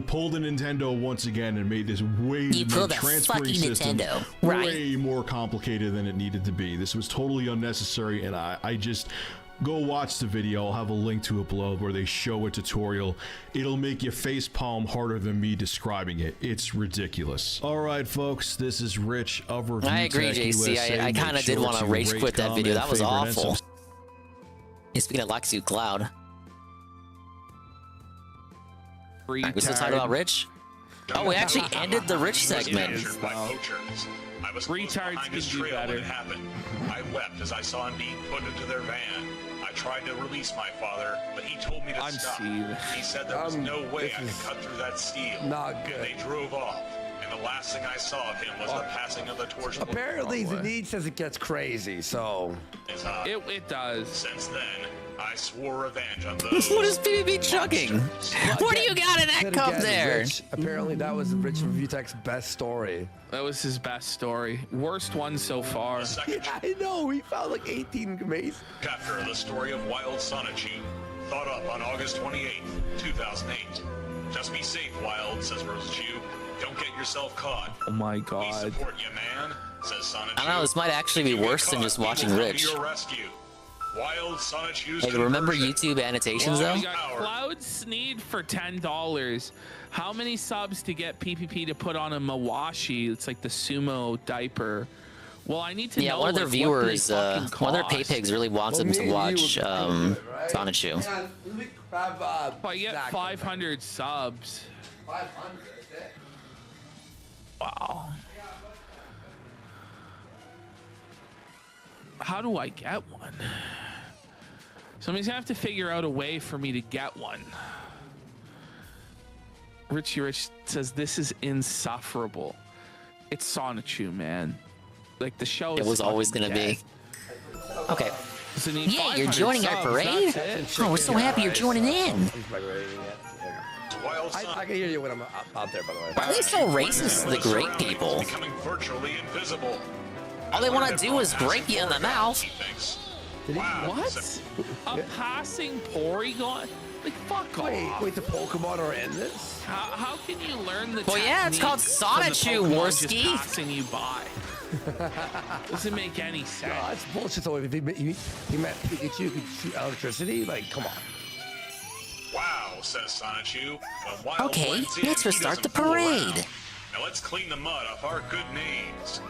pulled a Nintendo once again and made this transferring system way more complicated than it needed to be. This was totally unnecessary, and I just go watch the video. I'll have a link to it below where they show a tutorial. It'll make you facepalm harder than me describing it. It's ridiculous. All right, folks, this is Rich of Review I agree, Tech JC. USA. I kind of Make did sure want to rage rate, quit that video. That comment, was favorite, and awful. Hey, speaking of Laxu Cloud. We still talking about Rich? Oh, we actually ended the Rich segment. Retards can do better. I wept as I saw him being put into their van. I tried to release my father, but he told me to stop. He said there was no way I could cut through that steel. Not good. And they drove off. And the last thing I saw of him was the passing of the torch. Apparently, the need says it gets crazy, so. It does. Since then, I swore revenge on those. What is PvP chugging? What do you got in that cup there? Rich, apparently, that was Rich Review Tech's best story. That was his best story. Worst one so far. I know, he found like 18 amazing. Chapter of the story of Wild Sonichu. Thought up on August 28th, 2008. Just be safe, Wild, says Rosachu. Don't get yourself caught. Oh my god. We support you, man, says Sonichu. I don't know, this might actually be worse than just watching Rich. Your rescue. Wild Sonichu's Hey, remember YouTube annotations though? We got Cloud Sneed for $10. How many subs to get PPP to put on a Mawashi? It's like the sumo diaper. Well, I need to know. Yeah, one of their like, viewers, one of their pay pigs really wants them to watch Sonichu. If I get 500 subs. 500, wow. How do I get one? Somebody's gonna have to figure out a way for me to get one. Richie Rich says this is insufferable. It's Sonichu, man. Like the show is. It was always gonna be. Okay. Yeah, you're 500 joining our subs, parade? that's it. Oh, we're so happy you're joining in. I can hear you when I'm out there, by the way. Why are they so racist to the great people? Becoming virtually invisible. All they want to do is grape you in the mouth. What? A passing Porygon? Like, fuck off. Wait, the Pokemon are in this? How can you learn the Well, yeah, it's called Sonichu, Worski. Just passing you by. Doesn't make any sense. No, that's bullshit. So if he met Pikachu, you could shoot electricity? Like, come on. Wow, says Sonichu. When Wild Okay, blends in, let's he restart the doesn't fool around. parade. Now let's clean the mud off our good names.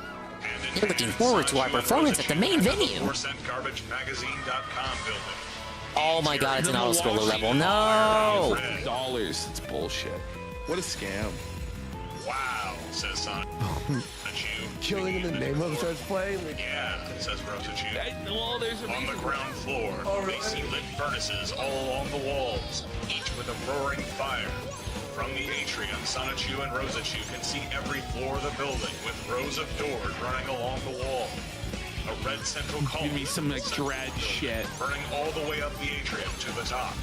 You're looking forward to our performance at the main venue. $4CentGarbageMagazine.com building. Oh my god, it's an auto-scroller level. No! $50. It's bullshit. What a scam. Wow, says Sonic. Killing in the name of starts playing? Yeah, says Rosachu. Well, there's a On the ground floor, they see lit furnaces all along the walls, each with a roaring fire. From the atrium, Sonichu and Rosachu can see every floor of the building with rows of doors running along the wall. A red central column. Give me some like dread shit. Burning all the way up the atrium to the top.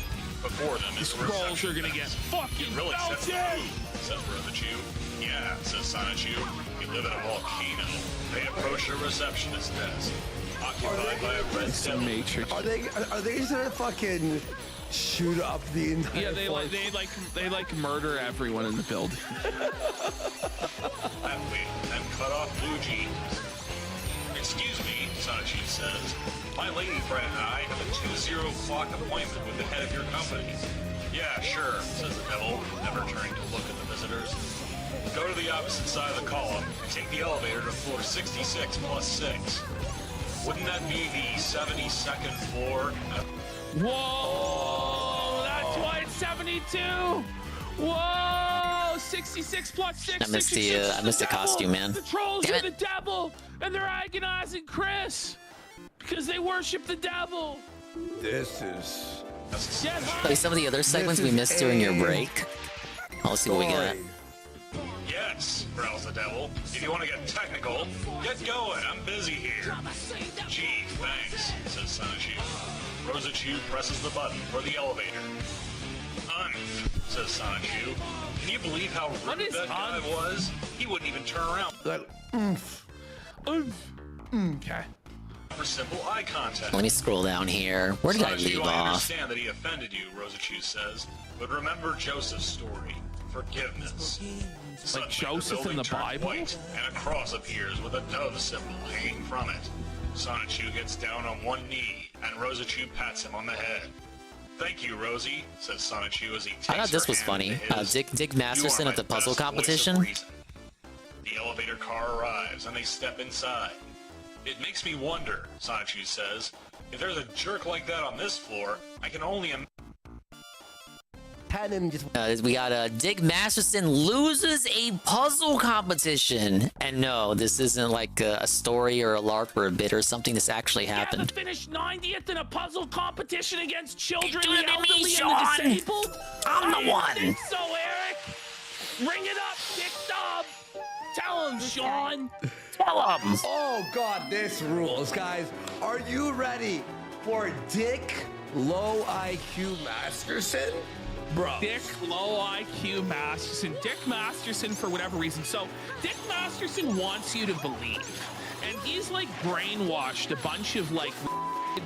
Before them is the Scrolls reception are gonna get desk. fucking It really sets the melted. mood, says Rosachu. Yeah, says Sonichu. We live in a volcano. They approach the receptionist desk, occupied by a red devil. Matrix. Are they just gonna fucking shoot up the entire Yeah, they like murder everyone in the building. That way, then cut off blue jeans. Excuse me, Sonichu says. My lady friend and I have a 2:00 appointment with the head of your company. Yeah, sure, says the devil, never turning to look at the visitors. Go to the opposite side of the column and take the elevator to floor 66 plus 6. Wouldn't that be the 72nd floor? Whoa! That's why it's 72. Whoa! 66 plus 6. I missed the costume, man. The trolls Damn are the devil, and they're agonizing Chris because they worship the devil. This is. Play some of the other segments we missed during your break. Let's see what we got. Yes, growls the devil. If you want to get technical, get going. I'm busy here. Gee, thanks, says Sonichu. Rosachu presses the button for the elevator. Says Sonichu. Can you believe how rude that guy was? He wouldn't even turn around. Like, Okay. For simple eye contact. Let me scroll down here. Where did I leave I off? understand that he offended you, Rosachu says, but remember Joseph's story. Forgiveness. Suddenly, Joseph in the building turned Bible? white, and a cross appears with a dove symbol hanging from it. Sonichu gets down on one knee, and Rosachu pats him on the head. Thank you, Rosie, says Sonichu as he takes I thought this her was hand funny. into his. Dick You Masterson are at the my puzzle best voice of competition. reason. The elevator car arrives, and they step inside. It makes me wonder, Sonichu says. If there's a jerk like that on this floor, I can only imagine. We got Dick Masterson loses a puzzle competition. And no, this isn't like a story or a lark or a bit or something. This actually happened. Finished 90th in a puzzle competition against children, It could've the been me, elderly, Sean. and the disabled. I'm the I didn't one. think so, Eric. Ring it up, Dick Dub. Tell him, Sean. Tell him. Oh God, this rules, guys. Are you ready for Dick Low IQ Masterson? Bro. Dick Low IQ Masterson. Dick Masterson, for whatever reason. So, Dick Masterson wants you to believe. And he's like brainwashed a bunch of like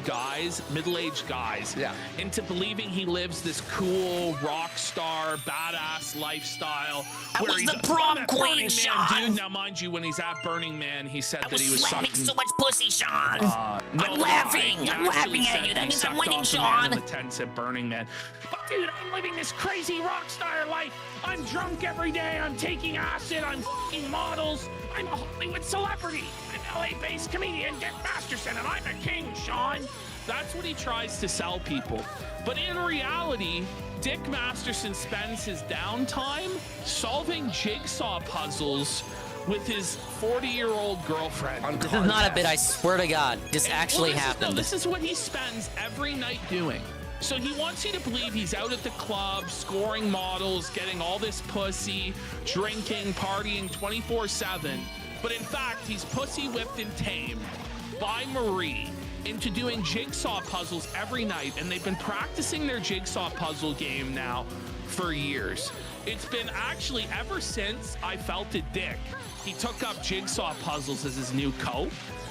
guys, middle-aged guys, into believing he lives this cool rock star, badass lifestyle. I where was he's the a- prom I'm at queen, Burning Man, Sean. dude. Now, mind you, when he's at Burning Man, he said that he was slamming sucking. so much pussy, Sean. No, I'm laughing. he I'm laughing actually at said you. That he means I'm sucked winning, off the man Sean. in the tents at Burning Man. But dude, I'm living this crazy rock star life. I'm drunk every day. I'm taking acid. I'm f***ing models. I'm a Hollywood celebrity. I'm an LA-based comedian, Dick Masterson, and I'm a king, Sean. That's what he tries to sell people. But in reality, Dick Masterson spends his downtime solving jigsaw puzzles with his 40-year-old girlfriend. This is not a bit, I swear to God. This actually happened. This is what he spends every night doing. So he wants you to believe he's out at the club, scoring models, getting all this pussy, drinking, partying 24/7. But in fact, he's pussy whipped and tamed by Marie into doing jigsaw puzzles every night. And they've been practicing their jigsaw puzzle game now for years. It's been actually ever since I felt a dick. He took up jigsaw puzzles as his new coat.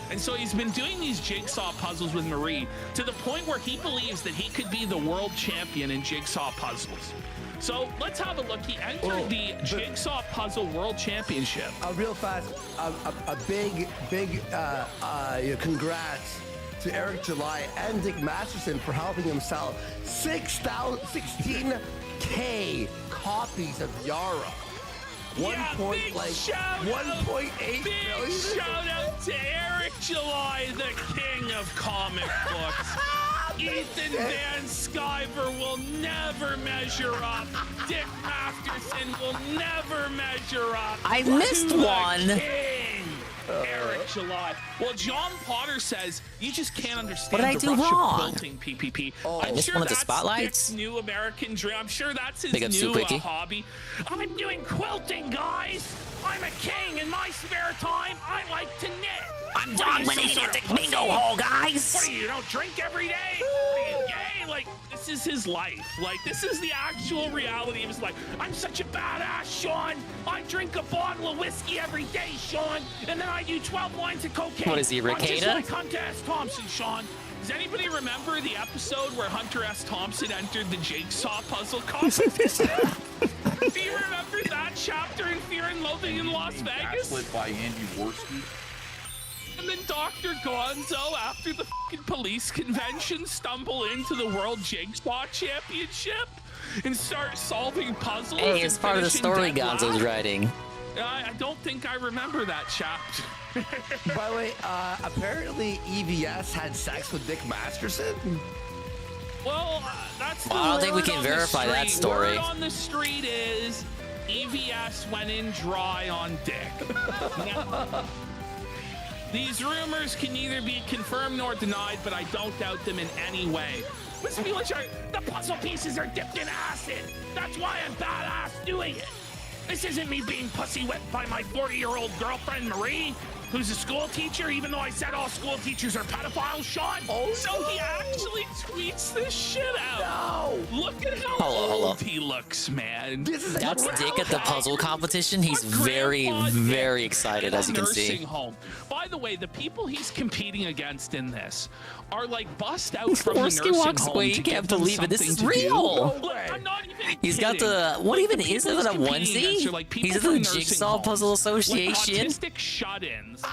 And so he's been doing these jigsaw puzzles with Marie to the point where he believes that he could be the world champion in jigsaw puzzles. So let's have a look. He entered the Jigsaw Puzzle World Championship. Real fast, a big congrats to Eric July and Dick Masterson for helping him sell 16K copies of Yara. 1.8 Big shout out to Eric July, the king of comic books. Ethan Van Sciver will never measure up. Dick Masterson will never measure up. I missed to the one. King, Eric Jalot. Well, John Potter says you just can't understand What did I the do rush wrong? of quilting, PPP. I missed one of the that's spotlights? Dick's new American dream. I'm sure that's his Big up, new Sue Quickie. hobby. I'm doing quilting, guys. I'm a king. In my spare time, I like to knit. I'm What are you, some dominating sort at of the bingo pussy? hall, guys. What are you don't drink every day? What are you gay? Like, this is his life. Like, this is the actual reality of his life. I'm such a badass, Sean. I drink a bottle of whiskey every day, Sean, and then I do 12 lines of cocaine. What is he, I'm just Ricada? like Hunter S. Thompson, Sean. Does anybody remember the episode where Hunter S. Thompson entered the jigsaw puzzle competition? Do you remember that chapter in Fear and Loathing in Las Vegas? Gaslit by Andy Worski. And then Dr. Gonzo, after the fucking police convention, stumble into the World Jigsaw Championship and start solving puzzles. Hey, it's and part of the finishing story dead Gonzo's last. writing. I don't think I remember that chapter. By the way, apparently EVS had sex with Dick Masterson. Well, that's the Well, I don't think we word can on the verify that street. story. Word on the street is EVS went in dry on Dick. Now, these rumors can neither be confirmed nor denied, but I don't doubt them in any way. Miss Felix, the puzzle pieces are dipped in acid. That's why I'm badass doing it. This isn't me being pussy whipped by my 40-year-old girlfriend, Marie, who's a school teacher, even though I said all school teachers are pedophiles, Sean. Oh, so he actually tweets this shit out. No. Look at how old he looks, man. That's Dick at the puzzle competition. He's very, very excited, as you can Nursing see. home. By the way, the people he's competing against in this are like bust out from the Forsky nursing walks home away. to He give can't them believe it. This something is to do. real. Look, I'm not even He's got kidding. the what Like, even the is people it? A he's competing against onesie? are, like, people He's in from the nursing Jigsaw homes, Puzzle like Association. autistic shut-ins,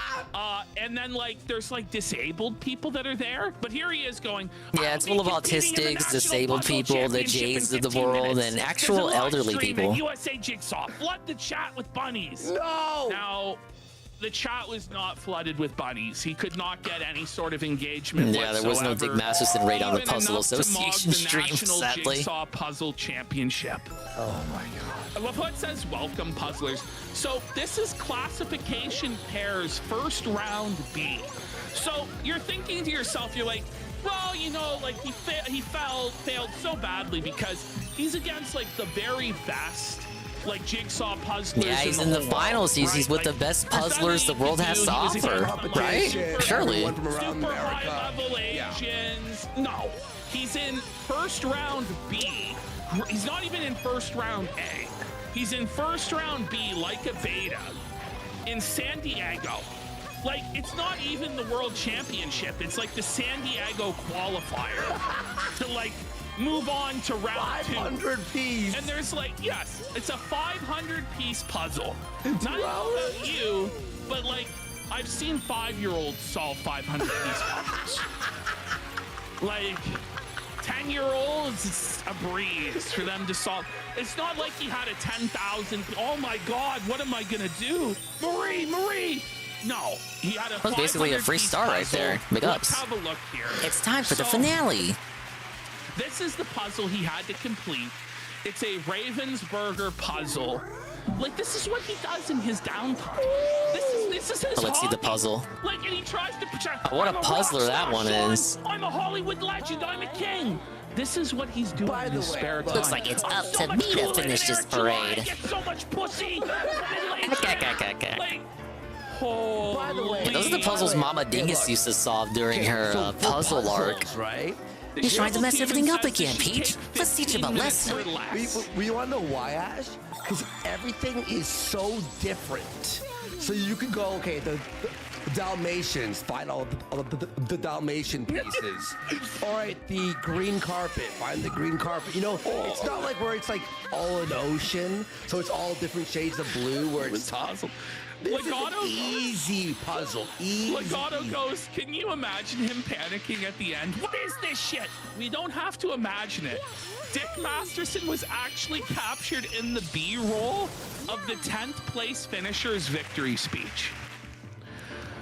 and then like there's like disabled people that are there. But here he is going. Yeah, it's full of autistics, disabled people, the Jays of the world, and actual elderly people. USA Jigsaw, flood the chat with bunnies. No. Now, the chat was not flooded with bunnies. He could not get any sort of engagement. Yeah, there was no Dick Masterson raid on the even Puzzle enough to mock Association the stream, National sadly. Jigsaw Puzzle Championship. Oh my God. What says welcome puzzlers. So this is classification pairs first round B. So you're thinking to yourself, you're like, well, you know, like he failed so badly because he's against like the very best like jigsaw puzzlers. Yeah, he's in the finals. He's with the best puzzlers the world has to offer, right? Surely. Super high level Asians. No, he's in first round B. He's not even in first round A. He's in first round B like a beta in San Diego. Like, it's not even the world championship. It's like the San Diego qualifier to like move on to round 500 piece. And there's like, yes, it's a 500 piece puzzle. Not about you, but like, I've seen 5-year-olds solve 500 piece puzzles. Like, 10-year-olds, it's a breeze for them to solve. It's not like he had a 10,000. Oh my God, what am I gonna do? Marie! No, he had a. That's basically a free star right there. Big ups. Let's have a look here. It's time for the finale. This is the puzzle he had to complete. It's a Ravensburger puzzle. Like, this is what he does in his downtime. This is his Let's see the hobby. puzzle. Like, and he tries to pretend. What a I'm puzzler rock that star, one Sean. is. I'm a Hollywood legend. I'm a king. This is what he's doing in his spare time. Looks like it's I'm up so to much me to cooler than finish this Eric July. I parade. get so much pussy. Okay. By the way, Those are the puzzles Mama Dingus used to solve during her puzzle arc. Right? He's trying to mess everything up again, Peach. Let's teach him a lesson. We want to know why, Ash? Because everything is so different. So you could go, okay, the Dalmatians, find all the Dalmatian pieces. All right, the green carpet, find the green carpet. You know, it's not like where it's like all an ocean, so it's all different shades of blue where it's tough. This is an easy puzzle. Easy. Legato goes, can you imagine him panicking at the end? What is this shit? We don't have to imagine it. Dick Masterson was actually captured in the B-roll of the 10th place finisher's victory speech.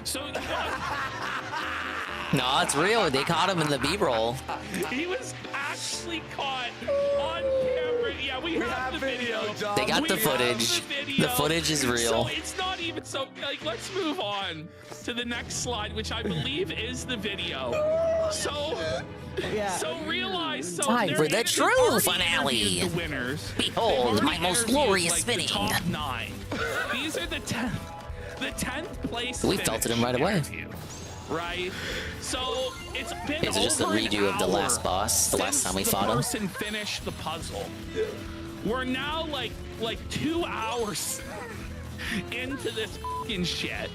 So No, it's real. They caught him in the B-roll. He was actually caught on camera. Yeah, we have the video. They got the footage. The footage is real. So it's not even so. Like, let's move on to the next slide, which I believe is the video. So, so realize. So Time for the they've true already finale. interviewed The winners. Behold, They've my already most interviewed, glorious like, spinning. The top 9. These are the 10th place. We felt it in right away. Right? So it's been Is it just a over an redo of the hour last boss? The last since time we the fought him? person finished the puzzle. We're now like 2 hours into this fucking shit.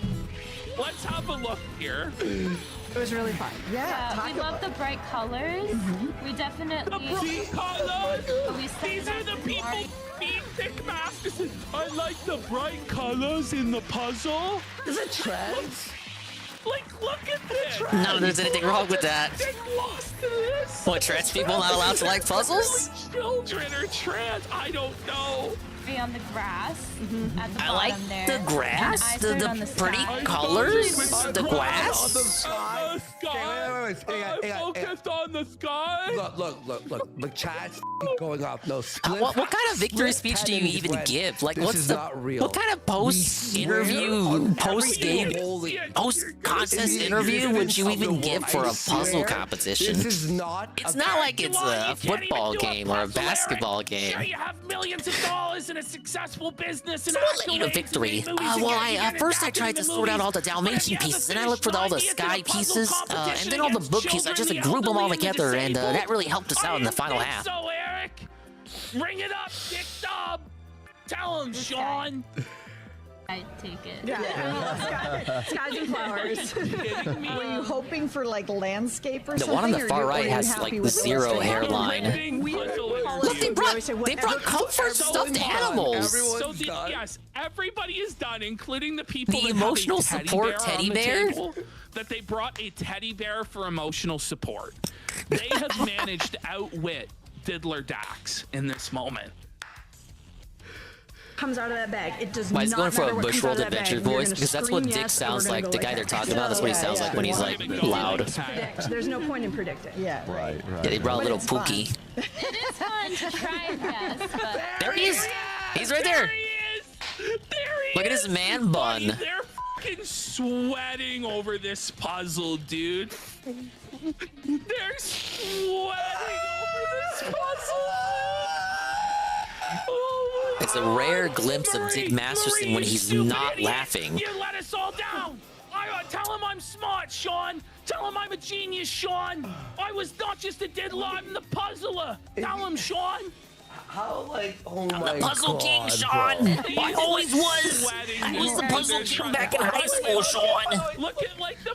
Let's have a look here. It was really fun. Yeah, we love the bright colors. We definitely. The bright colors. We These are the people being Dick Masterson. I like the bright colors in the puzzle. Is it trans? Like, look at this. No, there's anything wrong with that. Get lost to this. What, trans people not allowed to like puzzles? Children are trans. I don't know. On the grass at the I bottom like there. the grass, And I the started on the pretty sky. colors, the On grass. the sky. Focused on the sky. Look, chat's going off. No, split. What kind of victory speech do you even give? Like, This what's is the not real. what kind of post-interview, post-game, post-contest interview would you even give for a puzzle competition? This is not. It's not like it's a football game or a basketball Sure, game. you have millions of dollars and a successful business and So what led you to victory? First I tried to sort out all the Dalmatian pieces, and I looked for all the sky pieces, and then all the book pieces. I just group them all together, and that really helped us out in the final half. So, Eric, ring it up, Dick Dub. Tell him, Sean. I take it. Yeah. Skies and flowers. Were you hoping for like landscape or The something? one on the or far were right you has happy like with the zero landscape? hairline. Look, they brought comfort stuffed animals. Yes, everybody is done, including the people The that emotional have a support teddy teddy bear. On bear? the table, that they brought a teddy bear for emotional support. They have managed to outwit Diddler Dax in this moment. Comes out of that bag. It does Why not is going for matter a what comes Bushworld out of that Adventure bag. You're voice? gonna Because that's what scream Dick yes, or sounds we're gonna like. go The like guy they're that. talking about, that's what he sounds like when he's like loud. Predict. There's no point in predicting. Yeah. Right. Yeah, they brought But little it's fun. Pookie. It is fun to try and guess, but There he is. He's right there. Look at his man bun. They're fucking sweating over this puzzle, dude. They're sweating over this puzzle. Oh my It's a rare glimpse of Dick Masterson when he's not laughing. You let us all down. Tell him I'm smart, Sean. Tell him I'm a genius, Sean. I was not just a diddler, I'm the puzzler. Tell him, Sean. How oh I'm my the Puzzle God, King, bro. Sean. I always was. I was the Puzzle King back in high school, Sean. Look at like the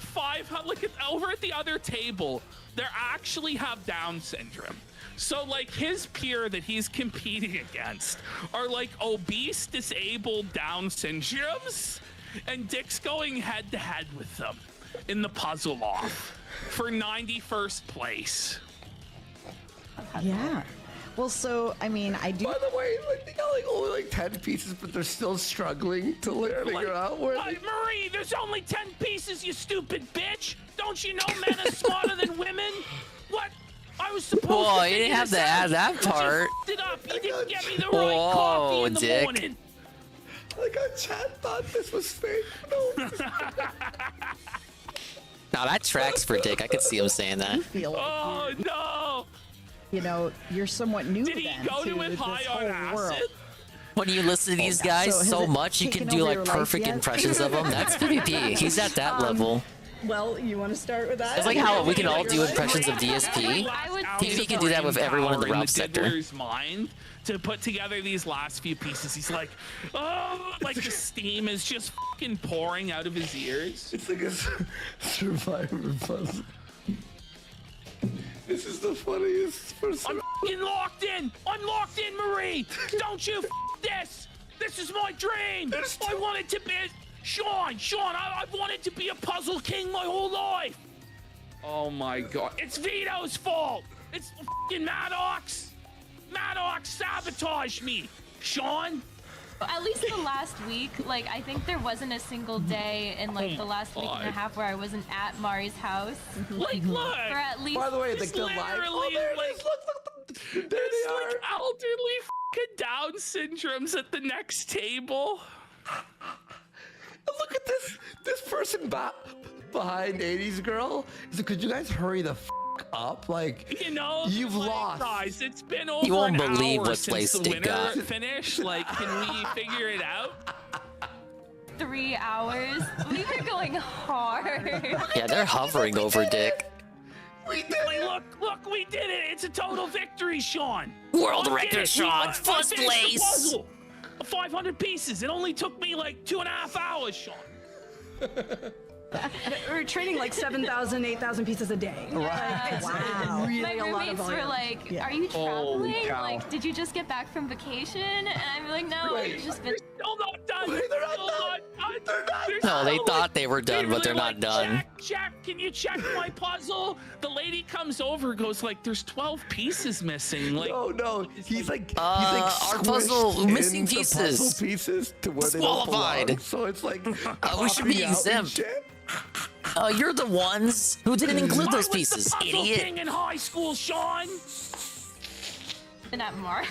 look at over at the other table. They actually have Down syndrome. So like his peer that he's competing against are like obese, disabled Down syndromes, and Dick's going head to head with them in the puzzle off for 91st place. Yeah. Well, so I mean, I do. By the way, they got only 10 pieces, but they're still struggling to figure out where. Marie, there's only 10 pieces, you stupid bitch! Don't you know men are smarter than women? What? I was supposed to. Whoa, you figure didn't have this to add out, that but you part. f***ed it up. You didn't get me the right coffee in the Dick. morning. Like our chat thought this was fake. No. Now that tracks for Dick. I could see him saying that. Oh no! You know, you're somewhat new. Did he go to it high on acid? When you listen to these guys has so it much, you can taken do over like your life perfect yet? impressions of them. That's PvP. He's at that level. Well, you want to start with that? It's like how we can all do impressions of DSP. PvP can do that with everyone in the Ralph sector. Diddler's mind to put together these last few pieces. He's like, oh, like the steam is just fucking pouring out of his ears. It's like a Survivor puzzle. This is the funniest person. I'm fucking locked in. I'm locked in, Marie. Don't you this. This is my dream. I wanted to be Sean. I've wanted to be a puzzle king my whole life. Oh my God. It's Vito's fault. It's fucking Maddox. Maddox sabotaged me. Sean. At least the last week, like, I think there wasn't a single day in, like, the last week and a half where I wasn't at Mari's house. Like, look! For at least... By the way, It's the live. literally, Oh, there it like, is. Look. There there's, they are. like, elderly f***ing Down syndromes at the next table. Look at this person behind 80s girl. He's like, could you guys hurry the f up? Like, You know, you've like, lost. Guys, it's been over You won't an believe hour what since place the they winter got. finished. Like, can we figure it out? 3 hours. We were going hard. Yeah, they're hovering over Dick. Like, look, we did it. It's a total victory, Sean. World We did record, it. Sean. I First finished the place. puzzle. 500 pieces. It only took me like 2.5 hours, Sean. We're trading like 7,000, 8,000 pieces a day. Right. Wow. Really My a lot of roommates were volume. like, Yeah. "Are you Holy traveling? cow. Like, did you just get back from vacation?" And I'm like, "No, Wait. I've just been." Still not done. Wait, they're not Still done. not done. They're not There's No, they still, thought they were done, but they're not done. Jack, can you check my puzzle? The lady comes over, goes like, "There's 12 pieces missing." Like, No. He's like our puzzle squished missing into pieces. Puzzle pieces to where they don't Disqualified. belong. So it's like We should be popping out and exempt. shit. You're the ones who didn't include I those was pieces, the puzzle idiot. king in high school, Sean. And at Mari.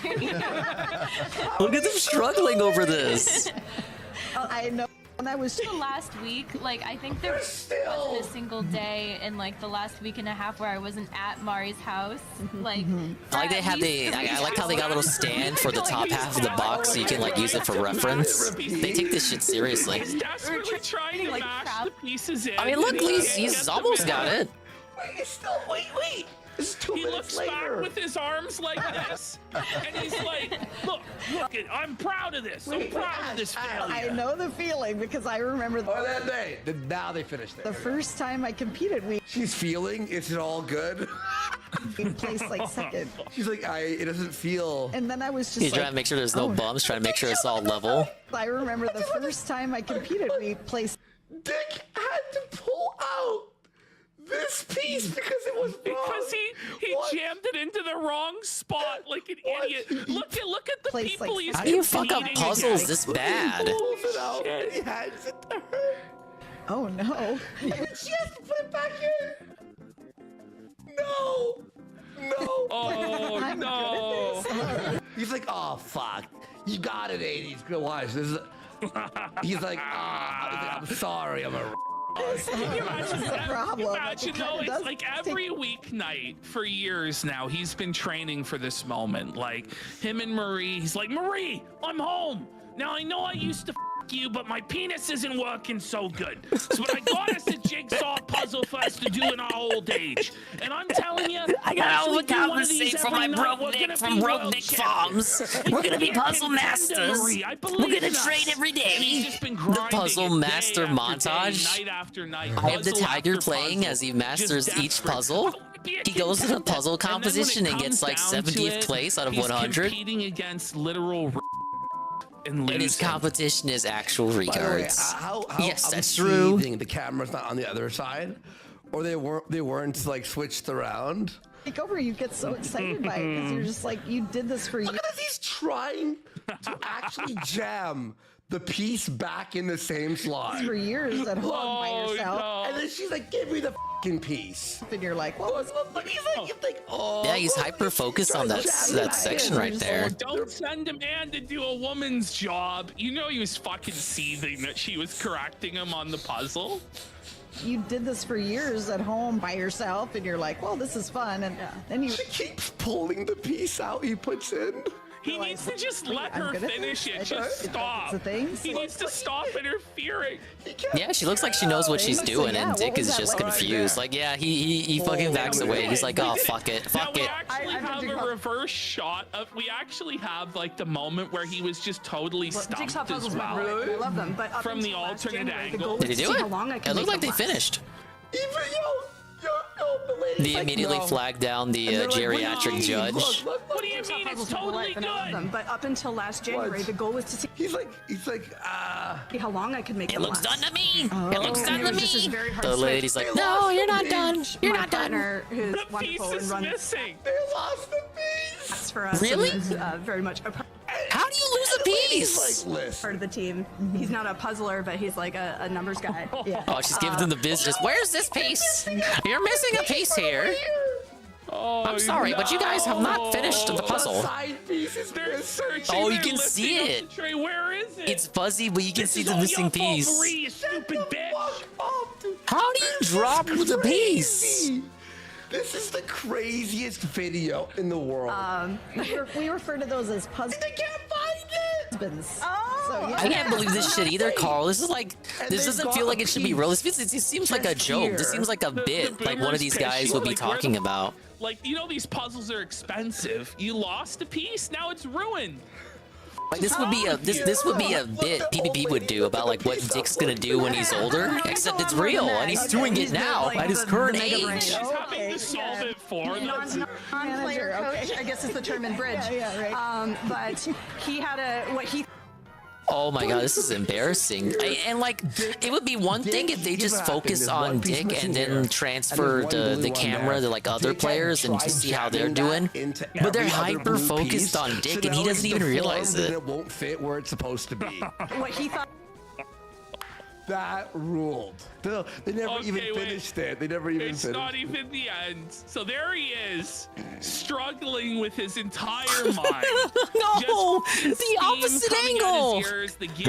Look at them struggling over this. I know. And that was The last week, like, I think there wasn't a single day in, like, the last week and a half where I wasn't at Mari's house. Like, I like they have I like how they got a little stand for the top half of the box so you can like use it for reference. They take this shit seriously. He's desperately trying to mash the pieces in. I mean, look, and he he's can't get them almost in. got it. Wait. This is 2 He minutes looks later. back with his arms like this, and he's like, look, I'm proud of this. I'm proud of this failure. I know the feeling because I remember Now they finished it. the first time I competed, we She's feeling. Is it all good? placed like second. She's like, it doesn't feel. And then I was just He's like, trying to make sure there's no bumps, trying to make sure it's all level. I remember the first time I competed, we placed. Dick had to pull out this piece because it was wrong. Because he jammed it into the wrong spot like an idiot. Look at the Place, people like, he's How do you fuck up competing puzzles against. this bad? He pulls it out and he hands it to her. Oh no! And then she has to put it back in. No. Oh I'm no! good at this. He's like, oh fuck, you got it, 80s. Go watch this. He's like, I'm sorry, I'm a. Can you imagine This is a problem. Imagine though, it's like every weeknight for years now, he's been training for this moment. Like him and Marie, he's like, Marie, I'm home. Now I know I used to f you, but my penis isn't working so good. So what I got us a jigsaw puzzle for us to do in our old age. And I'm telling you, I gotta overcompensate for my broke Nick from Broke Nick Farms. We're gonna be puzzle masters. We're gonna train every day. The puzzle master montage. Night after night. I have the puzzle tiger after playing puzzle. as he masters Just each desperate. puzzle. He goes to the puzzle And then when it competition and comes gets like down to 70th it, place out of he's 100. competing against literal and And his losing. competition is actual By the way, regards. how Yes, I'm that's true. seething the camera's not on the other side, or they weren't like switched around. Take over, you get so excited by it because you're just like, you did this for Look you. at this, he's trying to actually jam the piece back in the same slot. For years at home by yourself. no. And then she's like, give me the fucking piece. And you're like, well, Look, he's like, you think, oh. Yeah, he's hyper focused on that section right there. Don't send a man to do a woman's job. You know he was fucking seething that she was correcting him on the puzzle. you did this for years at home by yourself, and you're like, well, this is fun. And then you She keeps pulling the piece out he puts in. He needs to just let I'm her good at finish this. it. I Just don't- stop. it's a thing. He needs to stop interfering. Yeah, she looks like she knows what she's So, doing, yeah, and what Dick was is that just like? confused. Like, yeah, he fucking backs away. He's like, oh, fuck it, Now fuck we it. actually have a reverse shot of. We actually have like the moment where he was just totally Jigsaw stumped as puzzles well. were great. I love them, but up From the until last alternate January, the angle. goal Did was he to do see it? how long I It can looked make like they them last. finished. Even the lady's They like, immediately no. flagged down the And they're like, geriatric "Wait, judge. look." What do you mean? It's totally And I love good. them, but up until last January, the goal was to see He's like, how long I could make It them looks last. done to me. It looks And done it to was just this me. very hard The switch. lady's like, They no, lost you're the not done. page. You're My not done. partner, who's The piece wonderful and is runs missing. They lost the piece. that's for us. Really? and is, very much a How do you lose a piece? piece. Part of the team. He's not a puzzler, but he's like a numbers guy. Yeah. Oh, she's giving them the business. Where's this piece? You're missing a piece here. Oh, I'm sorry, but you guys have not finished the puzzle. They're searching. Oh, you they're can see lifting up it. the tray. Where is it? It's fuzzy, but you can see the all missing your fault, piece. Marie, you stupid bitch. How do you drop the piece? This is the craziest video in the world. We refer to those as puzzles. They can't find it. Husbands. Oh, yeah. I can't believe this shit either, Carl. This is like, this doesn't feel like it should be real. It seems like a joke. This seems like a bit, like one of these guys would be talking about. Like, you know, these puzzles are expensive. You lost a piece, now it's ruined. Like this would be a this would be a bit PPP would do about like what Dick's gonna do when he's older, except it's real and he's doing it now at his current age. She's having to solve it for them. Non-player coach, I guess is the term in bridge. But he had what he. Oh my god, this is embarrassing. And like, it would be one thing if they just focus on Dick and then transfer the camera to like other players and just see how they're doing. But they're hyper focused on Dick and he doesn't even realize it. It won't fit where it's supposed to be. What he thought. That ruled. They never even finished it. They never even finished it. It's not even the end. So there he is, struggling with his entire mind. No, the opposite angle.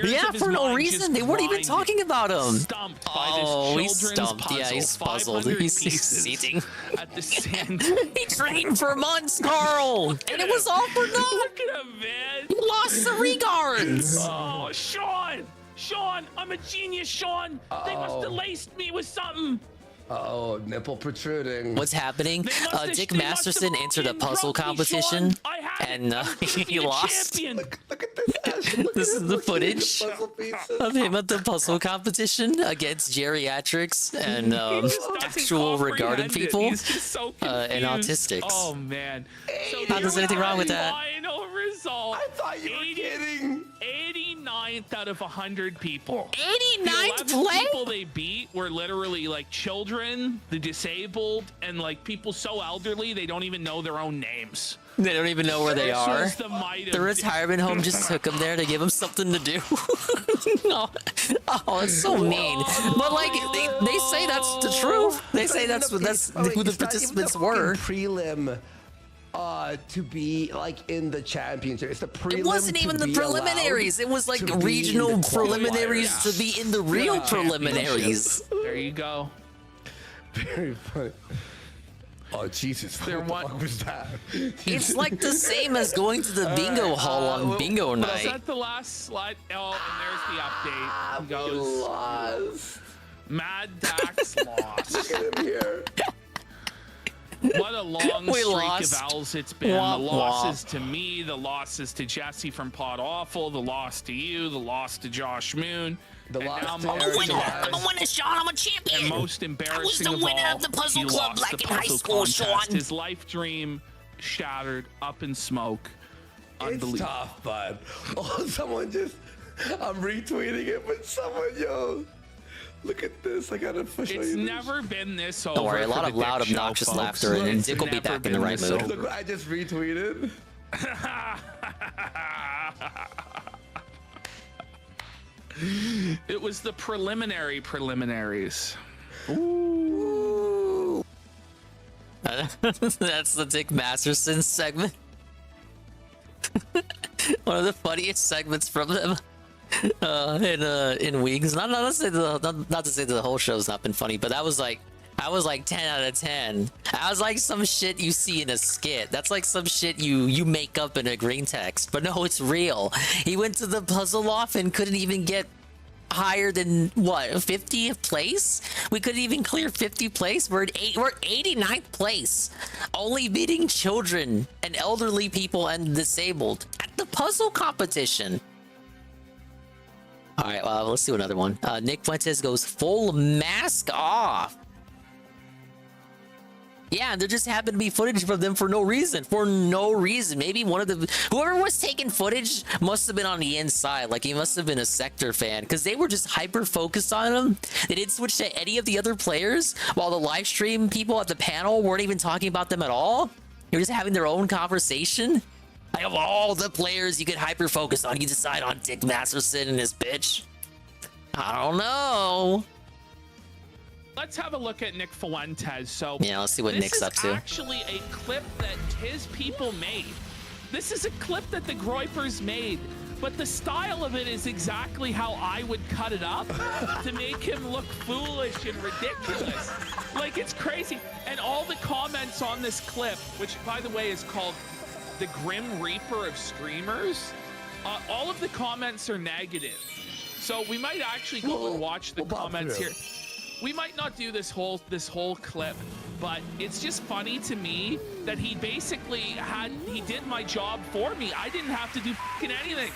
Yeah, for no reason. They weren't even talking about him. Oh, he's stumped. Yeah, he's puzzled. He's seating. At the sand. He trained for months, Carl, and it was all for naught. Look at him, man. He lost the regards. Oh, Sean. Sean, I'm a genius, Sean. They must have laced me with something. Oh, nipple protruding. What's happening? Dick Masterson entered a puzzle competition and he lost. Look at this. This is the footage of him at the puzzle competition against geriatrics and actual regarded people and autistic. Oh man! So Not there's anything wrong with that. Final result. I thought you were kidding. 89th out of 100 people. 89th The 11 play? people they beat were literally like children, the disabled, and like people so elderly they don't even know their own names. They don't even know where they This are. was the might The of retirement home just took them there to give them something to do. No. Oh, it's so mean. But like they say that's the truth. They say that's who the participants were. Prelim. To be like in the championship. It's the prelim. It wasn't even the preliminaries. It was like regional preliminaries to be in the real preliminaries. There you go. Very funny. Oh Jesus! What the fuck was that? It's like the same as going to the bingo hall on bingo Was night. that the last slide? Oh, and there's the update. He goes. Lost. Mad Dax lost. Look at him here. What a long We streak lost. of L's it's been. Womp The losses womp. to me, the losses to Jesse from Pod Awful, the loss to you, the loss to Josh Moon. The and loss now to most Eric I'm a embarrassing- winner, Sean. I'm a champion. And most I embarrassing was the of winner all, of the puzzle he club lost back the in high puzzle school, contest. Sean. His life dream shattered, up in smoke. It's Unbelievable. tough, bud. Oh, someone just. I'm retweeting it, but someone, yo. Look at this. I gotta push It's never been this over. Don't worry, a lot for of the loud, Dick Show, obnoxious folks. laughter, and It's Dick will be never back in the been right this mood. over. Look what I just retweeted. It was the preliminaries. Ooh. That's the Dick Masterson segment. One of the funniest segments from them in weeks. Not to say the whole show's not been funny, but that was like 10 out of 10. That was like some shit you see in a skit. That's like some shit you make up in a green text. But no, it's real. He went to the puzzle off and couldn't even get higher than what, 50th place? We couldn't even clear 50th place. We're 89th place, only beating children and elderly people and disabled at the puzzle competition. All right, well, let's do another one. Nick Fuentes goes full mask off. Yeah, and there just happened to be footage from them for no reason. Maybe one of the whoever was taking footage must have been on the inside. Like he must have been a Sector fan because they were just hyper focused on him. They didn't switch to any of the other players, while the live stream people at the panel weren't even talking about them at all. They were just having their own conversation. Of all the players you could hyper focus on, you decide on Dick Masterson and his bitch. I don't know. Let's have a look at Nick Fuentes. So yeah, let's see what Nick's up to. This is actually a clip that his people made. This is a clip that the Groypers made, but the style of it is exactly how I would cut it up to make him look foolish and ridiculous. Like, it's crazy. And all the comments on this clip, which by the way is called the Grim Reaper of Streamers, all of the comments are negative. So we might actually go and watch the comments here. We might not do this whole clip, but it's just funny to me that he basically he did my job for me. I didn't have to do fucking anything.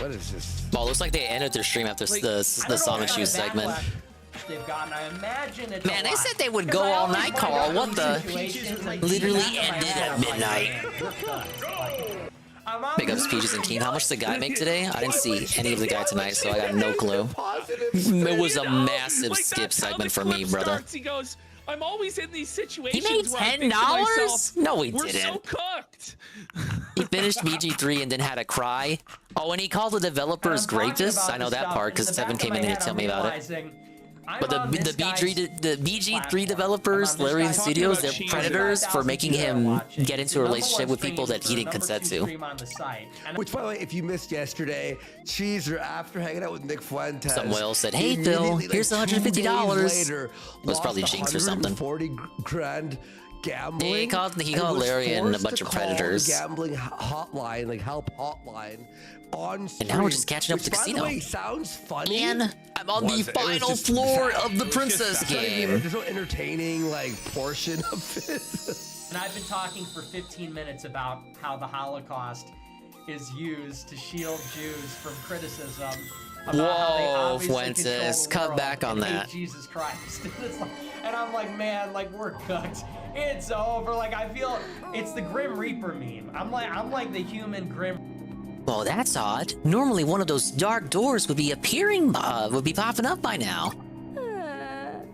What is this? Well, it looks like they ended their stream after the Sonic Shoes segment. They've gotten, I imagine it's Man, they said they would go all night, Carl. What the? Literally ended at midnight. Big ups, Peaches and Keen. How much did the guy make today? I didn't see any of the guy tonight, so I got no clue. It was a massive skip segment for me, brother. He goes, I'm always in these situations. He made $10? No, he We're didn't. so cooked. He finished BG3 and then had a cry. Oh, and he called the developers rapists. I know that part because Seven came in and told me about it. But the BG3 developers, Larian Studios, they're predators for making him get into a relationship with people that he didn't consent to. Which, by the way, if you missed yesterday, Cheeser, after hanging out with Nick Fuentes, Someone else said, "Hey Phil, here's $150." It was probably Jinx or something. 40 grand gambling. Yeah, he called Larian a bunch of predators. Gambling hotline, like help hotline. On stream, and now we're just catching up to the casino. By the way, sounds funny. Man, I'm on the final floor of the Princess game. There's no entertaining portion of it. And I've been talking for 15 minutes about how the Holocaust is used to shield Jews from criticism. Whoa, Fuentes, cut back on that. Jesus Christ. And I'm like, man, we're cooked. It's over. I feel it's the Grim Reaper meme. I'm like the human Grim. Well, that's odd. Normally one of those dark doors would be popping up by now.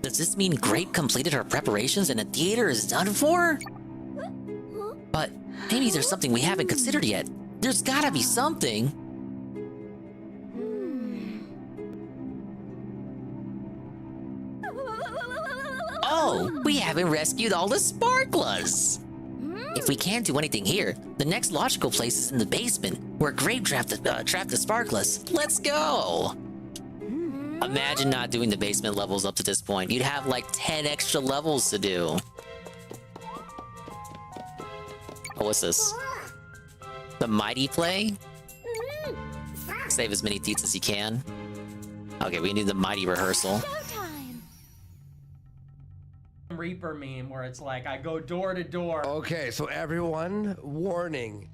Does this mean Grape completed her preparations and the theater is done for? But maybe there's something we haven't considered yet. There's gotta be something. Oh, we haven't rescued all the sparklers. If we can't do anything here, the next logical place is in the basement, where Grape trapped the sparklers. Let's go! Imagine not doing the basement levels up to this point. You'd have 10 extra levels to do. Oh, what's this? The Mighty Play? Save as many deets as you can. Okay, we need the Mighty Rehearsal. Reaper meme where it's I go door to door. Okay, so everyone, warning.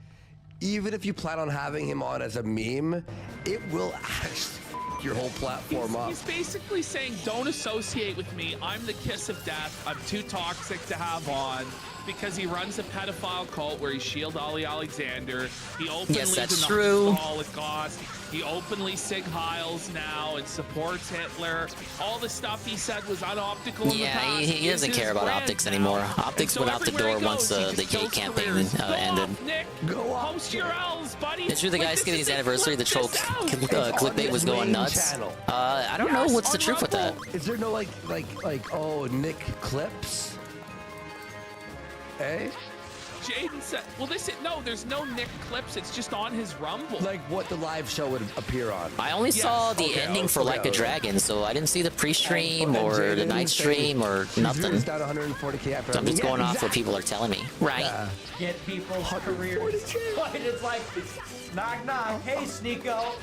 Even if you plan on having him on as a meme, it will actually f your whole platform up. He's basically saying, don't associate with me. I'm the kiss of death. I'm too toxic to have on. Because he runs a pedophile cult where he shield Ollie Alexander. He openly denies the Holocaust. He openly Sig Heils now and supports Hitler. All the stuff he said was unoptical in the past. He doesn't care about optics anymore. Optics went out the door once the gay campaign ended. Nick, post your L's, buddy. It's true the guy's giving his anniversary, the troll clickbait was going nuts. I don't know what's the truth with that. Is there no Nick clips? Hey? Jaden said, well, there's no Nick clips. It's just on his Rumble. Like what the live show would appear on. I only saw the ending for Like a Dragon, so I didn't see the pre-stream or the night stream or nothing. Down 150K after so I'm just going off what people are telling me. Right. Yeah. Get people's careers. It's knock knock. Hey, Sneeko.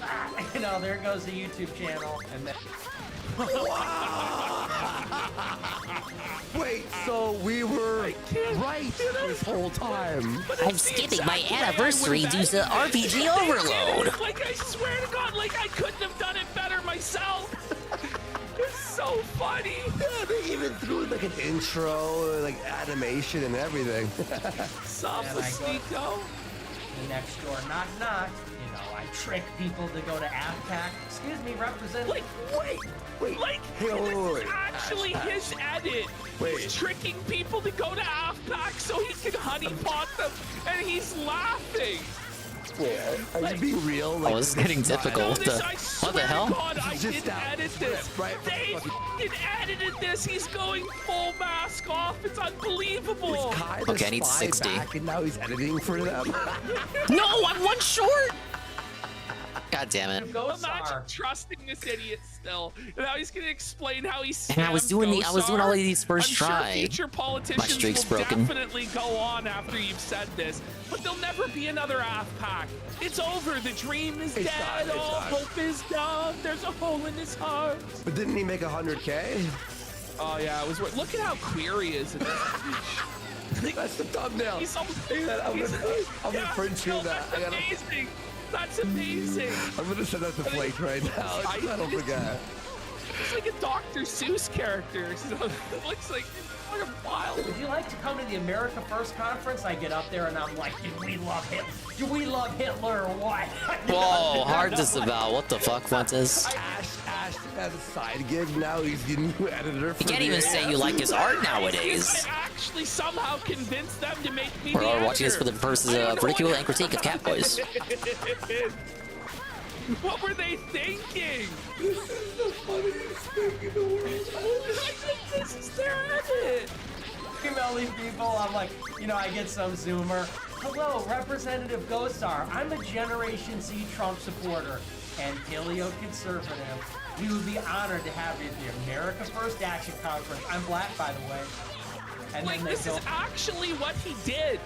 There goes the YouTube channel. And then... Wait, so we were right this whole time. I'm skipping my anniversary due to RPG Overload. I swear to God, I couldn't have done it better myself. It's so funny. Yeah, they even threw an intro, animation and everything. Sup, Sneeko? The next door, knock knock. I trick people to go to AFPAC. Excuse me, Representative. Wait. This is actually his edit. He's tricking people to go to AFPAC so he can honeypot them, and he's laughing. Wait, are you being real? Oh, this is getting difficult. What the hell? God, I didn't edit this. They f***ing edited this. He's going full mask off. It's unbelievable. Okay, I need 60. And now he's editing for them. No, I'm one short. God damn it. Imagine trusting this idiot still. And now he's gonna explain how he And I was doing all of these first I'm try. Sure future politicians My streak's will broken. definitely go on after you've said this, but there'll never be another AFPAC. It's over. The dream is dead. All hope is done. There's a hole in his heart. But didn't he make 100K? Oh yeah, it was. Look at how queer he is in this. That's the thumbnail. I'm gonna print you that. That's amazing. That's amazing. I'm gonna send that to Flake right now. I don't forget. It's like a Dr. Seuss character. So it looks like fucking wild. Would you like to come to the America First conference? I get up there and I'm like, do we love Hitler? Do we love Hitler or what? Whoa, hard disavow. What the fuck, Fuentes? Ash has a side gig now. He's the new editor. You can't even say you like his art nowadays. I actually somehow convinced them to make me We're the all watching this for the purposes of ridicule and critique of Catboys. What were they thinking? This is the funniest thing in the world. This is their edit. Email these people. I'm like, I get some Zoomer. Hello, Representative Gosar. I'm a Generation Z Trump supporter and paleo conservative. We would be honored to have you at the America First Action Conference. I'm black, by the way. And Like, this is actually what he did.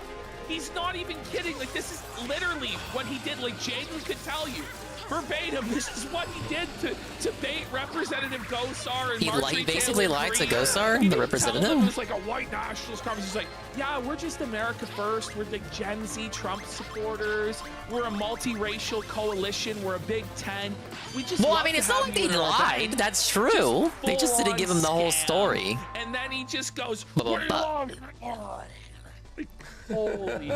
He's not even kidding. Like, this is literally what he did. Like, Jaden could tell you verbatim, this is what he did to bait Representative Gosar and He basically lied to Gosar, the representative? It was like a white nationalist conference. He's like, yeah, we're just America First. We're the Gen Z Trump supporters. We're a multiracial coalition. We're a Big Ten. We just Well, I love mean, to it's not have like you they in our lied. event." That's true. They just didn't give him the whole Scam. story. And then he just goes, But- "We love holy.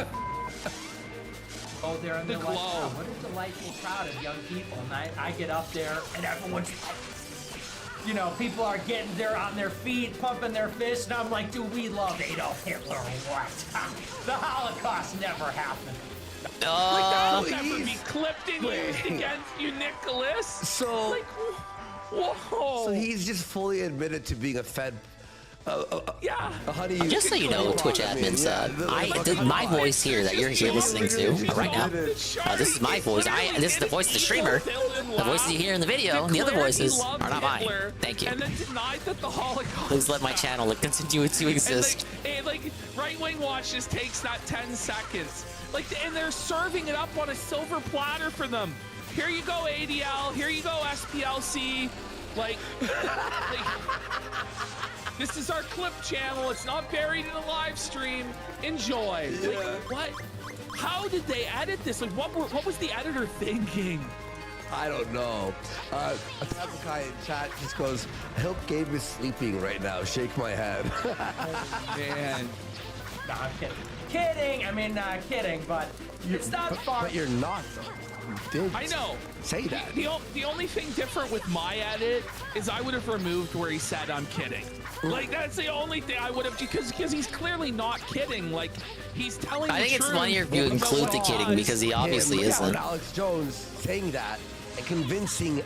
Oh, they're in The their like, glow. wow, what a delightful crowd of young people. And I get up there and everyone's, people are they're on their feet, pumping their fists. And I'm like, do we love Adolf Hitler or what? The Holocaust never happened. Like, that'll never be clipped and used against you, Nicholas. So, like, whoa. So he's just fully admitted to being a Fed. Yeah. Just so you know, Twitch admins, my voice here that you're here listening to right now, this is my voice. This is the voice of the streamer. The voices you hear in the video, and the other voices are not mine. Thank you. And then denied that the Holocaust. Please let my channel continue to exist. And like Right Wing Watch just takes that 10 seconds. And they're serving it up on a silver platter for them. Here you go, ADL. Here you go, SPLC. This is our clip channel. It's not buried in a live stream. Enjoy. What? How did they edit this? What was the editor thinking? I don't know. Tabakai in chat just goes, I hope Gabe is sleeping right now. Shake my head. Man. No, I'm kidding. Kidding. I mean, kidding, but it's not far. But you're not, though. You did. I know. Say that. The only thing different with my edit is I would have removed where he said I'm kidding. That's the only thing I would have, because he's clearly not kidding. He's telling the truth. I think it's funnier if you include the kidding, because he obviously isn't. Alex Jones saying that and convincing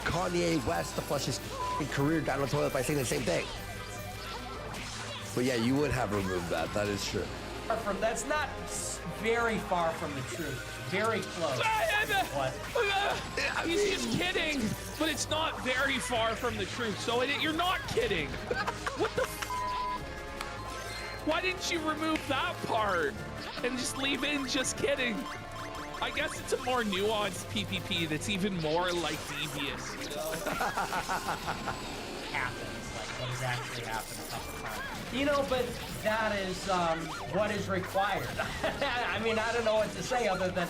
Kanye West to flush his career down the toilet by saying the same thing. But yeah, you would have removed that. That is true. That's not very far from the truth. Very close. What? He's just kidding, but it's not very far from the truth. So you're not kidding. What the? Why didn't you remove that part and just leave in just kidding? I guess it's a more nuanced PPP that's even more devious. Happens, what has actually happened a couple times. But that is what is required. I mean, I don't know what to say other than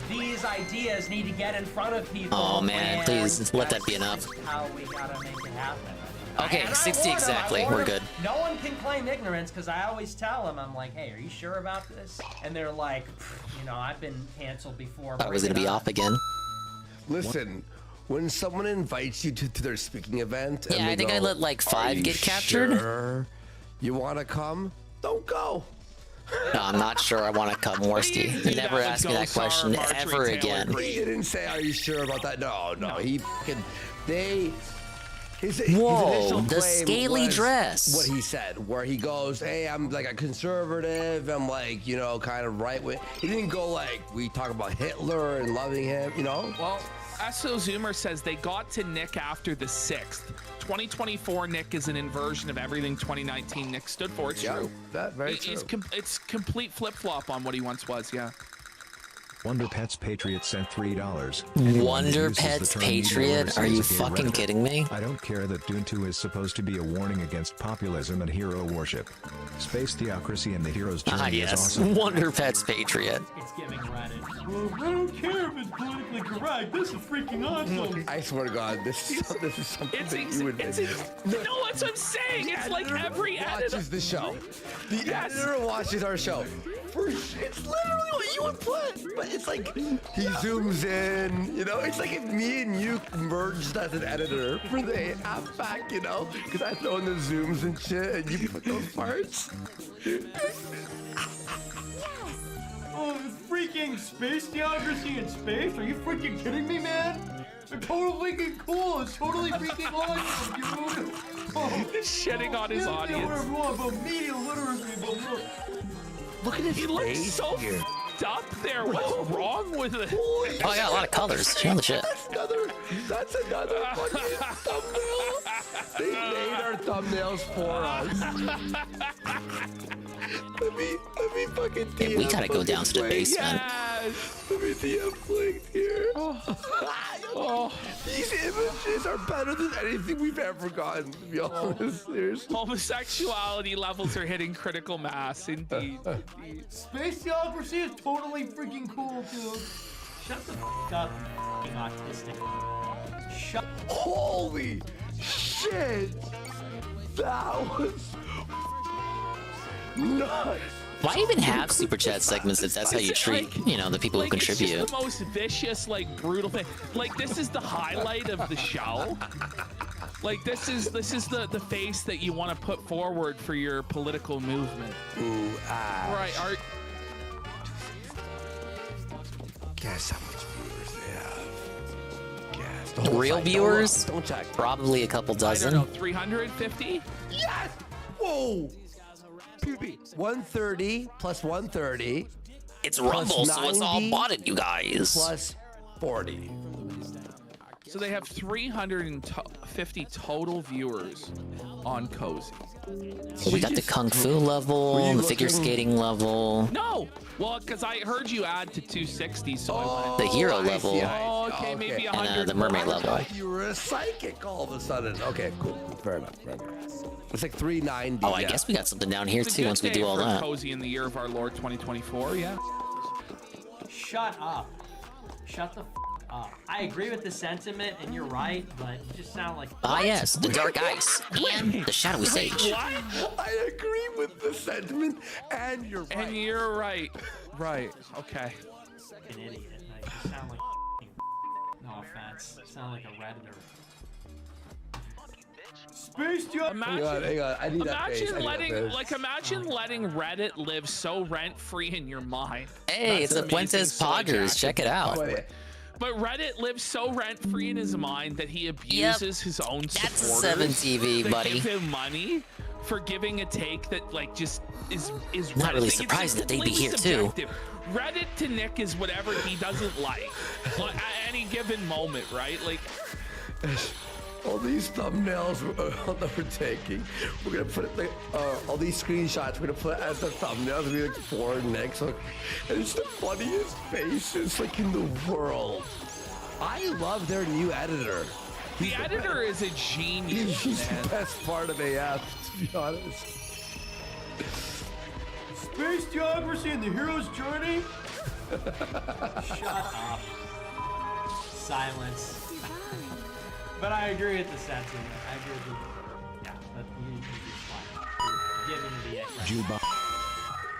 these ideas need to get in front of people. Oh man, please let that be enough. How we gotta make it happen. Okay, And I 60 warn 'em, I exactly. warn We're 'em. good. No one can claim ignorance because I always tell them, I'm like, hey, are you sure about this? And they're like, you know, I've been canceled before. I was gonna be off again. Listen, when someone invites you to their speaking event, and Yeah, they I think go, I let like "Are 5 you get captured. sure you want to come? Don't go. No, I'm not sure I want to come, Worsty. Never ask me that question ever again. He didn't say, "Are you sure about that?" No. He fucking his Whoa, initial the claim scaly was dress. What he said, where he goes, "Hey, I'm like a conservative. I'm like, you know, kind of right wing." He didn't go like we talk about Hitler and loving him, you know. Well, SO Zoomer says they got to Nick after the 6th. 2024 Nick is an inversion of everything 2019 Nick stood for. It's true. That very true. It's complete flip-flop on what he once was, yeah. Wonder Pets Patriot sent $3. Wonder Pets Patriot? Are you fucking kidding me? I don't care that Dune 2 is supposed to be a warning against populism and hero worship. Space theocracy and the hero's journey is awesome. Wonder Pets Patriot. It's giving Reddit. Well, I don't care if it's politically correct. This is freaking awesome. I swear to God, this is something that you would. No, that's what I'm saying. It's like every editor watches the show. The editor watches our show. It's literally what you would put, but it's like he zooms in, you know. It's like if me and you merged as an editor for the app back, you know, because I throw in the zooms and shit, and you put those parts. Oh, freaking space geography in space? Are you freaking kidding me, man? It's totally freaking cool. It's totally freaking awesome, dude. Oh, shitting on his audience. Whatever you want about media literacy, but look. Look at his He looks face so here. f***ed up there. What's wrong with it? Oh, yeah, a lot of colors. Holy shit. That's another fucking thumbnail. They made our thumbnails for us. Let me fucking DM. Yeah, we gotta go down to the basement. Let me DM Flink here. These images are better than anything we've ever gotten, to be honest. Seriously. Homosexuality levels are hitting critical mass, indeed. Space geography is totally freaking cool, dude. Shut the f up, you fucking autistic. Shut. Holy shit! That was nuts. Why even have super chat segments if that's how you treat, you know, the people who contribute? It's just the most vicious, like, brutal thing. Like, this is the highlight of the show. Like, this is the face that you want to put forward for your political movement. Ooh, right. Guess how much viewers they have. Guess. Real viewers? Don't check. Probably a couple dozen. I don't know, 350? Yes! Whoa! 130 plus 130. It's Rumble, so it's all botted, you guys. Plus 40. So they have 350 total viewers on Cozy. We got the Kung Fu level, the figure skating level. No! Well, because I heard you add to 260, so I went. The hero level. Oh, okay, maybe 100. And the mermaid level. You were a psychic all of a sudden. Okay, cool. Fair enough. It's like 390. Oh, I guess we got something down here It's a too good once we day do all for that. Cozy in the year of our Lord 2024, yeah. Shut up. Shut the f up. I agree with the sentiment, and you're right, but you just sound like. Ah, yes, the Dark Ice and the Shadowy Sage. I agree with the sentiment, and you're right. And you're right. Right. Okay. An idiot. Like, you sound like. No offense. You sound like a redditor. Space Jam. Hang on. I need that face. Imagine letting Reddit live so rent-free in your mind. Hey, it's the Fuentes Poggers. Check it out. But Reddit lives so rent-free in his mind that he abuses his own supporters. That's 7TV, that buddy. Give him money for giving a take that like just is not really it's surprised that they'd be here subjective. Reddit to Nick is whatever he doesn't like at any given moment, right? Like. All these thumbnails that we're taking, we're gonna put it like all these screenshots. We're gonna put it as the thumbnails. We're like for next, and it's the funniest faces like in the world. I love their new editor. The editor is a genius. He's the best part of AF, to be honest. Space geography and the hero's journey. Shut up. Silence. But I agree with the sentiment. I agree with Juba.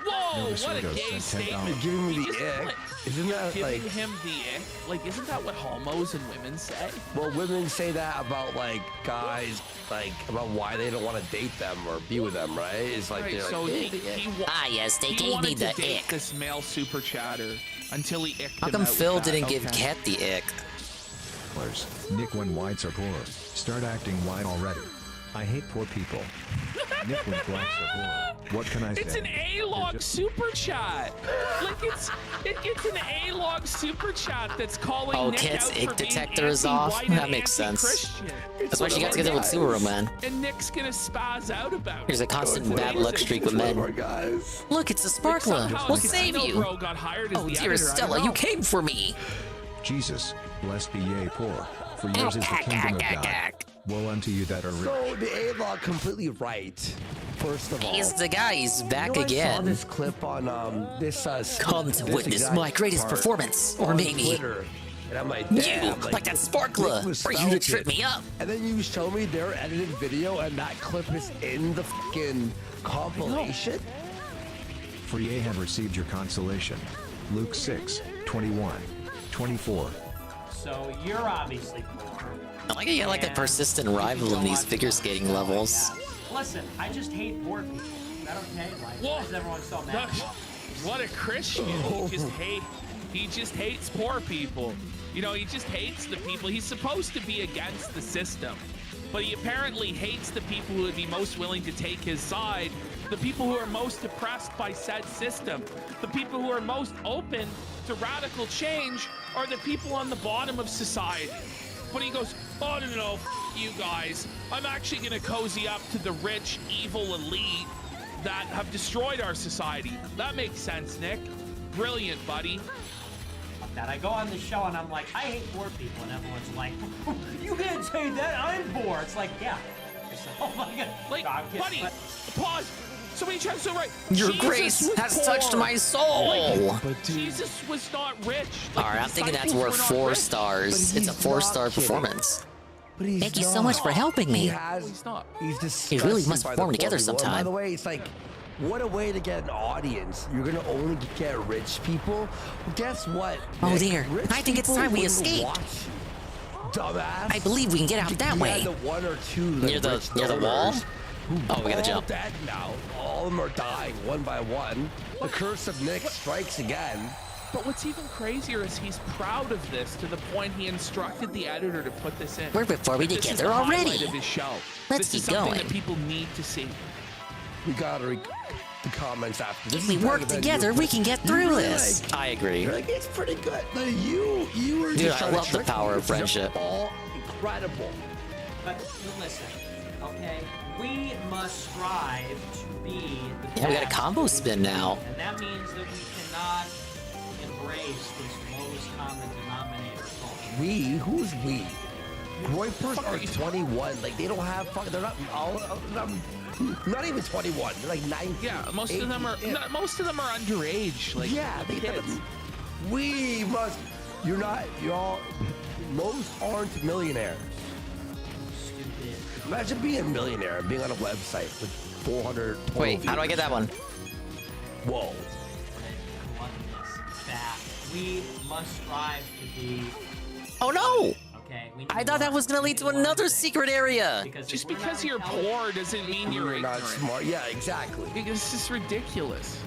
Whoa, Nova what a Sorgo gay sent $10. statement. Giving me He the just, ick. like, Isn't that giving like him the ick? Like, isn't that what homos and women say? Well, women say that about like guys, like about why they don't want to date them or be with them, right? It's like Right, they're so like, yes, they he gave me wanted the to date ick. this male super chatter until he icked How him come out Phil with that. didn't give Okay. Cat the ick? Nick, when whites are poor, start acting white already. I hate poor people. Nick, when blacks are poor, what can I say? It's an A-log super chat. Like it gets an A-log super chat that's calling Oh, Nick Kit's out ick for being detector is off? anti-white That and makes sense. anti-Christian. That's why she got together with Subaru, man. And Nick's gonna spaz out about it. Here's a constant bad luck streak with men. Look, it's a sparkler. somehow We'll a save casino you. bro got hired as Oh, the dearest editor. I Stella, don't you know. came for me. Jesus, blessed be ye poor, for yours is the kingdom of God. Woe unto you that are rich. So the A-Log completely right. First of all, He's the guy. He's back I saw again. this clip on this. Come to this witness exact my greatest part performance, or on maybe Twitter. And I'm like, you, damn, like that sparkler, Nick was for you to felted. trip me up. And then you show me their edited video, and that clip is in the fucking compilation. For ye have received your consolation. Luke 6, 21, 24. So you're obviously poor. I like how you got like a persistent rival in these figure skating levels. Listen, I just hate poor people. Is that okay? Like, why is everyone so mad? What a Christian. He just hates poor people. You know, he just hates the people. He's supposed to be against the system, but he apparently hates the people who would be most willing to take his side, the people who are most oppressed by said system, the people who are most open to radical change are the people on the bottom of society. When he goes, oh, no, f you guys. I'm actually going to cozy up to the rich, evil elite that have destroyed our society. That makes sense, Nick. Brilliant, buddy. That I go on the show and I'm like, I hate poor people, and everyone's like, you can't say that, I'm poor. It's like, yeah. Oh my god. Like, buddy, pause. Somebody tried so right. Your Jesus grace was has poor. touched my soul. Like, Jesus was not rich. Like, All right, the I'm thinking that's disciples worth were not 4 rich. stars. It's a 4-star performance. But he's Thank you so much for helping me. He's just. He really must form together By sometime. the way, it's like, what a way to get an audience. You're gonna only get rich people. Well, guess what? Oh Nick? dear, Rich I think it's people time we wouldn't escape. watch. Dumbass. I believe we can get out that You way. had the one or two Near the wall? donors Oh, we gotta all jump. dead now. All of them are dying one by one. The curse of Nick strikes again. But what's even crazier is he's proud of this to the point he instructed the editor to put this in. We're before we This is together the already. highlight of his show. Let's this is keep something going. that people need to see. We gotta read the comments after this. If we is work better than together, you. we can get You through really this. like- I agree. You're like, it's pretty good. Like, you were Dude, just I trying to love the trick power me. of friendship. They're all incredible. But listen, okay? We must strive to be the Yeah, we got a best. combo spin now. And that means that we cannot embrace this lowest common denominator culture. We? Who's we? Groypers are 21. Like, they don't have fucking. They're not all. Not even 21. They're like 19. Yeah, most of them are underage. Like, yeah, they kids. We must. You're not. You're all. Most aren't millionaires. Imagine being a millionaire and being on a website with 400. Wait, how do I get that one? Whoa. That we must strive to be. Oh no! Okay. I thought that was gonna lead to another secret area. Just because you're poor doesn't mean you're You're not ignorant. smart. Yeah, exactly. Because this is ridiculous.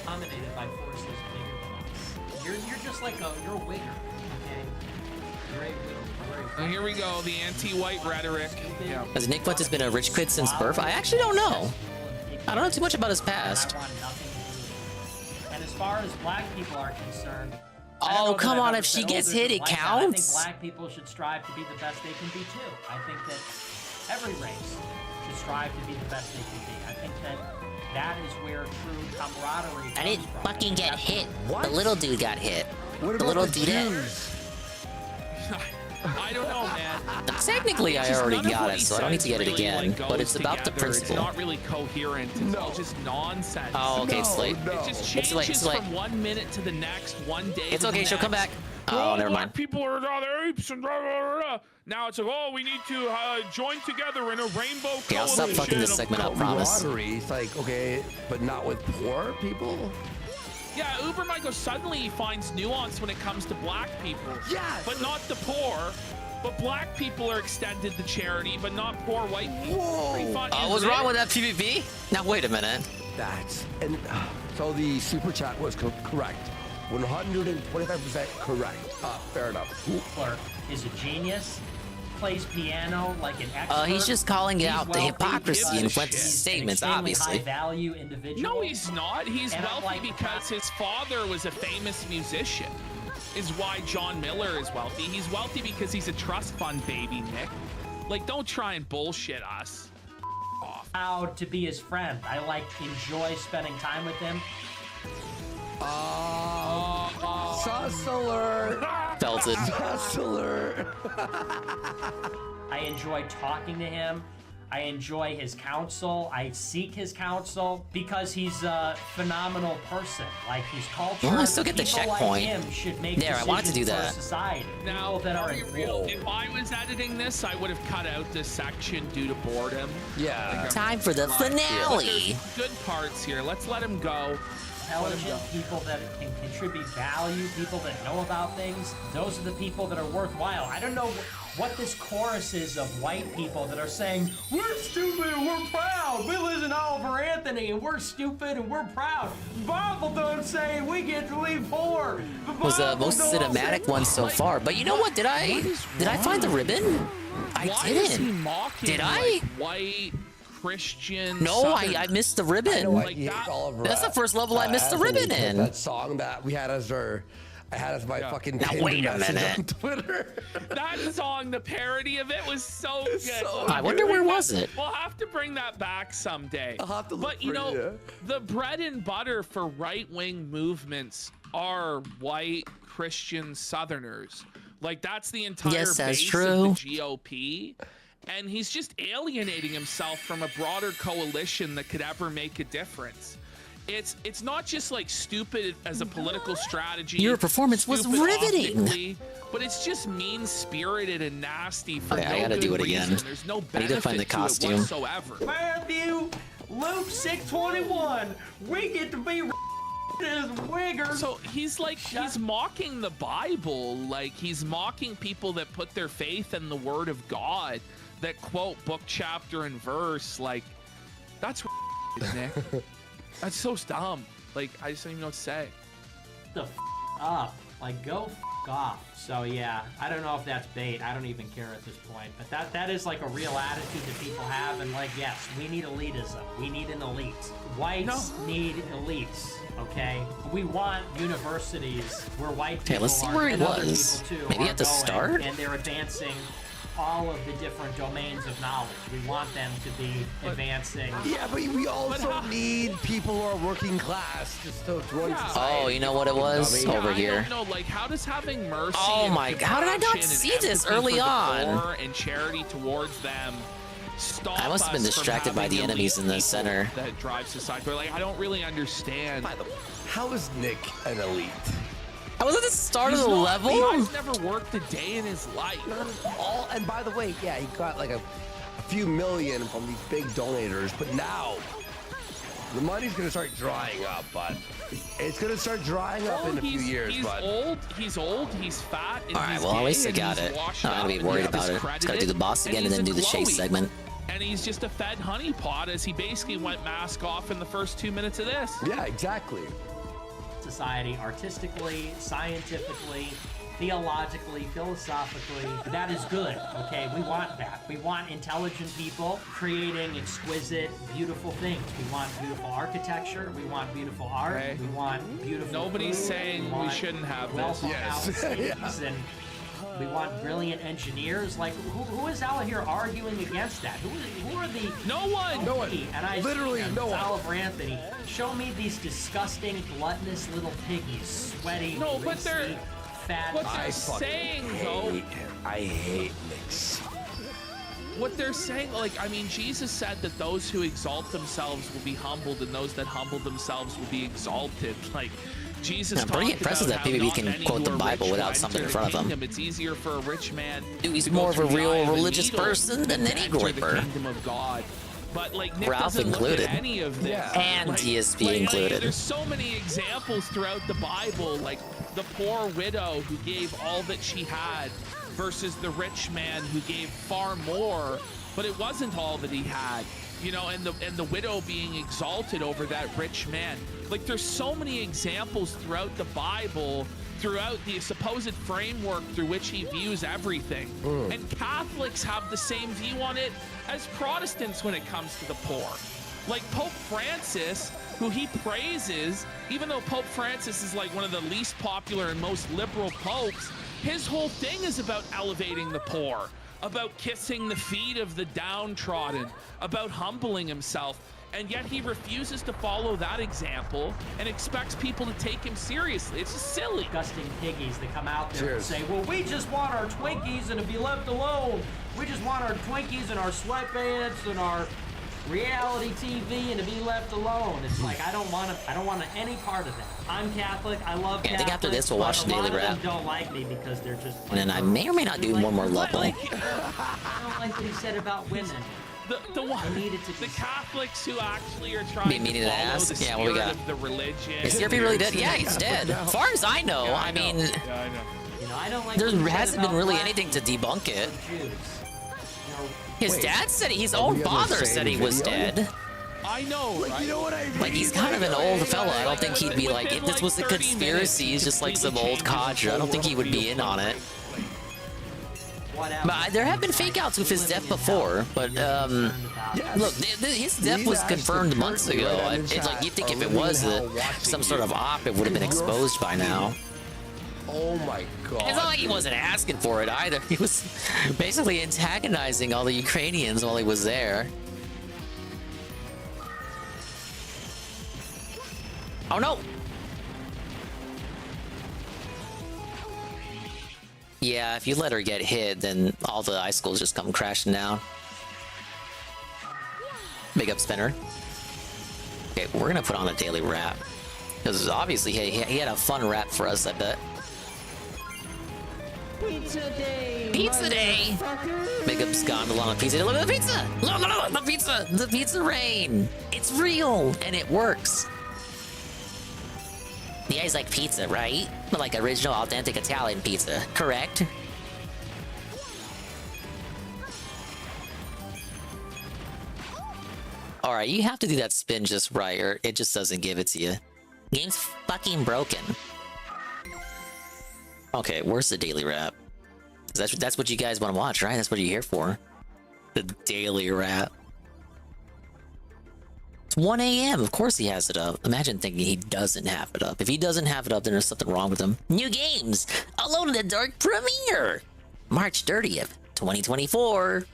Dominated by forces bigger than us. You're just like you're a wigger. Okay. You're a wigger. And here we go, the anti-white rhetoric. Yeah. Has Nick Funt has been a rich kid since birth? I actually don't know. I don't know too much about his past. I want nothing to do with it. And as far as black people are concerned. I don't Oh, know that come I've on, ever if she said, gets there's hit, a it black guy. counts. I think black people should strive to be the best they can be too. I think that every race should strive to be the best they can be. I think that is where true camaraderie I didn't comes from. fucking get That's hit. what? The little dude got hit. What The about little the dude. Jews? I don't know, man. Technically, I It's just already none of got what it, he so I don't need to says get it really, again. like, But goes it's about the together. principle. It's not really coherent. It's all just nonsense. Oh, okay, it's late. It just It's late, changes it's late. from 1 minute to the next, one day. It's to okay, the she'll come next. back. never black mind. people are the apes and blah, blah, blah, blah. Now it's like, oh, we need to join together in a rainbow coalition. Okay, I'll stop fucking this segment up, promise. It's like, okay, but not with poor people? Yeah, Uber Michael suddenly finds nuance when it comes to black people. Yes. But not the poor. But black people are extended to charity, but not poor white people. Oh, what's wrong with that PvP? Now, wait a minute. So the super chat was correct. 125% correct. Fair enough. Clerk is a genius. Plays piano like an expert. He's just calling He's out the wealthy, hypocrisy in gives a Fuentes' shit. statements, An extremely obviously. high-value individual. No, he's not. He's And I'm wealthy like, because his father was a famous musician. Is why John Miller is wealthy. He's wealthy because he's a trust fund baby, Nick. Like, don't try and bullshit us. Proud to be his friend. I enjoy spending time with him. Sus alert. Belted. Sus alert. I enjoy talking to him. I enjoy his counsel. I seek his counsel because he's a phenomenal person. Like, he's cultured. Well, I still get the People checkpoint. Like him should make There, I wanted to do decisions that. for society. Now, People that I'll are be real. If I was editing this, I would have cut out this section due to boredom. Yeah. Time for the finale. There's good parts here. Let's let him go. Intelligent people that can contribute value, people that know about things. Those are the people that are worthwhile. I don't know what this chorus is of white people that are saying, we're stupid and we're proud. We listen to Oliver Anthony and we're stupid and we're proud. The Bible don't say we get to leave poor. Was the most cinematic one so far. But you know what? Did I find the ribbon? I Why didn't. is he mocking, Did I? White Christian? No, Southern- I missed the ribbon. That's the first level I missed the ribbon in. That song that we had as my fucking Now, pinned wait a message minute. on Twitter. That song, the parody of it was so good. I wonder where was it? We'll have to bring that back someday. I'll have to look But you for know, it, the bread and butter for right-wing movements are white Christian Southerners. Like, that's the entire Yes, that's base true. of the GOP. And he's just alienating himself from a broader coalition that could ever make a difference. It's not just like stupid as a political strategy. Your performance was stupid riveting. optically, but it's just mean-spirited and nasty for Okay, no I gotta good do it reason. again. There's no I benefit need to find the it costume. whatsoever. Matthew, Luke 6:21. We get to be as wiggers. So he's mocking the Bible. Like, he's mocking people that put their faith in the Word of God, that quote book, chapter, and verse. Like, that's Nick. That's so dumb. Like, I just don't even know what to say. The up. Like, go off. So yeah, I don't know if that's bait. I don't even care at this point. But that is like a real attitude that people have. And like, yes, we need elitism. We need an elite. Whites need elites. Okay, we want universities where white people Okay, let's see are, where he and other was. people too Maybe are at the going, start? and they're advancing all of the different domains of knowledge. We want them to be advancing. Yeah, but we also need people who are working class just to join society. Oh, you know what it was? Over here. I don't know, like, how does having mercy Oh and my God, how did I not compassion see and this empathy early for the on? poor and charity towards them stop I must have been us from distracted by having the enemies elite in the people center. that drive society? But like, I don't really understand. By the way, how is Nick an elite? I was at the start of He's the not- level? He's never worked a day in his life. Not at all. And by the way, yeah, he got like a few million from these big donators, but now the money's gonna start drying up, bud. It's gonna start drying up in a few years, he's bud. He's old, he's fat, and All right, he's well, at gay, least I and got he's it. washed I'm not gonna up, be worried and he's about it. Just gotta do the discredited, boss again and he's then a do the chase glowy. segment. And he's just a fed honeypot as he basically went mask off in the first 2 minutes of this. Yeah, exactly. Society, artistically, scientifically, theologically, philosophically, that is good, okay? We want that. We want intelligent people creating exquisite, beautiful things. We want beautiful architecture. We want beautiful art. Okay. We want beautiful Nobody's food. saying we want shouldn't have well this. thought Yes. out cities, Yeah. and we want brilliant engineers. Like, who is out here arguing against that? Who are the... No one! No one. And I Literally no one. Oliver Anthony, show me these disgusting, gluttonous little piggies, sweaty, No, but they're- greasy, fat... What they're saying, though, I hate Knicks. what they're saying, like, I mean, Jesus said that those who exalt themselves will be humbled, and those that humble themselves will be exalted. Like, Jesus I'm pretty talked impressed about that how PvP not can many quote who the are Bible rich without will something enter in front the of him. kingdom. It's easier for a rich man. Dude, he's to go more of a through the real eye of a religious needle person than to any enter the Groiper. kingdom of God. But like Nick Ralph doesn't included. look at any of this. And DSP included. There's so many examples throughout the Bible, like the poor widow who gave all that she had versus the rich man who gave far more, but it wasn't all that he had. You know, and the widow being exalted over that rich man. Like, there's so many examples throughout the Bible, throughout the supposed framework through which he views everything. And Catholics have the same view on it as Protestants when it comes to the poor. Like Pope Francis, who he praises, even though Pope Francis is like one of the least popular and most liberal popes, his whole thing is about elevating the poor, about kissing the feet of the downtrodden, about humbling himself. And yet he refuses to follow that example and expects people to take him seriously. It's just silly. Disgusting piggies that come out there and say, well, we just want our Twinkies and to be left alone. We just want our Twinkies and our sweatpants and our reality TV and to be left alone. It's like, I don't want any part of that. I'm Catholic. I love Catholics. I think after this we'll watch the Daily Wrap. Wrap. Don't like me because they're just. And then I may or may not do one more level. I don't like what he said about women. The Catholics who actually are trying Be meaning to to follow ask? the Yeah, what we spirit got? of the religion. Is Seraphim really dead? Yeah, he's dead. As far as I know, I mean, Yeah, I know. You know, I don't like there what he said hasn't been about really black anything to debunk it. Jews. You know, His Wait, dad said his are own we on the father same said he was video? dead. I know, right? You know what I mean? Like, he's kind of an old fella. I don't think he'd be like, if this was a conspiracy, he's just like some old codger. I don't think he would be in on it. But there have been fake outs with his death before, but look, his death was confirmed months ago. It's like, you'd think if it was some sort of op, it would have been exposed by now. Oh my god. It's not like he wasn't asking for it either. He was basically antagonizing all the Ukrainians while he was there. Oh no! Yeah, if you let her get hit, then all the ice schools just come crashing down. Big up, Spinner. Okay, we're gonna put on a daily rap. Because obviously he had a fun rap for us, I bet. Pizza day! Pizza day! Big up Scandal on a pizza day. Look at the pizza! Look, the pizza! The pizza rain! It's real! And it works. You guys like pizza, right? But like original, authentic Italian pizza, correct? Alright, you have to do that spin just right, or it just doesn't give it to you. Game's fucking broken. Okay, where's the daily wrap? That's what you guys want to watch, right? That's what you're here for. The daily wrap. It's 1 a.m. Of course he has it up. Imagine thinking he doesn't have it up. If he doesn't have it up, then there's something wrong with him. New games! Alone in the Dark premiere! March 30th, 2024.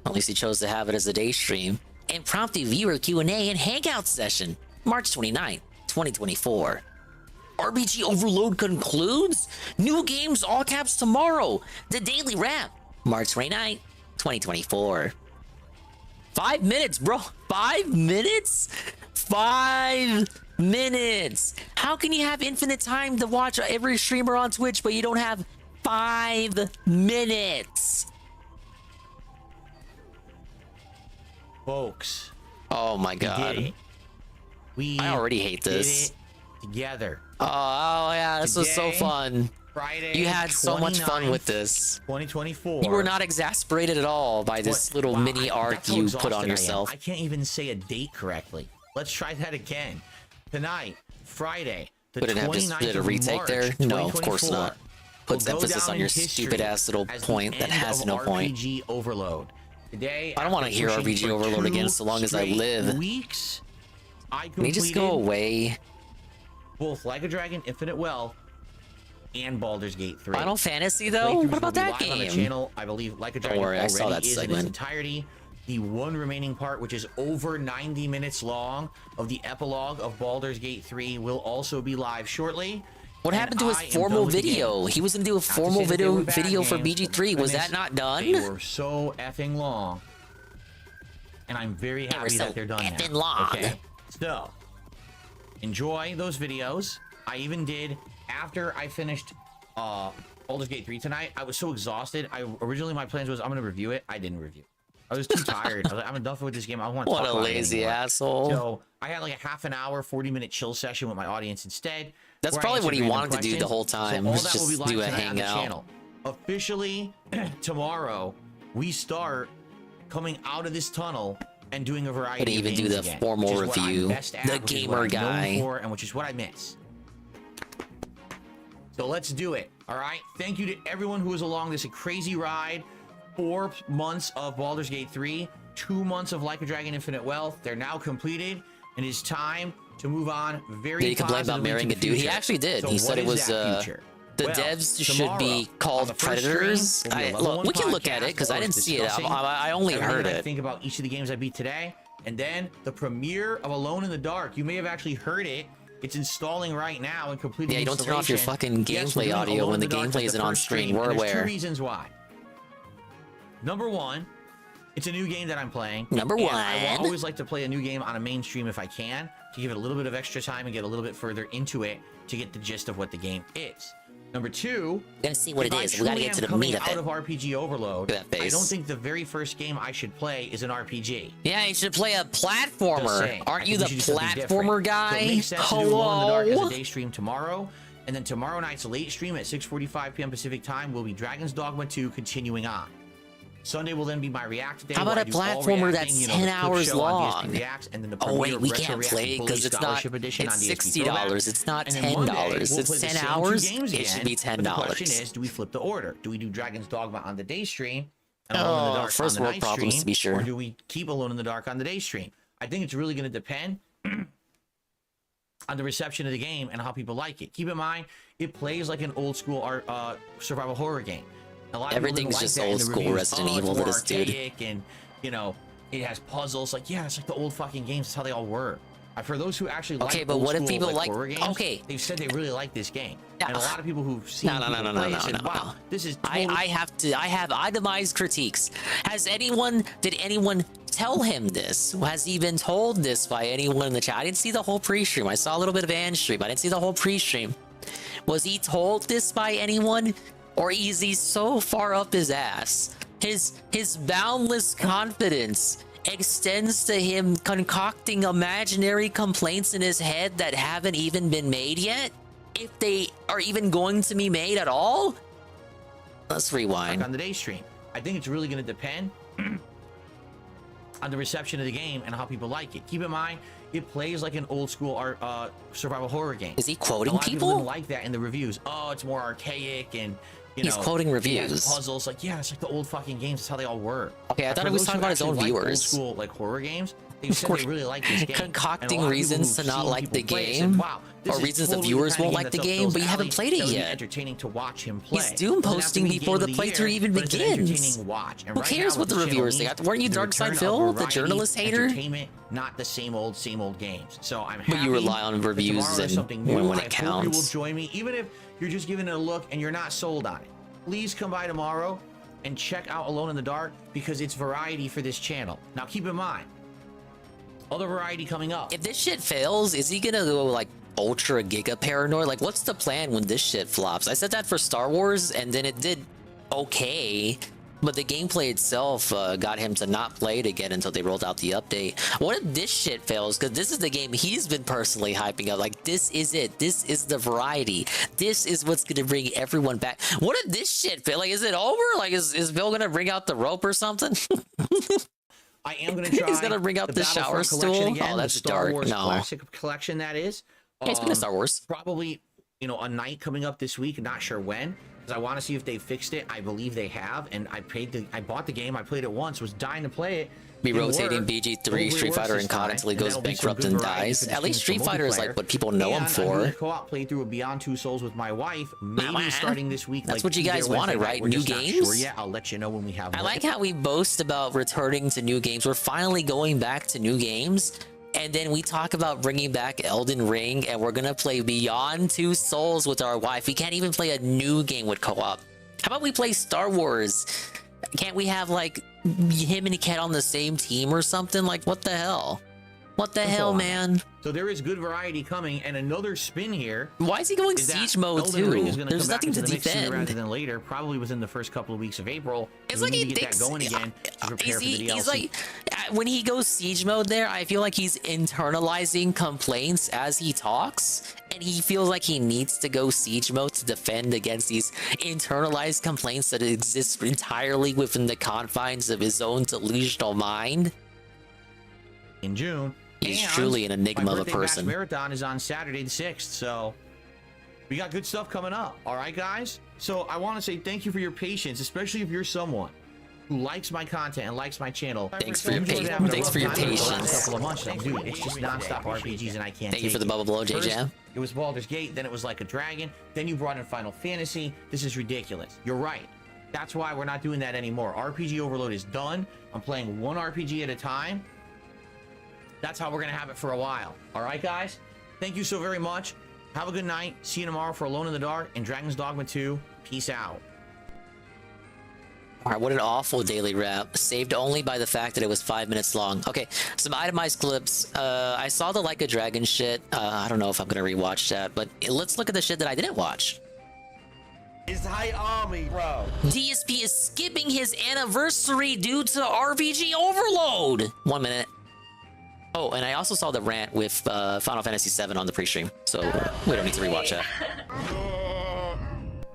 At least he chose to have it as a day stream. Impromptu viewer Q&A and hangout session. March 29th, 2024. RPG Overload concludes? New games all caps tomorrow. The Daily Wrap. March 29th, 2024. 5 minutes, bro. 5 minutes? 5 minutes. How can you have infinite time to watch every streamer on Twitch, but you don't have 5 minutes? Folks. Oh my god. I already hate this. Did it together. Oh yeah, this was so fun. Friday, You had so much fun with this. 2024. You were not exasperated at all by this little mini arc you put on yourself. I can't even say a date correctly. Let's try that again. Tonight, Friday, the 29th Would it have just did a of retake March, there? No, of course 2024, not. Puts will go emphasis down on your in history stupid ass little as the point that end has of no point. RPG Overload. Today, I don't want to after hear pushing RPG for Overload 2 again so long as I straight live. Weeks, I Can you just go completed away? both Like a Dragon Infinite Wealth and Baldur's Gate 3. Final Fantasy though? Playthroughs What about will be that live on the game? channel. I believe Like a Dragon worry, I saw already that is in its segment. entirety. The one remaining part, which is over 90 minutes long, of the epilogue of Baldur's Gate 3 will also be live shortly. What And happened to his I am formal done with the video? game. He was gonna do a Not to formal say that they were bad video for games, BG3. Was that not done? They were so effing long. And I'm very happy so that they're done effing now. long. Okay, so enjoy those videos. I even did after I finished Baldur's Gate 3 tonight. I was so exhausted. Originally my plans was I'm gonna review it. I didn't review. I was too tired. I was like, I'm done with this game. I don't want to talk about it What a lazy anymore. asshole. So I had like a half an hour, 40-minute chill session with my audience instead. That's where I probably what answered he random wanted to do the questions. whole time, So all was that will be just live do a tonight on the hangout. channel. Officially, tomorrow, we start coming out of this tunnel and doing a variety Couldn't of even do games the again, formal which is what I'm review. best at, The which is gamer what I'm known guy. for, and which is what I miss. So let's do it. All right. Thank you to everyone who was along this crazy ride. 4 months of Baldur's Gate 3, 2 months of Like a Dragon Infinite Wealth. They're now completed, and it's time to move on. Very Did he complain about positively marrying to a the dude? He future. actually did. So He said what it is was that future? the Well, devs should tomorrow, be on the called first predators. stream, will be a I, level look, one we can look podcast at it because I where didn't see it. discussing I only everything heard that I it. think about each of the games I beat today, and then the premiere of Alone in the Dark. You may have actually heard it. It's installing right now and completing. Yeah, you don't turn off your installation. fucking Yes, we're gameplay doing audio Alone when in the Dark gameplay as isn't the on first screen. We're and there's aware. 2 reasons why. Number one, it's a new game that I'm playing. Number and one. I always like to play a new game on a mainstream if I can, to give it a little bit of extra time and get a little bit further into it to get the gist of what the game is. Number two, gotta see what if it I is. We gotta truly get to am the meat coming of out it. of RPG overload, Look at that I face. don't think the very first game I should play is an RPG. Yeah, you should play a Just platformer. saying. I Aren't think you we the should do something different. platformer So guy? it makes sense to do Alone in the Dark as Hello? a day stream tomorrow, and then tomorrow night's late stream at 6:45 p.m. Pacific time will be Dragon's Dogma 2 continuing on. Sunday will then be my React day. How about where I a do all platformer reacting, that's you know, 10 the clip hours show on DSP long? Reacts, and then the Oh premiere wait, of we Retro can't Reacts play it Bully because it's not. Scholarship Edition It's on DSP $60. Throwback. It's not And then Monday, $10. we'll It's play the 10 same 2 hours. games It should again, be but the question $10. is, do we flip the order? Do we do Dragon's Dogma on the day stream and Alone in the Oh, Dark first on the world night problems stream, to be sure. or do we keep Alone in the Dark on the day stream? I think it's really going to depend on the reception of the game and how people like it. Keep in mind, it plays like an old school survival horror game. A lot of people didn't Everything's like just that in old the school reviews. Resident It's Evil to more this dude. archaic and, you know, it has puzzles. Like, yeah, it's like the old fucking games. That's how they all were. For those who actually Okay, like but old what if school, people like- horror games, okay. they've said they really like this game. And a lot of people who've seen No, people play it said, wow, no. this is I have itemized critiques. Did anyone tell him this? Has he been told this by anyone in the chat? I didn't see the whole pre-stream. I saw a little bit of Anne's stream. I didn't see the whole pre-stream. Was he told this by anyone? Or is he so far up his ass? His boundless confidence extends to him concocting imaginary complaints in his head that haven't even been made yet? If they are even going to be made at all? Let's rewind. on the day stream. I think it's really going to depend on the reception of the game and how people like it. Keep in mind, it plays like an old school survival horror game. Is he quoting a lot people? Of people didn't like that in the reviews. Oh, it's more archaic and He's quoting it has reviews. puzzles. Like, yeah, it's like the old fucking games. That's how they all were. Okay, I thought For he was those talking who about his own actually like viewers. Old school like horror games. They said they really like this game. Concocting And a lot of people reasons to who've not seen like people the play it game, said, wow, this or is reasons the totally viewers kind of won't game like the that's up game, Phil's but you haven't alley, played it that would be yet. entertaining to watch him play. He's doom It doesn't have to posting be before game the of playthrough year, even but it's an begins. entertaining watch. And Who right cares now, what the channel reviewers needs think? Weren't you the Dark Side return of Phil, the variety, journalist hater? Entertainment, not the same old games. So I'm happy But you rely on that reviews tomorrow is and something new. when I it hope you will counts. join me, even if you're just giving it a look and you're not sold on it. Please come by tomorrow and check out Alone in the Dark because it's variety for this channel. Now keep in mind, other variety coming up. If this shit fails, is he gonna go like ultra giga paranoid? Like, what's the plan when this shit flops? I said that for Star Wars, and then it did okay, but the gameplay itself got him to not play it again until they rolled out the update. What if this shit fails? Because this is the game he's been personally hyping up. Like, this is it. This is the variety. This is what's gonna bring everyone back. What if this shit fails? Like, is it over? Like, is Bill gonna bring out the rope or something? I am going to try. He's gonna bring out the shower Battlefront collection stool? again, Oh, the that's Star dark. Wars No. Classic collection, that is. Yeah, speaking of Star Wars. Probably, a night coming up this week. Not sure when, because I want to see if they fixed it. I believe they have, and I bought the game. I played it once. Was dying to play it. Be Didn't rotating work. BG3 Hopefully it Street works Fighter this and COD time, until he and goes that'll be some bankrupt good and variety dies. for this At least game Street for Fighter is like multiplayer. what people know him And I'm doing for. a co-op playthrough of Beyond Two Souls with my wife. Maybe starting this week. That's like what you Tuesday guys or Wednesday wanted, night. right? We're New just not games? sure yet. I'll let you know when we have I more. like how we boast about returning to new games. We're finally going back to new games. And then we talk about bringing back Elden Ring, and we're gonna play Beyond Two Souls with our wife. We can't even play a new game with co-op. How about we play Star Wars? Can't we have like him and Kat on the same team or something? Like, what the hell? What the and hell, so on. man? So there is good variety coming, and another spin here. Why is he going is that siege mode Elden Ring too? is gonna There's come back nothing to into the mix sooner defend. rather than later, probably within the first couple of weeks of April. It's We like need he to get thinks that going again to prepare for the DLC. he's like when he goes siege mode there, I feel like he's internalizing complaints as he talks, and he feels like he needs to go siege mode to defend against these internalized complaints that exist entirely within the confines of his own delusional mind. In June. He's And truly an enigma my of a birthday person. Bash Marathon is on Saturday the 6th, so we got good stuff coming up. All right, guys? So I want to say thank you for your patience, especially if you're someone who likes my content and likes my channel. Thanks for your patience. Thanks for your patience. Couple of months now, dude. It's just nonstop RPGs, and I can't. Thank you for the take it. bubble blow, J First, Jam. It was Baldur's Gate, then it was Like a Dragon, then you brought in Final Fantasy. This is ridiculous. You're right. That's why we're not doing that anymore. RPG Overload is done. I'm playing one RPG at a time. That's how we're gonna have it for a while. All right, guys? Thank you so very much. Have a good night. See you tomorrow for Alone in the Dark and Dragon's Dogma 2. Peace out. Alright, what an awful daily wrap. Saved only by the fact that it was 5 minutes long. Okay, some itemized clips. I saw the Like a Dragon shit. I don't know if I'm gonna rewatch that, but let's look at the shit that I didn't watch. His high army, bro. DSP is skipping his anniversary due to RPG Overload. 1 minute. Oh, and I also saw the rant with Final Fantasy VII on the pre-stream, so we don't need to rewatch that.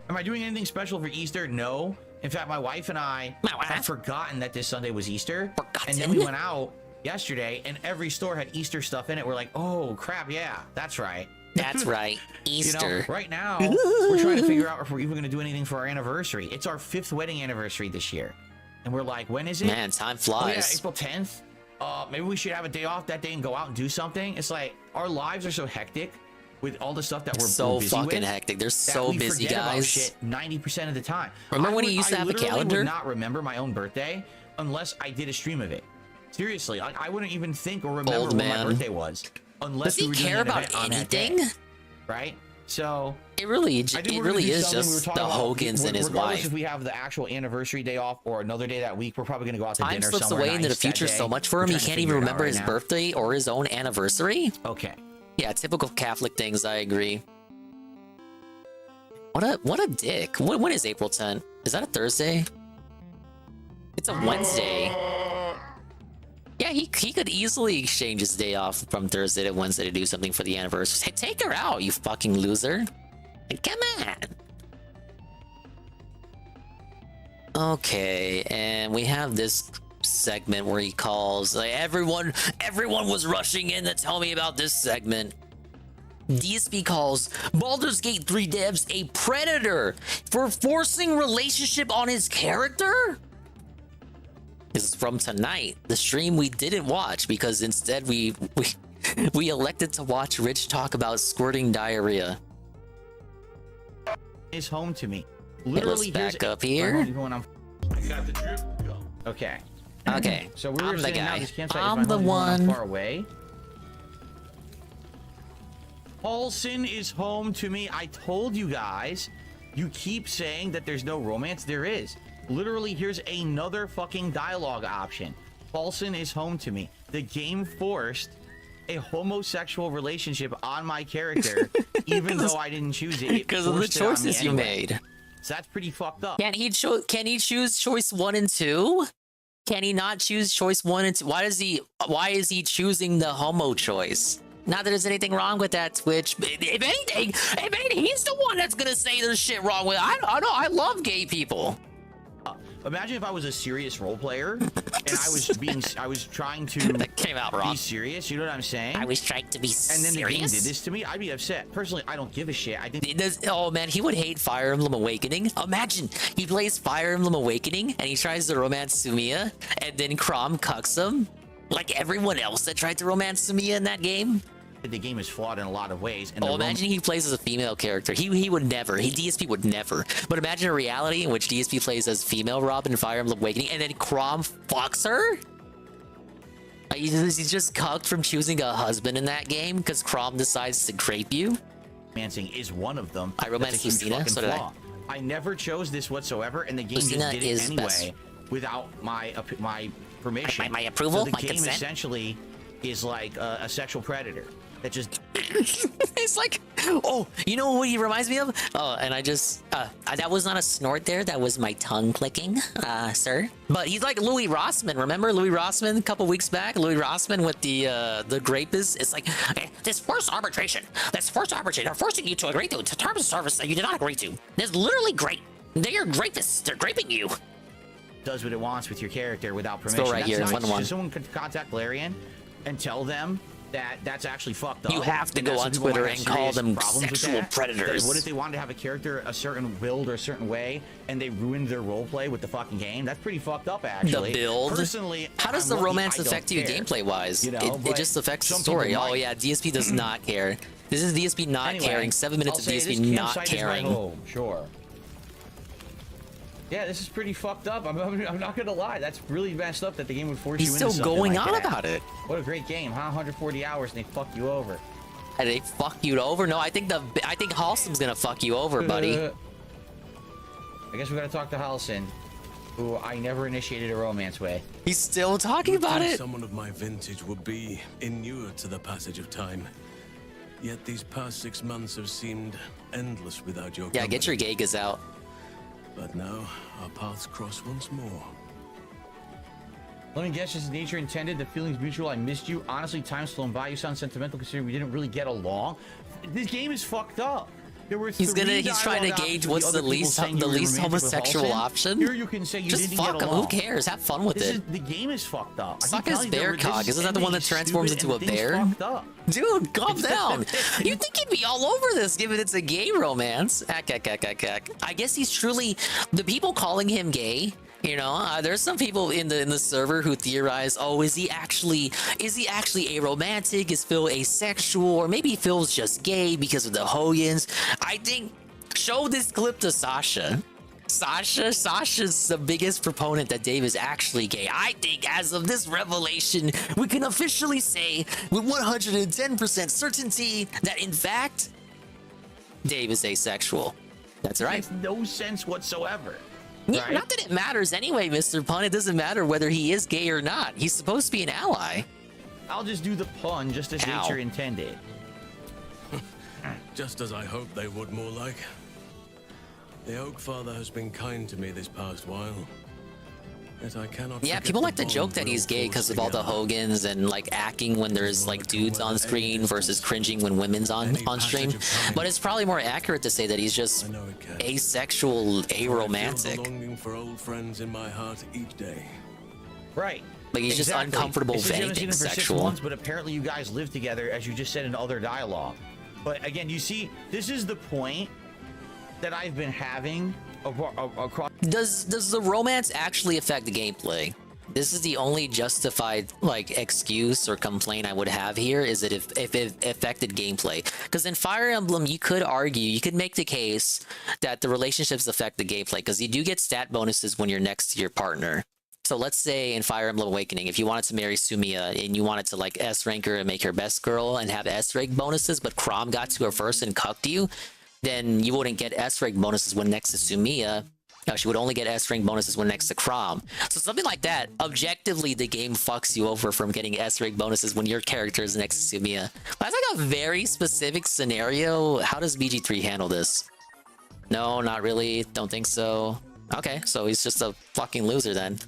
Am I doing anything special for Easter? No. In fact, my wife and I had forgotten that this Sunday was Easter. And then we went out yesterday, and every store had Easter stuff in it. We're like, oh, crap, yeah, that's right. That's right, Easter. You know, right now, we're trying to figure out if we're even going to do anything for our anniversary. It's our 5th wedding anniversary this year. And we're like, when is it? Man, time Oh, yeah, flies. April 10th. Maybe we should have a day off that day and go out and do something. It's like our lives are so hectic with all the stuff that we're So busy fucking with, hectic. They're that so we busy, forget about guys. shit 90% of the time. Remember when you used to have a literally calendar? would not remember my own birthday unless I did a stream of it. Seriously, I wouldn't even think or remember Old when my man. birthday was unless Does he we were doing care an about event on that anything? day, right? So It really, I think it we're gonna really do is something. We were just talking the about, Hogans and his regardless wife. if we have the actual anniversary day off or another day that week, we're probably going to go out to Time dinner slips somewhere away into the nice that future day. so much for We're him, he trying to can't figure even it out remember right his now. birthday or his own anniversary. Okay. Yeah, typical Catholic things, I agree. What a dick. When is April 10th? Is that a Thursday? It's a Wednesday. Yeah, he could easily exchange his day off from Thursday to Wednesday to do something for the anniversary. Hey, take her out, you fucking loser. Like, come on. Okay, and we have this segment where he calls like everyone was rushing in to tell me about this segment. DSP calls Baldur's Gate 3 devs a predator for forcing relationship on his character. This is from tonight, the stream we didn't watch because instead we elected to watch Rich talk about squirting diarrhea. Is home to me. Let's Literally, back up here. I got the drip. Go. Okay. Okay, So we're I'm the sitting out guy. this campsite. I'm Is my the home one. far away. Paulson is home to me. I told you guys. You keep saying that there's no romance. There is. Literally, here's another fucking dialogue option. Paulson is home to me. The game forced a homosexual relationship on my character, even though I didn't choose it. Because of the choices you made. So that's pretty fucked up. Can he choose choice 1 and 2? Can he not choose choice 1 and 2? Why is he choosing the homo choice? Not that there's anything wrong with that, Twitch. If anything, he's the one that's gonna say there's shit wrong with it. I love gay people. Imagine if I was a serious role player and I was trying to that came out wrong. Be serious, you know what I'm saying? I was trying to be and then the game serious? did this to me, I'd be upset. Personally, I don't give a shit. I think Oh man, he would hate Fire Emblem Awakening. Imagine he plays Fire Emblem Awakening and he tries to romance Sumiya, and then Chrom cucks him, like everyone else that tried to romance Sumiya in that game. the game is flawed in a lot of ways. And imagine he plays as a female character. He would never. DSP would never. But imagine a reality in which DSP plays as female Robin in Fire Emblem Awakening, and then Chrom fucks her. He's just cucked from choosing a husband in that game because Chrom decides to grape you. Romancing is one of them. I romanced Lucina, so did I. I never chose this whatsoever, and the game Lucina just did it is anyway best. without my permission. My approval, So the my game consent. essentially is like a sexual predator that just. It's like, oh, you know what he reminds me of? Oh, and I just, that was not a snort there. That was my tongue clicking, sir. But he's like Louis Rossman. Remember Louis Rossman a couple weeks back? Louis Rossman with the rapist. It's like, this forced arbitration. They're forcing you to agree to terms of service that you did not agree to. That's literally great. They are rapists. They're raping you. Does what it wants with your character without permission. Still right here, nice. 1-1. Someone could contact Larian and tell them that that's actually fucked up. You have to go on Twitter and call them sexual predators. What if they wanted to have a character a certain build or a certain way, and they ruined their roleplay with the fucking game? That's pretty fucked up, actually. The build? Personally, how does I'm the lucky romance I don't affect you care. gameplay-wise? You know, It just affects the some story. people Oh might. yeah, DSP does not care. This is DSP not Anyway, caring. 7 minutes I'll of say DSP this not campsite is my caring. home, sure. Yeah, this is pretty fucked up. I'm not gonna lie. That's really messed up that the game would force He's you into still something going like on that. about it. What a great game, huh? 140 hours and they fuck you over. And they fuck you over? No, I think Halsom's gonna fuck you over, buddy. I guess we gotta talk to Halson, who I never initiated a romance with. He's still talking about it. Someone of my vintage would be inured to the passage of time. Yet these past 6 months have seemed endless without your Yeah, get your company. Gagas out. But now our paths cross once more. Let me guess, just nature intended, the feelings mutual, I missed you. Honestly, time's flown by. You sound sentimental considering we didn't really get along. This game is fucked up. There were He's trying to gauge what's the least homosexual option. Here you can say you just didn't fuck get him. along. Who cares? Have fun with it. The game is fucked up. Suck his bear cock. Isn't that the one that transforms into a bear? Dude, calm down. You think he'd be all over this given it's a gay romance? I guess he's truly the people calling him gay. You know, there's some people in the server who theorize, oh, is he actually aromantic? Is Phil asexual? Or maybe Phil's just gay because of the Hogans. I think show this clip to Sasha. Sasha's the biggest proponent that Dave is actually gay. I think as of this revelation, we can officially say with 110% certainty that in fact, Dave is asexual. That's right. Makes no sense whatsoever. Yeah, right? not that it matters anyway, Mr. Pun. It doesn't matter whether he is gay or not. He's supposed to be an ally. I'll just do the pun just as nature intended. Just as I hoped they would, more like. The Oak Father has been kind to me this past while. Yet I cannot. Yeah, forget people the like to bond joke that we he's all gay forged because of all the together. Hogans and like acting when there's like dudes on screen versus cringing when women's on stream. But it's probably more accurate to say that he's just asexual, I feel the aromantic. longing for old friends in my heart each day. Right. Like he's just uncomfortable It with says you haven't seen anything him for 6 sexual. months, but apparently you guys live together, as you just said in other dialogue. But again, you see, this is the point that I've been having across. Does the romance actually affect the gameplay? This is the only justified like excuse or complaint I would have here is that if it affected gameplay. Because in Fire Emblem, you could argue, you could make the case that the relationships affect the gameplay because you do get stat bonuses when you're next to your partner. So let's say in Fire Emblem Awakening, if you wanted to marry Sumiya and you wanted to like S rank her and make her best girl and have S rank bonuses, but Chrom got to her first and cucked you, then you wouldn't get S rank bonuses when next to Sumiya. No, she would only get S rank bonuses when next to Chrom. So something like that, objectively, the game fucks you over from getting S rank bonuses when your character is next to Sumiya. That's like a very specific scenario. How does BG3 handle this? No, not really. Don't think so. Okay, so he's just a fucking loser then.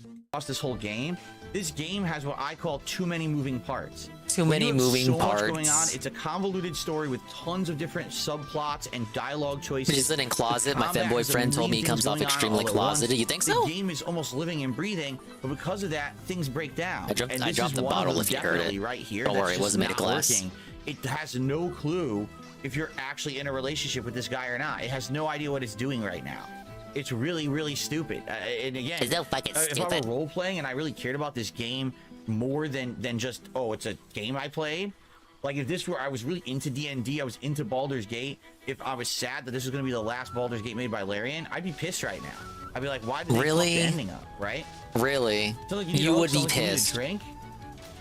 This whole game. This game has what I call too many moving parts. Too many moving so parts. Much going on. It's a convoluted story with tons of different subplots and dialogue choices. He's sitting in closet. My Combat fanboy has a friend told me million he comes things off going on extremely all at closeted. once. You think so? The game is almost living and breathing, but because of that, things break down. I dropped this the is one bottle of if them you heard it. definitely right here. Don't that's worry, it just wasn't made of not glass. working. It has no clue if you're actually in a relationship with this guy or not. It has no idea what it's doing right now. It's really, really stupid. And again, It's so fucking if I stupid. were role playing and I really cared about this game more than just, oh, it's a game I played. Like if this were, I was really into D&D, I was into Baldur's Gate. If I was sad that this was going to be the last Baldur's Gate made by Larian, I'd be pissed right now. I'd be like, why did they fuck Really? the ending up, right? Really? So like, You would be need a pissed. drink?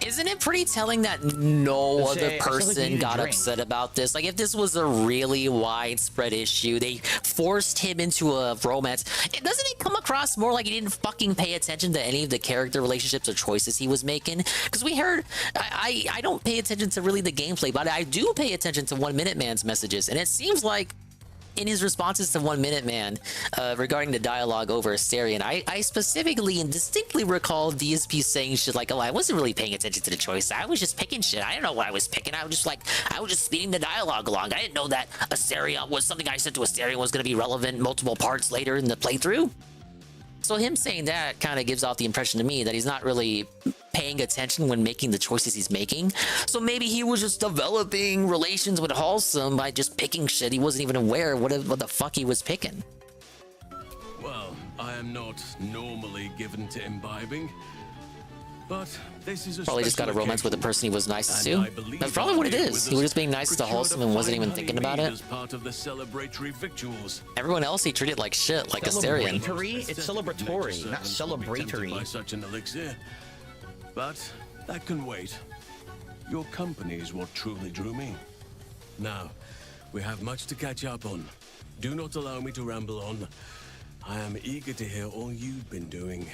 Isn't it pretty telling that no Let's other say, I still think you person need a got drink. upset about this? Like, if this was a really widespread issue, they forced him into a romance. Doesn't it come across more like he didn't fucking pay attention to any of the character relationships or choices he was making? Because we heard, I don't pay attention to really the gameplay, but I do pay attention to 1 Minute Man's messages, and it seems like in his responses to 1 Minute Man regarding the dialogue over Asterion, I specifically and distinctly recall DSP saying shit like, oh, I wasn't really paying attention to the choice. I was just picking shit. I didn't know what I was picking. I was just speeding the dialogue along. I didn't know that Asterion was something I said to Asterion was going to be relevant multiple parts later in the playthrough. So him saying that kind of gives off the impression to me that he's not really paying attention when making the choices he's making. So maybe he was just developing relations with Wholesome by just picking shit. He wasn't even aware what the fuck he was picking. Well, I am not normally given to imbibing, but this is a Probably just got a romance with the person he was nice to. That's probably what it is. He was just being nice to Wholesome and wasn't even thinking about it. as part of the celebratory victuals. Everyone else he treated like shit, like Asterion. Celebratory? It's celebratory, not celebratory. By such an elixir, but that can wait. Your company is what truly drew me. Now, we have much to catch up on. Do not allow me to ramble on. I am eager to hear all you've been doing.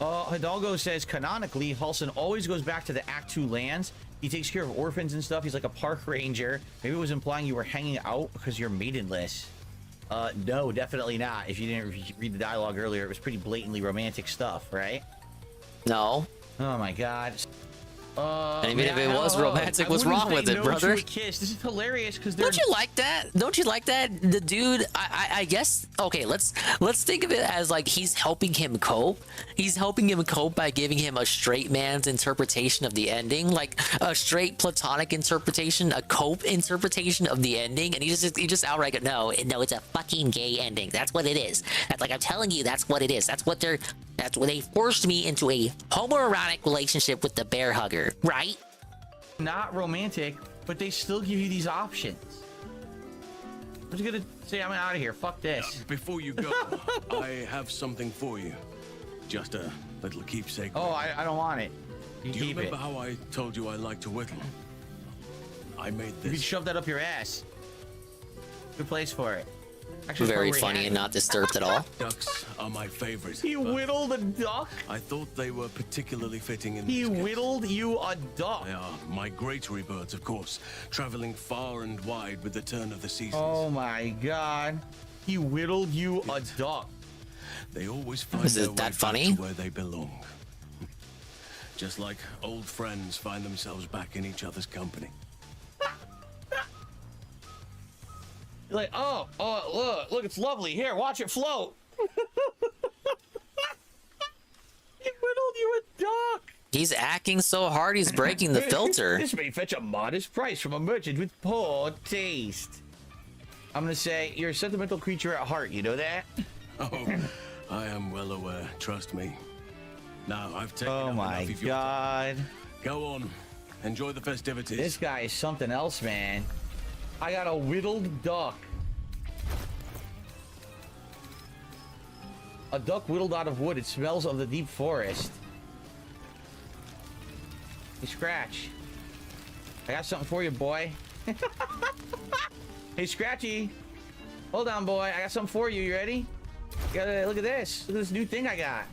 Hidalgo says, canonically, Halson always goes back to the Act 2 lands. He takes care of orphans and stuff. He's like a park ranger. Maybe it was implying you were hanging out because you're maidenless. No, definitely not. If you didn't read the dialogue earlier, it was pretty blatantly romantic stuff, right? No. Oh my god. And even if it was romantic, what's wrong with it, brother? Kiss. This is hilarious because don't you like that? Don't you like that? The dude, I guess. Okay, let's think of it as like he's helping him cope. He's helping him cope by giving him a straight man's interpretation of the ending, like a straight platonic interpretation, a cope interpretation of the ending, and he just outright go, no, it's a fucking gay ending. That's what it is. That's like I'm telling you, that's what it is. That's what they forced me into a homoerotic relationship with the bear hugger, right? Not romantic, but they still give you these options. I'm just gonna say I'm out of here. Fuck this. Before you go, I have something for you. Just a little keepsake. Oh, I don't want it. Do you remember how I told you I like to whittle? I made this. You can shove that up your ass. Good place for it. Actually, very funny and not disturbed at all. Ducks are my favorite. He whittled a duck? I thought they were particularly fitting in He this case. whittled you a duck? They are migratory birds, of course, traveling far and wide with the turn of the seasons. Oh my god. He whittled you a duck. They always find Is their it way that back funny? to where they belong. Just like old friends find themselves back in each other's company. You're like, oh, look, it's lovely. Here, watch it float. He whittled you a duck. He's acting so hard, he's breaking the filter. This may fetch a modest price from a merchant with poor taste. I'm gonna say you're a sentimental creature at heart. You know that? Oh, I am well aware. Trust me. Now I've taken Oh up my enough of your god. time. Go on, enjoy the festivities. This guy is something else, man. I got a whittled duck. A duck whittled out of wood. It smells of the deep forest. Hey, Scratch. I got something for you, boy. Hey, Scratchy. Hold on, boy. I got something for you. You ready? Look at this. Look at this new thing I got.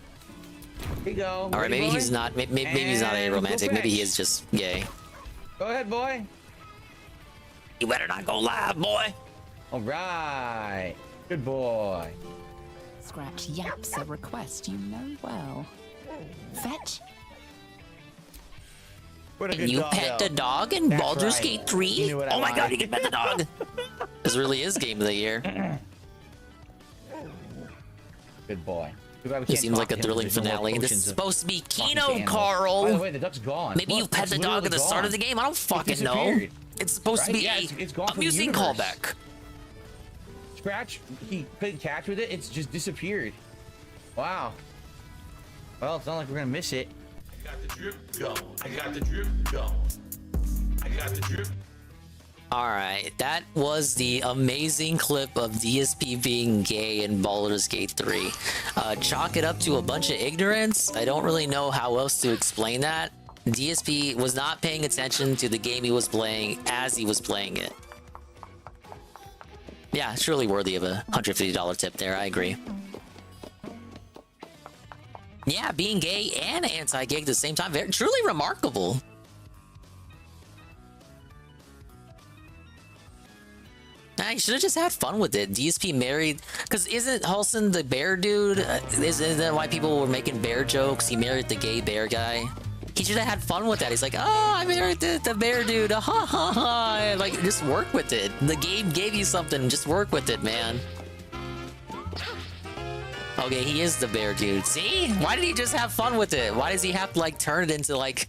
Here you go. All right, Ready, maybe boy? he's not. Maybe he's not a And romantic. go Maybe he fetch. is just gay. Go ahead, boy. You better not go live, boy. All right. Good boy. Scratch yaps a request you know well. Fetch. What a Can good you dog, pet though. the dog in That's Baldur's right. Gate 3? You knew what I Oh my god, wanted. you can pet the dog. This really is game of the year. Good boy. Too bad we He can't seems talk like a to him. thrilling There's no more finale. This potions is of supposed to be talking Kino, to animals. Carl. By the way, the duck's gone. Maybe you Look, pet it's the dog at literally the start of gone. the game. I don't It fucking know. disappeared. It's supposed to Right? be Yeah, it's gone a from the music universe. callback. Scratch, he played catch with it. It's just disappeared. Wow. Well, it's not like we're gonna miss it. I got the drip, go. I got the drip, go. I got the drip. Alright, that was the amazing clip of DSP being gay in Baldur's Gate 3. Chalk it up to a bunch of ignorance. I don't really know how else to explain that. DSP was not paying attention to the game he was playing as he was playing it. Yeah, surely worthy of a $150 tip there, I agree. Yeah, being gay and anti-gay at the same time, very, truly remarkable. I should have just had fun with it. DSP married, because isn't Halson the bear dude? Isn't that why people were making bear jokes? He married the gay bear guy. He should have had fun with that. He's like, oh, I married the bear dude. Ha ha ha. Like, just work with it. The game gave you something. Just work with it, man. Okay, he is the bear dude. See? Why did he just have fun with it? Why does he have to, like, turn it into, like...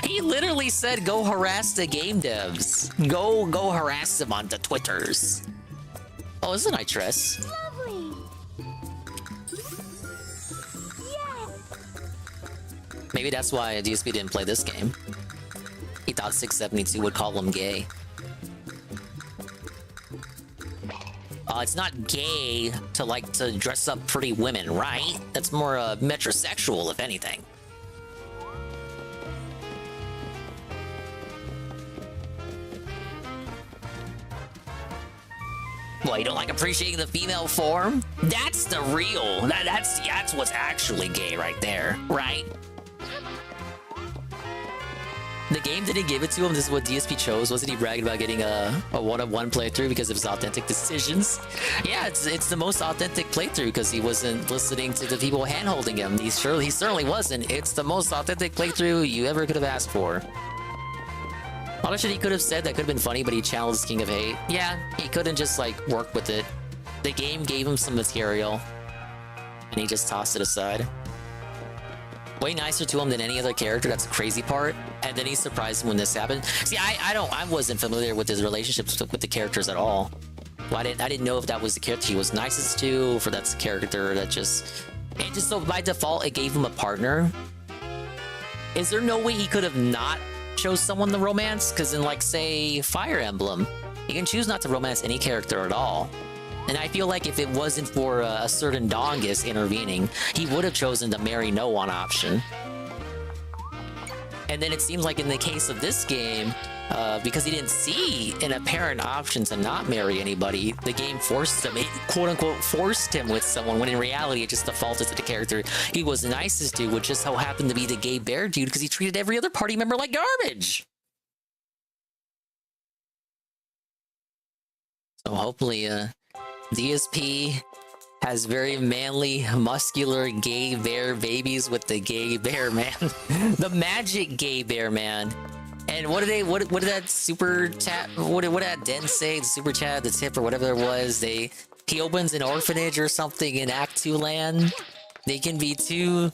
He literally said, go harass the game devs. Go harass them on the Twitters. Oh, this is a nice dress. Lovely. Maybe that's why DSP didn't play this game. He thought 672 would call him gay. It's not gay to like to dress up pretty women, right? That's more metrosexual, if anything. Well, you don't like appreciating the female form? That's the real. That's what's actually gay right there, right? The game didn't give it to him. This is what DSP chose. Wasn't he bragging about getting a one-of-one playthrough because of his authentic decisions? Yeah, it's the most authentic playthrough because he wasn't listening to the people hand-holding him. He certainly wasn't. It's the most authentic playthrough you ever could have asked for. A lot of shit he could have said that could have been funny, but he challenged King of Hate. Yeah, he couldn't just, like, work with it. The game gave him some material, and he just tossed it aside. Way nicer to him than any other character, that's the crazy part. And then he surprised him when this happened. See, I wasn't familiar with his relationships with the characters at all. Well, I didn't know if that was the character he was nicest to, or if that's the character that just... And just so by default, it gave him a partner. Is there no way he could have not chose someone to romance? Because in, like, say, Fire Emblem, you can choose not to romance any character at all. And I feel like if it wasn't for a certain Dongus intervening, he would have chosen to marry no one option. And then it seems like in the case of this game, because he didn't see an apparent option to not marry anybody, the game forced him, it quote-unquote forced him with someone, when in reality it just defaulted to the character he was nicest to, which just so happened to be the gay bear dude because he treated every other party member like garbage. So hopefully, DSP has very manly, muscular gay bear babies with the gay bear man. The magic gay bear man. And what did that super chat, what did that Den say, the super chat, the tip or whatever it was, he opens an orphanage or something in Act 2 land. They can be two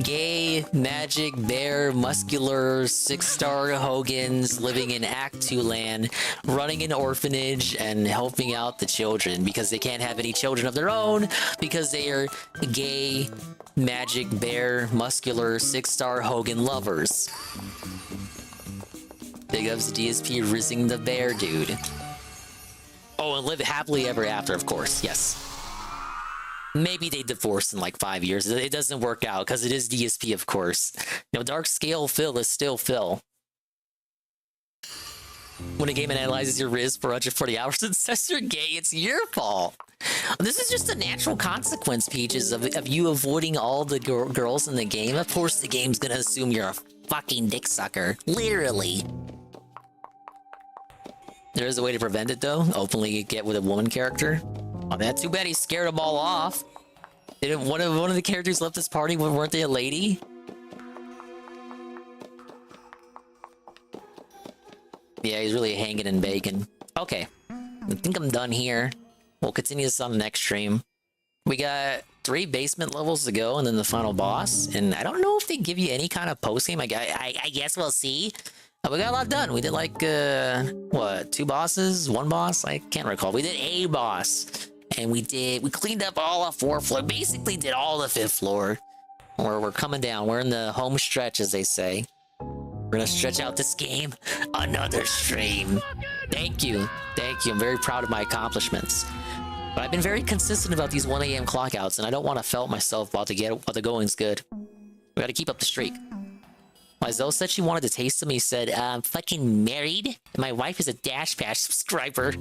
gay, magic, bear, muscular, 6-star Hogans living in Act 2 land, running an orphanage and helping out the children because they can't have any children of their own because they are gay, magic, bear, muscular, 6-star Hogan lovers. Big ups to DSP rizzing the bear dude. Oh, and live happily ever after, of course, yes. Maybe they divorce in like 5 years. It doesn't work out because it is DSP, of course. You know, Dark Scale Phil is still Phil. When a game analyzes your Riz for 140 hours and says you're gay, it's your fault. This is just a natural consequence, Peaches, of you avoiding all the girls in the game. Of course, the game's gonna assume you're a fucking dick sucker. Literally. There is a way to prevent it, though. Openly get with a woman character. Oh man, too bad he scared them all off. Didn't one of the characters left this party? Weren't they a lady? Yeah, he's really hanging and bacon. Okay, I think I'm done here. We'll continue this on the next stream. We got 3 basement levels to go, and then the final boss. And I don't know if they give you any kind of post game. I guess we'll see. We got a lot done. We did like what, 2 bosses, 1 boss? I can't recall. We did a boss. And we cleaned up all of 4th floor, basically did all the 5th floor. We're coming down. We're in the home stretch, as they say. We're gonna stretch out this game another stream. Thank you. Thank you. I'm very proud of my accomplishments. But I've been very consistent about these 1 a.m. clockouts, and I don't want to fail myself while the going's good. We gotta keep up the streak. Zoe said she wanted to taste them. He said, I'm fucking married, and my wife is a Dash Pass subscriber.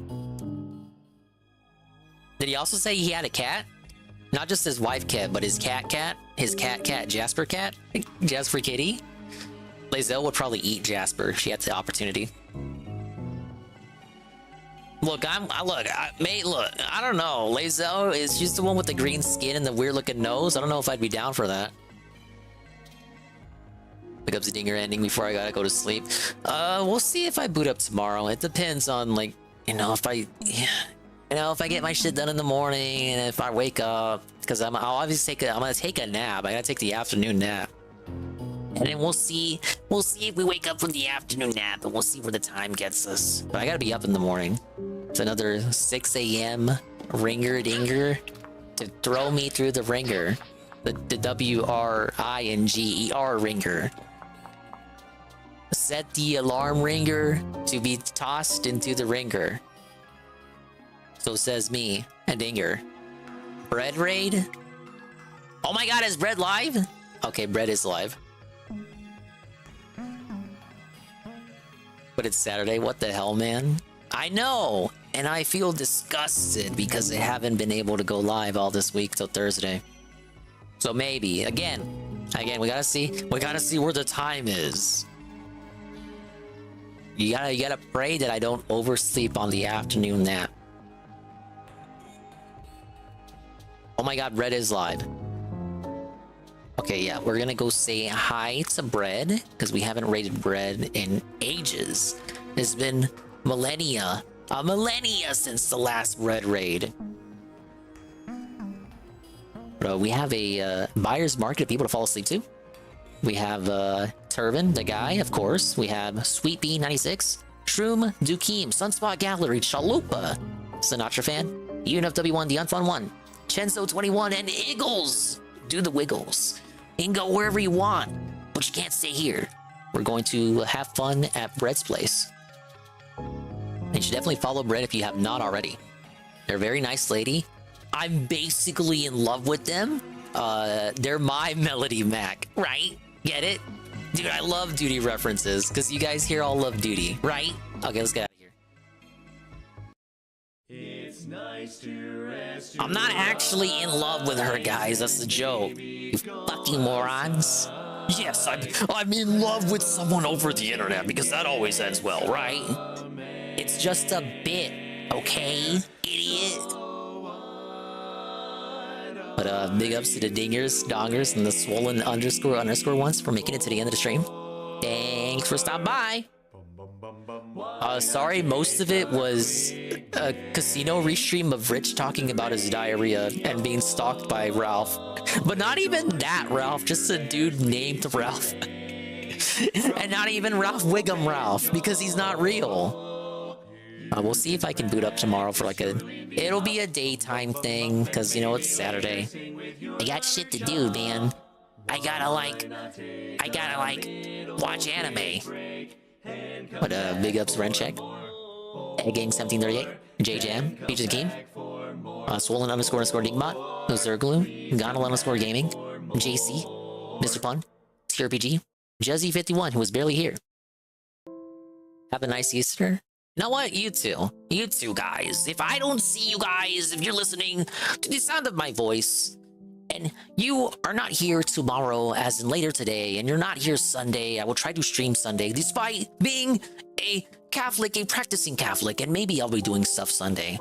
Did he also say he had a cat? Not just his wife cat, but his cat? His cat, Jasper cat? Jasper kitty? Lazelle would probably eat Jasper if she had the opportunity. Look, mate, look, I don't know. Lazelle is she's the one with the green skin and the weird looking nose. I don't know if I'd be down for that. Pick up the dinger ending before I gotta go to sleep. We'll see if I boot up tomorrow. It depends on, like, if I get my shit done in the morning and if I wake up, because I'm gonna take a nap. I gotta take the afternoon nap. And then we'll see if we wake up from the afternoon nap, and we'll see where the time gets us. But I gotta be up in the morning. It's another 6 a.m. ringer dinger to throw me through the ringer. The WRINGER ringer. Set the alarm ringer to be tossed into the ringer. So says me and Dinger. Bread raid? Oh my god, is Bread live? Okay, Bread is live. But it's Saturday, what the hell, man? I know! And I feel disgusted because I haven't been able to go live all this week till Thursday. So maybe, again, we gotta see where the time is. You gotta pray that I don't oversleep on the afternoon nap. Oh my god, Bread is live. Okay, yeah, we're gonna go say hi to Bread, because we haven't rated Bread in ages. It's been millennia since the last Bread raid. But we have a buyer's market of people to fall asleep to. We have Turvin, the guy, of course. We have Sweet Bee 96, Shroom, Dukeem, Sunspot Gallery, Chalupa, Sinatra Fan, UNFW1, The Unfun One, Chenso 21, and Eagles. Do the wiggles. You can go wherever you want, but you can't stay here. We're going to have fun at Bread's place. And you should definitely follow Bread if you have not already. They're a very nice lady. I'm basically in love with them. They're my Melody Mac, right? Get it? Dude, I love Duty references, because you guys here all love Duty, right? Okay, let's get out of here. It's nice to rest. I'm not actually in love with her, guys. That's the joke. You fucking morons. Yes, I'm in love with someone over the internet, because that always ends well, right? It's just a bit, okay, idiot? But big ups to the dingers, dongers, and the swollen underscore ones for making it to the end of the stream. Thanks for stopping by. Sorry, most of it was a casino restream of Rich talking about his diarrhea and being stalked by Ralph. But not even that Ralph, just a dude named Ralph. And not even Ralph Wiggum Ralph, because he's not real. We'll see if I can boot up tomorrow for it'll be a daytime thing, because, it's Saturday. I got shit to do, man. I gotta watch anime. But, big ups Rencheck, Gang 1738, J-Jam, Peaches Game, Swollen underscore Dingbot, Zergloo, Gonal underscore Gaming, JC, Mr. Pun, TRPG, Jezzy51, who was barely here. Have a nice Easter. You know what? You two guys. If I don't see you guys, if you're listening to the sound of my voice, and you are not here tomorrow, as in later today, and you're not here Sunday, I will try to stream Sunday, despite being a Catholic, a practicing Catholic, and maybe I'll be doing stuff Sunday.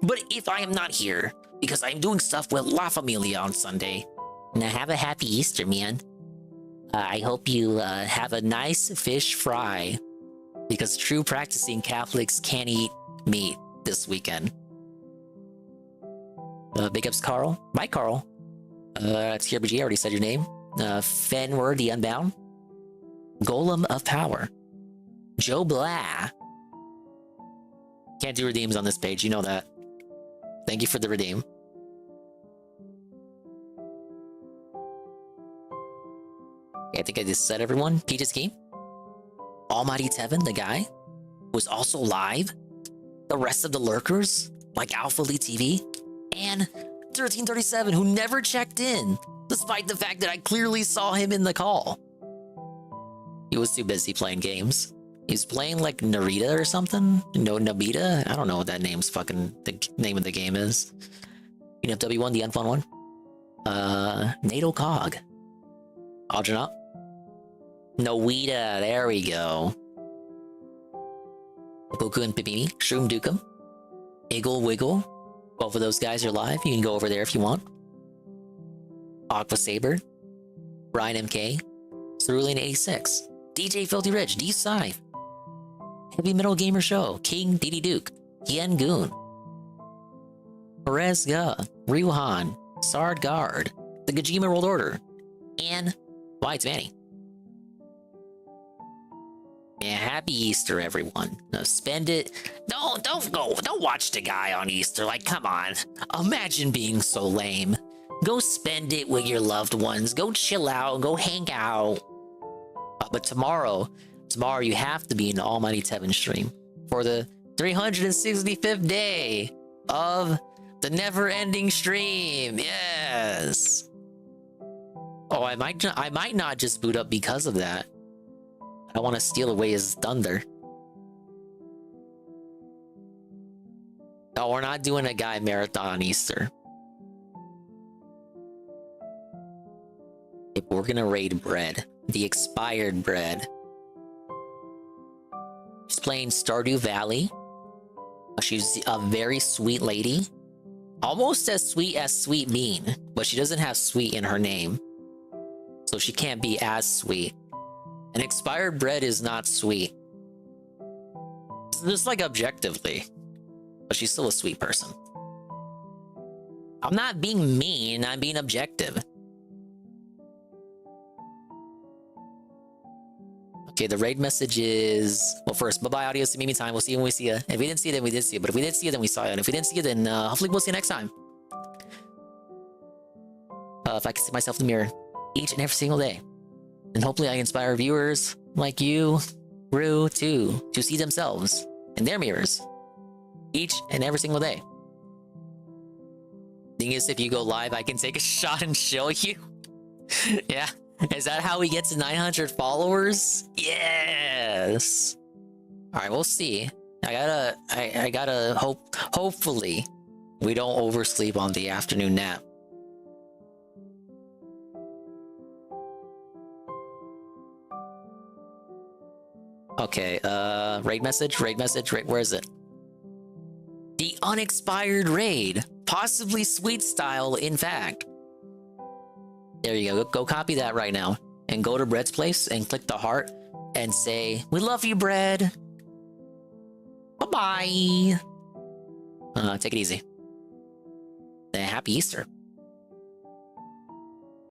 But if I am not here, because I'm doing stuff with La Familia on Sunday, now have a happy Easter, man. I hope you have a nice fish fry, because true practicing Catholics can't eat meat this weekend. Big ups, Carl. Bye, Carl. It's TRPG, I already said your name. Fenward the Unbound. Golem of Power. Joe Blah. Can't do redeems on this page, you know that. Thank you for the redeem. I think I just said everyone. Peaches Game. Almighty Tevin, the guy, was also live the rest of the lurkers, like Alpha Elite TV, and 1337, who never checked in, despite the fact that I clearly saw him in the call. He was too busy playing games. He's playing like Narita or something? No, Nabita? I don't know what that name's fucking the name of the game is. UNFW1, the unfun one. NATO Cog. Algernon. Noita, there we go. Boku and Pipimi, Shroom Dukem, Iggle Wiggle. Both of those guys are live. You can go over there if you want. Aqua Saber, Brian MK, Cerulean 86, DJ Filthy Rich, D Scythe, Heavy Metal Gamer Show, King Didi Duke, Yen Goon, Perez Ga, Ryuhan, Sard Guard, The Gajima World Order, and White's Manny. Yeah, happy Easter, everyone. Now spend it. Don't watch the guy on Easter. Like, come on. Imagine being so lame. Go spend it with your loved ones. Go chill out. Go hang out. But tomorrow you have to be in the Almighty Tevin stream for the 365th day of the never-ending stream. Yes. Oh, I might not just boot up because of that. I want to steal away his thunder. No, we're not doing a guy marathon on Easter. If we're gonna raid bread, the expired bread. She's playing Stardew Valley. She's a very sweet lady. Almost as Sweet Bean, but she doesn't have sweet in her name. So she can't be as sweet. And expired bread is not sweet. Just like objectively. But she's still a sweet person. I'm not being mean, I'm being objective. Okay, the raid message is... Well, first, bye-bye, audios, see me time. We'll see you when we see you. If we didn't see you, then we did see you. But if we didn't see you, then we saw you. And if we didn't see you, then hopefully we'll see you next time. If I can see myself in the mirror each and every single day. And hopefully I inspire viewers like you, Rue, too, to see themselves in their mirrors each and every single day. Thing is, if you go live, I can take a shot and show you. Yeah. Is that how we get to 900 followers? Yes. All right, we'll see. I gotta hopefully we don't oversleep on the afternoon nap. Okay, raid message, where is it? The unexpired raid, possibly sweet style, in fact. There you go, go copy that right now, and go to Bread's place and click the heart and say, we love you, Bread. Bye-bye. Take it easy. And happy Easter.